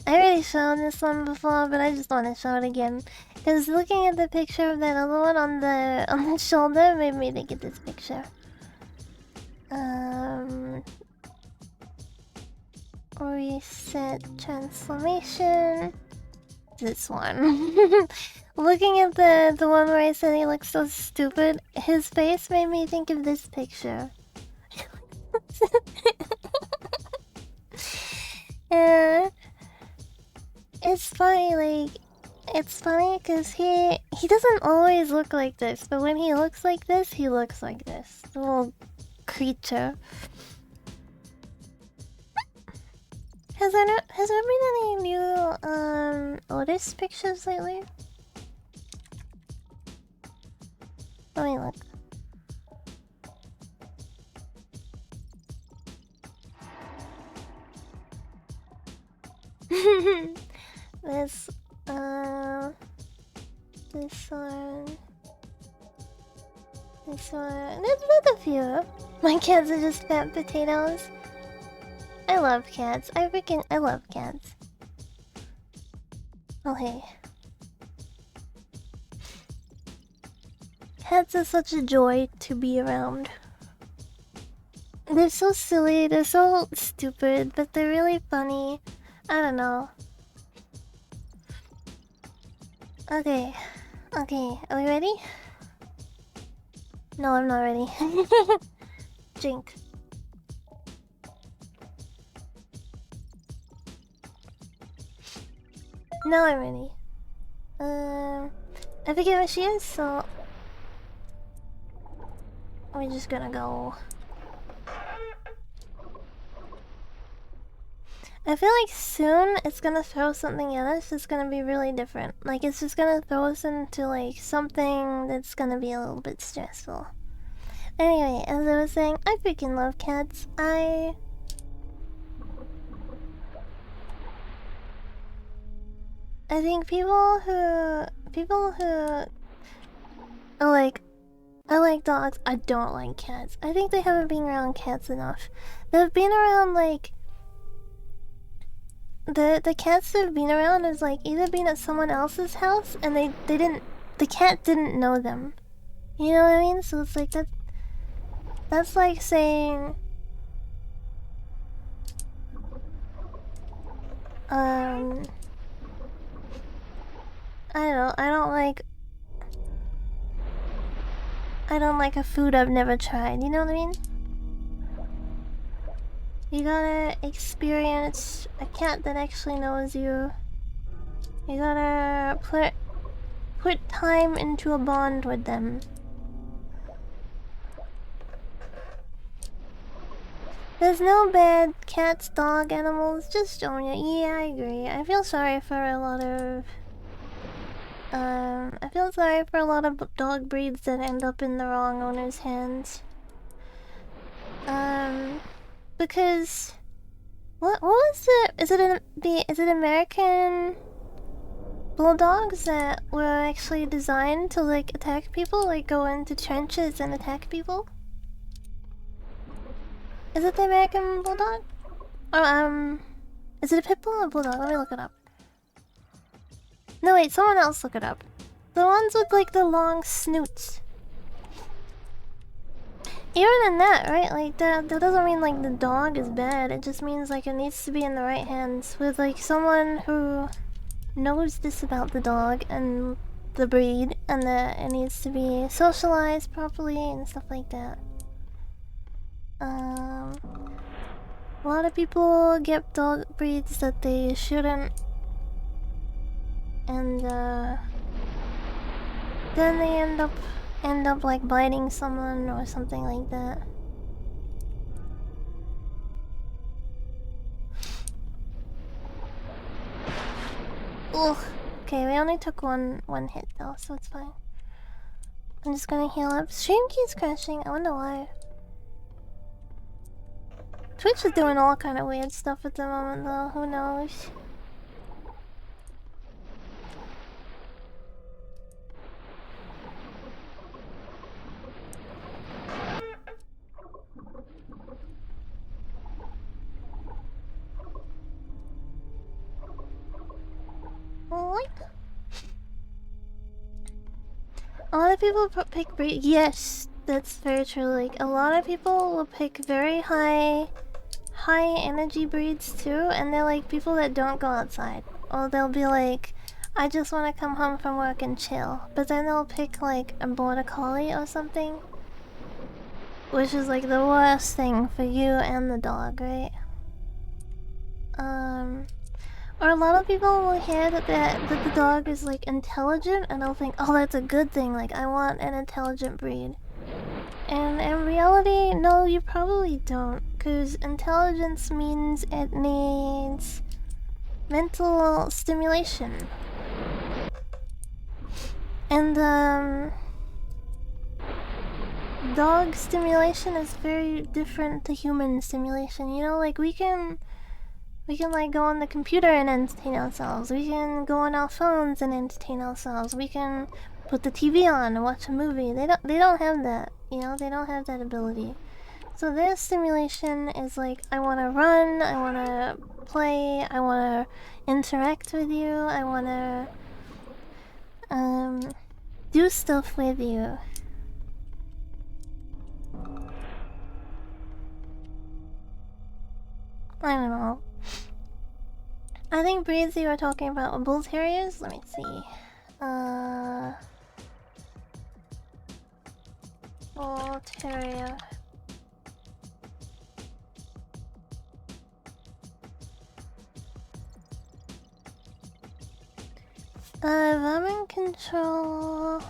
already shown this one before, but I just want to show it again. Because looking at the picture of that other one on the shoulder made me think of this picture. Reset transformation. This one. Looking at the one where I said he looks so stupid, his face made me think of this picture. It's funny, like, it's funny because he doesn't always look like this, but when he looks like this, he looks like this. Little creature. Has there been any new Otis pictures lately? Let me look. This one. There's a few. My cats are just fat potatoes. I love cats. I love cats. Oh hey. Cats are such a joy to be around. They're so silly, they're so stupid, but they're really funny. I don't know. Okay. Okay, are we ready? No, I'm not ready. Drink. Now I'm ready. I forget what she is, so we're just gonna go. I feel like soon it's gonna throw something at us. It's gonna be really different. Like, it's just gonna throw us into like something that's gonna be a little bit stressful. Anyway, as I was saying, I freaking love cats. I think people who are like, I like dogs, I don't like cats. I think they haven't been around cats enough. They've been around like the cats that have been around is like either been at someone else's house and the cat didn't know them. You know what I mean? So it's like that's like saying I don't like a food I've never tried, you know what I mean? You gotta experience a cat that actually knows you. You gotta put time into a bond with them. There's no bad cats, dog, animals, just Jonia. Yeah, I agree. I feel sorry for a lot of dog breeds that end up in the wrong owner's hands. Because what was it? Is it American bulldogs that were actually designed to like attack people, like go into trenches and attack people? Is it the American bulldog? Or is it a pit bull or a bulldog? Let me look it up. No wait, someone else look it up. The ones with like the long snoots. Even in that, right? Like that doesn't mean like the dog is bad. It just means like it needs to be in the right hands with like someone who knows this about the dog and the breed, and that it needs to be socialized properly and stuff like that. A lot of people get dog breeds that they shouldn't, and then they end up like biting someone or something like that. Ugh. Okay, we only took one hit though, so it's fine. I'm just gonna heal up. Stream keeps crashing. I wonder why. Twitch is doing all kind of weird stuff at the moment though. Who knows? What? A lot of people pick breed. Yes, that's very true. Like a lot of people will pick very high energy breeds too, and they're like people that don't go outside. Or they'll be like, I just want to come home from work and chill. But then they'll pick like a border collie or something, which is like the worst thing for you and the dog, right? Or a lot of people will hear that the dog is like intelligent, and they'll think, oh, that's a good thing. Like I want an intelligent breed. And in reality, no, you probably don't, because intelligence means it needs mental stimulation. And dog stimulation is very different to human stimulation. You know, like we can like go on the computer and entertain ourselves. We can go on our phones and entertain ourselves. We can put the TV on and watch a movie. They don't have that. You know, they don't have that ability. So their stimulation is like, I want to run, I want to play, I want to interact with you, I want to do stuff with you. I don't know. I think breeds you were talking about were bull terriers. Let me see. Bull terrier. Vermin control.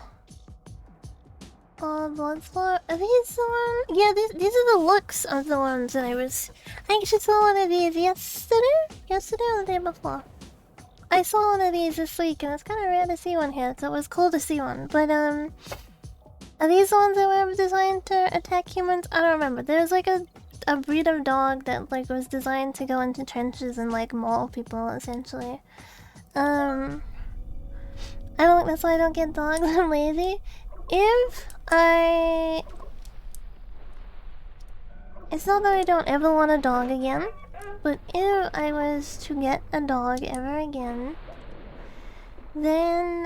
Bloodsport. Are these the ones? Yeah, these are the looks of the ones that I actually saw one of these yesterday or the day before. I saw one of these this week, and it's kind of rare to see one here, so it was cool to see one. But are these the ones that were designed to attack humans? I don't remember. There's like a breed of dog that like was designed to go into trenches and like maul people essentially. I don't think that's why I don't get dogs. I'm lazy. It's not that I don't ever want a dog again, but if I was to get a dog ever again, then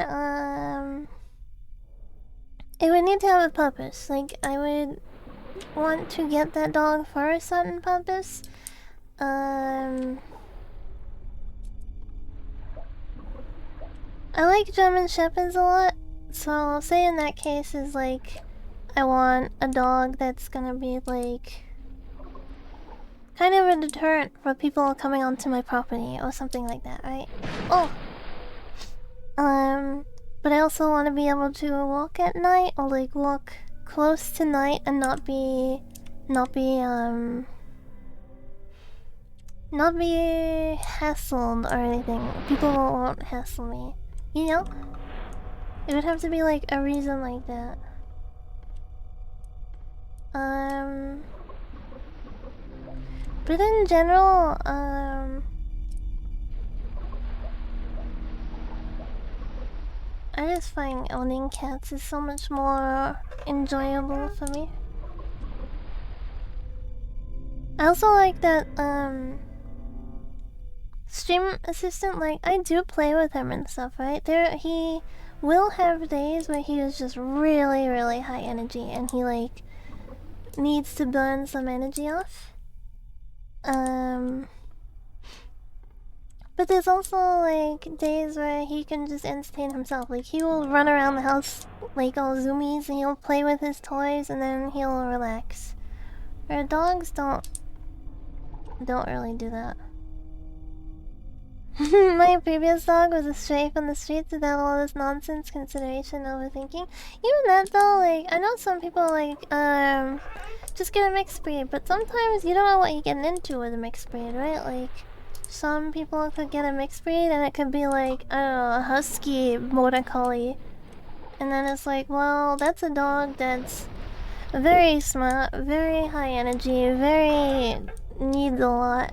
it would need to have a purpose. Like I would want to get that dog for a certain purpose. I like German Shepherds a lot. So, say in that case is like, I want a dog that's gonna be like, kind of a deterrent for people coming onto my property or something like that, right? Oh! But I also want to be able to walk at night or like walk close to night and not be hassled or anything. People won't hassle me, you know? It would have to be like a reason like that. But in general, I just find owning cats is so much more enjoyable for me. I also like that, stream assistant, like, I do play with him and stuff, right? will have days where he is just really, really high energy and he like needs to burn some energy off. But there's also like days where he can just entertain himself. Like he will run around the house like all zoomies and he'll play with his toys and then he'll relax. Where dogs don't really do that. My previous dog was a stray from the streets without all this nonsense, consideration, overthinking. Even that though, like I know some people like just get a mixed breed, but sometimes you don't know what you're getting into with a mixed breed, right? Like some people could get a mixed breed and it could be like, I don't know, a husky border collie. And then it's like, well, that's a dog that's very smart, very high energy, very needs a lot.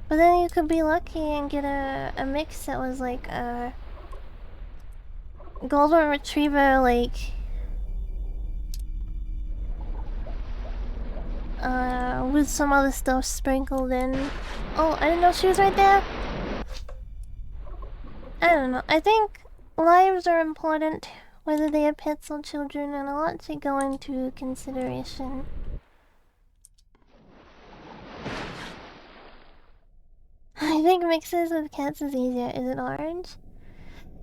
But then you could be lucky and get a mix that was like a golden retriever, like with some other stuff sprinkled in. Oh, I didn't know she was right there. I don't know. I think lives are important, whether they are pets or children, and a lot to go into consideration. I think mixes with cats is easier. Is it orange?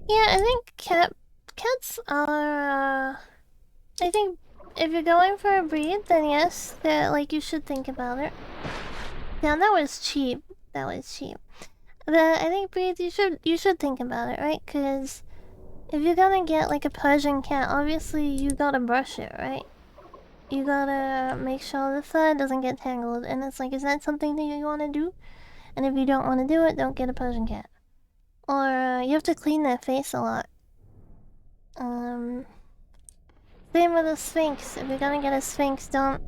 Yeah, I think cats are. I think if you're going for a breed, then yes, that like you should think about it. Yeah, that was cheap. That was cheap. But I think breeds you should think about it, right? Because if you're gonna get like a Persian cat, obviously you gotta brush it, right? You gotta make sure the fur doesn't get tangled, and it's like, is that something that you want to do? And if you don't want to do it, don't get a Persian cat. Or you have to clean their face a lot. Same with a Sphinx. If you're gonna get a Sphinx, don't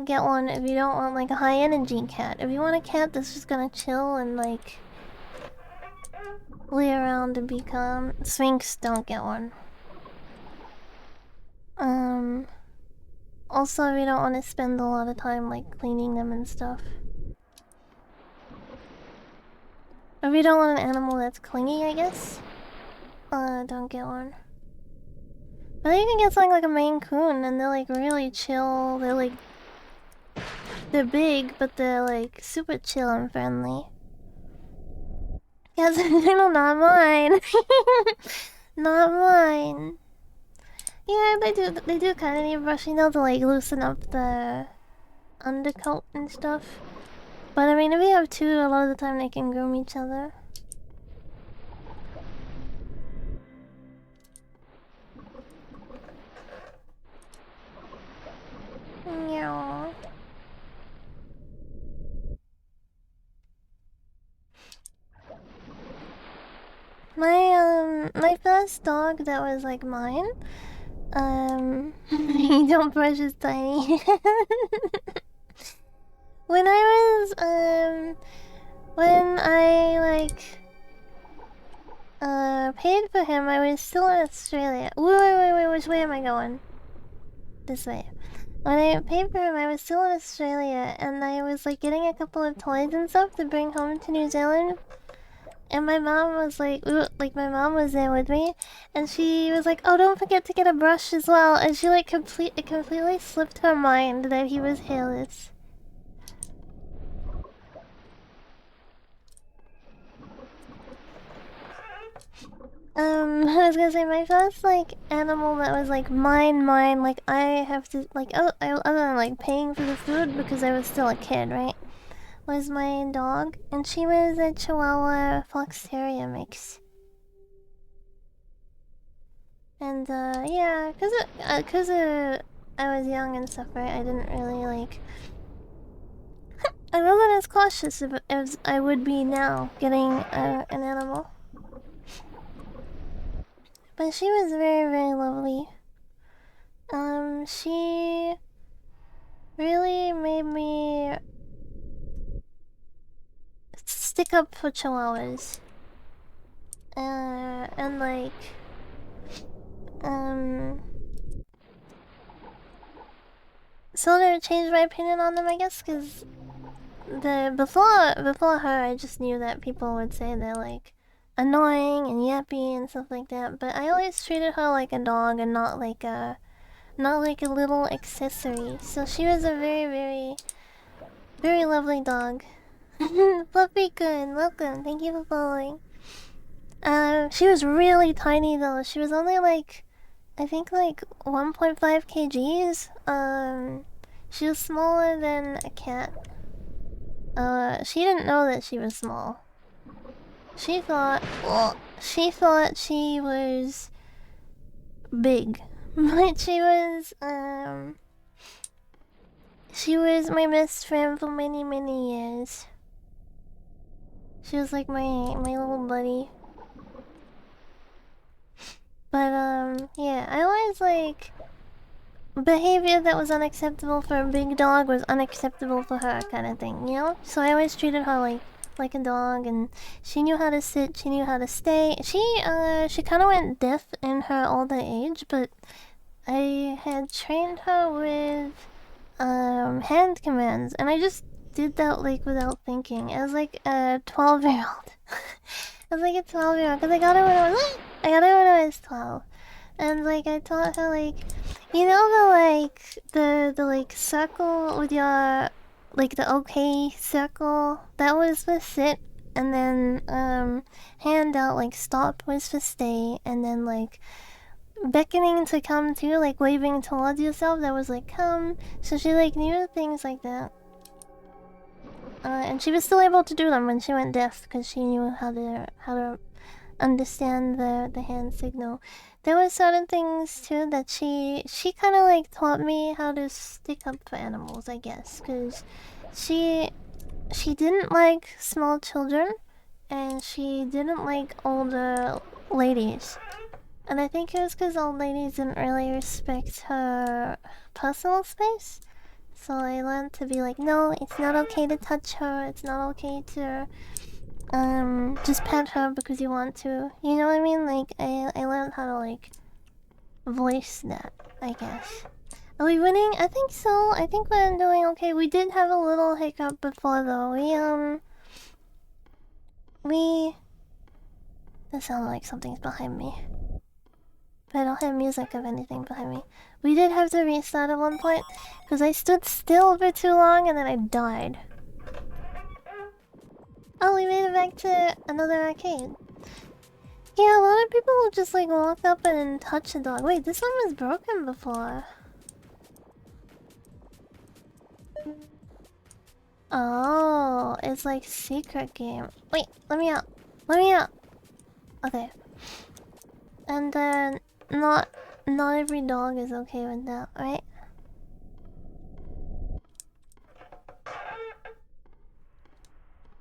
get one if you don't want like a high energy cat. If you want a cat that's just gonna chill and like lay around and be calm, Sphinx, don't get one. Also, if you don't want to spend a lot of time like cleaning them and stuff. If you don't want an animal that's clingy, I guess, don't get one. But you can get something like a Maine Coon, and they're like really chill. They're big, but they're like super chill and friendly. Yes, no, not mine. Not mine. Yeah, they do kind of need brushing though to like loosen up the undercoat and stuff. But I mean, if you have two, a lot of the time they can groom each other. Meow. My first dog that was like mine, he don't brush his tiny. When I like paid for him, I was still in Australia. Wait, which way am I going? This way. When I paid for him, I was still in Australia, and I was like getting a couple of toys and stuff to bring home to New Zealand. And my mom was like, my mom was there with me, and she was like, "Oh, don't forget to get a brush as well." And she like completely slipped her mind that he was hairless. I was gonna say my first like animal that was like mine, like I have to like other than like paying for the food because I was still a kid, right? Was my dog, and she was a Chihuahua Fox Terrier mix. And yeah, cause I was young and stuff, right? I didn't really like. I wasn't as cautious as I would be now getting an animal. But she was very, very lovely. She really made me stick up for Chihuahuas. And like, sort of changed my opinion on them, I guess, because before her, I just knew that people would say they're like annoying and yappy and stuff like that. But I always treated her like a dog and not like a little accessory. So she was a very, very, very lovely dog. Fluffy-kun, welcome. Thank you for following. She was really tiny though. She was only like, I think like 1.5 kgs. She was smaller than a cat. She didn't know that she was small. She thought she was big. But she was my best friend for many, many years. She was like my little buddy. But yeah, I always like behavior that was unacceptable for a big dog was unacceptable for her, kind of thing, you know? So I always treated her like a dog, and she knew how to sit, she knew how to stay. She kind of went deaf in her older age, but I had trained her with hand commands, and I just did that like without thinking. As like a 12-year-old. I was like a 12-year-old because I got her when I was 12. And like I taught her like, you know, the like circle with your, like the okay circle, that was for sit, and then hand out like stop was for stay, and then like beckoning to come to, like waving towards yourself, that was like come. So she like knew things like that. And she was still able to do them when she went deaf because she knew how to understand the hand signal. There were certain things too that she kind of like taught me how to stick up for animals, I guess, because she didn't like small children and she didn't like older ladies. And I think it was because old ladies didn't really respect her personal space. So I learned to be like, no, it's not okay to touch her. It's not okay to just pet her because you want to. You know what I mean? Like I learned how to like voice that, I guess. Are we winning? I think so. I think we're doing okay. We did have a little hiccup before though. That sounded like something's behind me. But I don't have music of anything behind me. We did have to restart at one point because I stood still for too long and then I died. Oh, we made it back to another arcade. Yeah, a lot of people will just like walk up and touch a dog. Wait, this one was broken before. Oh, it's like secret game. Wait, let me out. Let me out. Okay. And then not every dog is okay with that, right?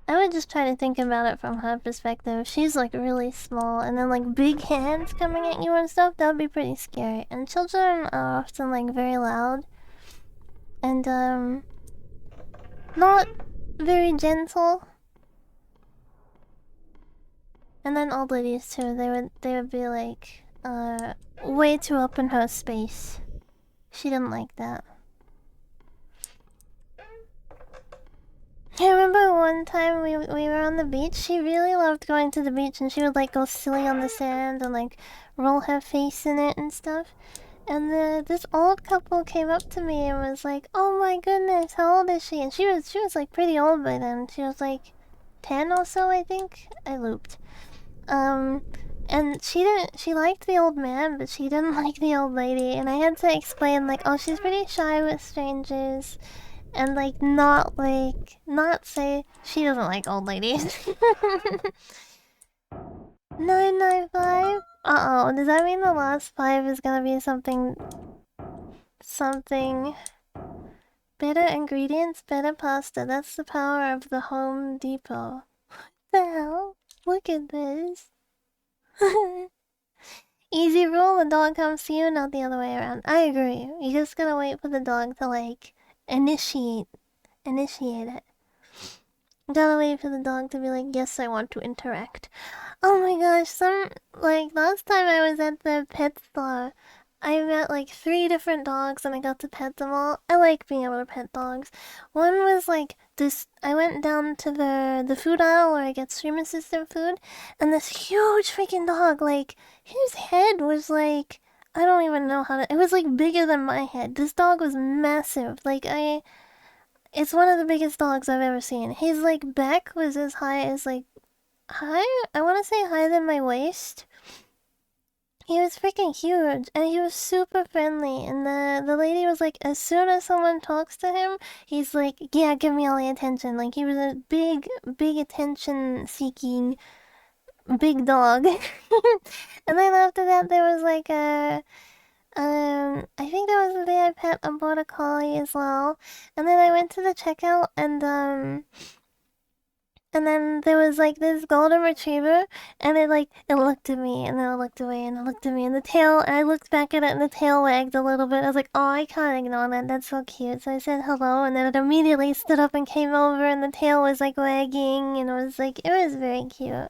I would just try to think about it from her perspective. She's like really small, and then like big hands coming at you and stuff, that would be pretty scary. And children are often like very loud. And not very gentle. And then old ladies too, they would be like way too up in her space. She didn't like that. I remember one time we were on the beach. She really loved going to the beach, and she would like go silly on the sand and like roll her face in it and stuff. And this old couple came up to me and was like, "Oh my goodness, how old is she?" And she was like pretty old by then. She was like 10 or so, I think. I looped. And she liked the old man, but she didn't like the old lady. And I had to explain like, oh, she's pretty shy with strangers. And like not say she doesn't like old ladies. 995? Uh-oh, does that mean the last 5 is gonna be something better ingredients, better pasta? That's the power of the Home Depot. What the hell? Look at this. Easy rule, the dog comes to you, not the other way around. I agree. You just gotta wait for the dog to like initiate it. You gotta wait for the dog to be like, yes, I want to interact. Oh my gosh, like last time I was at the pet store, I met like 3 different dogs and I got to pet them all. I like being able to pet dogs. One was like I went down to the food aisle where I get stream assistant food, and this huge freaking dog, like, his head was like, I don't even know how to, it was like bigger than my head. This dog was massive. Like, it's one of the biggest dogs I've ever seen. His, like, back was as high as, like, I want to say higher than my waist. He was freaking huge, and he was super friendly, and the lady was like, as soon as someone talks to him, he's like, yeah, give me all the attention. Like, he was a big attention-seeking big dog. And then after that, there was like I think that was the day I pet a border collie as well. And then I went to the checkout, and then there was like this golden retriever, and it looked at me, and then it looked away, and it looked at me, and I looked back at it, and the tail wagged a little bit. I was like, oh, I can't ignore that, that's so cute. So I said hello, and then it immediately stood up and came over, and the tail was like wagging, and it was very cute.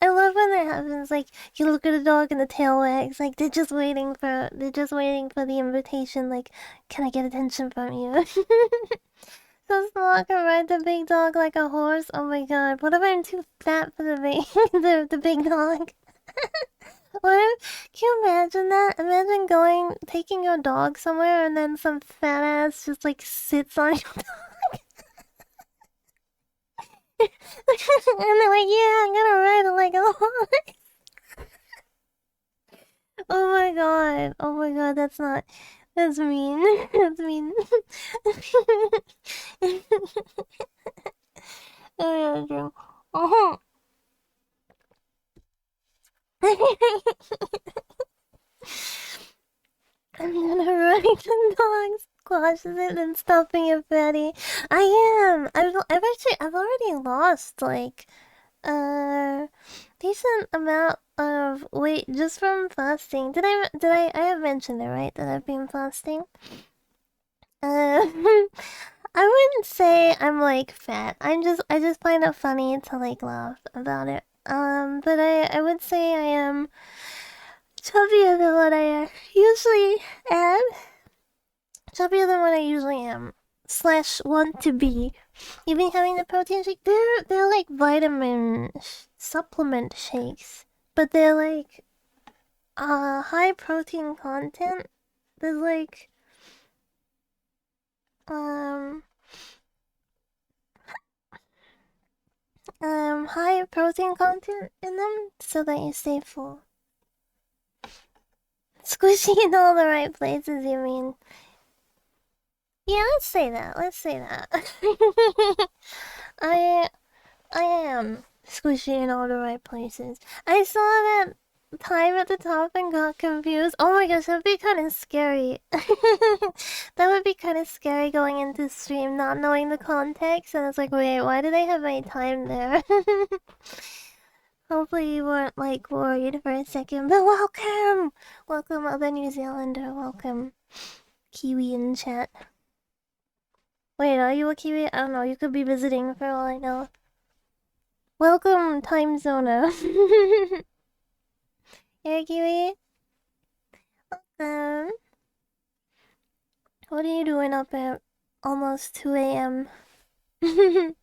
I love when that happens, like, you look at a dog and the tail wags, like, they're just waiting for the invitation, like, can I get attention from you? So small, can ride the big dog like a horse. Oh my god! What if I'm too fat for the big the big dog? What if, can you imagine that? Imagine taking your dog somewhere, and then some fat ass just like sits on your dog, and they're like, "Yeah, I'm gonna ride it like a horse." Oh my god! Oh my god! That's not. That's mean. That's mean. Oh yeah, true. Oh. I'm gonna ride the dog, squashes it, and stuffing it, Fatty. I am. I've already lost like decent amount of weight just from fasting. I have mentioned it, right? That I've been fasting. I wouldn't say I'm like fat. I just find it funny to like laugh about it. But I would say I am chubbier than what I usually am. Chubbier than what I usually am. / want to be. You've been having the protein shake. They're like vitamin supplement shakes, but they're like high protein content. There's like high protein content in them so that you stay full. Squishy in all the right places, you mean? Yeah, let's say that. I am squishy in all the right places. I saw that time at the top and got confused. Oh my gosh, that'd be kind of scary. That would be kind of scary going into stream not knowing the context, and it's like, wait, why do they have my time there? Hopefully you weren't like worried for a second, but welcome! Welcome, other New Zealander, welcome. Kiwi in chat. Wait, are you a Kiwi? I don't know, you could be visiting for all I know. Welcome, time zoner. Hey, Kiwi. Welcome. What are you doing up at almost 2 a.m.? We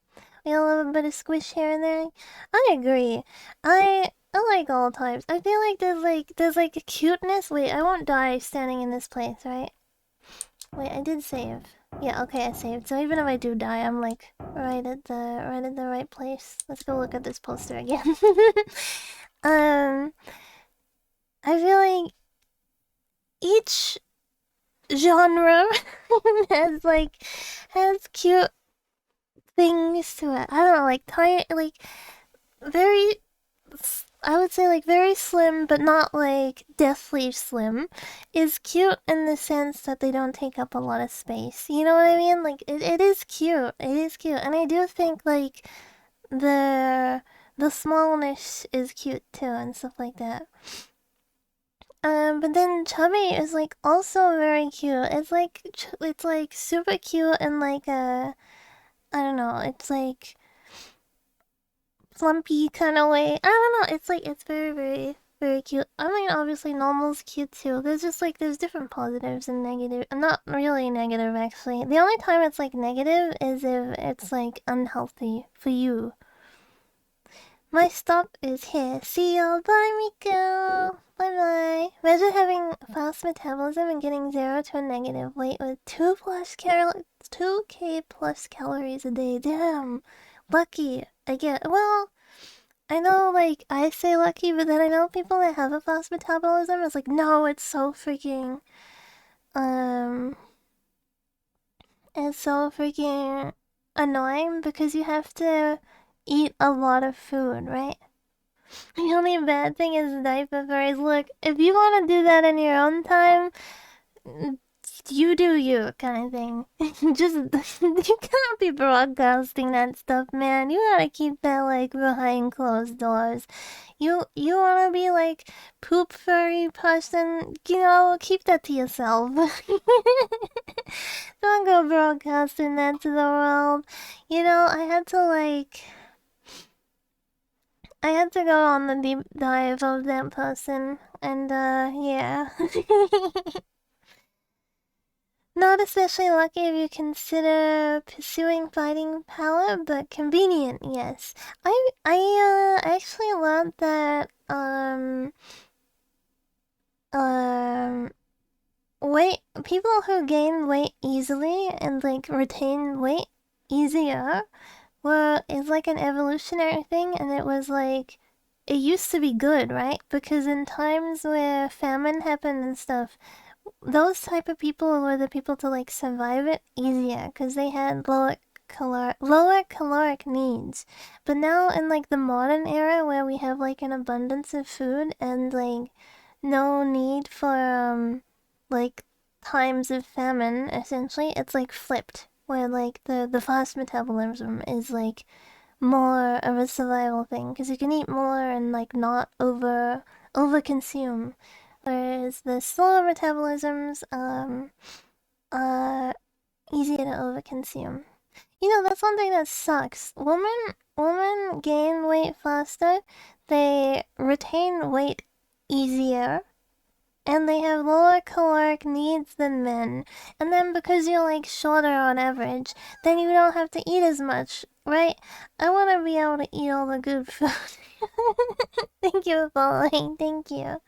all have a bit of squish here and there. I agree. I like all types. I feel like there's like a cuteness. Wait, I won't die standing in this place, right? Wait, I did save. Yeah, okay, I saved. So even if I do die, I'm like right at the right place. Let's go look at this poster again. I feel like each genre has cute things to it. I don't know, like very, I would say like very slim, but not like deathly slim, is cute in the sense that they don't take up a lot of space. You know what I mean? Like it is cute. It is cute, and I do think like the smallness is cute too and stuff like that. But then chubby is like also very cute. It's like super cute and like I don't know. It's like plumpy kind of way. I don't know. It's like it's very very cute. I mean, obviously, normal's cute too. There's just like, there's different positives and negative. Not really negative, actually. The only time it's like negative is if it's like unhealthy for you. My stop is here. See y'all. Bye, Miko. Bye bye. Imagine having fast metabolism and getting 0 to a negative weight with 2k plus calories a day. Damn. Lucky. Well, I know, like, I say lucky, but then I know people that have a fast metabolism. It's like, no, it's so freaking, it's so freaking annoying because you have to eat a lot of food, right? The only bad thing is diaper furries. Look, if you want to do that in your own time, you do you, kind of thing. Just, you can't be broadcasting that stuff, man. You gotta keep that, like, behind closed doors. You wanna be, like, poop furry person, keep that to yourself. Don't go broadcasting that to the world. I had to go on the deep dive of that person, and, yeah. Not especially lucky if you consider pursuing fighting power, but convenient, yes. I actually learned that, people who gain weight easily and, like, retain weight easier is like an evolutionary thing, and it was like, it used to be good, right? Because in times where famine happened and stuff, those type of people were the people to, like, survive it easier because they had lower caloric needs. But now in, like, the modern era where we have, like, an abundance of food and, like, no need for like, times of famine, essentially, it's, like, flipped, where, like, the fast metabolism is, like, more of a survival thing because you can eat more and, like, not over consume. Whereas the slower metabolisms are easier to overconsume. That's one thing that sucks. Women gain weight faster, they retain weight easier, and they have lower caloric needs than men. And then because you're, like, shorter on average, then you don't have to eat as much, right? I want to be able to eat all the good food. Thank you for following. Thank you.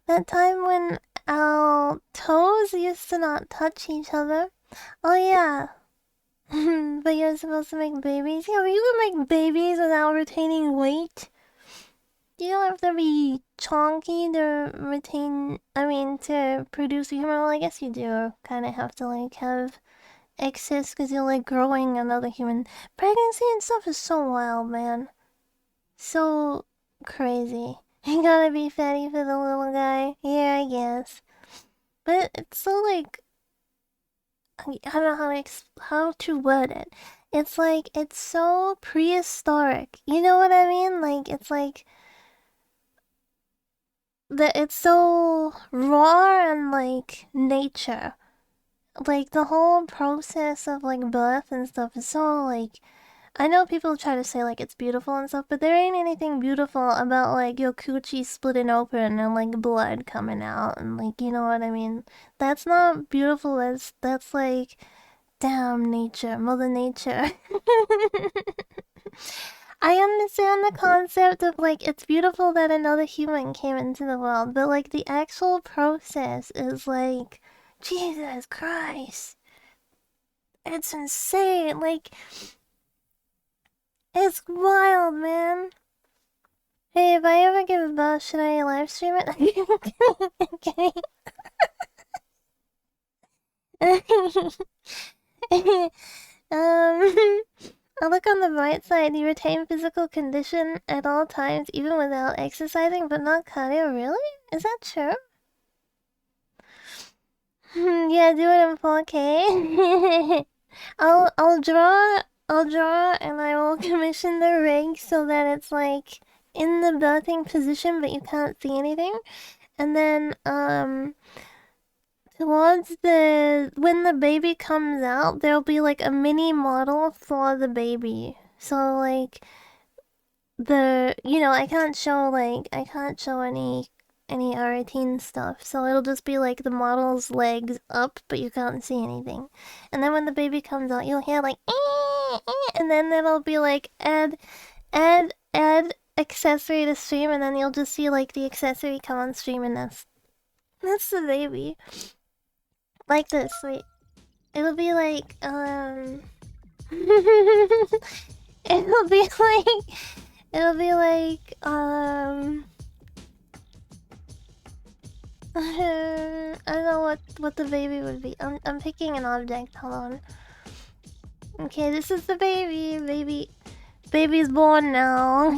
That time when our toes used to not touch each other. Oh yeah. But you're supposed to make babies? Yeah, but you can make babies without retaining weight. You don't have to be chonky to produce a human. Well, I guess you do kind of have to, like, have excess because you're, like, growing another human. Pregnancy and stuff is so wild, man. So crazy. You gotta be fatty for the little guy. Yeah, I guess. But it's so, like, I don't know how to word it. It's like, it's so prehistoric. You know what I mean? Like, it's like it's so raw and, like, nature. Like, the whole process of, like, birth and stuff is so, like, I know people try to say, like, it's beautiful and stuff, but there ain't anything beautiful about, like, your coochie splitting open and, like, blood coming out and, like, you know what I mean? That's not beautiful. That's like, damn nature, Mother Nature. I understand the concept of, like, it's beautiful that another human came into the world, but, like, the actual process is, like, Jesus Christ. It's insane. Like, it's wild, man. Hey, if I ever give birth, should I live stream it? Okay. I'll look on the bright side. You retain physical condition at all times, even without exercising, but not cardio. Really? Is that true? Yeah, do it in 4K. I'll draw, and I will commission the rig so that it's, like, in the birthing position, but you can't see anything. And then, towards when the baby comes out, there'll be, like, a mini model for the baby. So, like, I can't show any R18 stuff, so it'll just be like the model's legs up, but you can't see anything. And then when the baby comes out, you'll hear like and then it'll be like add accessory to stream, and then you'll just see like the accessory come on stream, and that's the baby. Like this, wait. It'll be like it'll be like I don't know what the baby would be. I'm picking an object. Hold on. Okay, this is the baby. Baby's born now.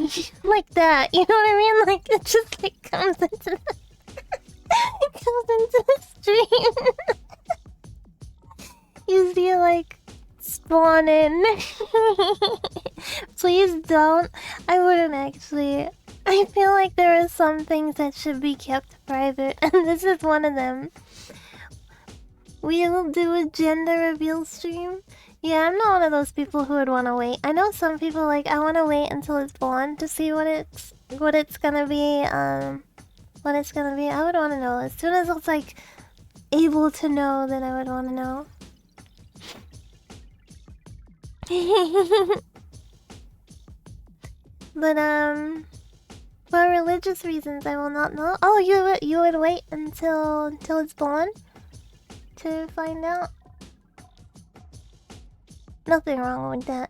Like that. You know what I mean? Like it just like comes into it comes into the stream. You see it like spawn in. Please don't. I wouldn't actually. I feel like there are some things that should be kept private, and this is one of them. We'll do a gender reveal stream. Yeah, I'm not one of those people who would want to wait. I know some people like, I want to wait until it's born to see what it's gonna be. What it's gonna be. I would want to know as soon as it's like able to know. Then I would want to know. But for religious reasons, I will not know. Oh, you would wait until it's born to find out. Nothing wrong with that.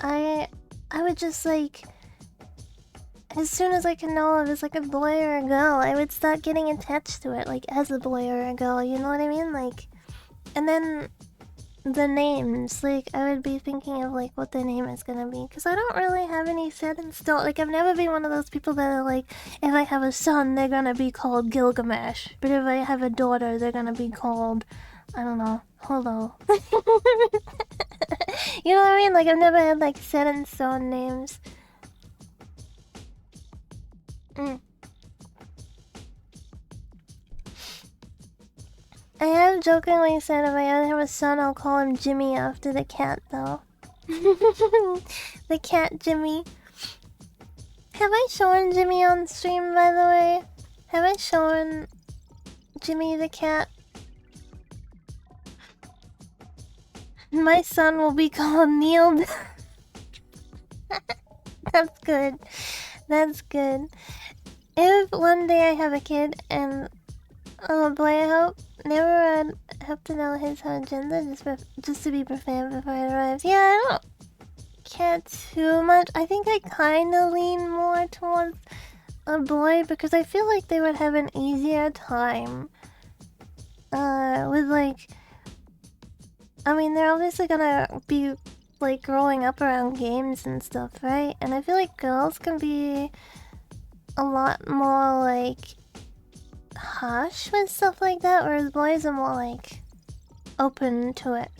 I would just like, as soon as I can know if it's like a boy or a girl, I would start getting attached to it, like as a boy or a girl. You know what I mean? Like, and then the names, like I would be thinking of like what the name is gonna be, because I don't really have any set in stone. Like I've never been one of those people that are like, if I have a son, they're gonna be called Gilgamesh, but if I have a daughter, they're gonna be called, I don't know, Holo. You know what I mean? Like I've never had like set in stone names. I have jokingly said if I ever have a son, I'll call him Jimmy after the cat, though. The cat Jimmy. Have I shown Jimmy on stream, by the way? Have I shown Jimmy the cat? My son will be called Neil. That's good. That's good. If one day I have a kid and a boy, I hope, never have to know his gender just to be prepared before it arrives. Yeah, I don't care too much. I think I kind of lean more towards a boy because I feel like they would have an easier time with like, I mean, they're obviously gonna be like growing up around games and stuff, right? And I feel like girls can be a lot more like harsh with stuff like that, whereas boys are more like open to it.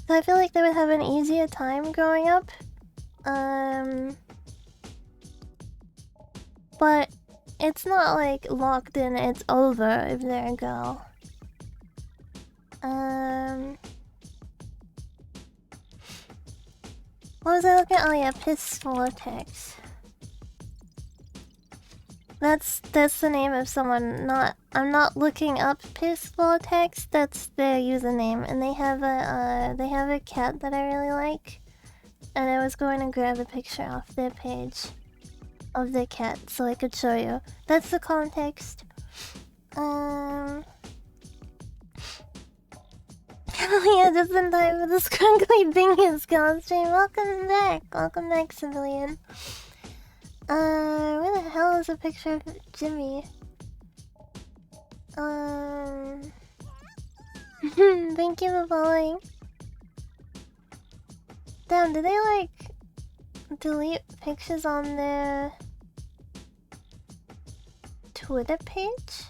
So I feel like they would have an easier time growing up. But it's not like locked in, it's over if they're a girl. What was I looking at? Oh yeah, Piss Vortex. That's the name of someone. I'm not looking up Piss Vortex. That's their username, and they have a cat that I really like. And I was going to grab a picture off their page of their cat so I could show you. That's the context. Oh yeah, just in time for the scrunkly dingus girl stream. Welcome back, civilian. Where the hell is a picture of Jimmy? Thank you for following. Damn, did they like delete pictures on their Twitter page?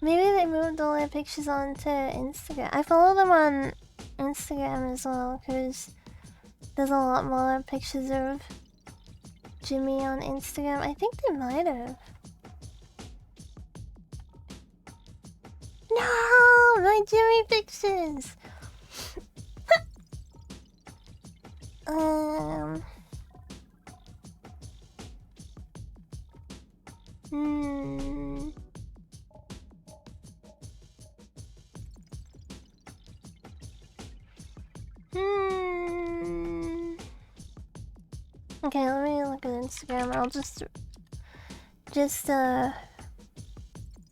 Maybe they moved all their pictures onto Instagram. I follow them on Instagram as well, because there's a lot more pictures of Jimmy on Instagram. I think they might have. No! My Jimmy pictures! Um. Hmm. Hmm. Okay, let me look at Instagram. I'll just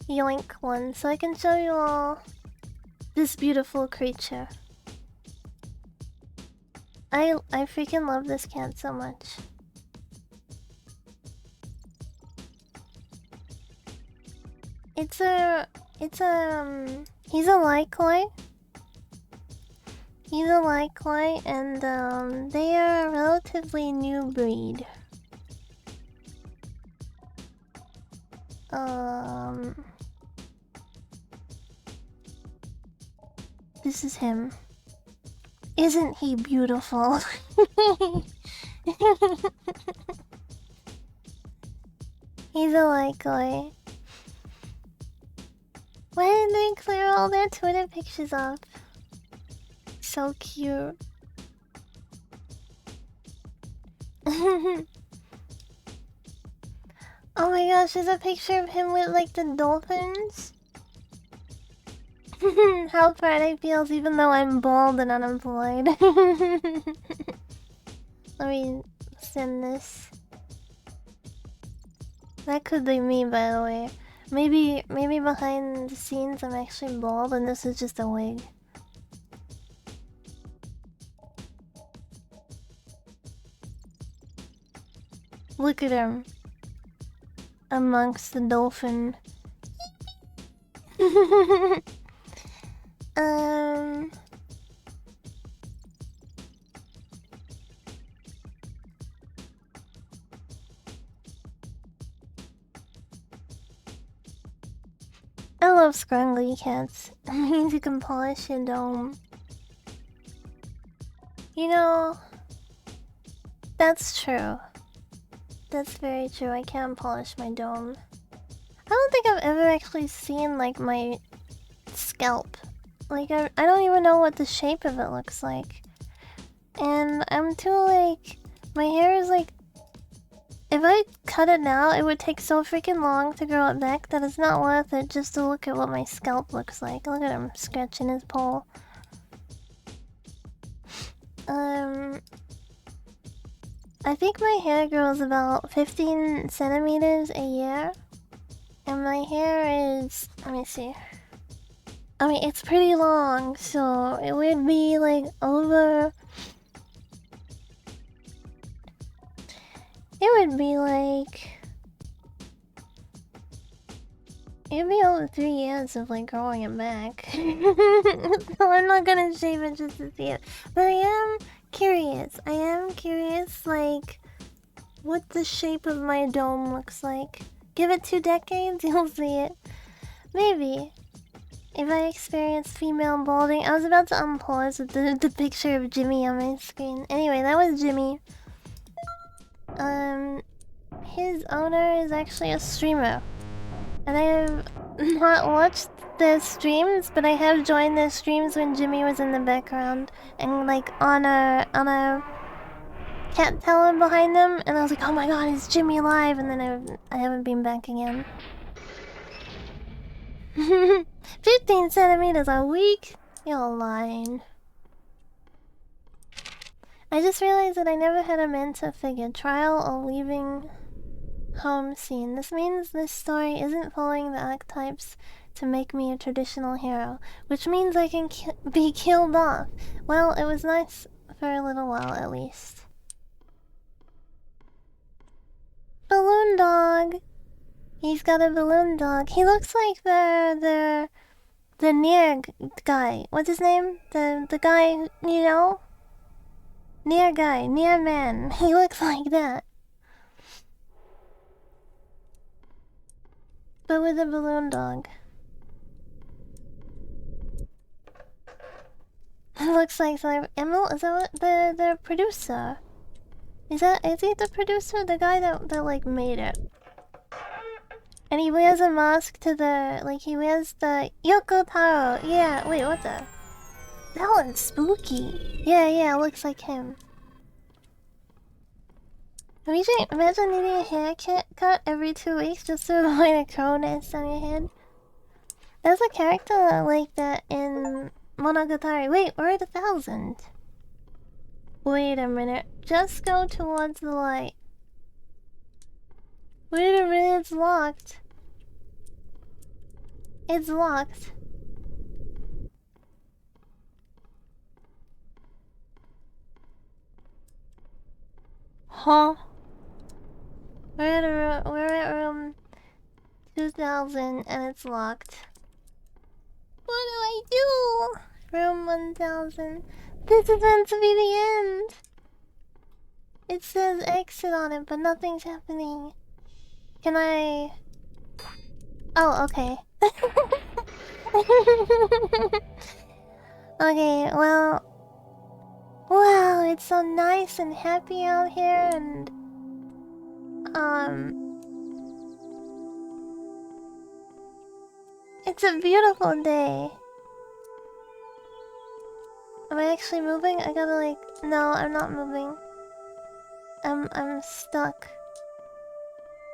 yoink one so I can show you all this beautiful creature. I freaking love this cat so much. He's a Lycoi. He's a Lycoi, and they are a relatively new breed. This is him. Isn't he beautiful? He's a Lycoi. Why did they clear all their Twitter pictures off? So cute. Oh my gosh, there's a picture of him with like the dolphins. How proud I feel even though I'm bald and unemployed. Let me send this. That could be me, by the way. Maybe behind the scenes I'm actually bald and this is just a wig. Look at him. Amongst the dolphin. I love scrangly cats. It means you can polish your dome. You know, that's true. That's very true. I can polish my dome. I don't think I've ever actually seen like my scalp. Like I don't even know what the shape of it looks like. And I'm too like my hair is like if I cut it now it would take so freaking long to grow it back that it's not worth it just to look at what my scalp looks like. Look at him scratching his pole. I think my hair grows about 15 centimeters a year. And my hair is... let me see. I mean, it's pretty long, so it would be like over... it would be like... it'd be over 3 years of like growing it back. So I'm not gonna shave it just to see it. But I am curious. I am curious, like, what the shape of my dome looks like. Give it 2 decades, you'll see it. Maybe. If I experience female balding... I was about to unpause with the picture of Jimmy on my screen. Anyway, that was Jimmy. His owner is actually a streamer. And I have not watched their streams, but I have joined their streams when Jimmy was in the background. And like on a cat teller behind them, and I was like, oh my god, is Jimmy live? And then I haven't been back again. 15 centimeters a week? You're lying. I just realized that I never had a Manta figure. Trial or leaving home scene. This means this story isn't following the archetypes to make me a traditional hero, which means I can be killed off. Well, it was nice for a little while at least. Balloon dog. He's got a balloon dog. He looks like the Nier guy. What's his name? The guy, you know? Nier guy, Nier man. He looks like that. But with a balloon dog. It looks like Emil, is that what, the producer? Is he the producer? The guy that like made it. And he wears a mask to the, like he wears the Yoko Taro. Yeah, wait, what the? That one's spooky. Yeah, it looks like him. Imagine needing a haircut every 2 weeks just to avoid a crow nest on your head. There's a character like that in Monogatari. Wait, we're at 1,000. Wait a minute. Just go towards the light. Wait a minute, it's locked. It's locked. Huh? We're at room 2000 and it's locked. What do I do? Room 1000. This is meant to be the end. It says exit on it, but nothing's happening. Can I... Oh, okay. Okay, well... Wow, it's so nice and happy out here and... It's a beautiful day. Am I actually moving? I gotta like... No, I'm not moving. I'm stuck.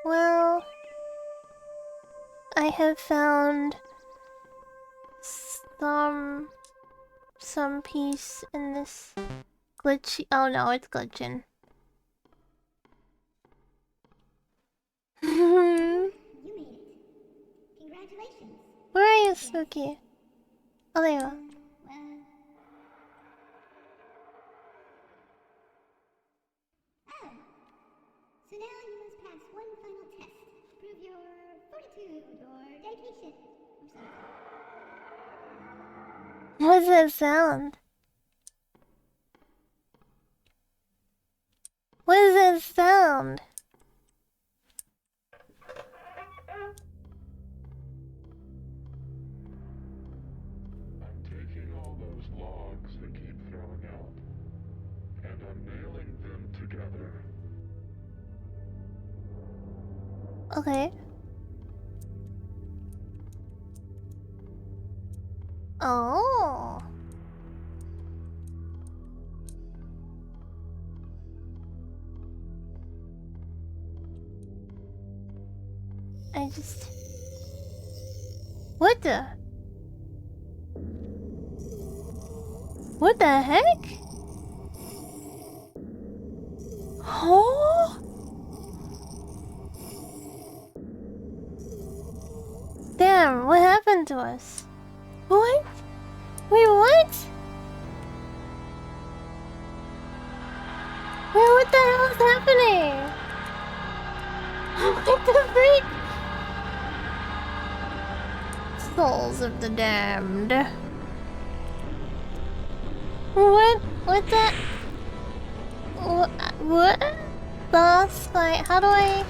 Well... I have found... some peace in this... glitchy... Oh no, it's glitching. You made it. Congratulations. Where are you, Spooky? Oh, there you are. Oh. So now you must pass one final test. Prove your fortitude or dedication or something. What's that sound? What is that sound? Taking all those logs they keep throwing out, and I'm nailing them together. Okay. Oh. I just... What the? What the heck? Oh? Damn, what happened to us? What? Wait, what? Wait, what the hell is happening? What the freak? Souls of the damned. What? What the? What? Boss fight? How do I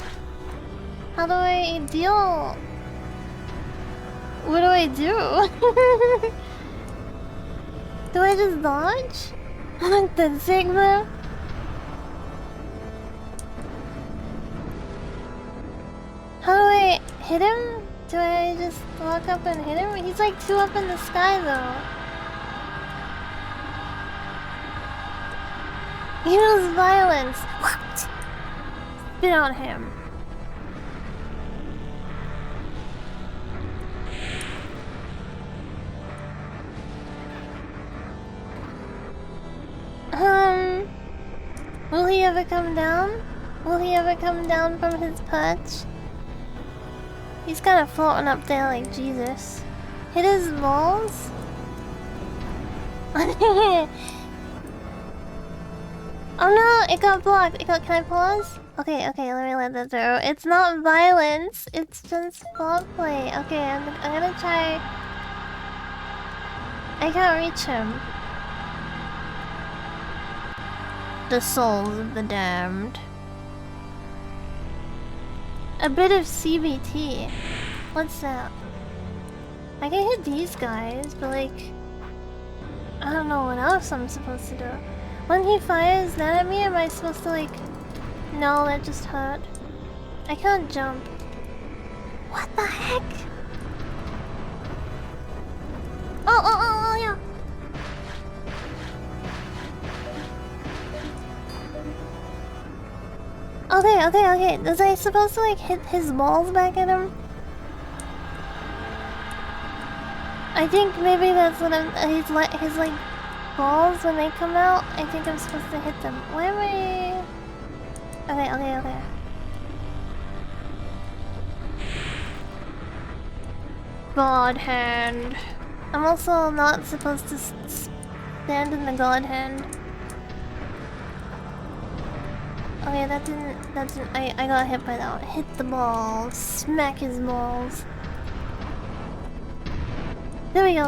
deal? What do I do? Do I just dodge? Like the Sigma? How do I hit him? Do I just walk up and hit him? He's like 2 up in the sky though. Use violence. What? Spit on him. Will he ever come down? Will he ever come down from his perch? He's kind of floating up there like Jesus. Hit his balls? Oh no, it got blocked. Can I pause? Okay, let me let that through. It's not violence, it's just ball play. Okay, I'm gonna try. I can't reach him. The souls of the damned. A bit of CBT. What's that? I can hit these guys, but like... I don't know what else I'm supposed to do. When he fires that at me, am I supposed to like... No, that just hurt. I can't jump. What the heck? Oh, yeah. Okay. Was I supposed to like hit his balls back at him? I think maybe that's what I'm. His like balls when they come out. I think I'm supposed to hit them. Why am I? Okay. God hand. I'm also not supposed to stand in the God hand. Okay, that didn't. I got hit by that one. Hit the ball. Smack his balls. There we go.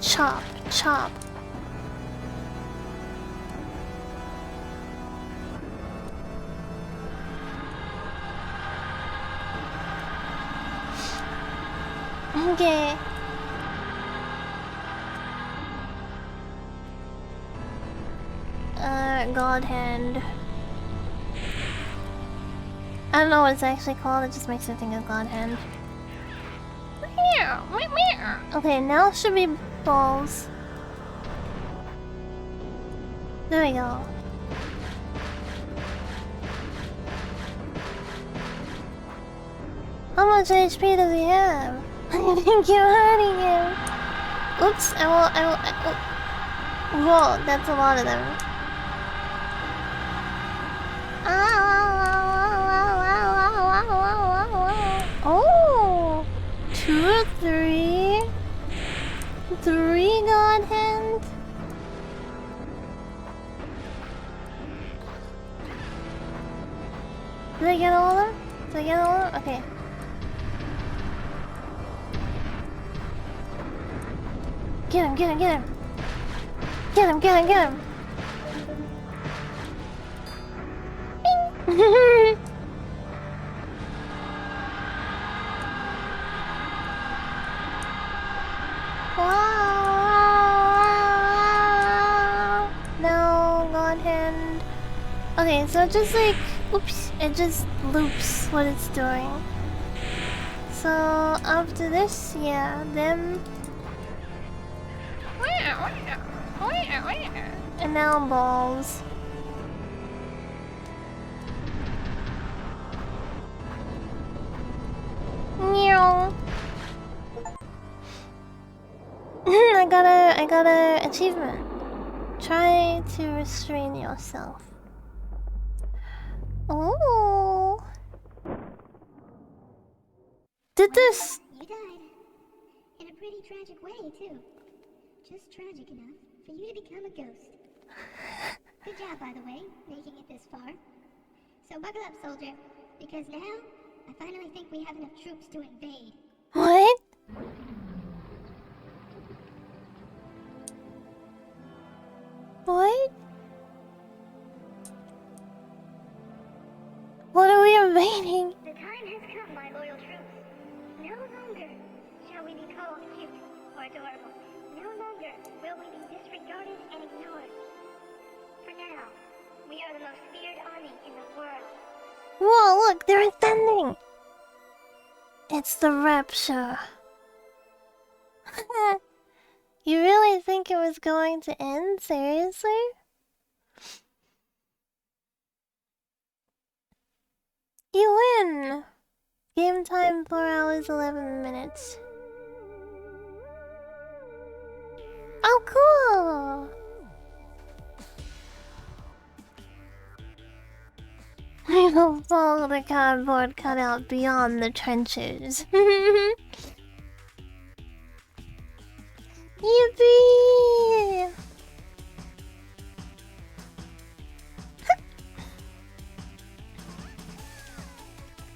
Chop. Okay. God hand. I don't know what it's actually called, it just makes me think of God hand. Okay, now should be balls. There we go. How much HP does he have? I think you're hurting him. Oops, I will. Whoa, that's a lot of them. Oh, 2 or 3. 3 God hands. Did I get all of them? Okay. Get him! Bing! No, God hand. Okay, so just like, oops, it just loops what it's doing. So after this, yeah, then. And now balls. Meow. I got a achievement. Try to restrain yourself. Oh. Did this? You died. In a pretty tragic way, too. Just tragic enough for you to become a ghost. Good job, by the way, making it this far. So buckle up, soldier, because now I finally think we have enough troops to invade. What? What? What are we invading? The time has come, my loyal troops. No longer shall we be called cute or adorable. No longer will we be disregarded and ignored. For now, we are the most feared army in the world. Whoa, look, they're ascending! It's the rapture. You really think it was going to end? Seriously? You win! Game time 4 hours 11 minutes. Oh, cool! I will follow the cardboard cutout beyond the trenches. Yippee!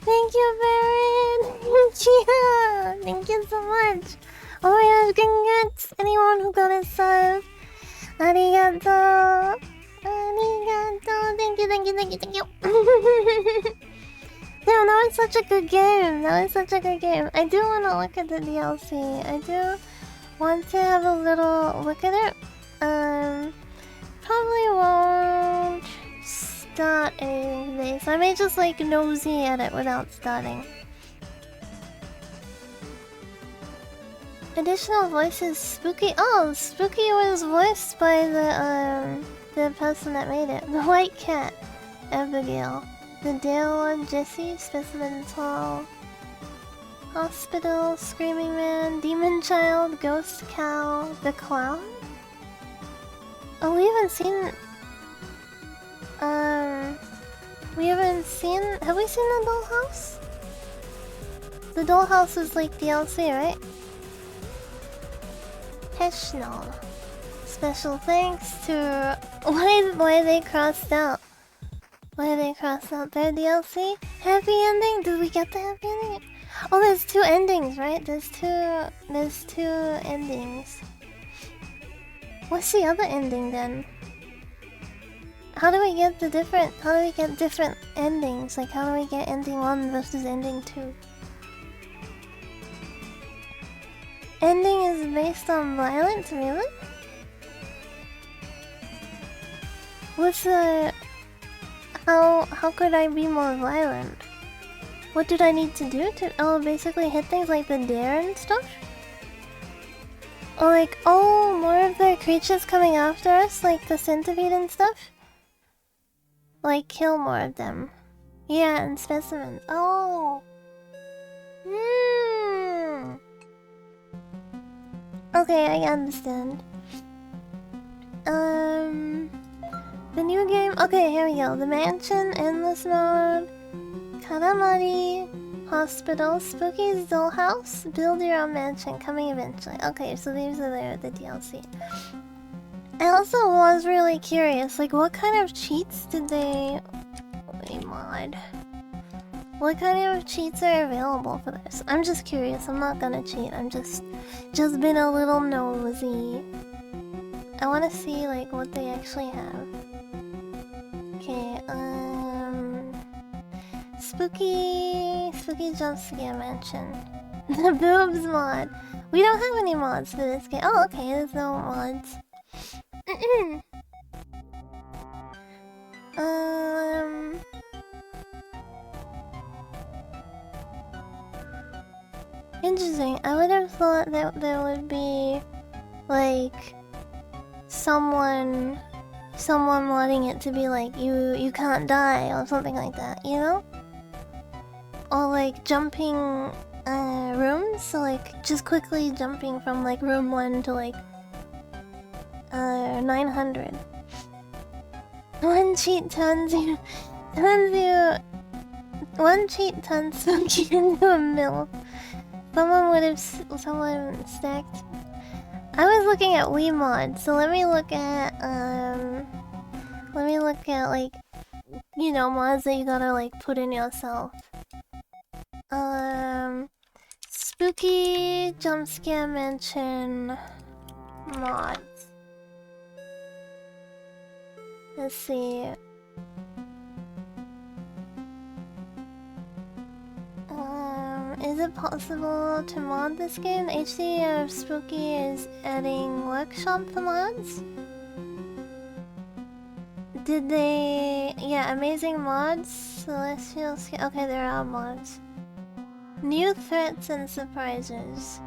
Thank you, Baron! Yeah, thank you so much! Oh my gosh, congrats! Anyone who got a sub! Arigato! Arigato! Thank you! Damn, that was such a good game! I do want to look at the DLC. I do want to have a little look at it. Probably won't start anything today, so I may just like nosy at it without starting. Additional voices, Spooky. Oh, Spooky was voiced by the person that made it. The White Cat, Abigail. The Dale, Jesse, Specimen Tall. Hospital, Screaming Man, Demon Child, Ghost Cow, The Clown? Oh, we haven't seen... We haven't seen... Have we seen the Dollhouse? The Dollhouse is like DLC, right? Heshnall. Special thanks to... Why they crossed out? Why they crossed out their DLC? Happy ending? Did we get the happy ending? Oh, there's two endings, right? There's two endings. What's the other ending then? How do we get different endings? Like, how do we get ending 1 versus ending 2? Ending is based on violence, really? What's the... How could I be more violent? What did I need to do to... Oh, basically hit things like the dare and stuff? Or like, oh, more of the creatures coming after us, like the centipede and stuff? Like, kill more of them. Yeah, and specimens. Oh! Hmm. Okay, I understand. The new game... Okay, here we go. The Mansion, Endless Mode, Karamari, Hospital, Spooky's Dollhouse, Build Your Own Mansion, coming eventually. Okay, so these are the DLC. I also was really curious, like, what kind of cheats did they... mod? What kind of cheats are available for this? I'm just curious, I'm not gonna cheat, I'm just been a little nosy. I wanna see, like, what they actually have. Okay, Spooky Jumpscare Mansion. The Boobs mod. We don't have any mods for this game. Oh, okay, there's no mods. Interesting. I would have thought that there would be, like, someone wanting it to be like, you can't die or something like that, you know? Or like jumping rooms, so like just quickly jumping from like room 1 to like 900. One cheat turns Spooky into a mill. Someone stacked. I was looking at Wii mods, so let me look at like, you know, mods that you gotta like put in yourself. Spooky Jumpscare Mansion mods. Let's see. Is it possible to mod this game? HD of Spooky is adding workshop for mods? Did they... Yeah, amazing mods, celestial... Okay, there are mods. New threats and surprises.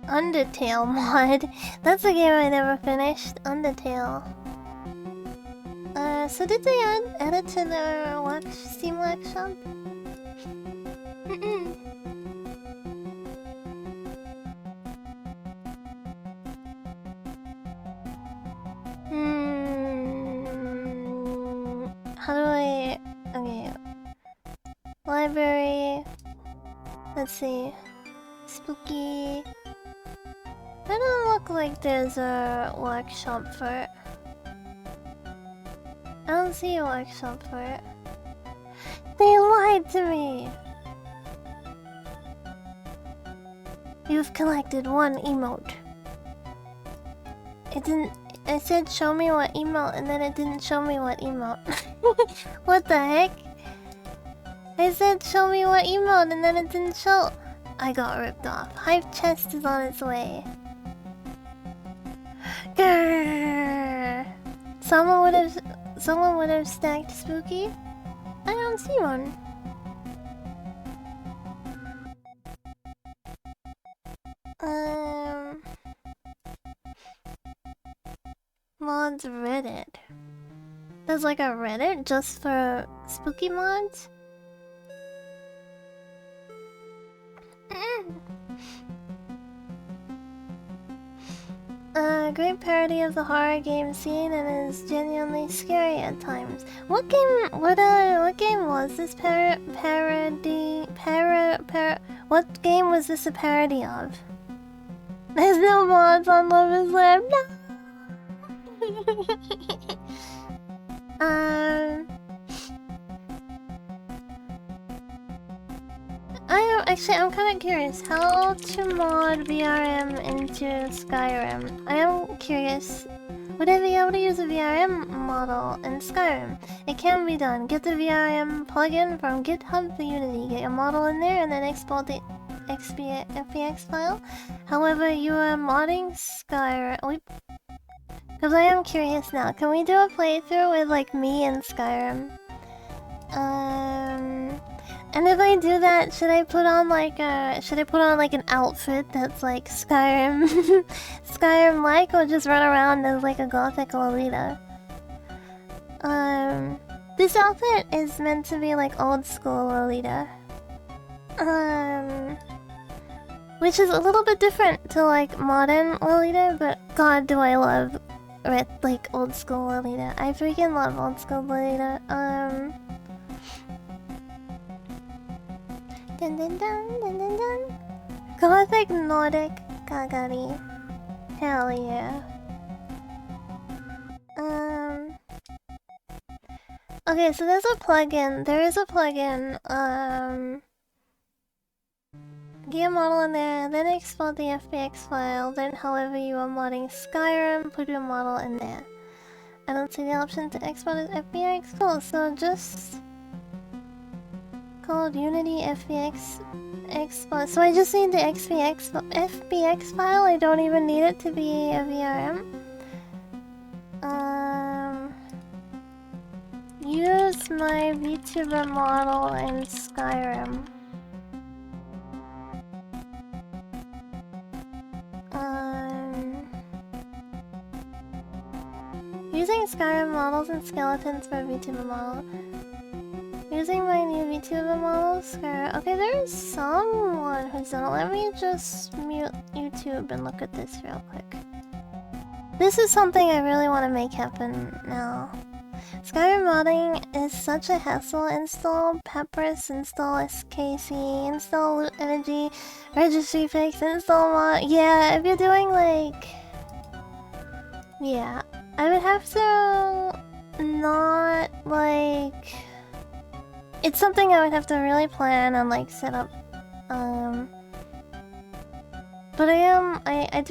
Undertale mod. That's a game I never finished. Undertale. So did they add it to their Steam Workshop? How do I... Okay. Library... Let's see. Spooky... That doesn't look like there's a workshop for it. I don't see a workshop for it. They lied to me! You've collected one emote. It didn't... I said show me what emote and then it didn't show me what emote. What the heck? I said show me what emote and then it didn't show. I got ripped off. Hive chest is on its way. Grrr. Someone would have stacked Spooky. I don't see one. Mods Reddit. There's like a Reddit just for spooky mods? A great parody of the horror game scene and is genuinely scary at times. What game was this what game was this a parody of? There's no mods on Love is Lab. No. I'm kind of curious how to mod VRM into Skyrim. I am curious. Would I be able to use a VRM model in Skyrim? It can be done. Get the VRM plugin from GitHub to Unity. Get your model in there and then export the FBX file. However, you are modding Skyrim. Because I am curious now. Can we do a playthrough with like me in Skyrim? And if I do that, should I put on like an outfit that's like Skyrim Skyrim-like, or just run around as like a gothic Lolita? This outfit is meant to be like old school Lolita. Which is a little bit different to like modern Lolita, but god do I love like old school Lolita. I freaking love old school Lolita. Dun dun dun dun dun dun. Gothic Nordic Kagari. Hell yeah. Okay, so there's a plugin. There is a plugin. Get a model in there, then export the FBX file, then however you are modding Skyrim, put your model in there. I don't see the option to export as FBX. Cool, so just called Unity FBX export. So I just need the FBX file. I don't even need it to be a VRM. Use my VTuber model in Skyrim. Using Skyrim models and skeletons for VTuber model. Using my new VTuber model, Skyrim. Okay, there is someone who's done it. Let me just mute YouTube and look at this real quick. This is something I really want to make happen now. Skyrim modding is such a hassle. Install Papyrus, install SKC, install Loot Energy, Registry Fix, install mod. Yeah, if you're doing like... Yeah, I would have to not like... It's something I would have to really plan and like set up. But I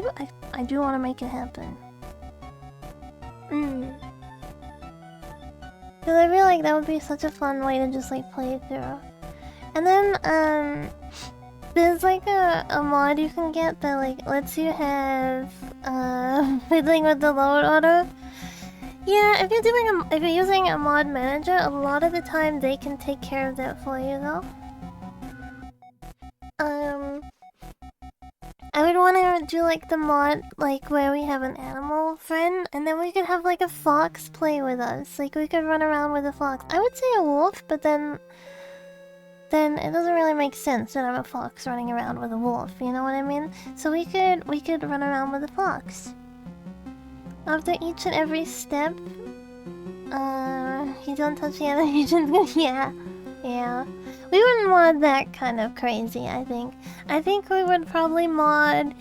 do want to make it happen. Because I feel like that would be such a fun way to just like play through. And then there's like a mod you can get that like lets you have fiddling with the load order. Yeah, if you're using a mod manager, a lot of the time they can take care of that for you though. I would want to do like the mod like where we have an animal friend, and then we could have like a fox play with us. Like we could run around with a fox. I would say a wolf, but then it doesn't really make sense that I'm a fox running around with a wolf. You know what I mean? So we could run around with a fox. After each and every step, you don't touch the other regions. Yeah. We wouldn't mod that kind of crazy, I think. I think we would probably mod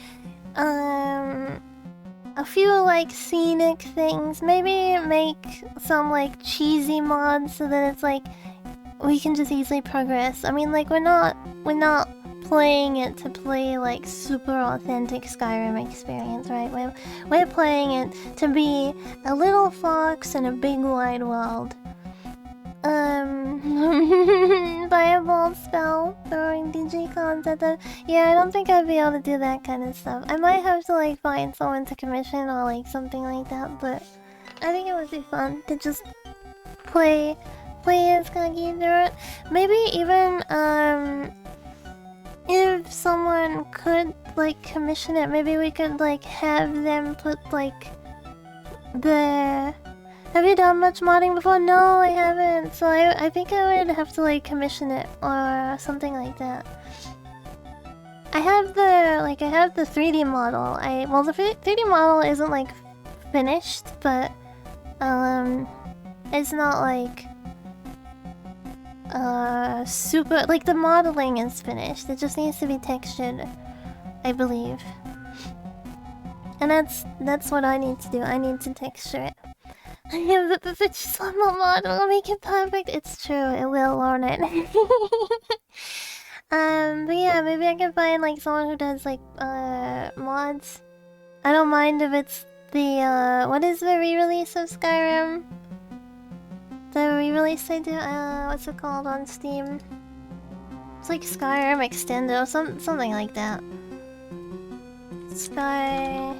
a few like scenic things. Maybe make some like cheesy mods so that it's like we can just easily progress. I mean, like we're not playing it to play like super authentic Skyrim experience, right? We're playing it to be a little fox in a big wide world. Fireball spell throwing digicons at them. Yeah, I don't think I'd be able to do that kind of stuff. I might have to like find someone to commission or like something like that, but I think it would be fun to just play as Kagi through it. Maybe even if someone could like commission it, maybe we could like have them put like the... Have you done much modding before? No, I haven't. So I think I would have to like commission it or something like that. I have the 3D model. Well, the 3D model isn't like finished, but it's not like super, like the modeling is finished. It just needs to be textured, I believe. And that's what I need to do. I need to texture it. But just one more model will make it perfect. It's true, it will learn it. But yeah, maybe I can find like someone who does like mods. I don't mind if it's the what is the re-release of Skyrim? The re-release they do, what's it called on Steam? It's like Skyrim Extended or something like that. Skyrim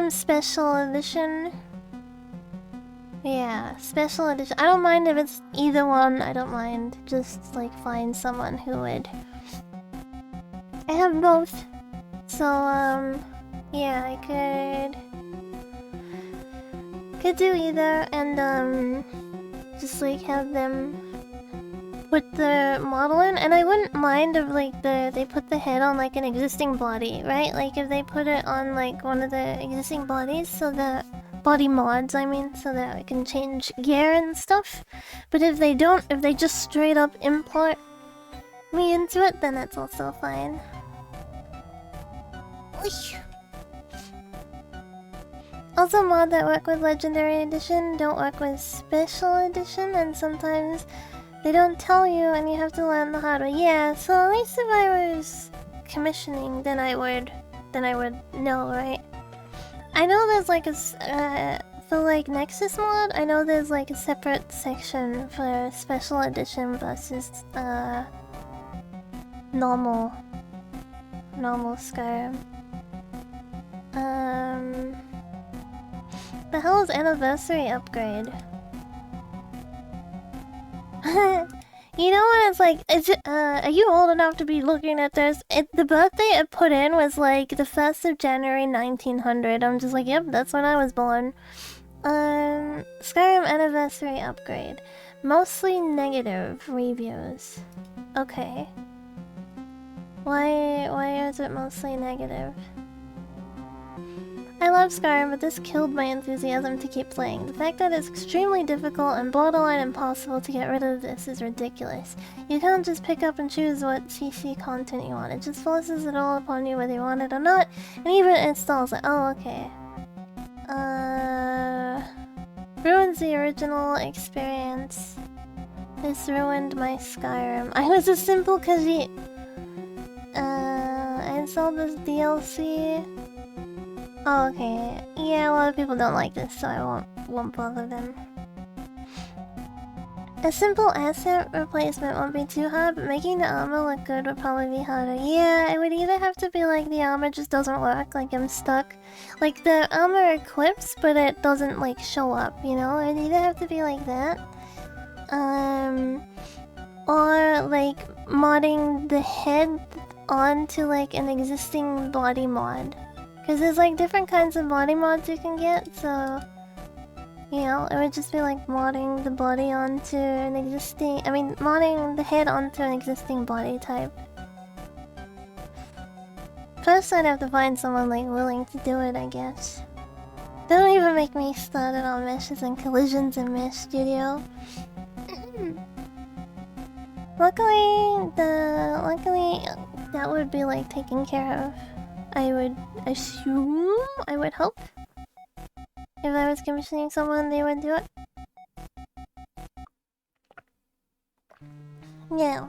Special Edition. Yeah, Special Edition. I don't mind if it's either one, I don't mind. Just like find someone who would. I have both. So yeah, I could do either and just like have them put the model in, and I wouldn't mind if like they put the head on like an existing body, right? Like if they put it on like one of the existing bodies, so that body mods, I mean, so that I can change gear and stuff. But if they don't, if they just straight up import me into it, then that's also fine. Also, mods that work with Legendary Edition don't work with Special Edition, and sometimes they don't tell you and you have to learn the hard way. Yeah, so at least if I was commissioning, then I would know, right? I know there's like for like Nexus mod, I know there's like a separate section for Special Edition versus normal Skyrim. The hell is anniversary upgrade? You know what it's like? Are you old enough to be looking at this? The birthday it put in was like the 1st of January 1900. I'm just like, yep, that's when I was born. Skyrim anniversary upgrade. Mostly negative reviews. Okay. Why is it mostly negative? I love Skyrim, but this killed my enthusiasm to keep playing. The fact that it's extremely difficult and borderline impossible to get rid of this is ridiculous. You can't just pick up and choose what CC content you want. It just forces it all upon you whether you want it or not, and even installs it. Oh, okay. Ruins the original experience. This ruined my Skyrim. I was a simple Khajiit. I installed this DLC. Oh, okay. Yeah, a lot of people don't like this, so I won't bother them. A simple asset replacement won't be too hard, but making the armor look good would probably be harder. Yeah, it would either have to be like the armor just doesn't work, like I'm stuck. Like the armor equips, but it doesn't like show up, you know? It'd either have to be like that. Or like modding the head onto like an existing body mod. Because there's like different kinds of body mods you can get, so... You know, it would just be like modding the body onto an existing... I mean, modding the head onto an existing body type. First I'd have to find someone like willing to do it, I guess. Don't even make me started on meshes and collisions in Mesh Studio. Luckily that would be like taken care of. I would assume, I would hope. If I was commissioning someone, they would do it. Yeah.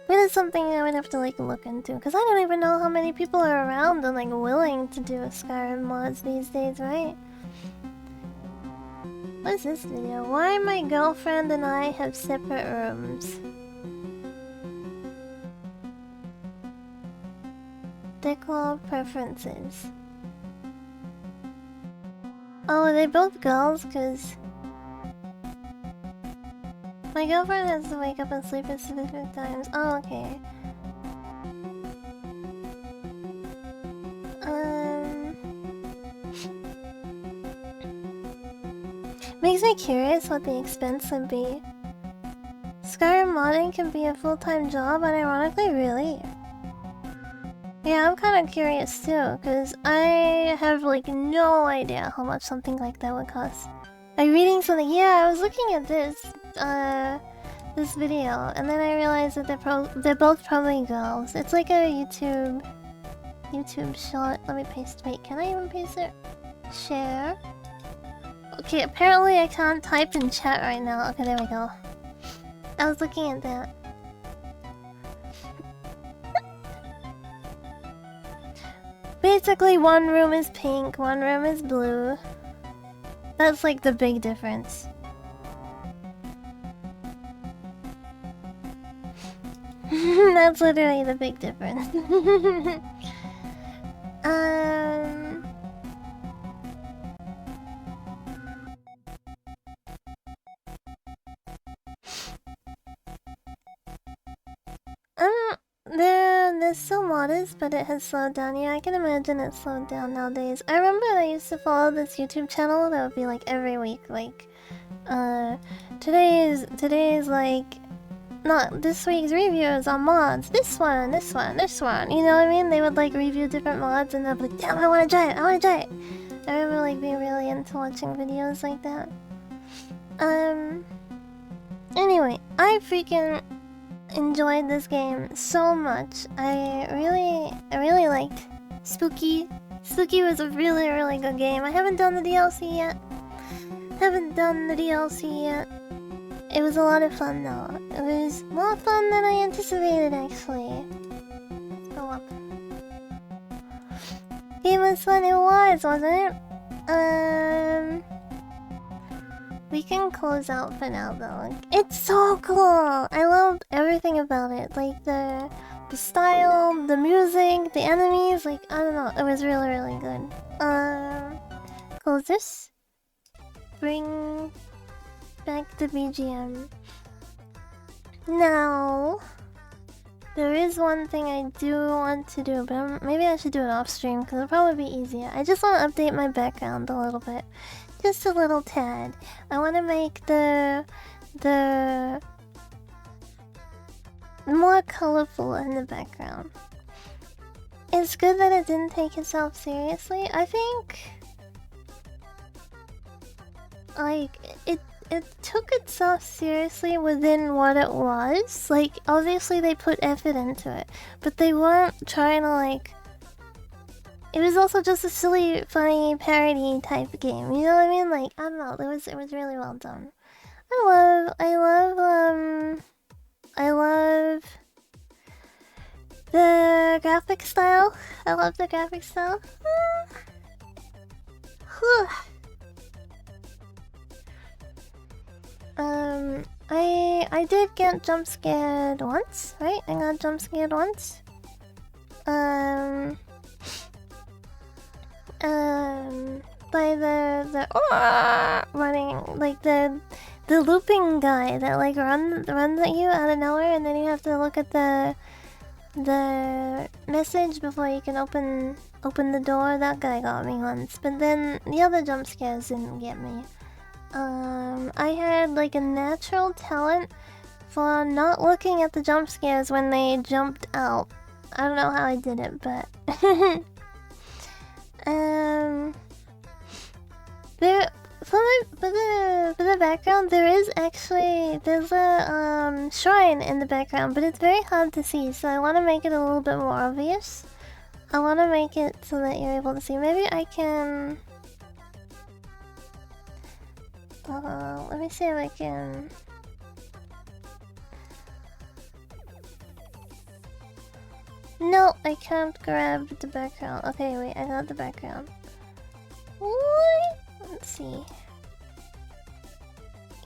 But it's something I would have to like look into, because I don't even know how many people are around and like willing to do Skyrim mods these days, right? What is this video? Why my girlfriend and I have separate rooms. Decor preferences. Oh, are they both girls? Cause my girlfriend has to wake up and sleep at specific times. Oh, okay. Makes me curious what the expense would be. Skyrim modding can be a full-time job, unironically, really? Yeah, I'm kind of curious too, because I have like no idea how much something like that would cost. I'm reading something. Yeah, I was looking at this video, and then I realized that they're both probably girls. It's like a YouTube shot. Let me paste. Wait, can I even paste it? Share. Okay, apparently I can't type in chat right now. Okay, there we go. I was looking at that. Basically, one room is pink, one room is blue. That's like the big difference. That's literally the big difference. There's still modest, but it has slowed down. Yeah, I can imagine it's slowed down nowadays. I remember I used to follow this YouTube channel that would be like every week, like, today is like, not this week's reviews on mods. This one. You know what I mean? They would like review different mods, and they'd be like, damn, I wanna try it. I remember like being really into watching videos like that. Anyway, I freaking enjoyed this game so much. I really liked Spooky. Spooky was a really good game. I haven't done the DLC yet. It was a lot of fun though. It was more fun than I anticipated actually. Let's go up. Game was fun, it was, wasn't it? We can close out for now though. It's so cool! I loved everything about it. Like the style, the music, the enemies, like I don't know, it was really good. Close this. Bring back the BGM. Now there is one thing I do want to do, but maybe I should do it off stream because it'll probably be easier. I just want to update my background a little bit. Just a little tad. I want to make the more colorful in the background. It's good that it didn't take itself seriously. I think like it took itself seriously within what it was. Like obviously they put effort into it, but they weren't trying to like. It was also just a silly, funny parody type game. You know what I mean? Like I don't know. It was really well done. I love the graphic style. I love the graphic style. I did get jump scared once, right? I got jump scared once. By the running, like the looping guy that like runs at you out of nowhere, and then you have to look at the message before you can open the door. That guy got me once, but then the other jump scares didn't get me. I had like a natural talent for not looking at the jump scares when they jumped out. I don't know how I did it, but for the background, there's a shrine in the background, but it's very hard to see, so I want to make it a little bit more obvious. I want to make it so that you're able to see. Maybe I can. Let me see if I can. No, I can't grab the background. Okay, wait, I got the background. Let's see.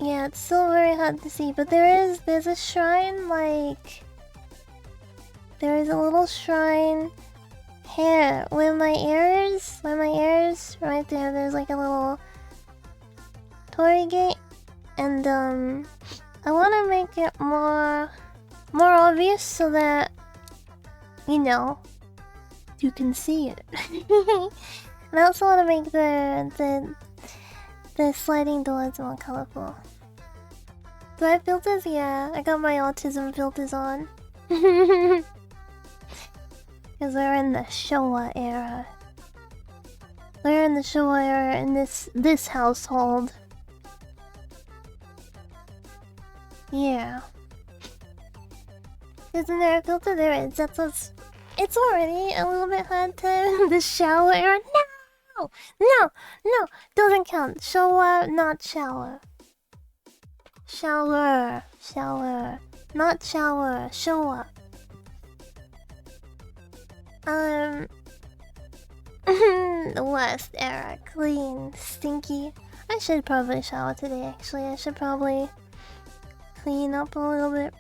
Yeah, it's still very hard to see, but there's a shrine, like there is a little shrine here where my ears right there. There's like a little torii gate, and I want to make it more obvious so that you you can see it. And I also want to make the sliding doors more colorful. Do I have filters? Yeah, I got my autism filters on. Because we're in the Showa era. We're in the Showa era in this household. Yeah. Isn't there a filter? There is. That's what's... It's already a little bit hard to... The shower era. No! No! No! Doesn't count. Shower, not shower. Shower. Shower. Not shower. Shower. The worst era. Clean. Stinky. I should probably shower today, actually. I should probably clean up a little bit.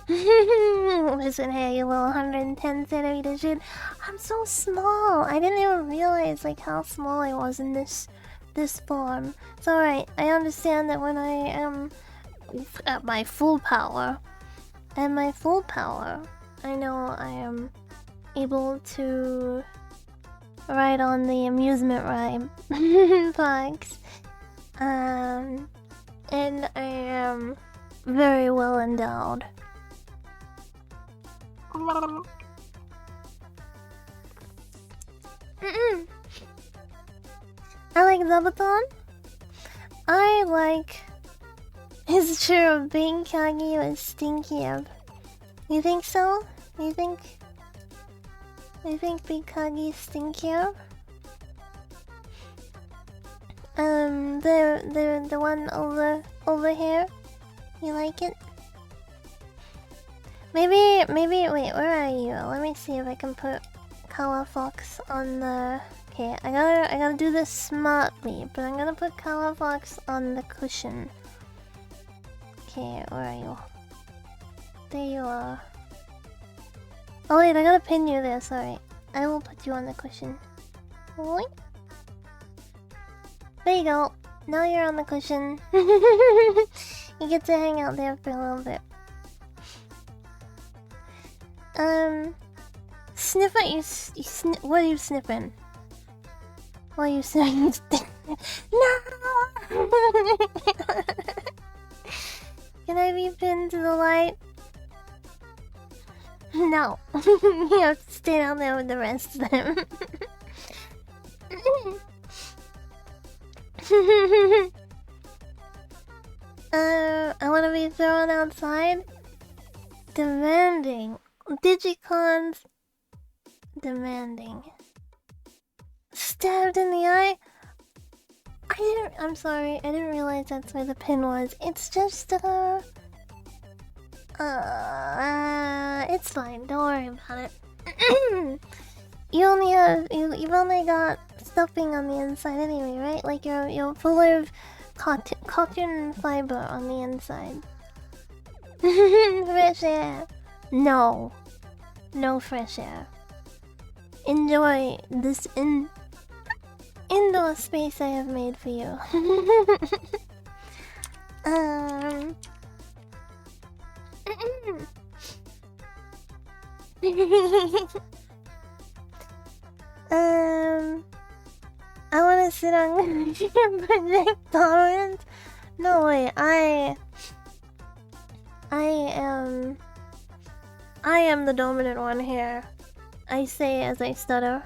Listen, hey, you little 110 centimeter shit. I'm so small. I didn't even realize like how small I was in this form. It's alright. I understand that when I am at my full power, I know I am able to ride on the amusement ride parks. And I am very well endowed. I like Zabuton. I like his chair of being Kagi was stinky. You think so? You think Big Kagi's stinkier? The one over here. You like it? Maybe wait, where are you? Let me see if I can put Kawa Fox on the... Okay, I gotta do this smartly, but I'm gonna put Kawa Fox on the cushion. Okay, where are you? There you are. Oh wait, I gotta pin you there, sorry. I will put you on the cushion. Oink. There you go. Now you're on the cushion. You get to hang out there for a little bit. Sniff at you. What are you sniffing? What are you sniffing? No! Can I be pinned to the light? No. You have to stay down there with the rest of them. I want to be thrown outside. Demanding. Digicons. Demanding. Stabbed in the eye? I'm sorry, I didn't realize that's where the pin was. It's just, it's fine, don't worry about it. You've only got stuffing on the inside anyway, right? Like you're full of cotton fiber on the inside. Fresh air. No fresh air. Enjoy this indoor space I have made for you. I want to sit on Project Tolerance. No way, I am the dominant one here. I say as I stutter.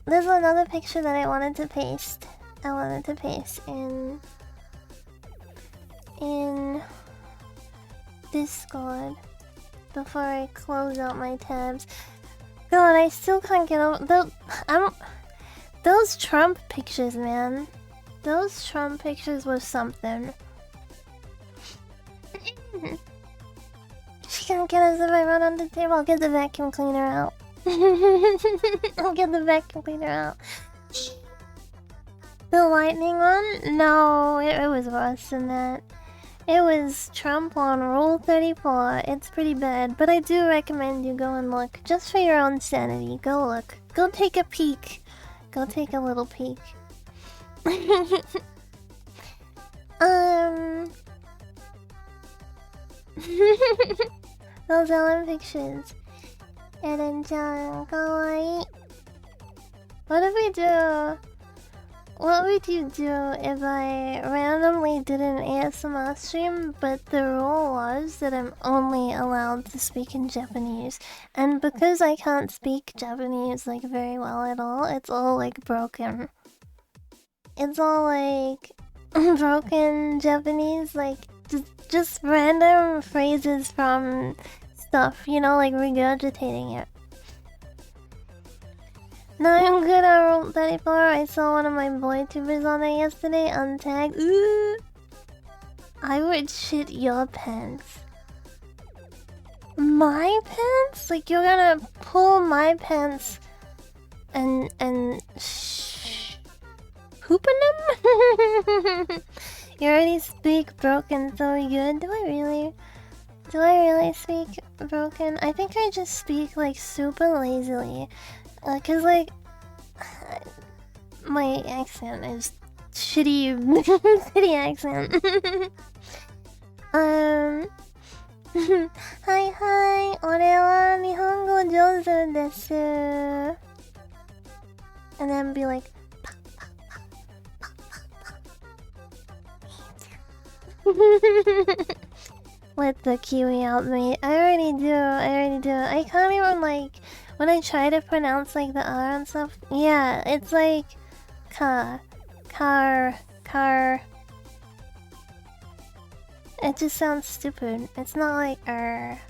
There's another picture that I wanted to paste. In Discord before I close out my tabs. God, I still can't get over those Trump pictures, man. Those Trump pictures was something. She can't get us if I run on the table. I'll get the vacuum cleaner out. I'll get the vacuum cleaner out. The lightning one? No, it was worse than that. It was Trump on Rule 34. It's pretty bad, but I do recommend you go and look. Just for your own sanity, go look. Go take a peek go take a little peek. Those Ellen pictures. Eren-chan, kawaii. What would you do if I randomly did an ASMR stream, but the rule was that I'm only allowed to speak in Japanese? And because I can't speak Japanese like very well at all, it's all like broken. It's all like broken Japanese, like just random phrases from stuff, you know, like regurgitating it. No, I'm good at Rule 34. I saw one of my boy tubers on there yesterday, untagged. Ooh. I would shit your pants. My pants? Like you're gonna pull my pants and poop in them? You already speak broken so good. Do I really speak broken? I think I just speak like super lazily. Cause like my accent is shitty, shitty accent. Hi hi, 俺は日本語上手です. And then be like, let the Kiwi out me. I already do. I can't even like. When I try to pronounce like the R and stuff, yeah, it's like car. It just sounds stupid. It's not like R.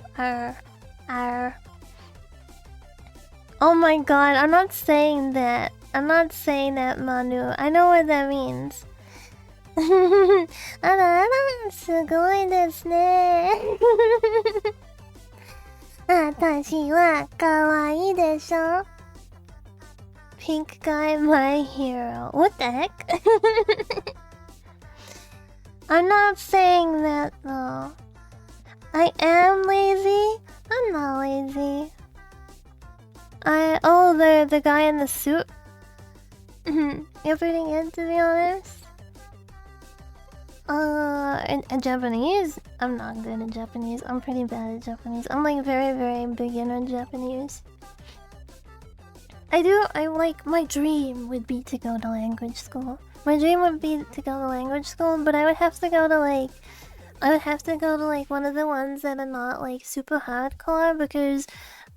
Oh my god, I'm not saying that. Manu. I know what that means. あらあら、すごいですね。私は可愛いでしょ Pink guy, my hero. What the heck? I'm not saying that though. I am lazy? I'm not lazy. The guy in the suit? You're pretty good, to be honest. In Japanese? I'm not good at Japanese. I'm pretty bad at Japanese. I'm like very, very beginner Japanese. My dream would be to go to language school. My dream would be to go to language school, but I would have to go to like one of the ones that are not like super hardcore, because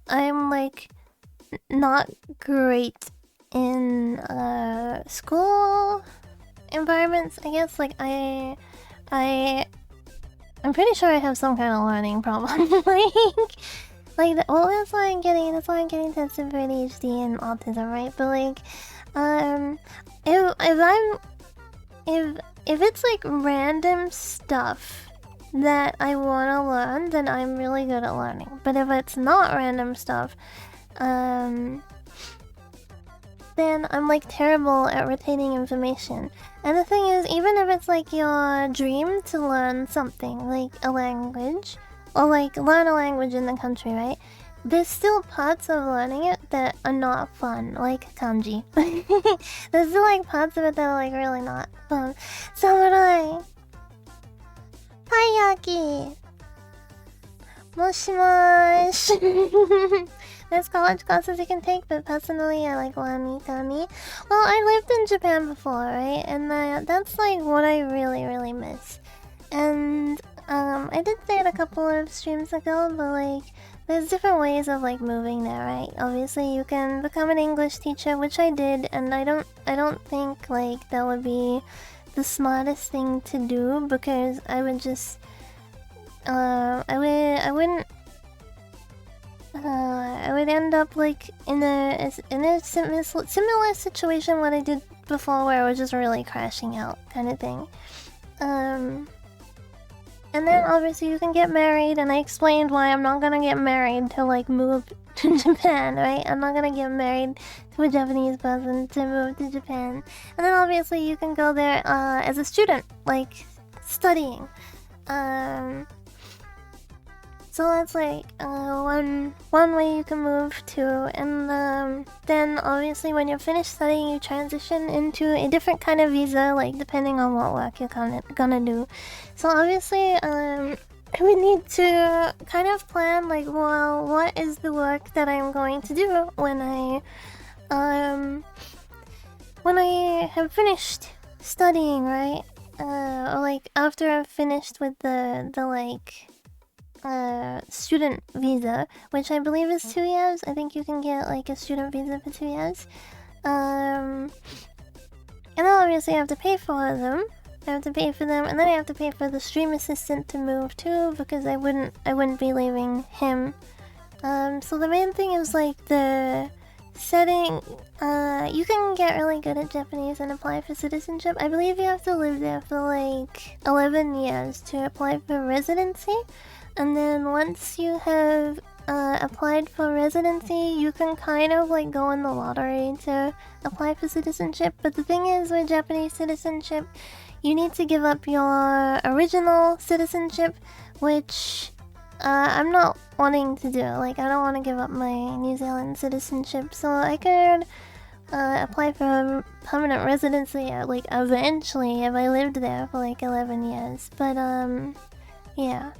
I'm like not great in school environments, I guess. Like I'm pretty sure I have some kind of learning problem. That's why I'm getting tested for ADHD and autism, right? But like, if it's like random stuff that I wanna learn, then I'm really good at learning. But if it's not random stuff, then I'm like terrible at retaining information. And the thing is, even if it's like your dream to learn something, like a language, or like learn a language in the country, right? There's still parts of learning it that are not fun, like kanji. There's still like parts of it that are like really not fun. Samurai! Taiyaki! Moshimash! There's college classes you can take, but personally I like Wamitami. Well, I lived in Japan before, right? And that's like what I really, really miss. And I did say it a couple of streams ago, but like there's different ways of like moving there, right? Obviously you can become an English teacher, which I did, and I don't think like that would be the smartest thing to do, because I would just I would end up like in a similar situation what I did before, where I was just really crashing out kind of thing. And then obviously you can get married, and I explained why I'm not gonna get married to like move to Japan, right? I'm not gonna get married to a Japanese person to move to Japan. And then obviously you can go there as a student, like studying. So So that's like one way you can move to, and then obviously when you're finished studying, you transition into a different kind of visa, like depending on what work you're gonna do. So obviously, we need to kind of plan like, well, what is the work that I'm going to do when I have finished studying, right? Or like after I'm finished with the student visa, which I believe is 2 years. I think you can get like a student visa for 2 years. And then obviously I have to pay for them. And then I have to pay for the stream assistant to move too, because I wouldn't be leaving him. So the main thing is like the setting. You can get really good at Japanese and apply for citizenship. I believe you have to live there for like 11 years to apply for residency. And then once you have applied for residency, you can kind of like go in the lottery to apply for citizenship. But the thing is, with Japanese citizenship, you need to give up your original citizenship, which I'm not wanting to do. Like, I don't want to give up my New Zealand citizenship, so I could apply for permanent residency like eventually if I lived there for like 11 years. But yeah.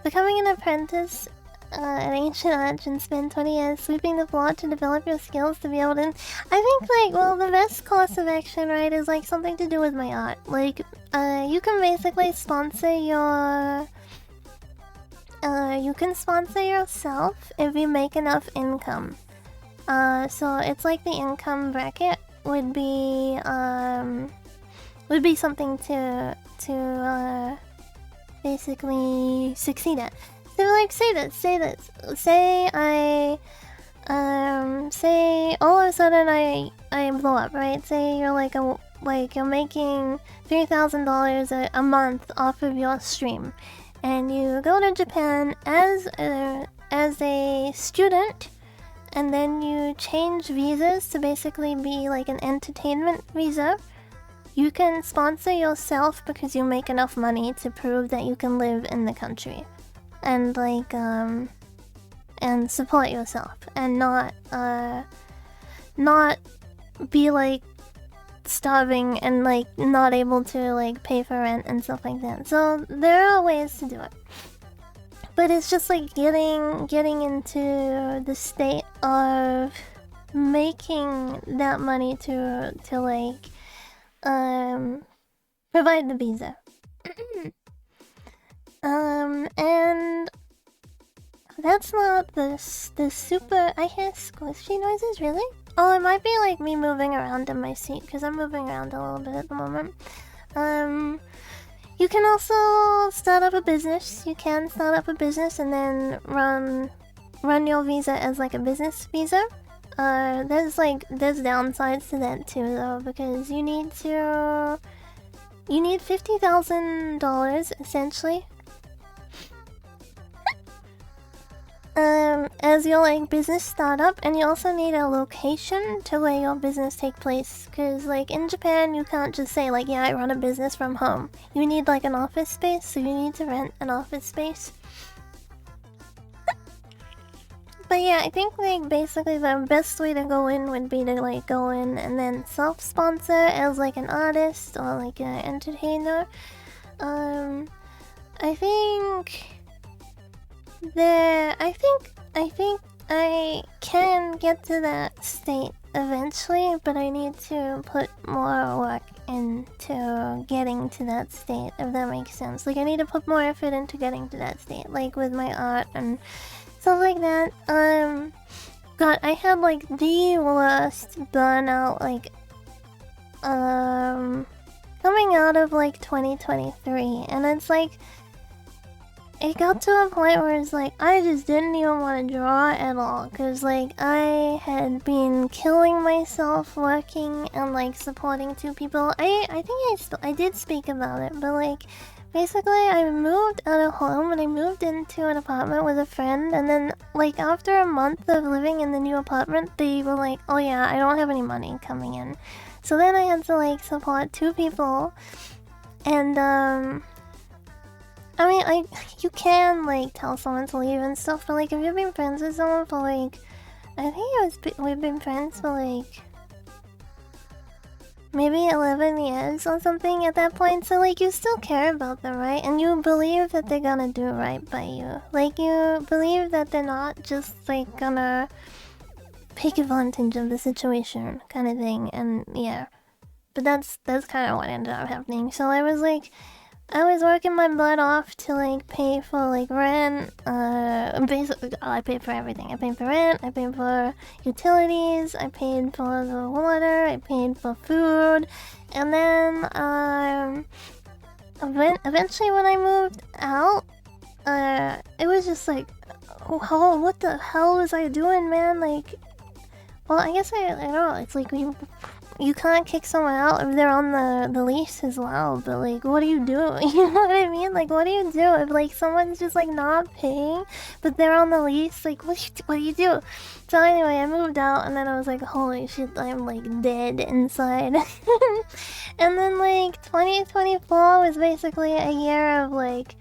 Becoming an apprentice at Ancient Arch and spend 20 years sweeping the floor to develop your skills to be able to... I think, like, well, the best course of action, right, is, like, something to do with my art. Like, you can basically sponsor your... you can sponsor yourself if you make enough income. So it's like the income bracket would be something to basically succeed at. So like say this. Say all of a sudden I blow up, right? Say you're you're making $3,000 a month off of your stream, and you go to Japan as a student, and then you change visas to basically be like an entertainment visa. You can sponsor yourself because you make enough money to prove that you can live in the country, and like and support yourself, and not be like starving and like not able to like pay for rent and stuff like that. So there are ways to do it, but it's just like getting into the state of making that money to like provide the visa. And that's not the super... I hear squishy noises, really? Oh, it might be like me moving around in my seat, because I'm moving around a little bit at the moment. You can also start up a business. You can start up a business and then run your visa as like a business visa. There's downsides to that too, though, because you need $50,000 essentially as your like business startup, and you also need a location to where your business take place, because like in Japan you can't just say like, yeah, I run a business from home. You need like an office space, so you need to rent an office space. But yeah, I think like basically the best way to go in would be to like go in and then self-sponsor as like an artist or like an entertainer. I think I can get to that state eventually, but I need to put more work into getting to that state, if that makes sense. Like I need to put more effort into getting to that state, like with my art and stuff like that. God, I had like the worst burnout, like coming out of like 2023, and it's like it got to a point where it's like I just didn't even want to draw at all, because like I had been killing myself working and like supporting 2 people. I think I did speak about it, but like basically I moved out of home and I moved into an apartment with a friend, and then like after a month of living in the new apartment, they were like, oh yeah, I don't have any money coming in. So then I had to like support 2 people, and I mean, you can like tell someone to leave and stuff, but like if you've been friends with someone for like, I think we've been friends for like maybe 11 years or something at that point. So like you still care about them, right? And you believe that they're gonna do right by you. Like you believe that they're not just like gonna take advantage of the situation, kind of thing. And yeah, but that's kind of what ended up happening. So I was working my butt off to like pay for like rent. Basically, I paid for everything. I paid for rent. I paid for utilities. I paid for the water. I paid for food, and then eventually when I moved out, it was just like, oh, what the hell was I doing, man? Like, well, I guess I don't know. It's like you can't kick someone out if they're on the lease as well, but like what do you do? You know what I mean? Like what do you do if like someone's just like not paying but they're on the lease? Like what do you do? So anyway, I moved out and then I was like, holy shit, I'm like dead inside. And then like 2024 was basically a year of like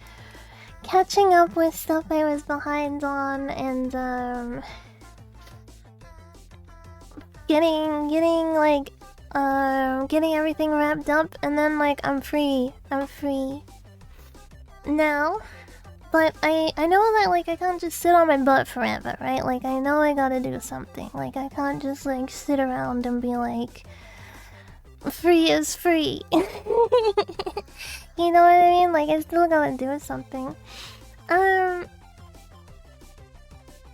catching up with stuff I was behind on and getting everything wrapped up, and then like I'm free now. But I know that like I can't just sit on my butt forever, right? Like I know I gotta do something. Like I can't just like sit around and be like free is free. You know what I mean? Like I still gotta do something.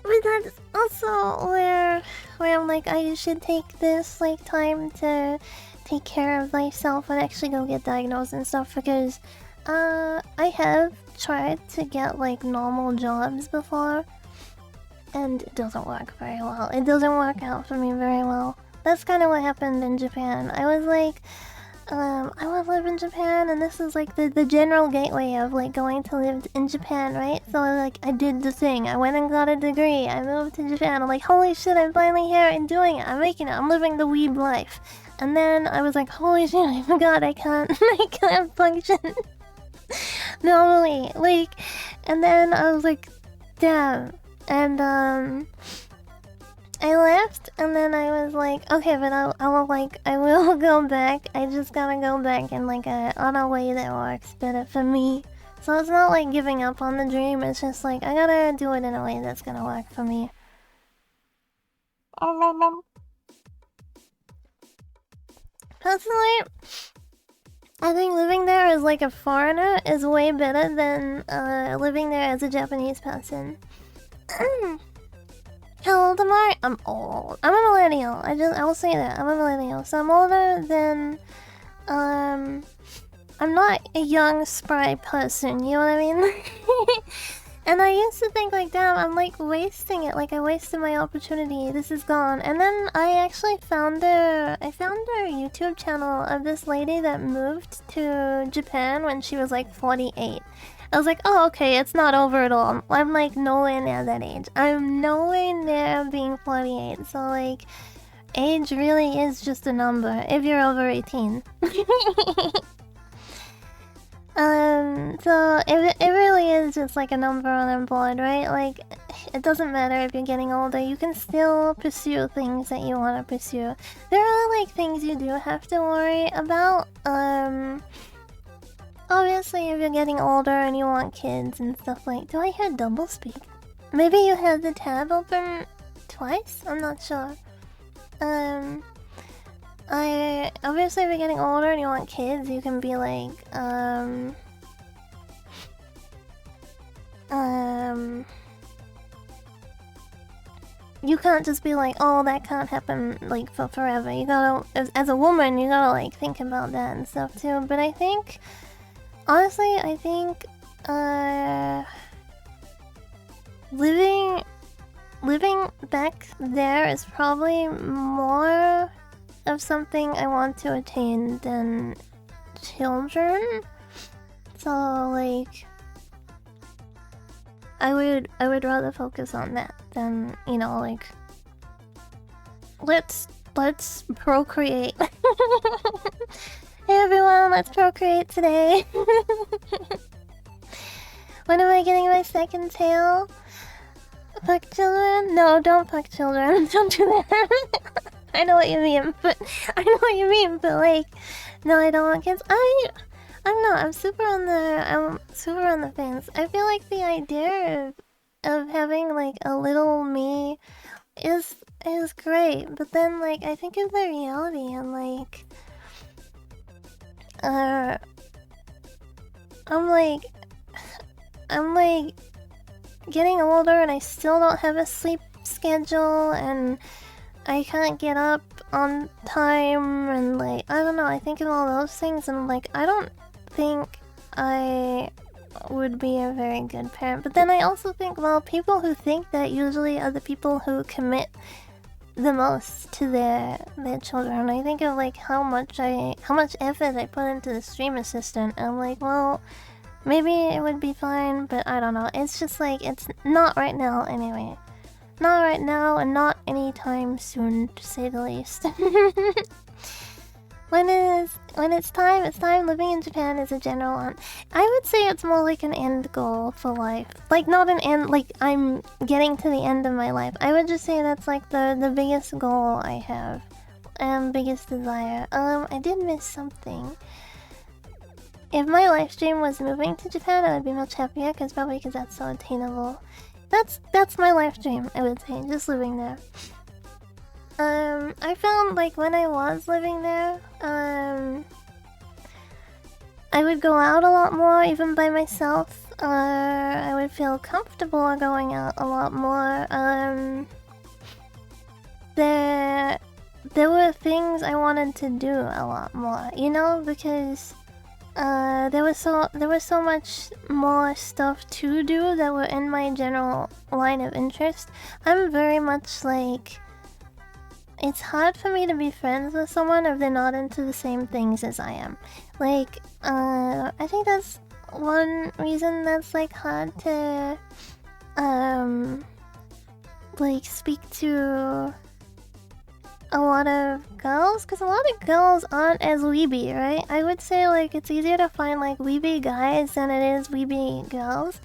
But that's also where I'm like, I should take this like time to take care of myself and actually go get diagnosed and stuff, because I have tried to get like normal jobs before and it doesn't work very well. It doesn't work out for me very well. That's kind of what happened in Japan. I was like, I want to live in Japan, and this is like the general gateway of like going to live in Japan, right? So like I did the thing. I went and got a degree. I moved to Japan. I'm like, holy shit, I'm finally here and doing it. I'm making it. I'm living the weeb life. And then I was like, holy shit, I forgot I can't function normally. Like, and then I was like, damn. And I left, and then I was like, okay, but I will go back. I just gotta go back in like on a way that works better for me. So it's not like giving up on the dream. It's just like I gotta do it in a way that's gonna work for me. Personally, I think living there as like a foreigner is way better than living there as a Japanese person. How old am I? I'm old. I'm a millennial. I will say that. I'm a millennial. So I'm older than I'm not a young spry person, you know what I mean? And I used to think like, damn, I'm like wasting it. Like I wasted my opportunity. This is gone. And then I actually found a YouTube channel of this lady that moved to Japan when she was like 48. I was like, oh, okay, it's not over at all. I'm like nowhere near that age. I'm nowhere near being 48. So like, age really is just a number if you're over 18. So it really is just like a number on a board, right? Like, it doesn't matter if you're getting older. You can still pursue things that you want to pursue. There are like things you do have to worry about. Obviously, if you're getting older and you want kids and stuff like... Do I hear double speak? Maybe you had the tab open twice? I'm not sure. Obviously, if you're getting older and you want kids, you can be like, you can't just be like, oh, that can't happen, like, for forever. You gotta... As a woman, you gotta, like, think about that and stuff, too. But I think... Honestly, I think, living back there is probably more of something I want to attain than children. So, like, I would rather focus on that than, you know, like, let's procreate. Hey everyone, let's procreate today. When am I getting my second tail? Fuck children? No, don't fuck children. Don't do that. I know what you mean, but like, no, I don't want kids. I'm not. I'm super on the fence. I feel like the idea of having like a little me is great, but then like I think of the reality and like I'm like getting older and I still don't have a sleep schedule and I can't get up on time and like I don't know, I think of all those things and like I don't think I would be a very good parent. But then I also think, well, people who think that usually are the people who commit the most to their children. I think of like how much effort I put into the stream assistant. I'm like, well, maybe it would be fine, but I don't know. It's just like it's not right now anyway. Not right now and not anytime soon, to say the least. When it's time, it's time. Living in Japan is a general one. I would say it's more like an end goal for life. Like not an end, like I'm getting to the end of my life. I would just say that's like the biggest goal I have. And biggest desire. I did miss something. If my live stream was moving to Japan, I would be much happier, probably because that's so attainable. That's my life dream, I would say, just living there. I found like when I was living there, I would go out a lot more, even by myself. I would feel comfortable going out a lot more. There were things I wanted to do a lot more, you know, because there was so much more stuff to do that were in my general line of interest. I'm very much like, it's hard for me to be friends with someone if they're not into the same things as I am. Like, I think that's one reason that's like hard to like speak to a lot of girls, because a lot of girls aren't as weeby, right? I would say like it's easier to find like weeby guys than it is weeby girls.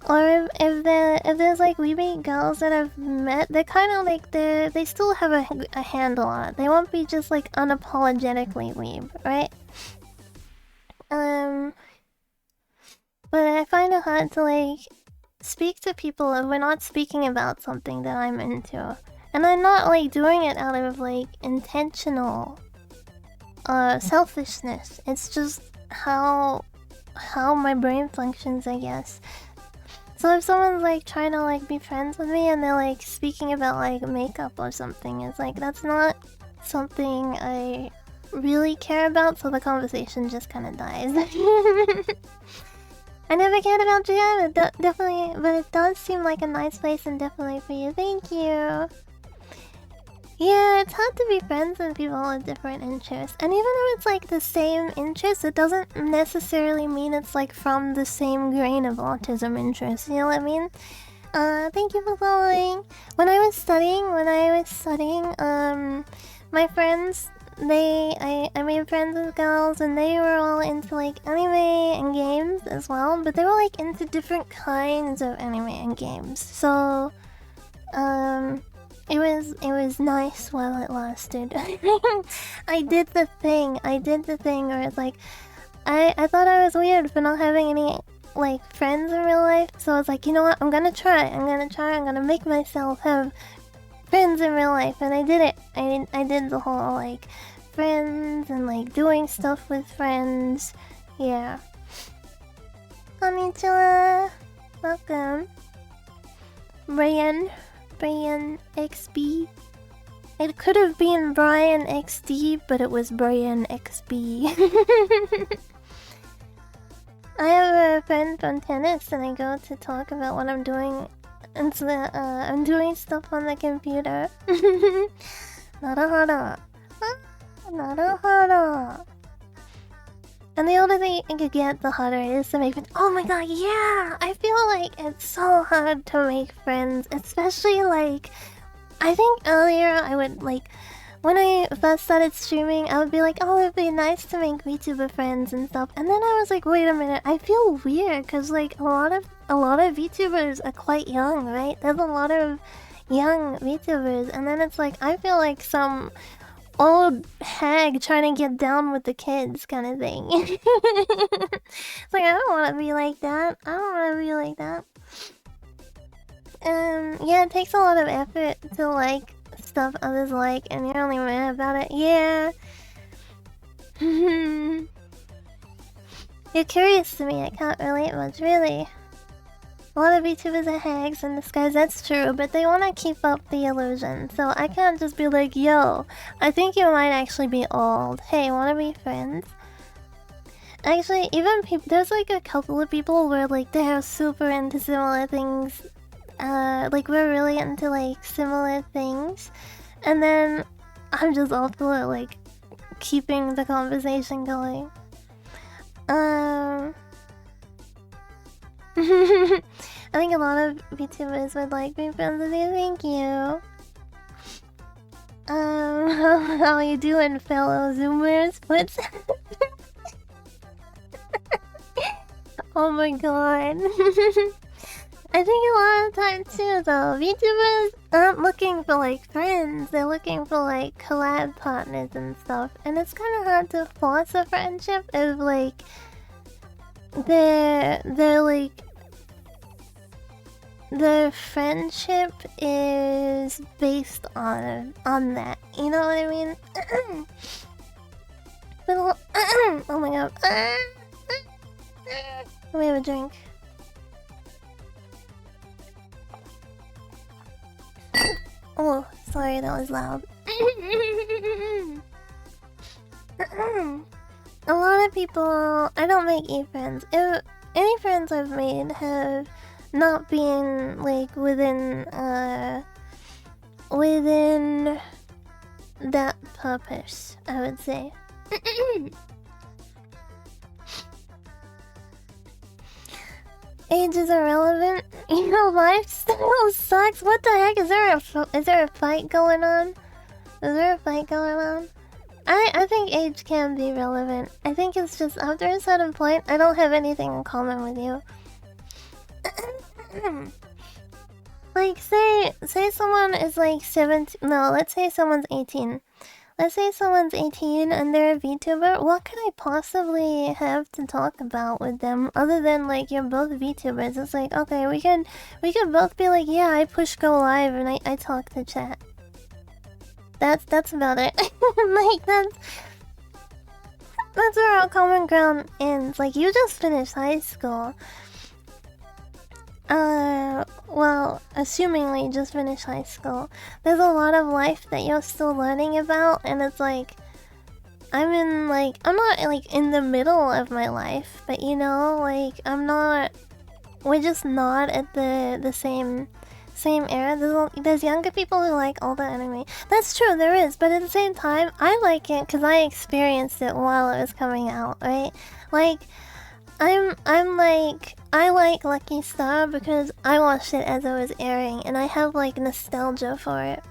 Or if there's like weeby girls that I've met, they're kind of like they still have a handle on it. They won't be just like unapologetically weeb, right? But I find it hard to like speak to people if we're not speaking about something that I'm into. And I'm not like doing it out of like intentional selfishness. It's just how my brain functions, I guess. So if someone's like trying to like be friends with me and they're like speaking about like makeup or something, it's like that's not something I really care about, so the conversation just kind of dies. I never cared about Japan, definitely, but it does seem like a nice place and definitely for you. Thank you. Yeah, it's hard to be friends with people with different interests. And even if it's like the same interest, it doesn't necessarily mean it's like from the same grain of autism interest. You know what I mean? Thank you for following. When I was studying, my friends, I made friends with girls and they were all into like anime and games as well, but they were like into different kinds of anime and games. So, it was nice while it lasted. I did the thing where it's like I thought I was weird for not having any like friends in real life, so I was like, you know what, I'm gonna make myself have friends in real life, and I did it. I did the whole like friends and like doing stuff with friends. Yeah. Konnichiwa. Welcome. Brian XB. It could have been Brian XD, but it was Brian XB. I have a friend from tennis and I go to talk about what I'm doing. And so I'm doing stuff on the computer. Naruhodo. Naruhodo. And the older they get, the harder it is to make friends. Oh my god, yeah! I feel like it's so hard to make friends. Especially like, I think earlier I would like when I first started streaming, I would be like, oh, it'd be nice to make VTuber friends and stuff. And then I was like, wait a minute, I feel weird because like a lot of VTubers are quite young, right? There's a lot of young VTubers, and then it's like I feel like some old hag trying to get down with the kids kind of thing. It's like I don't want to be like that. I don't want to be like that. Yeah, it takes a lot of effort to like stuff others like, and you're only mad about it. Yeah. You're curious to me. I can't relate much, really. A lot of VTubers are hags in disguise, that's true, but they want to keep up the illusion, so I can't just be like, yo, I think you might actually be old. Hey, wanna be friends? Actually, even people, there's like a couple of people where like they're super into similar things. Like we're really into like similar things, and then I'm just all for like keeping the conversation going. I think a lot of VTubers would like me friends with you. Thank you. How you doing, fellow Zoomers? What's oh my god. I think a lot of time too, though, VTubers aren't looking for like friends. They're looking for like collab partners and stuff, and it's kind of hard to force a friendship if like they're like the friendship is based on that. You know what I mean? Oh my god. Let me have a drink. Oh, sorry, that was loud. A lot of people, I don't make friends. If any friends I've made have not been like within that purpose, I would say. Age is irrelevant. You know, lifestyle sucks. What the heck? Is there a fight going on? Is there a fight going on? I think age can be relevant. I think it's just after a certain point, I don't have anything in common with you. Like, say someone is like 17. No, let's say someone's 18. Let's say someone's 18 and they're a VTuber. What could I possibly have to talk about with them other than like you're both VTubers? It's like, okay, we could both be like, yeah, I push go live and I talk to chat. That's about it. Like that's where our common ground ends. Like you just finished high school. Well, assumingly just finished high school. There's a lot of life that you're still learning about, and it's like I'm not like in the middle of my life, but you know, like we're just not at the same era. There's younger people who like all the anime. That's true, there is, but at the same time, I like it because I experienced it while it was coming out, right? Like I like Lucky Star because I watched it as it was airing and I have like nostalgia for it.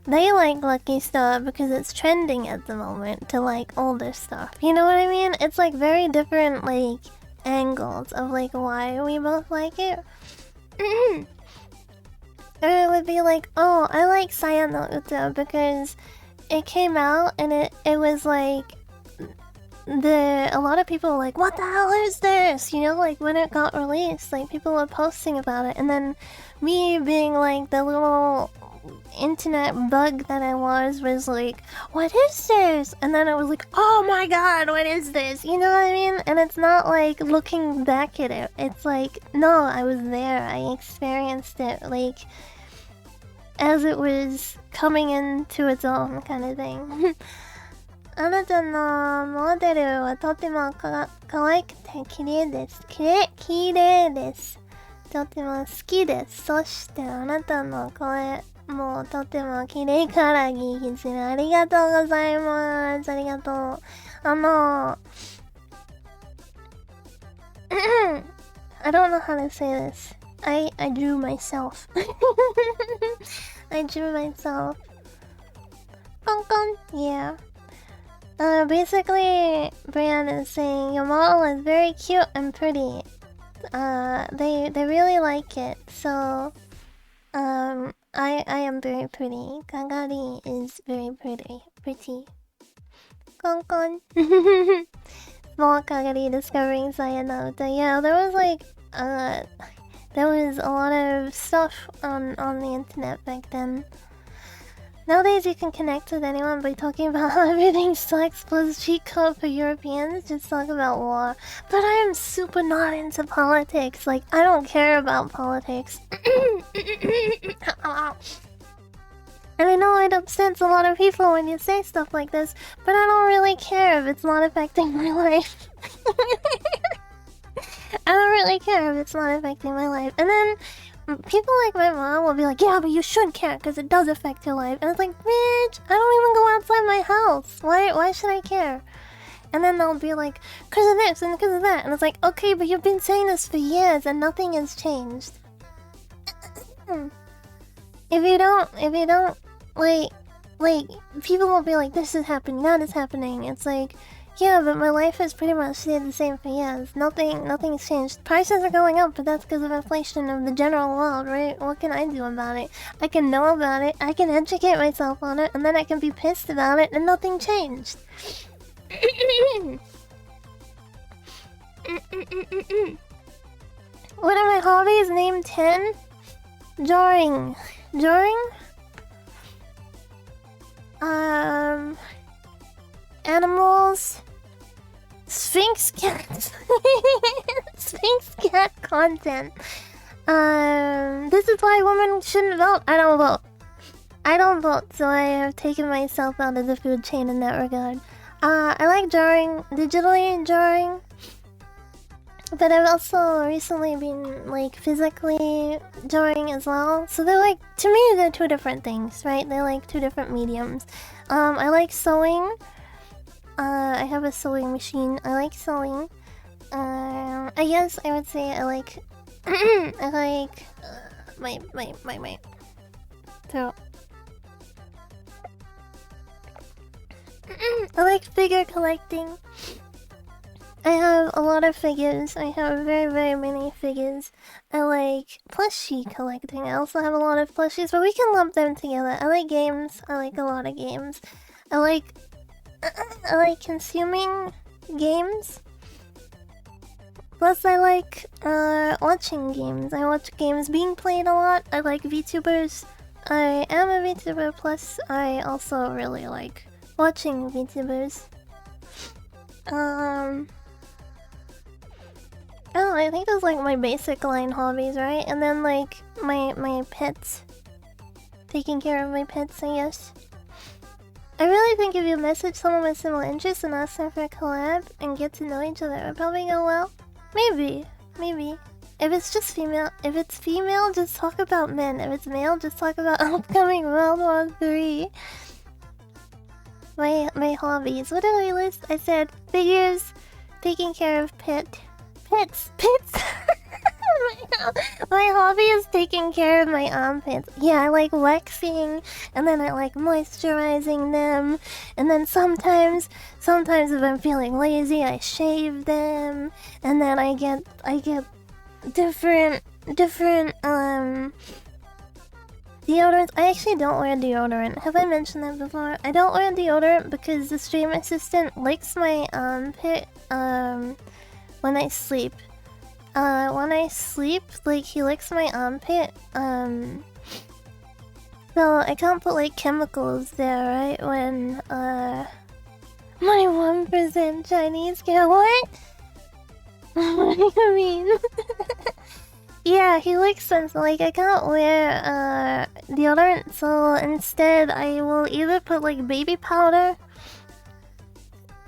They like Lucky Star because it's trending at the moment to like older stuff. You know what I mean? It's like very different like angles of like why we both like it. Or it would be like, oh, I like Saya no Uta because it came out and it was like a lot of people were like, what the hell is this? You know, like when it got released, like people were posting about it, and then me being like the little internet bug that I was like, what is this? And then I was like, oh my god, what is this? You know what I mean? And it's not like looking back at it. It's like, no, I was there. I experienced it like as it was coming into its own kind of thing. あなたのモデルはとても可愛くて綺麗です。綺麗です。とても好きです。そしてあなたの声もとても綺麗からぎきつね。ありがとうございます。ありがとう。I don't know how to say this. I drew myself. I drew myself. Con con. Yeah. Basically, Brian is saying your model is very cute and pretty. They really like it. So, I am very pretty. Kagari is very pretty. Con con. Small Kagari discovering Sayonara. Yeah, there was like, there was a lot of stuff on the internet back then. Nowadays you can connect with anyone by talking about how everything sucks plus cheat code for Europeans. Just talk about war. But I am super not into politics. Like, I don't care about politics. And I know it upsets a lot of people when you say stuff like this, but I don't really care if it's not affecting my life. I don't really care if it's not affecting my life. And then people like my mom will be like, yeah, but you should care because it does affect your life. And it's like, bitch, I don't even go outside my house. Why should I care? And then they'll be like, because of this and because of that. And it's like, okay, but you've been saying this for years and nothing has changed. If you don't, like, people will be like, this is happening, that is happening. It's like, yeah, but my life has pretty much stayed the same for years. Nothing's changed. Prices are going up, but that's because of inflation of the general world, right? What can I do about it? I can know about it, I can educate myself on it, and then I can be pissed about it, and nothing changed. What are my hobbies? Name 10? Drawing. Animals. Sphinx cat. Sphinx cat content. This is why women shouldn't vote. I don't vote, so I have taken myself out of the food chain in that regard. I like drawing, digitally drawing. But I've also recently been, like, physically drawing as well. So they're like, to me, they're two different things, right? They're like two different mediums. I like sewing. I have a sewing machine. I like sewing. I guess I would say I like... I like... my throat. I like figure collecting. I have a lot of figures. I have very, very many figures. I like plushie collecting. I also have a lot of plushies, but we can lump them together. I like games. I like a lot of games. I like consuming games. Plus, I like watching games. I watch games being played a lot. I like VTubers. I am a VTuber. Plus, I also really like watching VTubers. Oh, I think that's like my basic line hobbies, right? And then like my pets. Taking care of my pets, I guess. I really think if you message someone with similar interests and ask them for a collab and get to know each other, it would probably go well. Maybe. If it's just female, if it's female, just talk about men. If it's male, just talk about upcoming World War III. My hobbies. What did I list? I said figures, taking care of pets. My hobby is taking care of my armpits. Yeah, I like waxing, and then I like moisturizing them, and then sometimes if I'm feeling lazy, I shave them, and then I get different deodorants. I actually don't wear deodorant. Have I mentioned that before? I don't wear deodorant because the stream assistant licks my armpit when I sleep. When I sleep, like, he licks my armpit, so I can't put, like, chemicals there, right? When, my 1% Chinese girl, what? What do you mean? Yeah, he licks them, so, like, I can't wear, deodorant, so instead I will either put, like, baby powder,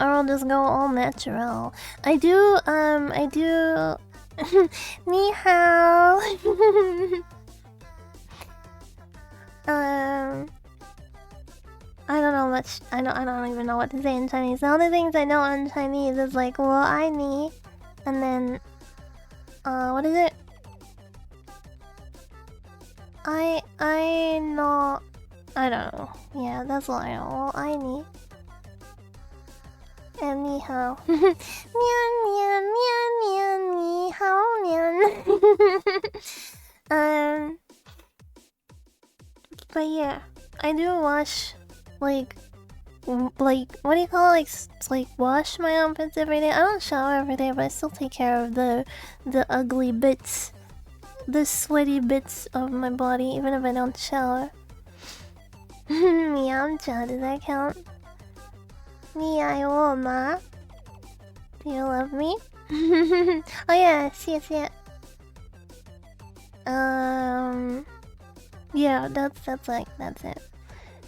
or I'll just go all natural. I do, Ni hao. I don't know much. I don't even know what to say in Chinese. The only things I know in Chinese is like "wo ai ni," and then what is it? I I don't know. Yeah, that's all I know. Well, I need. And ni hao. Mian, mian, mian, mian, ni hao, mian. But yeah, I do wash, like, what do you call it? Like wash my armpits every day. I don't shower every day, but I still take care of the ugly bits, the sweaty bits of my body, even if I don't shower. Yamcha, does that count? Ma. Do you love me? Oh yeah, see it. Yeah, that's it.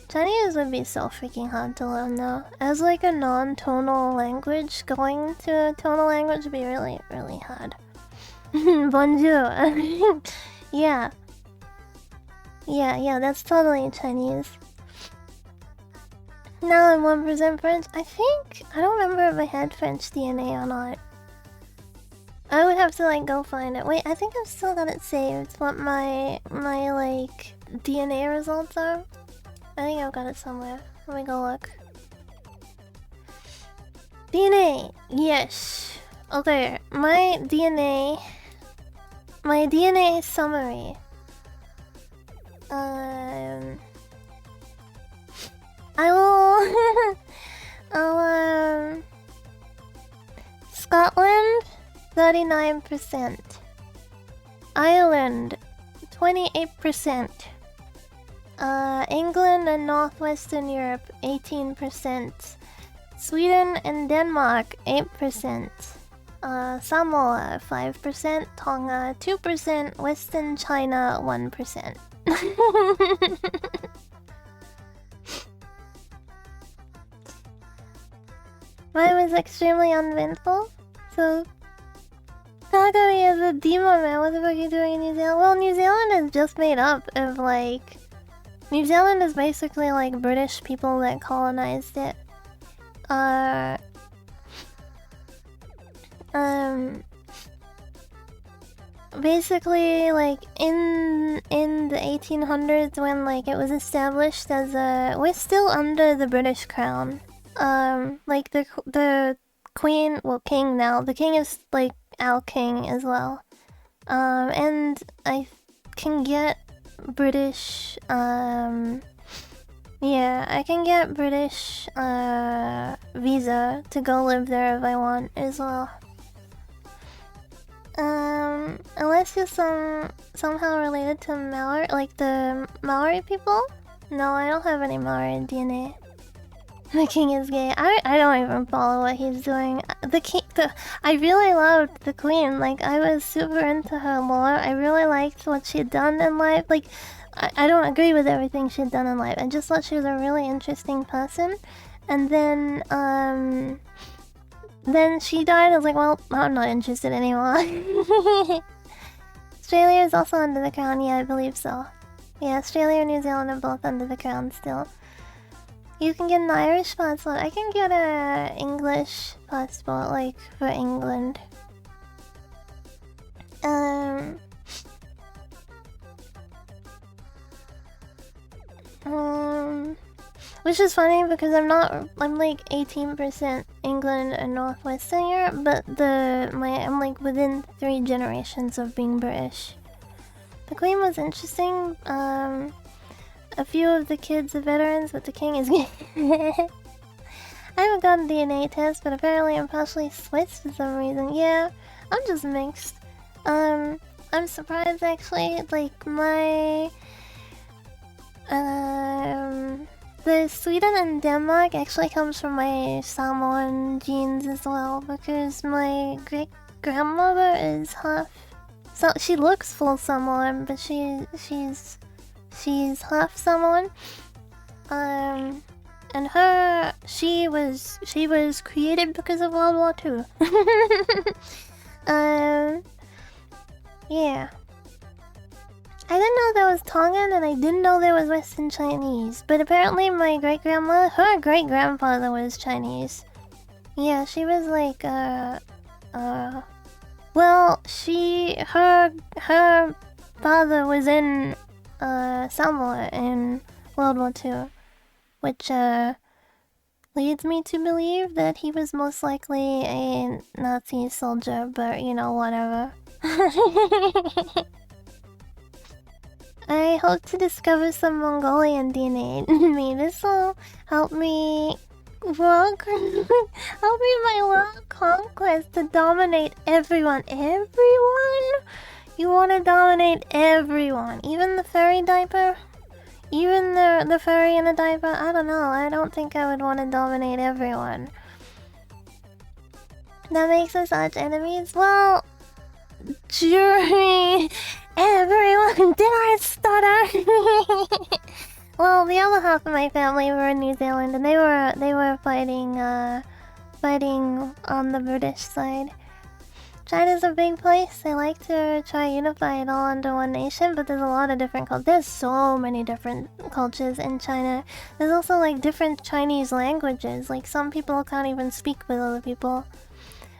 Chinese would be so freaking hard to learn though. As like a non-tonal language, going to a tonal language would be really, really hard. Bonjour. Yeah. Yeah, that's totally Chinese. Now I'm 1% French. I don't remember if I had French DNA or not. I would have to like go find it. Wait, I think I've still got it saved. What my like DNA results are. I think I've got it somewhere. Let me go look. DNA. Yes. Okay, my DNA summary. Scotland 39%. Ireland 28%. England and Northwestern Europe 18%. Sweden and Denmark 8%. Samoa 5%. Tonga 2%. Western China 1%. Mine was extremely uneventful. So, Calgary is a demon man. What the fuck are you doing in New Zealand? Well, New Zealand is just made up of like. New Zealand is basically like British people that colonized it. Basically, like in the 1800s when like it was established as we're still under the British crown. Like the queen, well, king now. The king is like our king as well. And I can get British. Yeah, I can get British visa to go live there if I want as well. Unless you're somehow related to Maori, like the Maori people. No, I don't have any Maori DNA. The king is gay. I don't even follow what he's doing. I really loved the queen. Like, I was super into her lore. I really liked what she'd done in life. Like, I don't agree with everything she'd done in life. I just thought she was a really interesting person. And then she died. I was like, well, I'm not interested anymore. Australia is also under the crown. Yeah, I believe so. Yeah, Australia and New Zealand are both under the crown still. You can get an Irish passport. I can get a English passport, like, for England. Which is funny because I'm like 18% England and Northwestern Europe, but I'm like within 3 generations of being British. The Queen was interesting. A few of the kids are veterans, but the king is gay. I haven't gotten a DNA test, but apparently I'm partially Swiss for some reason. Yeah, I'm just mixed. I'm surprised actually, like my the Sweden and Denmark actually comes from my Samoan genes as well, because my great grandmother is half. So she looks full Samoan, but she's half Samoan. And she was created because of World War II. Yeah. I didn't know there was Tongan, and I didn't know there was Western Chinese. But apparently my great-grandmother, her great-grandfather was Chinese. Yeah, she was like, well, her father was in Samoa, and World War II, which leads me to believe that he was most likely a Nazi soldier, but you know, whatever. I hope to discover some Mongolian DNA in me. This will help me work, help me in my world conquest to dominate everyone. Everyone? You want to dominate everyone, even the furry diaper? Even the furry in a diaper? I don't know. I don't think I would want to dominate everyone. That makes us arch enemies? Well, during everyone, did I stutter? Well, the other half of my family were in New Zealand, and they were fighting on the British side. China's a big place. They like to try unify it all under one nation, but there's a lot of different cultures. There's so many different cultures in China. There's also like different Chinese languages. Like some people can't even speak with other people.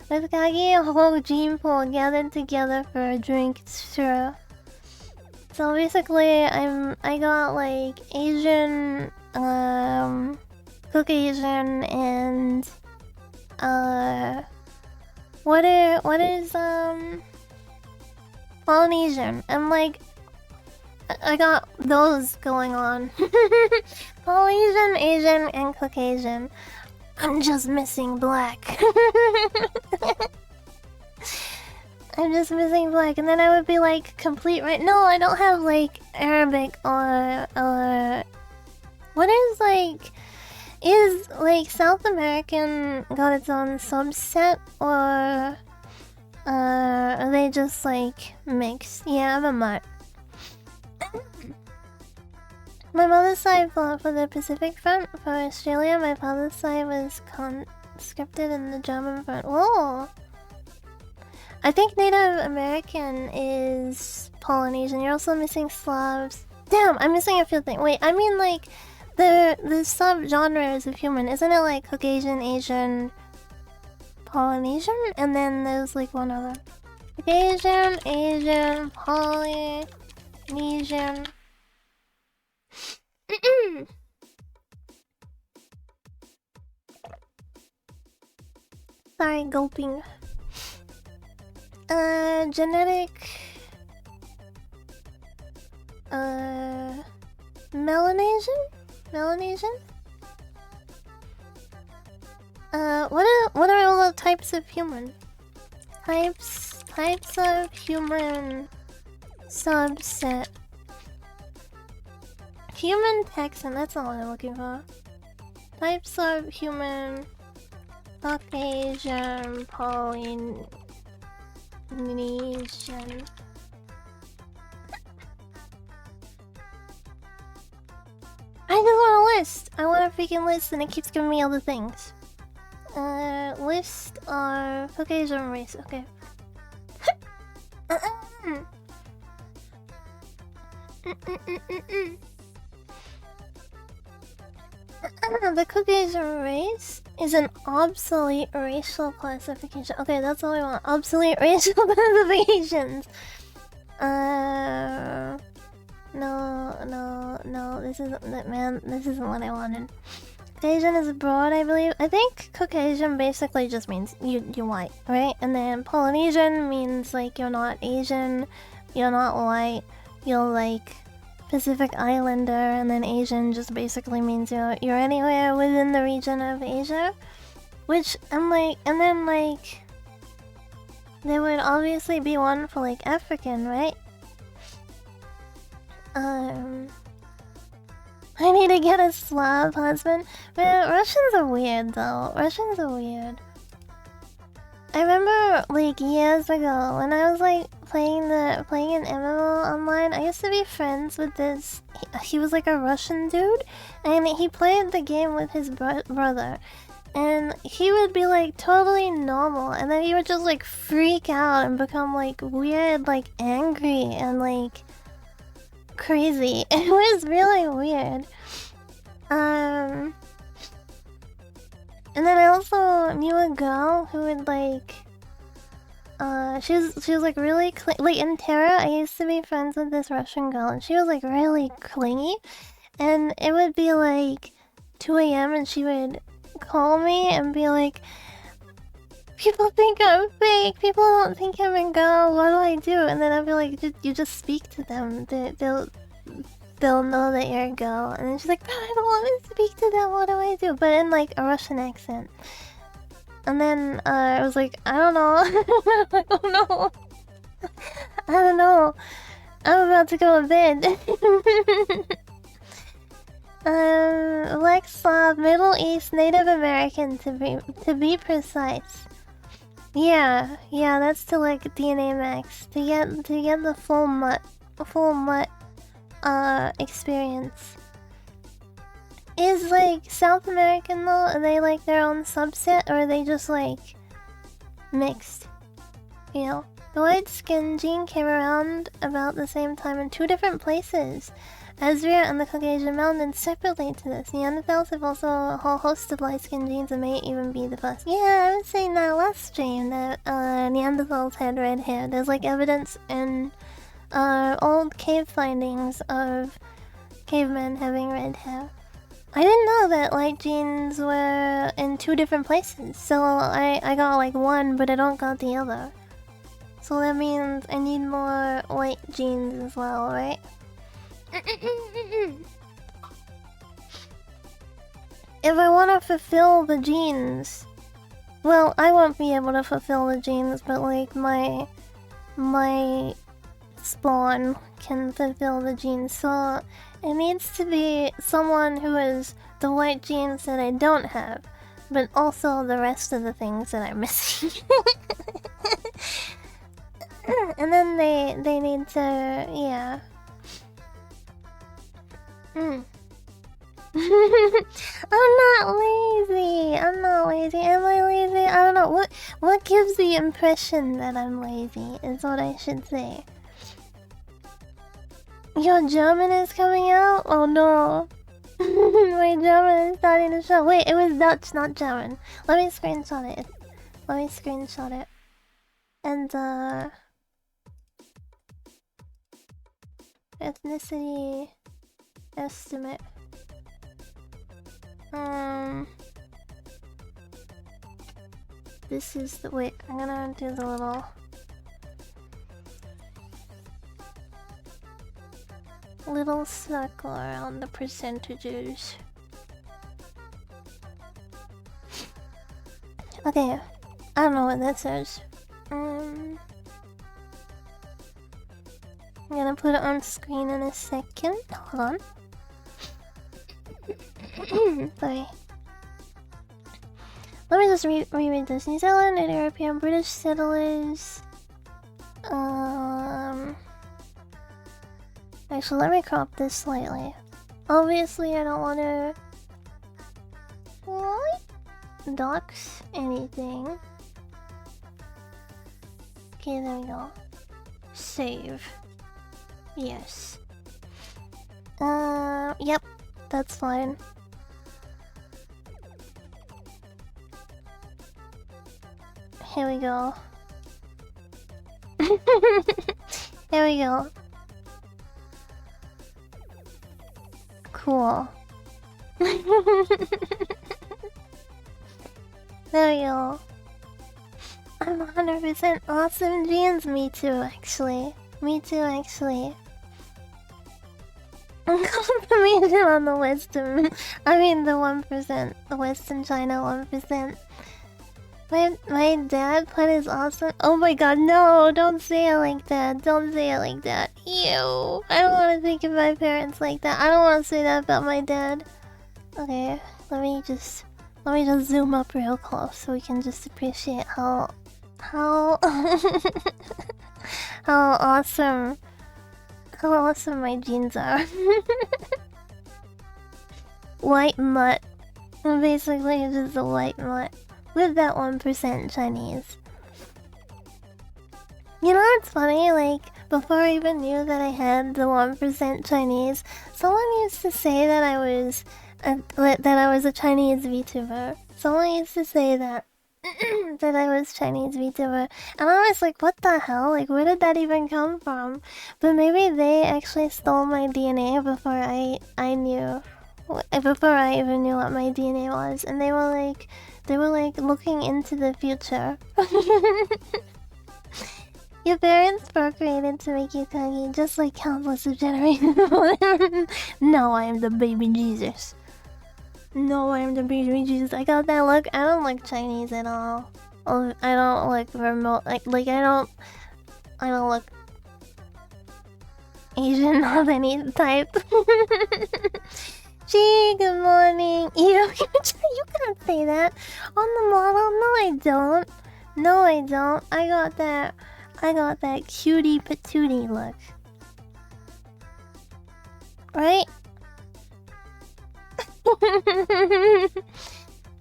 With Kagi, a whole gene pool gathered together for a drink. It's true. So basically, I got like Asian, Caucasian, and what is Polynesian? I'm like, I got those going on. Polynesian, Asian, and Caucasian. I'm just missing black. I'm just missing black, and then I would be like complete right. No, I don't have like Arabic or what is like. Is like South American got its own subset, or are they just like mixed? Yeah, I'm a mutt. My mother's side fought for the Pacific Front. For Australia, my father's side was conscripted in the German front. Whoa! I think Native American is Polynesian. You're also missing Slavs. Damn, I'm missing a few things. Wait, I mean like the subgenres of human. Isn't it like Caucasian, Asian, Polynesian? And then there's like one other. Caucasian, Asian, Polynesian. Sorry, gulping. Genetic. Melanesian? Melanesian? What are all the types of human? Types of human subset. Human Texan, that's not what I'm looking for. Types of human Caucasian Polynesian. I just want a list. I want a freaking list, and it keeps giving me all the things. List of Caucasian race. Okay. The Caucasian race is an obsolete racial classification. Okay, that's all I want. Obsolete racial classifications. No, this isn't, man, this isn't what I wanted. Caucasian is broad, I believe. I think Caucasian basically just means you're white, right? And then Polynesian means like you're not Asian, you're not white, you're like Pacific Islander, and then Asian just basically means you're anywhere within the region of Asia. Which I'm like, and then like there would obviously be one for like African, right? I need to get a Slav husband. Man, Russians are weird though. Russians are weird. I remember like years ago when I was like playing an MMO online, I used to be friends with this. He was like a Russian dude, and he played the game with his brother. And he would be like totally normal, and then he would just like freak out and become like weird, like angry and like crazy. It was really weird. And then I also knew a girl who would like she was like really like in Terra. I used to be friends with this Russian girl, and she was like really clingy. and it would be like 2 a.m. and she would call me and be like, people think I'm fake, people don't think I'm a girl, what do I do? And then I'd be like, you just speak to them, they'll know that you're a girl. And then she's like, but I don't want to speak to them, what do I do? But in like a Russian accent. And then I was like, I don't know. I don't know. I don't know. I'm about to go to bed. Black Slav, Middle East, Native American to be precise. Yeah, that's to like DNA Max to get the full mutt experience. Is like South American though? Are they like their own subset, or are they just like mixed? You know, the white skin gene came around about the same time in 2 different places. Ezria and the Caucasian Mountains separately to this. Neanderthals have also a whole host of light-skinned genes and may even be the first. Yeah, I was saying that last stream that Neanderthals had red hair. There's like evidence in old cave findings of cavemen having red hair. I didn't know that light genes were in 2 different places, so I got like one, but I don't got the other. So that means I need more white genes as well, right? If I want to fulfill the genes, well, I won't be able to fulfill the genes, but like my spawn can fulfill the genes. So it needs to be someone who has the white genes that I don't have, but also the rest of the things that I'm missing. And then they need to, yeah. I'm not lazy. Am I lazy? I don't know. What gives the impression that I'm lazy is what I should say. Your German is coming out? Oh no. My German is starting to show. Wait, it was Dutch, not German. Let me screenshot it. And ethnicity estimate. This is the wait. I'm gonna do the little circle around the percentages. Okay, I don't know what that says. I'm gonna put it on screen in a second. Hold on. Sorry. Let me just reread this. New Zealand and European British settlers. Actually, let me crop this slightly. Obviously, I don't want to dox anything. Okay, there we go. Save. Yes. Yep, that's fine. Here we go. Here we go. Cool. There we go. I'm 100% awesome genes. Me too, actually. Confirmation on the Western. I mean, the 1%. The Western China 1%. My dad put his awesome. Oh my god, no! Don't say it like that. Ew! I don't want to think of my parents like that. I don't want to say that about my dad. Okay, let me just zoom up real close so we can just appreciate how awesome my genes are. White mutt. Basically just a white mutt. With that 1% Chinese. You know what's funny? Like, before I even knew that I had the 1% Chinese, someone used to say that I was a Chinese VTuber. Someone used to say that that I was Chinese VTuber. And I was like, what the hell? Like, where did that even come from? But maybe they actually stole my DNA before I knew, before I even knew what my DNA was. And they were like looking into the future. Your parents procreated to make you Kagi, just like countless of generations. No, I am the baby Jesus. No, I am the baby Jesus. I got that look. I don't look Chinese at all. I don't look remote. Like I don't look Asian of any type. Gee, good morning. You can't say that on the model. No, I don't. No, I don't. I got that cutie patootie look. Right?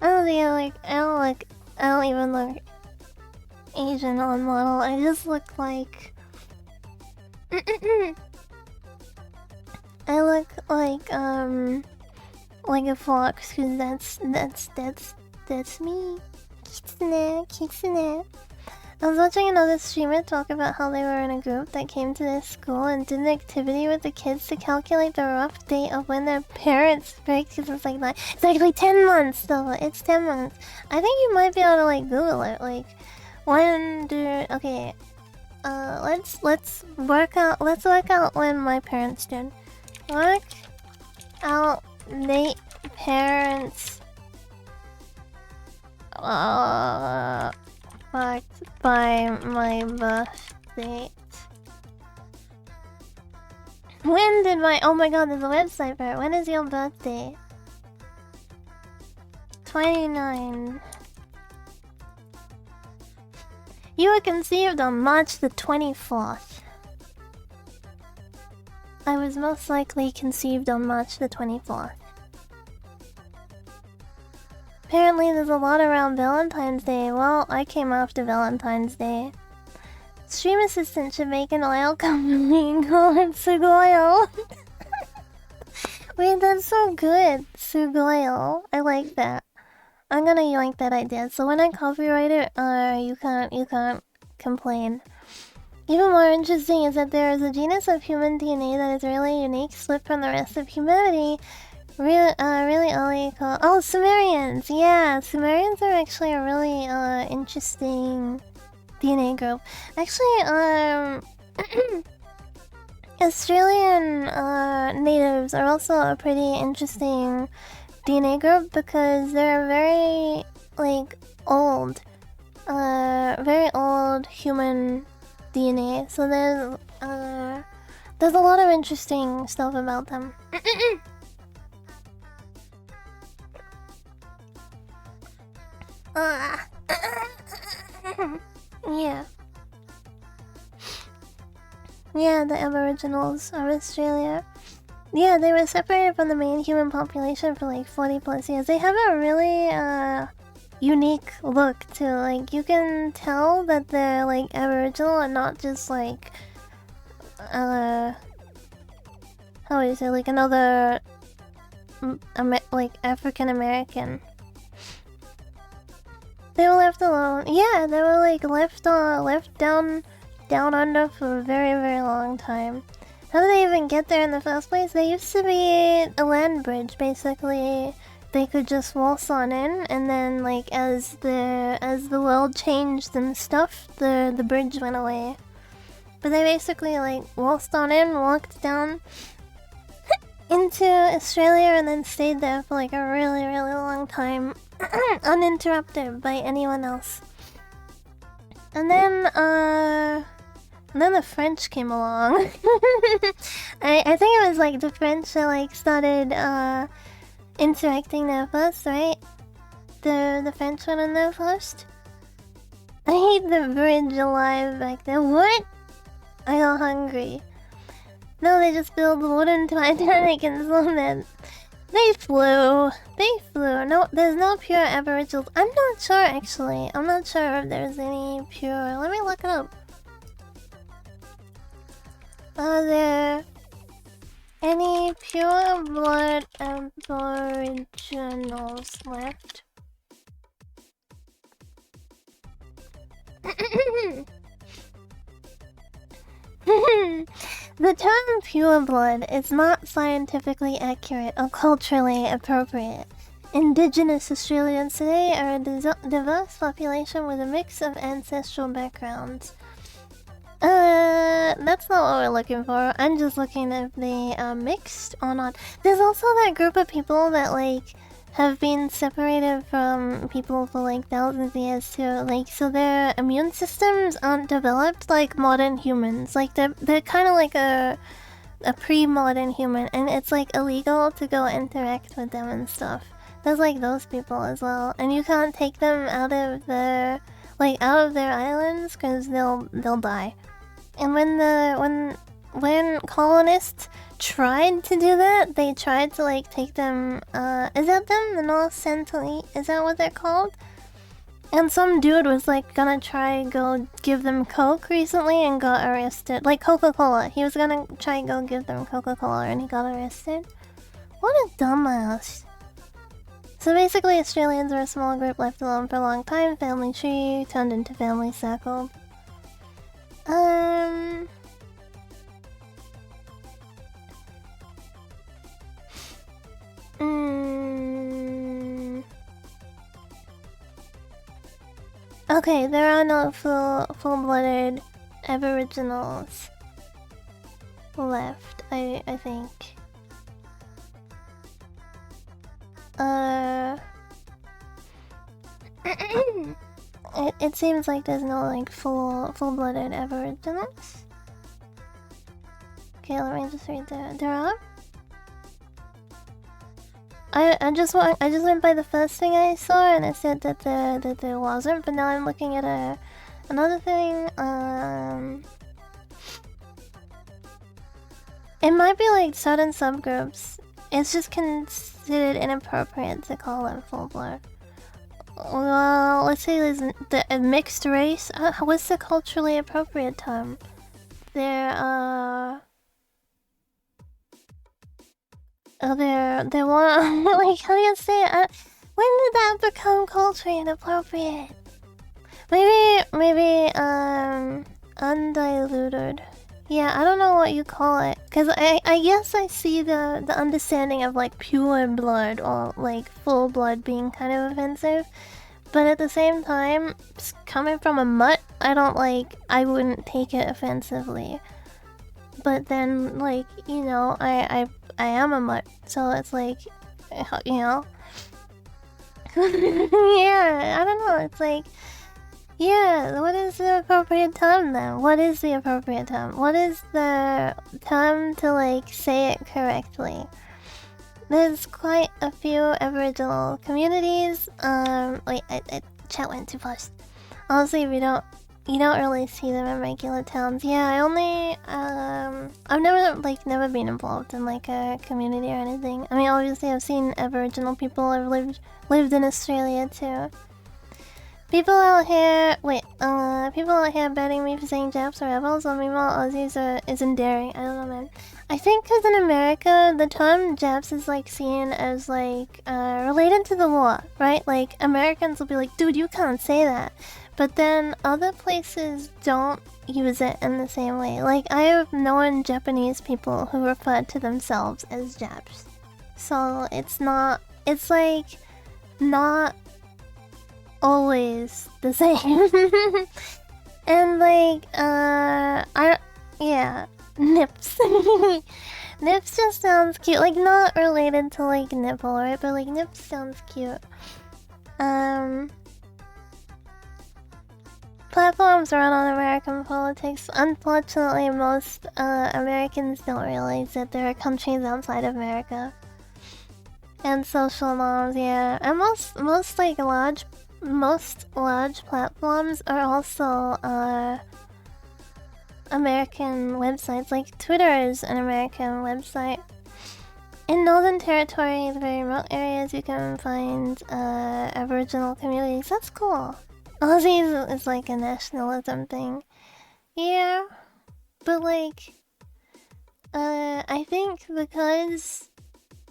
I don't even look Asian on model. I just look like I look like a fox, cause that's me. Kitsune. I was watching another streamer talk about how they were in a group that came to their school and did an activity with the kids to calculate the rough date of when their parents break, because it's like that. It's actually 10 months though. It's 10 months. I think you might be able to like Google it. Like, okay. Let's work out when my parents did. Work out Nate parents fucked by my birth date. When did my— oh my god, there's a website for it. When is your birthday? 29. You were conceived on March the 24th. I was most likely conceived on March the 24th. Apparently there's a lot around Valentine's Day. Well, I came after Valentine's Day. Stream Assistant should make an oil company called Sugoil. Wait, that's so good. Sugoil. I like that. I'm gonna yoink that idea. So when I copyright it, you can't complain. Even more interesting is that there is a genus of human DNA that is really unique, split from the rest of humanity. Really only called— oh, Sumerians! Yeah, Sumerians are actually a really interesting DNA group. Actually, Australian natives are also a pretty interesting DNA group because they're very like old, very old human DNA. So there's a lot of interesting stuff about them. Yeah. Yeah, the Aboriginals of Australia. Yeah, they were separated from the main human population for like 40 plus years. They have a really unique look too. Like, you can tell that they're like Aboriginal and not just like how would you say, like another like African American. They were left alone. Yeah, they were like left down under for a very, very long time. How did they even get there in the first place? They used to be a land bridge, basically. They could just waltz on in, and then like as the world changed and stuff, the bridge went away. But they basically like waltzed on in, walked down into Australia, and then stayed there for like a really, really long time. Uninterrupted by anyone else. And then the French came along. I think it was like the French that like started interacting there first, right? The French went in there first. I hate the bridge alive back there. What? I got hungry. No, they just built wooden Titanic and so that they flew. No, there's no pure Aboriginals. I'm not sure actually. I'm not sure if there's any pure. Let me look it up. Are there any pure blood Aboriginals left? The term pure blood is not scientifically accurate or culturally appropriate. Indigenous Australians today are a diverse population with a mix of ancestral backgrounds. That's not what we're looking for. I'm just looking if they are mixed or not. There's also that group of people that, like, have been separated from people for, like, thousands of years too. Like, so their immune systems aren't developed like modern humans. Like, they're kind of like a pre-modern human, and it's, like, illegal to go interact with them and stuff. There's, like, those people as well. And you can't take them out of their islands because they'll die. And when colonists tried to do that, they tried to, like, take them, is that them? The North Sentinel? Is that what they're called? And some dude was, like, gonna try go give them Coke recently and got arrested. Like, Coca-Cola. He was gonna try and go give them Coca-Cola and he got arrested. What a dumbass. So basically, Australians are a small group left alone for a long time. Family tree turned into family circle. Okay, there are no full-blooded Aboriginals left, I think. It seems like there's no, like, full-blooded Aboriginals. Okay, let me just read that. There are? I just went by the first thing I saw and it said that there wasn't, but now I'm looking at another thing. It might be like certain subgroups. It's just considered inappropriate to call them full blood. Well, let's say there's a mixed race. What's the culturally appropriate term? There want like, how do you say it? When did that become culturally inappropriate? Maybe undiluted. Yeah, I don't know what you call it, cause I guess I see the understanding of, like, pure blood or, like, full blood being kind of offensive, but at the same time, coming from a mutt, I wouldn't take it offensively. But then, like, you know, I am a mutt, so it's like, you know. Yeah, I don't know, it's like, yeah, what is the appropriate term then? What is the appropriate term? What is the term to, like, say it correctly? There's quite a few Aboriginal communities. Wait, chat went too fast. Honestly, you don't really see them in regular towns. Yeah, I've never been involved in, like, a community or anything. I mean, obviously I've seen Aboriginal people. I've lived in Australia too. People out here betting me for saying Japs are rebels, or meanwhile Aussies is endearing. I don't know, man. I think because in America, the term Japs is, like, seen as, like, related to the war, right? Like, Americans will be like, dude, you can't say that. But then other places don't use it in the same way. Like, I have known Japanese people who refer to themselves as Japs. So it's not always the same. And, like, yeah, nips. Nips just sounds cute. Like, not related to, like, nipple, right? But, like, nips sounds cute. Platforms run on American politics. Unfortunately, most Americans don't realize that there are countries outside of America. And social norms, yeah. And most large platforms are also American websites. Like, Twitter is an American website. In Northern Territory, the very remote areas, you can find Aboriginal communities. That's cool. Aussies is like a nationalism thing. Yeah. But, like, I think because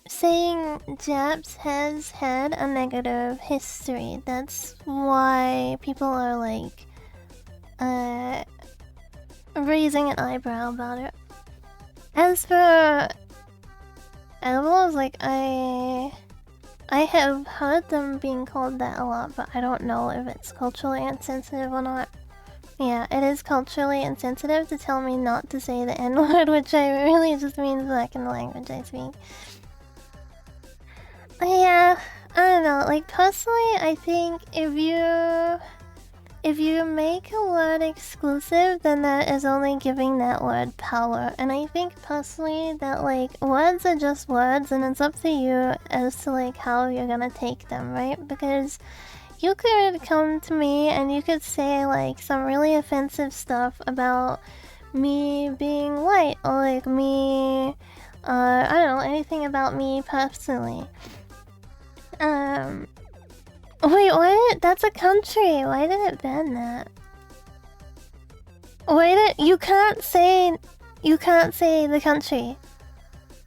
saying Japs has had a negative history, that's why people are, like, raising an eyebrow about it. As for animals, like I have heard them being called that a lot, but I don't know if it's culturally insensitive or not. Yeah, it is culturally insensitive to tell me not to say the N-word, which I really just means back in the language I speak. Yeah, I don't know. Like personally, I think if you make a word exclusive, then that is only giving that word power. And I think personally that like words are just words, and it's up to you as to like how you're gonna take them, right? Because you could come to me and you could say like some really offensive stuff about me being white, or like me, I don't know, anything about me personally. Wait, what? That's a country. Why did it ban that? You can't say the country.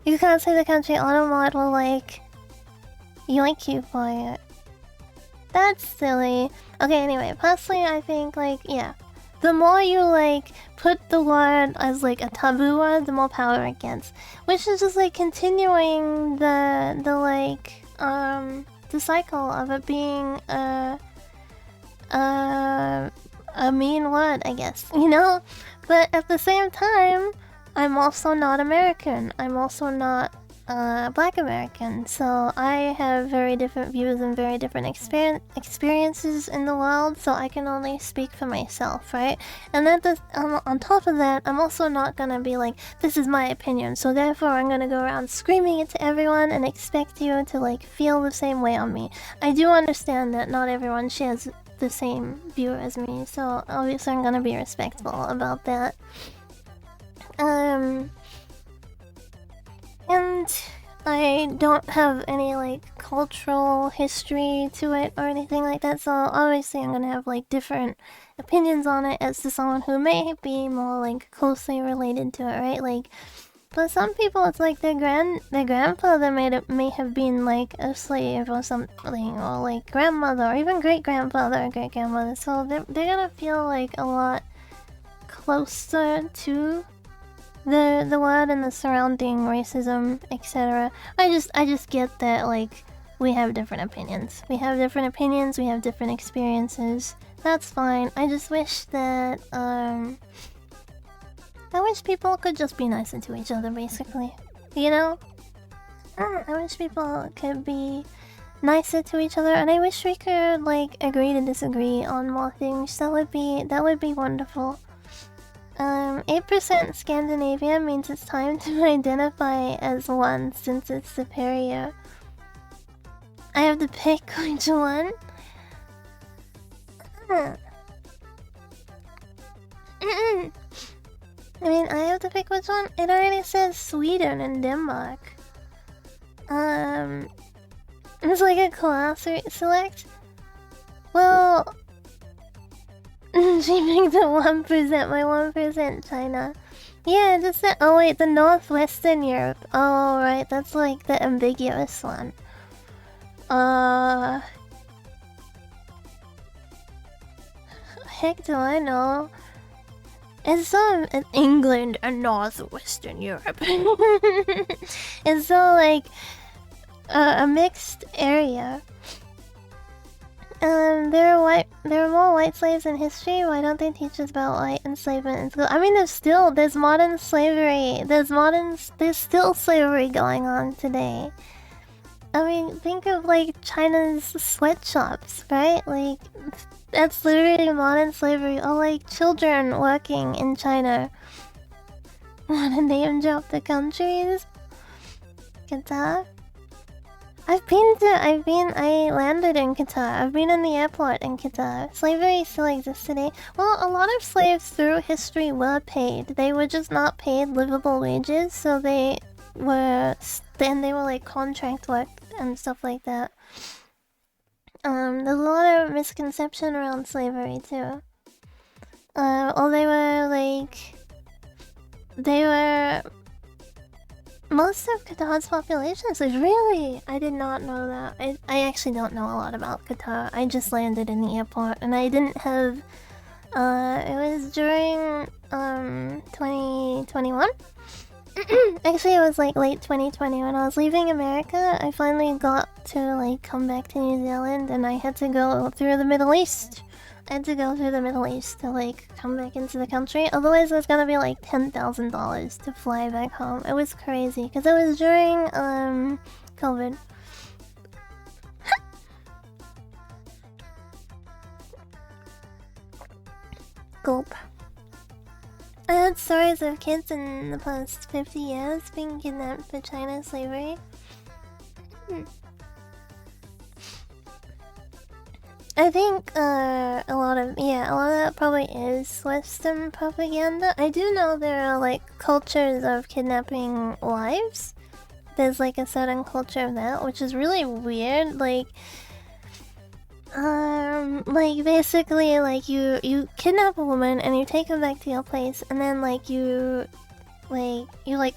You can't say the country. Automod will like yoink you for it. That's silly. Okay, anyway, personally I think like, yeah, the more you like put the word as like a taboo word, the more power it gets. Which is just like continuing the cycle of it being a mean word, I guess, you know? But at the same time, I'm also not American. I'm also not Black American, so I have very different views and very different experiences in the world, so I can only speak for myself, right? And then on top of that, I'm also not gonna be like, this is my opinion, so therefore I'm gonna go around screaming it to everyone and expect you to like feel the same way on me. I do understand that not everyone shares the same view as me, so obviously I'm gonna be respectful about that. And I don't have any like cultural history to it or anything like that, so obviously I'm gonna have like different opinions on it as to someone who may be more like closely related to it, right? Like, but some people it's like their grandfather may have been like a slave or something, or like grandmother, or even great grandfather or great grandmother, so they're gonna feel like a lot closer to the word and the surrounding racism, etc. I just get that like we have different opinions. We have different experiences. That's fine. I just wish that I wish people could just be nicer to each other, basically. You know? I wish people could be nicer to each other, and I wish we could like agree to disagree on more things. That would be wonderful. 8% Scandinavia means it's time to identify as one since it's superior. I have to pick which one? I mean, I have to pick which one? It already says Sweden and Denmark. It's like a class select? Well, she picked the 1%, my 1% China. Yeah, just that. Oh wait, the Northwestern Europe. Oh right, that's like the ambiguous one. Heck do I know? It's so in England and Northwestern Europe. It's so like a mixed area. There are more white slaves in history. Why don't they teach us about white enslavement in school? I mean, there's modern slavery. There's still slavery going on today. I mean, think of like China's sweatshops, right? Like, that's literally modern slavery. Or like children working in China. Wanna name drop the countries? Qatar? I landed in Qatar. I've been in the airport in Qatar. Slavery still exists today. Well, a lot of slaves through history were paid. They were just not paid livable wages, so they were like contract work and stuff like that. There's a lot of misconception around slavery too. Most of Qatar's population is really... I did not know that. I actually don't know a lot about Qatar. I just landed in the airport and I didn't have It was during 2021. Actually, it was like late 2020 when I was leaving America. I finally got to like come back to New Zealand, and I had to go through the Middle East. I had to go through the Middle East to like come back into the country. Otherwise, it was gonna be like $10,000 to fly back home. It was crazy because it was during COVID. Gulp. I heard stories of kids in the past 50 years being kidnapped for China slavery. I think a lot of that probably is Western propaganda. I do know there are like cultures of kidnapping wives. There's like a certain culture of that, which is really weird. Like basically like you kidnap a woman and you take her back to your place, and then like you're like,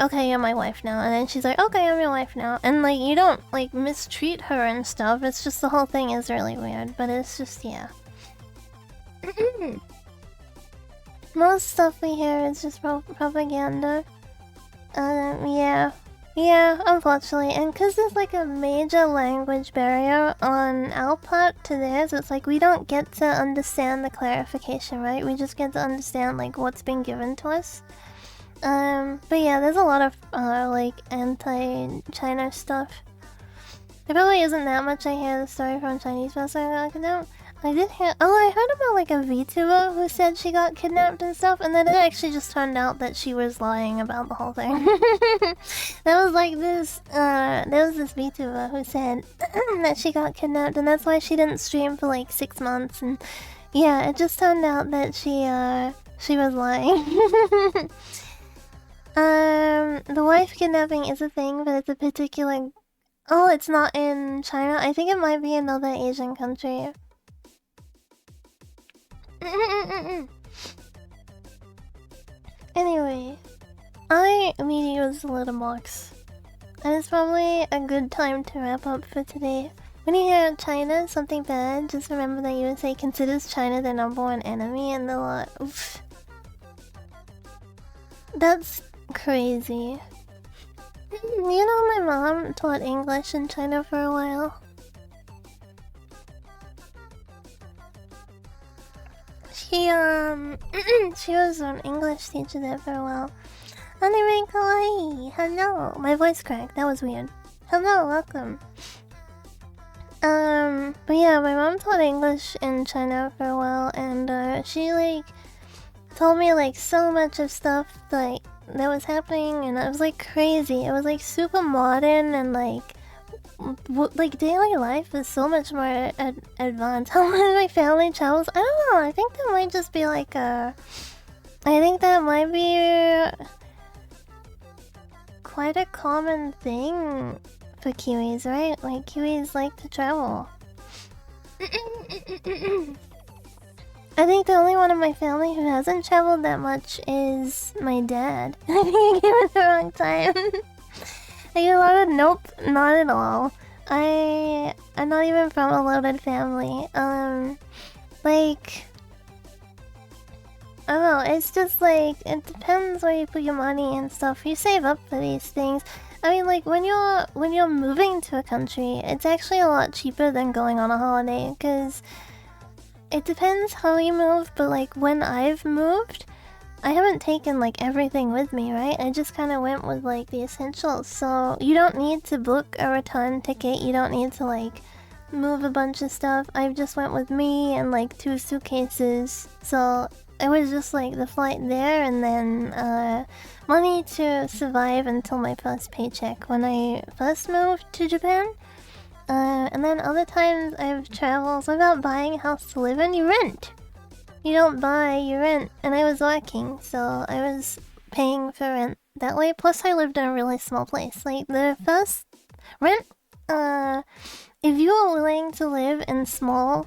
okay, you're my wife now, and then she's like, okay, I'm your wife now, and like you don't like mistreat her and stuff. It's just the whole thing is really weird, but it's just yeah. Most stuff we hear is just propaganda. Yeah, unfortunately, and because there's like a major language barrier on our part to theirs, it's like we don't get to understand the clarification, right? We just get to understand like what's been given to us. But yeah, there's a lot of like anti-China stuff. There probably isn't that much I hear the story from Chinese person got kidnapped. I did hear. Oh, I heard about like a VTuber who said she got kidnapped and stuff, and then it actually just turned out that she was lying about the whole thing. There was like this. There was this VTuber who said that she got kidnapped, and that's why she didn't stream for like 6 months. And yeah, it just turned out that she was lying. The wife kidnapping is a thing, but it's a particular. Oh, it's not in China. I think it might be another Asian country. Anyway, I mean, use Little Mox, and it's probably a good time to wrap up for today. When you hear China, something bad, just remember that USA considers China their #1 enemy, and they're like, oof. That's crazy. You know, my mom taught English in China for a while. She was an English teacher there for a while. Anime kawaii. Hello. My voice cracked. That was weird. Hello, welcome. But yeah, my mom taught English in China for a while, and she like told me like so much of stuff like that was happening, and it was like crazy. It was like super modern, and like daily life is so much more advanced. How my family travels, I don't know. I think that might just be like I think that might be quite a common thing for Kiwis, right? Like Kiwis like to travel. I think the only one in my family who hasn't traveled that much is my dad. I think I gave it the wrong time. I get a lot of nope, not at all. I'm not even from a loaded family. Like, I don't know, it's just like, it depends where you put your money and stuff. You save up for these things. I mean, like, when you're moving to a country, it's actually a lot cheaper than going on a holiday, because it depends how you move, but like, when I've moved, I haven't taken like everything with me, right? I just kind of went with like the essentials. So you don't need to book a return ticket. You don't need to like move a bunch of stuff. I just went with me and like 2 suitcases. So it was just like the flight there, and then money to survive until my first paycheck when I first moved to Japan. And then other times I've traveled without buying a house to live in. You rent. You don't buy, you rent. And I was working, so I was paying for rent that way. Plus I lived in a really small place. Like the first rent, if you are willing to live in small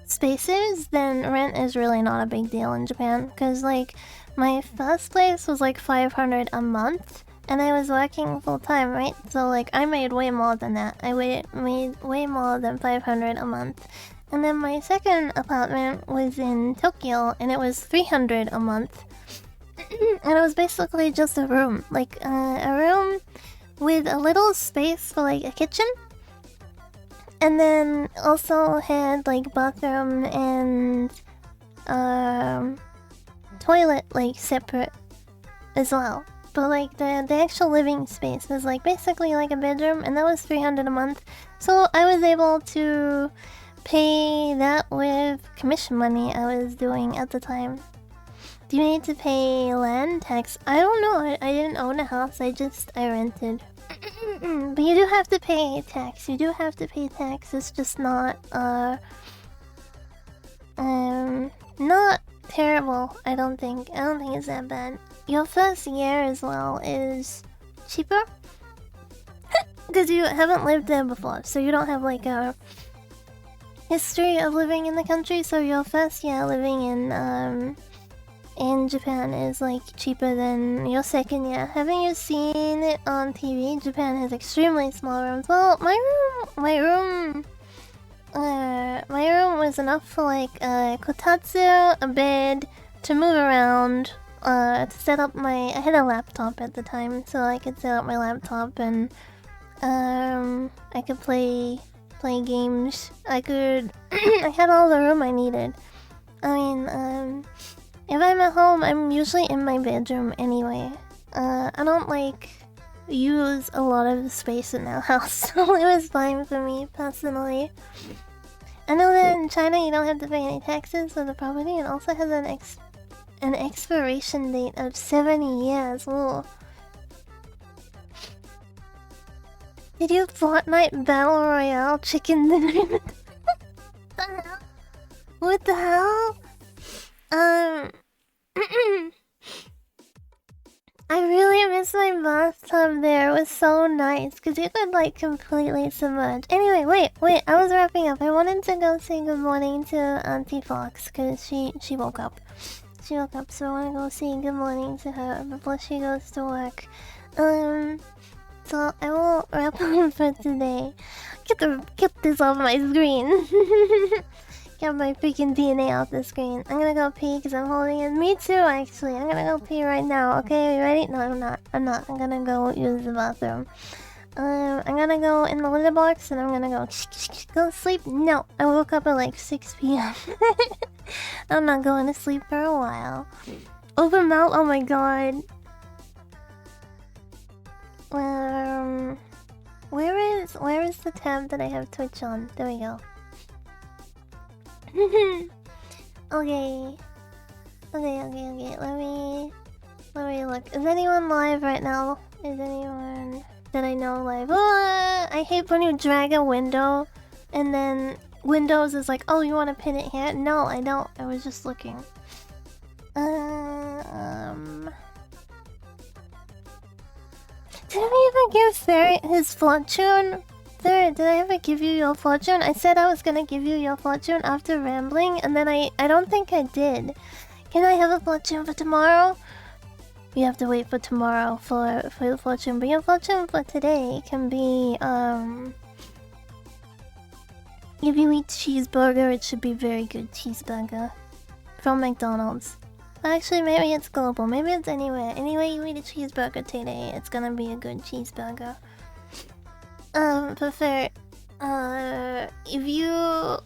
spaces, then rent is really not a big deal in Japan. Because like my first place was like 500 a month, and I was working full time, right? So like I made way more than that. I made way more than 500 a month. And then my second apartment was in Tokyo, and it was 300 a month. And it was basically just a room, like a room with a little space for like a kitchen, and then also had like bathroom and toilet like separate as well. But like the actual living space was like basically like a bedroom, and that was 300 a month. So I was able to pay that with commission money I was doing at the time. Do you need to pay land tax? I don't know. I didn't own a house. I rented. But you do have to pay tax. You do have to pay tax. It's just not not terrible. I don't think it's that bad. Your first year as well is cheaper because you haven't lived there before, so you don't have like a history of living in the country. So your first year living in Japan is like cheaper than your second year. Haven't you seen it on TV? Japan has extremely small rooms. Well, my room was enough for like a kotatsu, a bed, to move around, to set up my. I had a laptop at the time, so I could set up my laptop and I could play games. I had all the room I needed. I mean, if I'm at home, I'm usually in my bedroom anyway. I don't like use a lot of the space in our house, so it was fine for me personally. I know that in China you don't have to pay any taxes for the property, and also has an expiration date of 70 years. Ooh. Did you Fortnite Battle Royale chicken dinner? What the hell? I really miss my bathtub there. It was so nice because you could like completely submerge. Anyway, wait, I was wrapping up. I wanted to go say good morning to Auntie Fox because she woke up. She woke up, so I want to go say good morning to her before she goes to work. So I will wrap up for today. Get this off my screen. Get my freaking DNA off the screen. I'm gonna go pee because I'm holding it. Me too, actually. I'm gonna go pee right now. Okay, are you ready? No, I'm not. I'm gonna go use the bathroom. I'm gonna go in the litter box and I'm gonna go sleep. No, I woke up at like 6 p.m. I'm not going to sleep for a while. Open mouth. Oh my god. Where is the tab that I have Twitch on? There we go. Okay. Let me look. Is anyone live right now? Is anyone that I know live? Oh, I hate when you drag a window and then Windows is like, oh, you want to pin it here? No, I don't. I was just looking. Did I ever give Ferret his fortune? Ferret, did I ever give you your fortune? I said I was gonna give you your fortune after rambling, and then I don't think I did. Can I have a fortune for tomorrow? You have to wait for tomorrow for your fortune, but your fortune for today can be, if you eat cheeseburger, it should be very good cheeseburger. From McDonald's. Actually, maybe it's global. Maybe it's anywhere. Anyway, you eat a cheeseburger today, it's gonna be a good cheeseburger. But for, if you...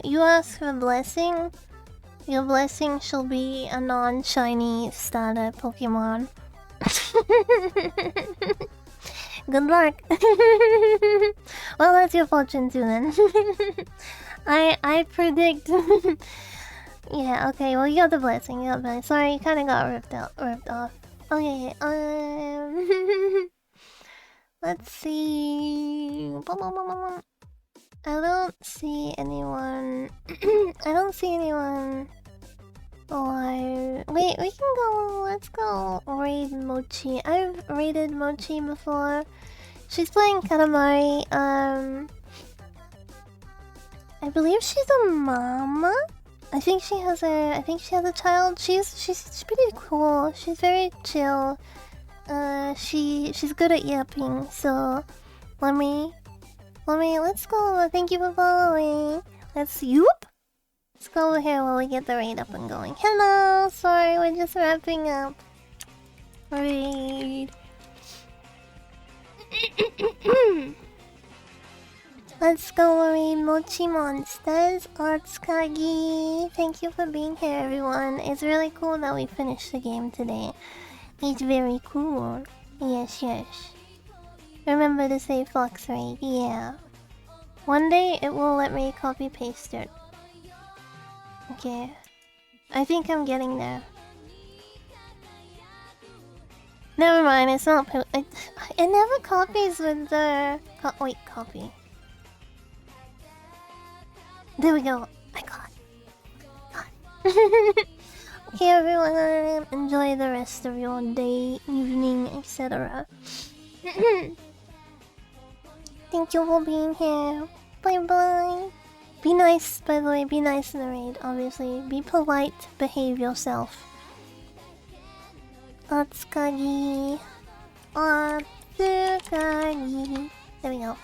You ask for a blessing? Your blessing shall be a non-shiny starter Pokemon. Good luck. Well, that's your fortune too then. I predict. Yeah. Okay. Well, you got the blessing. You got the blessing. Sorry, you kind of got ripped off. Okay. Let's see. I don't see anyone. I don't see anyone alive. Wait, we can go. Let's go raid Mochi. I've raided Mochi before. She's playing Katamari. I believe she's a mama. I think she has a child. She's pretty cool. She's very chill. She's good at yapping, so let's go. Thank you for following. Let's yoop. Let's go over here while we get the raid up and going. Hello, sorry, we're just wrapping up. Raid. Let's go raid Mochi Monsters. Artskagi. Thank you for being here, everyone. It's really cool that we finished the game today. It's very cool. Yes, yes. Remember to say Fox Raid. Yeah. One day it will let me copy paste it. Okay. I think I'm getting there. Never mind, it's not. It never copies with the. Wait, copy. There we go. I got it. Okay, everyone, enjoy the rest of your day, evening, etc. Thank you for being here. Bye bye. Be nice, by the way, be nice in the raid, obviously. Be polite, behave yourself. Otsukagi. Otsukagi. There we go.